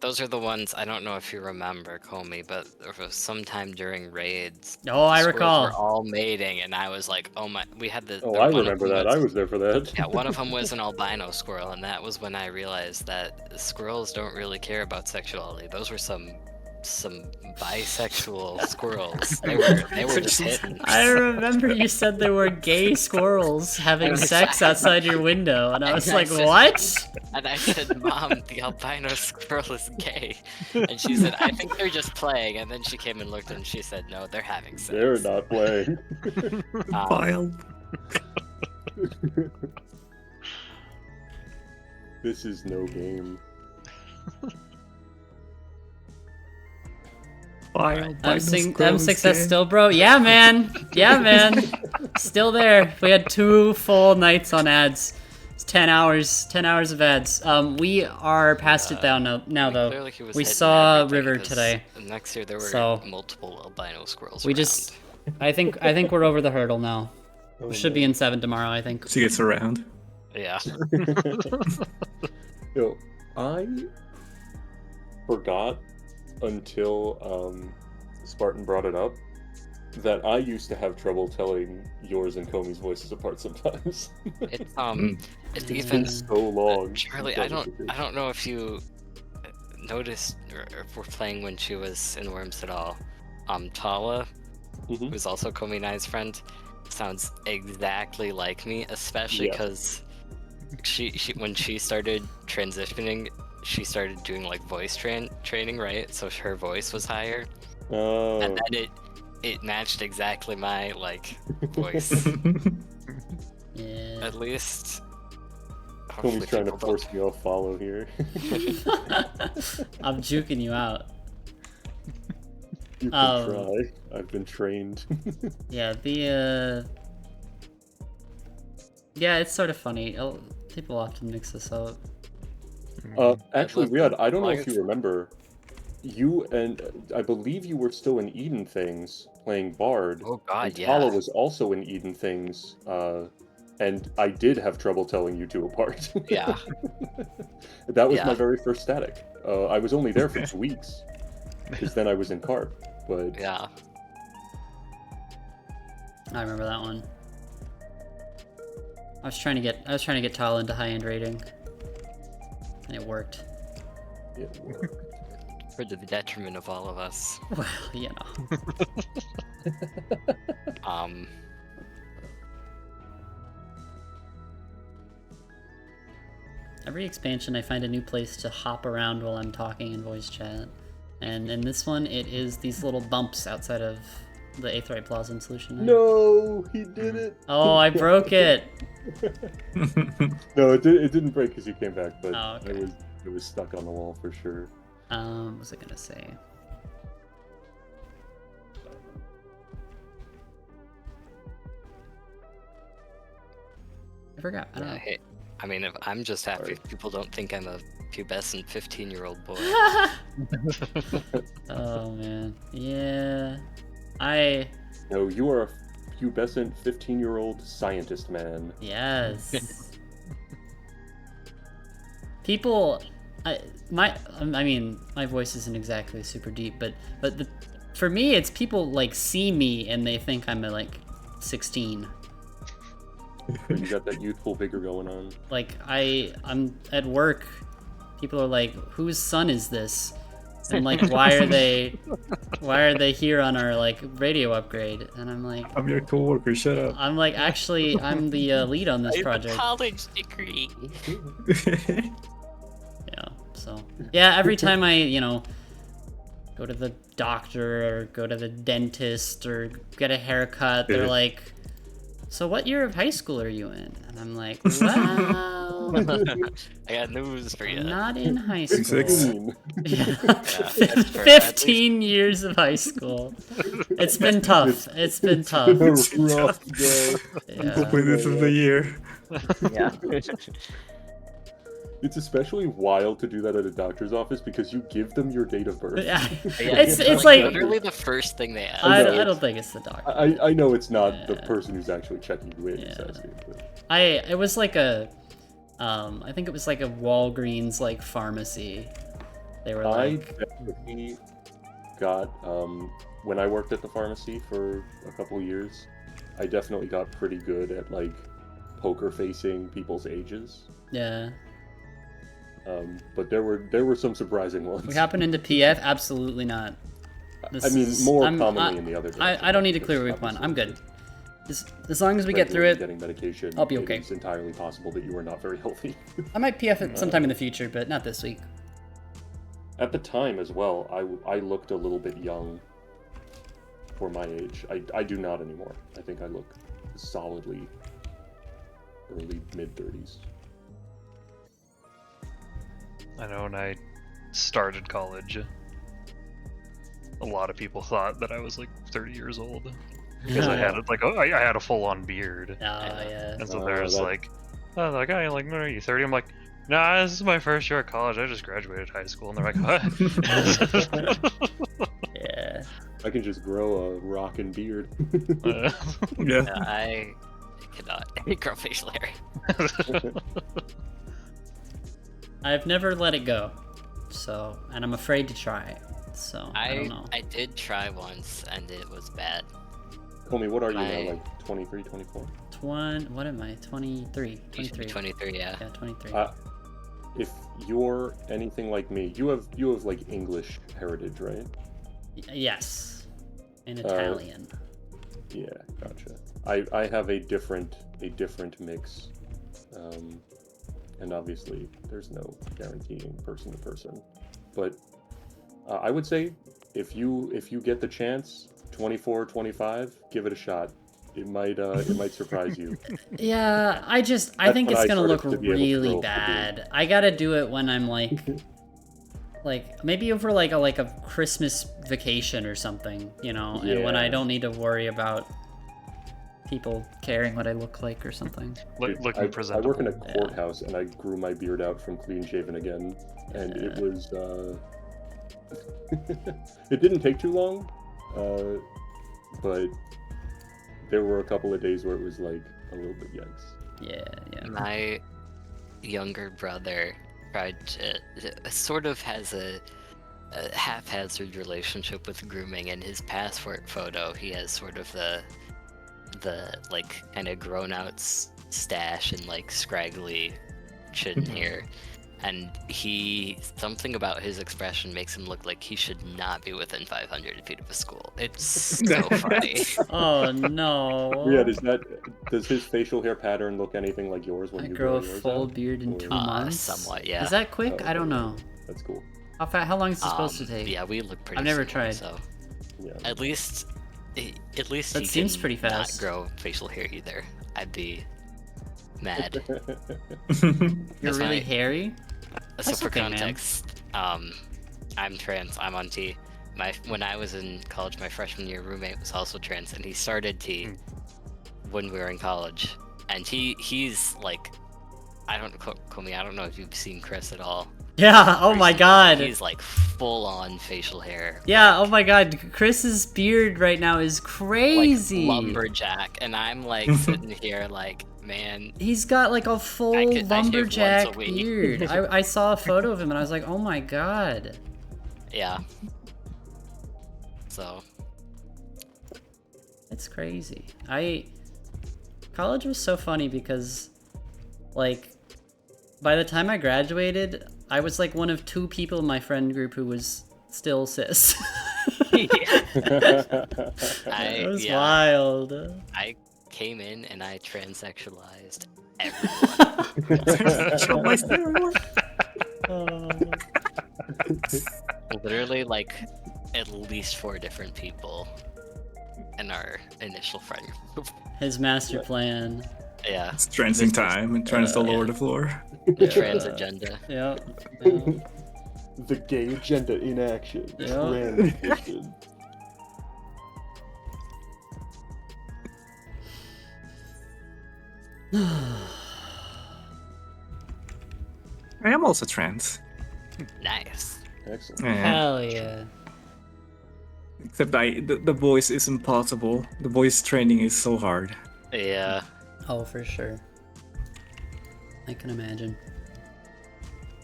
Those are the ones, I don't know if you remember, Comey, but there was sometime during raids. Oh, I recall. Were all mating, and I was like, oh my, we had the. Oh, I remember that. I was there for that. Yeah, one of them was an albino squirrel, and that was when I realized that squirrels don't really care about sexuality. Those were some bisexual squirrels. They were just hitting. I remember you said there were gay squirrels having sex outside your window, and I was like, what? And I said, Mom, the albino squirrel is gay. And she said, I think they're just playing. And then she came and looked and she said, no, they're having sex. They're not playing. Wild. This is no game. M6S still, bro. Yeah, man. Yeah, man. Still there. We had 2 full nights on ads. It's 10 hours. 10 hours of ads. We are past it down now though. Clearly he was We hitting saw everything, River 'cause today. Next year there were So, multiple albino squirrels We around. just, I think we're over the hurdle now. Oh, We should be man. in 7 tomorrow, I think. She gets around. Yeah. Yo, I forgot until Spartan brought it up that I used to have trouble telling yours and Comey's voices apart sometimes. It's it's It's even been so long. Charlie, I don't know if you noticed or if we're playing when she was in Worms at all. Tala, Mhm. who's also Komi and I's friend, sounds exactly like me, especially Yeah. because she when she started transitioning, she started doing like voice training, right? So her voice was higher, Oh. and then it matched exactly my like voice. Yeah. At least. Comey's trying to people force me off follow here. I'm juking you out. You can try. I've been trained. Yeah, yeah, it's sort of funny. People often mix this up. Actually, Riyadh, I don't know if Like- you remember. You and I believe you were still in Eden Things playing Bard. Oh God, and yeah. Tala was also in Eden Things, and I did have trouble telling you two apart. Yeah. That was Yeah. my very first static. I was only there for 2 weeks, because then I was in Carp. But Yeah. I remember that one. I was trying to get Tala into high-end rating, and it worked. it For the detriment of all of us. Well, you know. Every expansion, I find a new place to hop around while I'm talking in voice chat, and in this one, it is these little bumps outside of the Aetheryte Plaza and Solution 9. No, he did it. Oh, I broke it. No, it didn't break because you came back, but Oh, okay. it was stuck on the wall for sure. What was I gonna say? I forgot. I don't know. Hey, I mean, if I'm just happy if people don't think I'm a pubescent 15-year-old boy. Oh man, yeah. No, you are a pubescent 15-year-old scientist man. Yes. People, I mean, my voice isn't exactly super deep, but for me, it's people like see me and they think I'm like 16. You got that youthful vigor going on. Like I'm at work, people are like, "Whose son is this?" And like, why are they here on our like radio upgrade? And I'm like, I'm your coworker. Shut up. I'm like, actually, I'm the lead on this project. College degree. Yeah. So yeah, every time I go to the doctor or go to the dentist or get a haircut, they're Yeah. like, "So what year of high school are you in?" And I'm like, "Well, I got news for you. I'm not in high school." 16. Yeah. that's fair. 15 years of high school. It's been tough. It's been tough. Rough day. Yeah. Hopefully this is the year. Yeah. It's especially wild to do that at a doctor's office because you give them your date of birth. Yeah. It's like literally the first thing they ask. I know, I don't it's- think it's the doctor. I know it's not the Yeah. person who's actually checking you in. Yeah. It's asking, but... It was like a I think it was like a Walgreens like pharmacy. They were I like definitely got when I worked at the pharmacy for a couple years, I definitely got pretty good at like poker facing people's ages. yeah. But there were some surprising ones. We happen into PF? Absolutely not. I mean, more commonly in the other. I don't need to clear a weak one. I'm good. As long as we get through it, Getting medication, I'll be okay. It's entirely possible that you are not very healthy. I might PF it sometime in the future, but not this week. At the time as well, I looked a little bit young for my age. I do not anymore. I think I look solidly early mid-30s. I know when I started college, a lot of people thought that I was like 30 years old because I had like I had a full-on beard, Oh yeah. and so Oh, there's that- like, oh, like, oh, like, are you 30? I'm like, nah, this is my first year at college. I just graduated high school, and they're like, what? Yeah. I can just grow a rockin' beard. Yeah. Yeah, I cannot grow facial hair. I've never let it go, so, and I'm afraid to try it. So I don't know. I did try once and it was bad. Homie, what are you I- now? Like 23, 24? What am I? 23. Used to be 23, yeah. Yeah, 23. If you're anything like me, you have like English heritage, right? Yes. In Italian. Yeah, gotcha. I have a different mix, and obviously there's no guaranteeing person to person, but I would say if you get the chance, 24, 25, give it a shot. It might surprise you. Yeah, I That's think when it's I gonna look started to be able to really grow the beard. bad. I gotta do it when I'm like maybe over like a Christmas vacation or something, you know, and when I Yeah. don't need to worry about people caring what I look like or something. Looking I presentable. work in a courthouse, and I grew my beard out from clean shaven again, and it was it didn't take too long, but there were a couple of days where it was like a little bit yikes. Yeah. My younger brother tried to sort of has a haphazard relationship with grooming. In his passport photo, he has sort of the like kind of grown out stash and like scraggly chin here, and something about his expression makes him look like he should not be within 500 feet of a school. It's so funny. Oh no. Yeah, does his facial hair pattern look anything like yours when I you grow a yours full out? beard in Or- 2 months. Somewhat, yeah. Is that quick? Oh, I don't okay. know. That's cool. How long is it supposed to take? Yeah, we look pretty. I've never similar, tried. So Yeah. at least That he seems can pretty fast. Not grow facial hair either. I'd be mad. You're That's really fine. hairy? So That's for okay, man. context, I'm trans. I'm on T. When I was in college, my freshman year roommate was also trans, and he started T when we were in college. And he's like, I don't know if you've seen Chris at all. Yeah, oh my Recently, god. He's like full on facial hair. Yeah, oh my god. Chris's beard right now is crazy. Like lumberjack, and I'm like sitting here like, man. He's got like a full I shave once lumberjack a week. beard. I saw a photo of him and I was like, oh my god. Yeah. So. It's crazy. College was so funny because, like, by the time I graduated, I was like one of 2 people in my friend group who was still cis. It was wild. I came in and I transsexualized everyone. Literally, like, at least 4 different people in our initial friend group. His master plan. Yeah. It's transing time and trying to lower the floor. The trans agenda. Yeah. The gay agenda in action. Yeah. Transition. I am also trans. Nice. Excellent. Yeah. Hell yeah. Except the voice is impossible. The voice training is so hard. Yeah. Oh, for sure. I can imagine.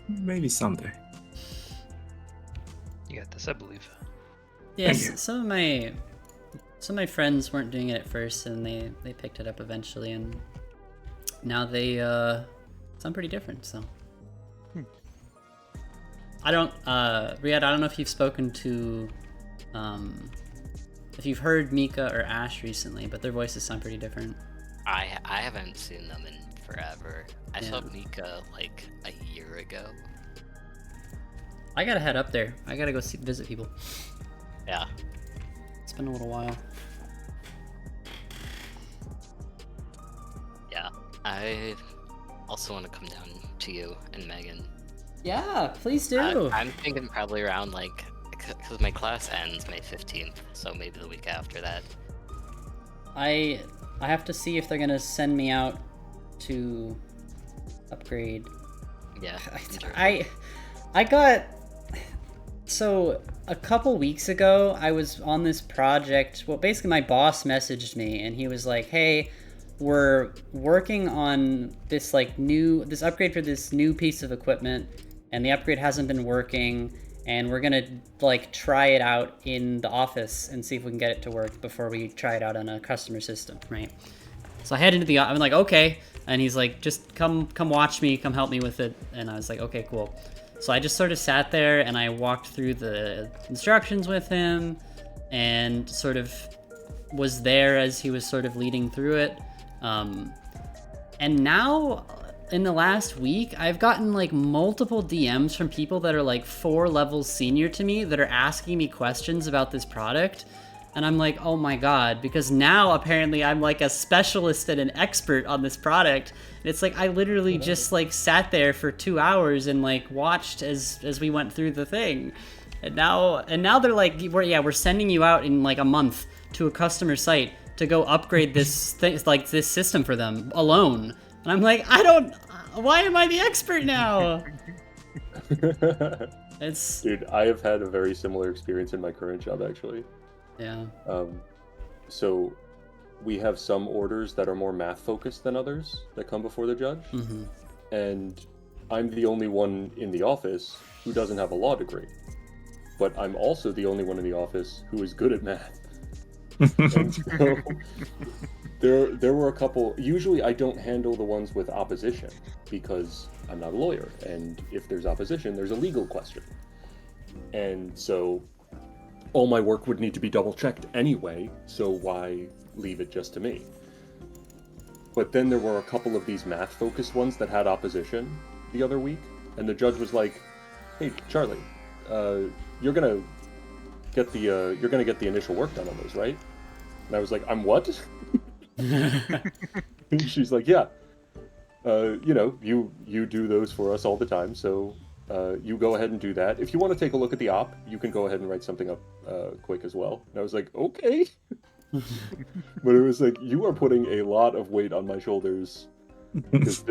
Maybe someday. You got this, I believe. Yes, you. some of my friends weren't doing it at first, and they picked it up eventually, and now they sound pretty different. So I don't, Riyadh, I don't know if you've spoken to, if you've heard Mika or Ash recently, but their voices sound pretty different. I haven't seen them in forever. I saw Yeah. Mika like a year ago. I gotta head up there. I gotta go visit people. Yeah. It's been a little while. Yeah. I also want to come down to you and Megan. Yeah, please do. I'm thinking probably around like Because my class ends May 15th, so maybe the week after that. I have to see if they're gonna send me out to upgrade. Yeah. I got, so a couple weeks ago I was on this project. Well, basically my boss messaged me and he was like, hey, we're working on this this upgrade for this new piece of equipment, and the upgrade hasn't been working, and we're gonna try it out in the office and see if we can get it to work before we try it out on a customer system, right? So I head into I'm like, okay, and he's like, just come watch me, come help me with it, and I was like, okay, cool. So I just sort of sat there and I walked through the instructions with him and sort of was there as he was sort of leading through it. And now in the last week, I've gotten multiple DMs from people that are 4 levels senior to me that are asking me questions about this product. And I'm like, oh my god, because now apparently I'm a specialist and an expert on this product. And it's I literally just sat there for 2 hours and watched as we went through the thing. And now they're we're sending you out in a month to a customer site to go upgrade this thing, this system for them alone. And I'm like, why am I the expert now? Dude, I have had a very similar experience in my current job, actually. Yeah. So we have some orders that are more math focused than others that come before the judge. Mm-hmm. And I'm the only one in the office who doesn't have a law degree. But I'm also the only one in the office who is good at math. And so there were a couple. Usually I don't handle the ones with opposition because I'm not a lawyer, and if there's opposition, there's a legal question. And so all my work would need to be double checked anyway, so why leave it just to me? But then there were a couple of these math focused ones that had opposition the other week, and the judge was like, hey Charlie, you're gonna get the initial work done on those, right? And I was like, I'm what? And she's like, yeah, you do those for us all the time, so you go ahead and do that. If you want to take a look at the op, you can go ahead and write something up quick as well. And I was like, okay. But it was like, you are putting a lot of weight on my shoulders, because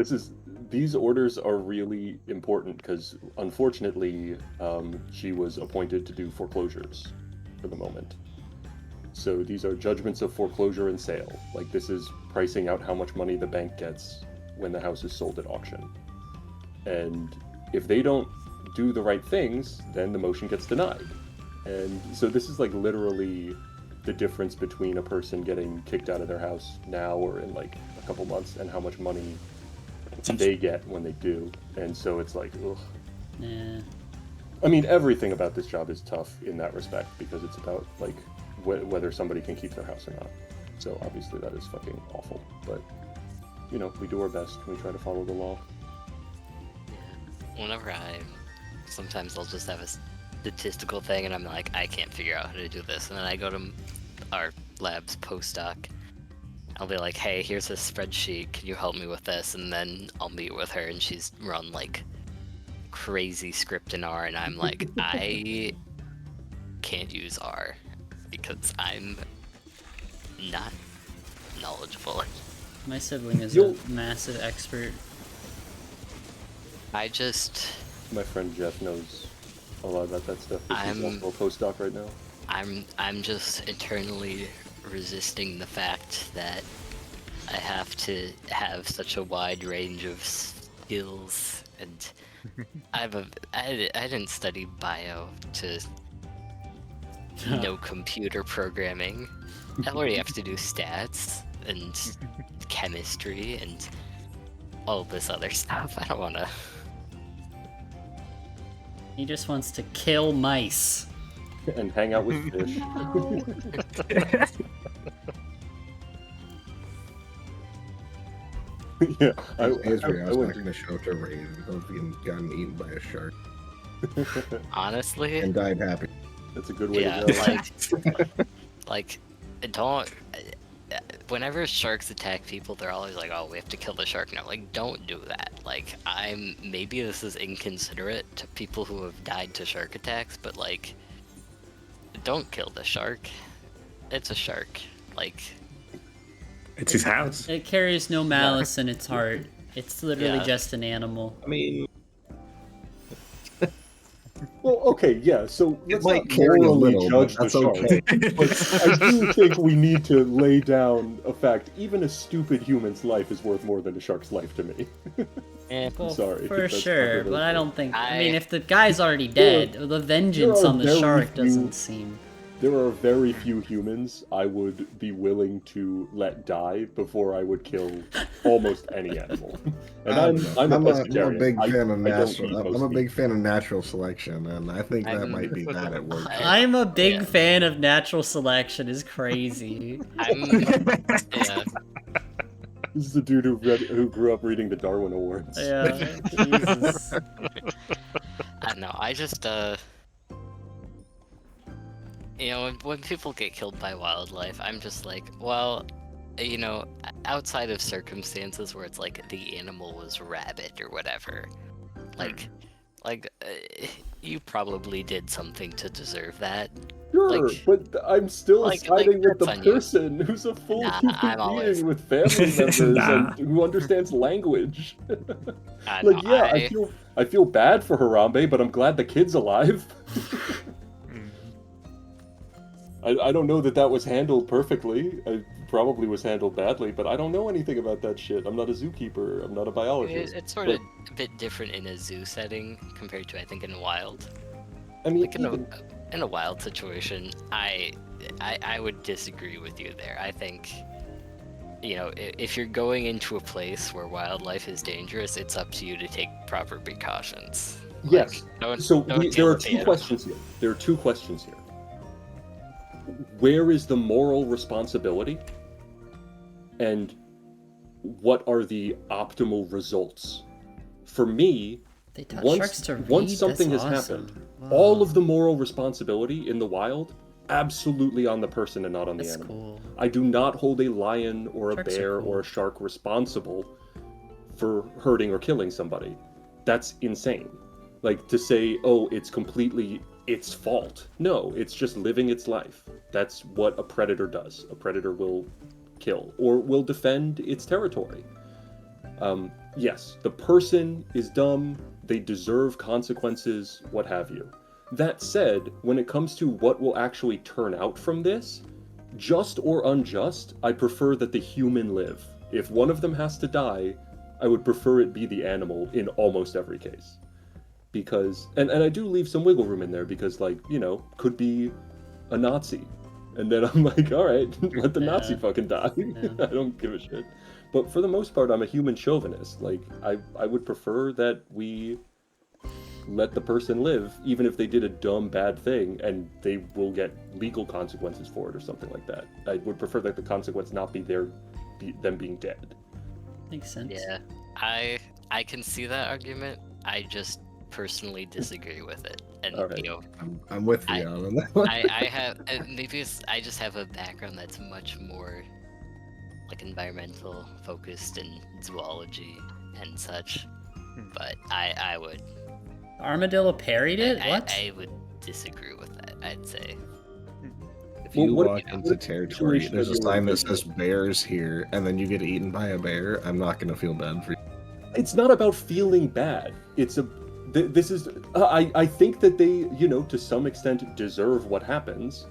these orders are really important, because unfortunately she was appointed to do foreclosures for the moment. So these are judgments of foreclosure and sale. This is pricing out how much money the bank gets when the house is sold at auction. And if they don't do the right things, then the motion gets denied. And so this is literally the difference between a person getting kicked out of their house now or in a couple months, and how much money they get when they do. And so it's ugh. Yeah. I mean, everything about this job is tough in that respect, because it's about whether somebody can keep their house or not. So obviously that is fucking awful, but we do our best. We try to follow the law. Whenever sometimes I'll just have a statistical thing and I'm like, I can't figure out how to do this, and then I go to our lab's postdoc. I'll be like, hey, here's a spreadsheet, can you help me with this? And then I'll meet with her and she's run crazy script in R, and I'm like, I can't use R because I'm not knowledgeable. My sibling is a massive expert. My friend Jeff knows a lot about that stuff. He's also a postdoc right now. I'm just internally resisting the fact that I have to have such a wide range of skills, and I didn't study bio to know computer programming. I already have to do stats and chemistry and all this other stuff. I don't want to. He just wants to kill mice. And hang out with fish. Yeah, I was watching a show to rain of being gotten eaten by a shark Honestly, and died happy. That's a good way yeah, to go. don't. Whenever sharks attack people, they're always like, "Oh, we have to kill the shark now." Don't do that. Maybe this is inconsiderate to people who have died to shark attacks, but don't kill the shark. It's a shark. Like, It's his house. It carries no malice in its heart. It's literally Yeah. just an animal. I mean, Well, okay, yeah. So let's might not carry a morally little, judge but the that's shark. okay. But I do think we need to lay down a fact. Even a stupid human's life is worth more than a shark's life to me. Well, sorry, for that's sure, but I controversial. don't think. I I- mean, if the guy's already dead, the vengeance there are on the very shark few- doesn't seem. There are very few humans I would be willing to let die before I would kill almost any animal. And I'm a pescatarian. big fan of I don't natural. eat I'm most a meat. big fan of natural selection, and I think that I'm- might be bad at work. I'm a big Yeah. fan of natural selection. Is crazy. Yeah. This is the dude who grew up reading the Darwin Awards. Yeah. Jesus. I don't know. I just you know, when people get killed by wildlife, I'm just like, well, you know, outside of circumstances where it's like the animal was rabbit or whatever, like you probably did something to deserve that. Sure, Like- but I'm still like, siding with the that's on you. person who's a full Nah, human I'm being always- with family members Nah. and who understands language. I Like, know, yeah, I feel bad for Harambe, but I'm glad the kid's alive. I don't know that was handled perfectly. It probably was handled badly, but I don't know anything about that shit. I'm not a zookeeper. I'm not a biologist. It's sort of a bit different in a zoo setting compared to, I think, in a wild. I mean, Like in a wild situation, I would disagree with you there. I think, you know, if you're going into a place where wildlife is dangerous, it's up to you to take proper precautions. yes. Don't, So don't there kill are the two animal. questions here. There are two questions here. Where is the moral responsibility? And what are the optimal results? For me, They taught sharks once to read. once something That's has awesome. happened, Wow. all of the moral responsibility in the wild absolutely on the person and not on the That's animal. cool. I do not hold a lion or a Sharks are bear cool. or a shark responsible for hurting or killing somebody. That's insane. Like to say, oh, it's completely its fault. No, it's just living its life. That's what a predator does. A predator will kill or will defend its territory. Yes, the person is dumb. They deserve consequences, what have you. That said, when it comes to what will actually turn out from this, just or unjust, I prefer that the human live. If one of them has to die, I would prefer it be the animal in almost every case. Because, and I do leave some wiggle room in there because, like, you know, could be a Nazi. And then I'm like, all right, let the Nazi fucking die. I don't give a shit. But for the most part, I'm a human chauvinist. Like, I would prefer that we let the person live, even if they did a dumb, bad thing, and they will get legal consequences for it or something like that. I would prefer that the consequence not be them being dead. Makes sense. Yeah, I can see that argument. I just personally disagree with it, and All right. you know, I'm with you on that one. I have maybe I just have a background that's much more like environmental focused in zoology and such, but I would Armadillo parried it. What? I would disagree with that. I'd say If you Well, what- walk into territory, situation there's a is you sign that in? says bears here, and then you get eaten by a bear, I'm not gonna feel bad for you. It's not about feeling bad. It's a this is I think that they, you know, to some extent deserve what happens.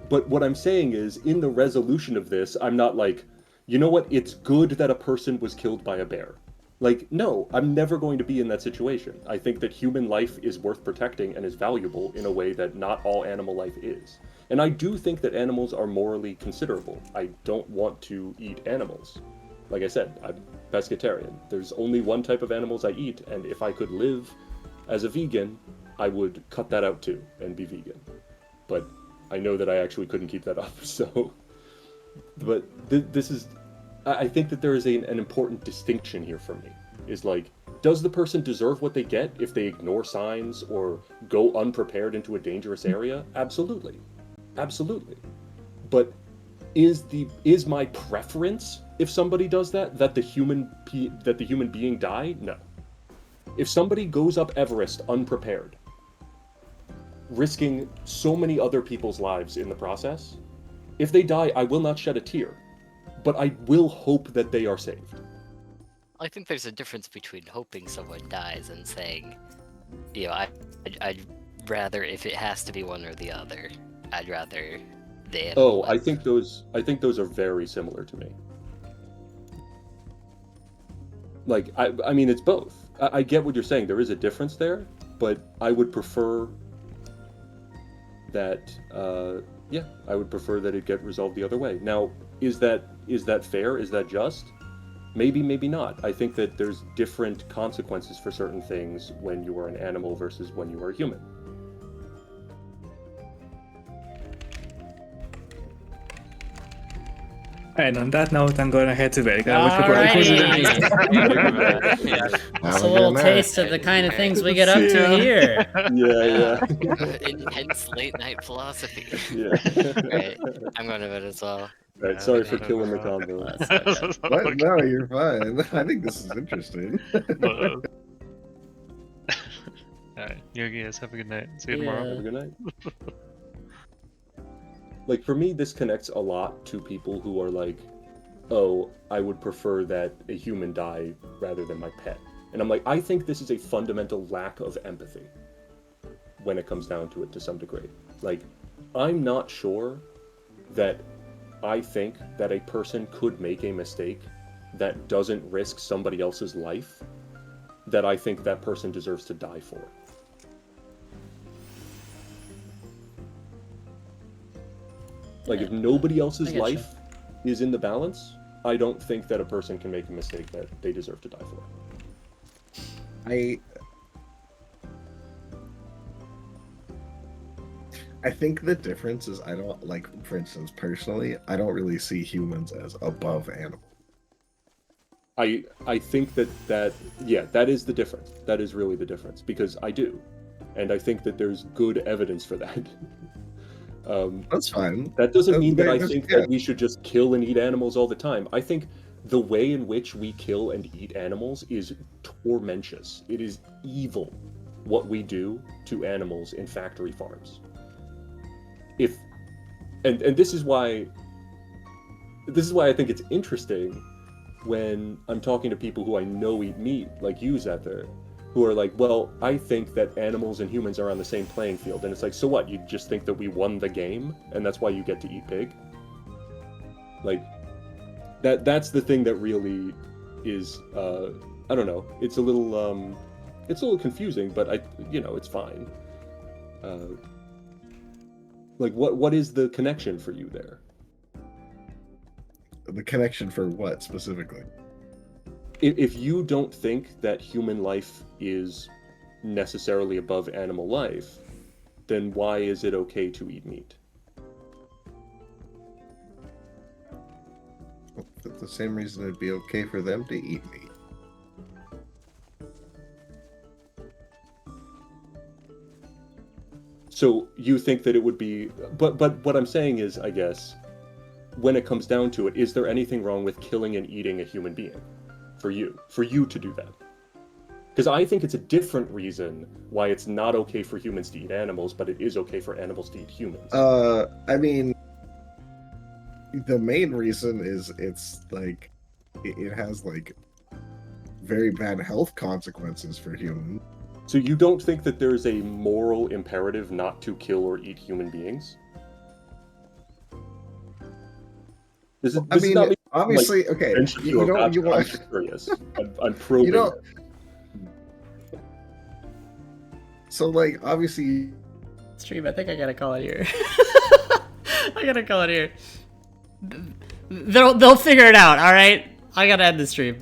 But what I'm saying is, in the resolution of this, I'm not like, you know what, it's good that a person was killed by a bear. Like, no, I'm never going to be in that situation. I think that human life is worth protecting and is valuable in a way that not all animal life is. And I do think that animals are morally considerable. I don't want to eat animals. Like I said, I'm pescatarian. There's only one type of animals I eat, and if I could live as a vegan, I would cut that out too and be vegan. But I know that I actually couldn't keep that up, so... But this is... I think that there is an important distinction here for me. Is like, does the person deserve what they get if they ignore signs or go unprepared into a dangerous area? Absolutely. Absolutely. But is my preference, if somebody does that the human being die? No. If somebody goes up Everest unprepared, risking so many other people's lives in the process. If they die, I will not shed a tear, but I will hope that they are saved. I think there's a difference between hoping someone dies and saying, I'd rather, if it has to be one or the other, I'd rather the animal. I think those are very similar to me. Like, I mean, it's both. I get what you're saying. There is a difference there, but I would prefer that, I would prefer that it get resolved the other way. Now, is that fair? Is that just? Maybe, maybe not. I think that there's different consequences for certain things when you are an animal versus when you are a human. And on that note, I'm gonna head to bed. That's a little taste of the kind of things we get up to here. Yeah. Intense late night philosophy. Yeah. Right. I'm going to bed as well. Right, sorry for killing the convo. What? No, you're fine. I think this is interesting. Alright, you guys have a good night. See you tomorrow. Have a good night. Like, for me, this connects a lot to people who are like, oh, I would prefer that a human die rather than my pet. And I'm like, I think this is a fundamental lack of empathy when it comes down to it to some degree. Like, I'm not sure that I think that a person could make a mistake that doesn't risk somebody else's life, that I think that person deserves to die for. Like, if nobody else's life is in the balance, I don't think that a person can make a mistake that they deserve to die for. I think the difference is I don't, like, for instance, personally, I don't really see humans as above animals. I think that is the difference. That is really the difference, because I do. And I think that there's good evidence for that. That's fine. That doesn't mean that I think that we should just kill and eat animals all the time. I think the way in which we kill and eat animals is tormentous. It is evil what we do to animals in factory farms. And this is why I think it's interesting when I'm talking to people who I know eat meat, like yous out there, who are like, well, I think that animals and humans are on the same playing field. And it's like, so what? You just think that we won the game and that's why you get to eat pig? Like, that's the thing that really is, I don't know. It's a little confusing, but it's fine. Like, what is the connection for you there? The connection for what specifically? If you don't think that human life is necessarily above animal life, then why is it okay to eat meat? For the same reason it'd be okay for them to eat meat. So you think that it would be, but what I'm saying is, I guess, when it comes down to it, is there anything wrong with killing and eating a human being? For you to do that? Because I think it's a different reason why it's not okay for humans to eat animals, but it is okay for animals to eat humans. I mean, the main reason is it's like, it has like very bad health consequences for humans. So you don't think that there's a moral imperative not to kill or eat human beings? This is not me, obviously, like, okay. You want. I'm curious. I'm probing. So, like, obviously. Stream, I think I gotta call it here. I gotta call it here. They'll figure it out. All right, I gotta end the stream.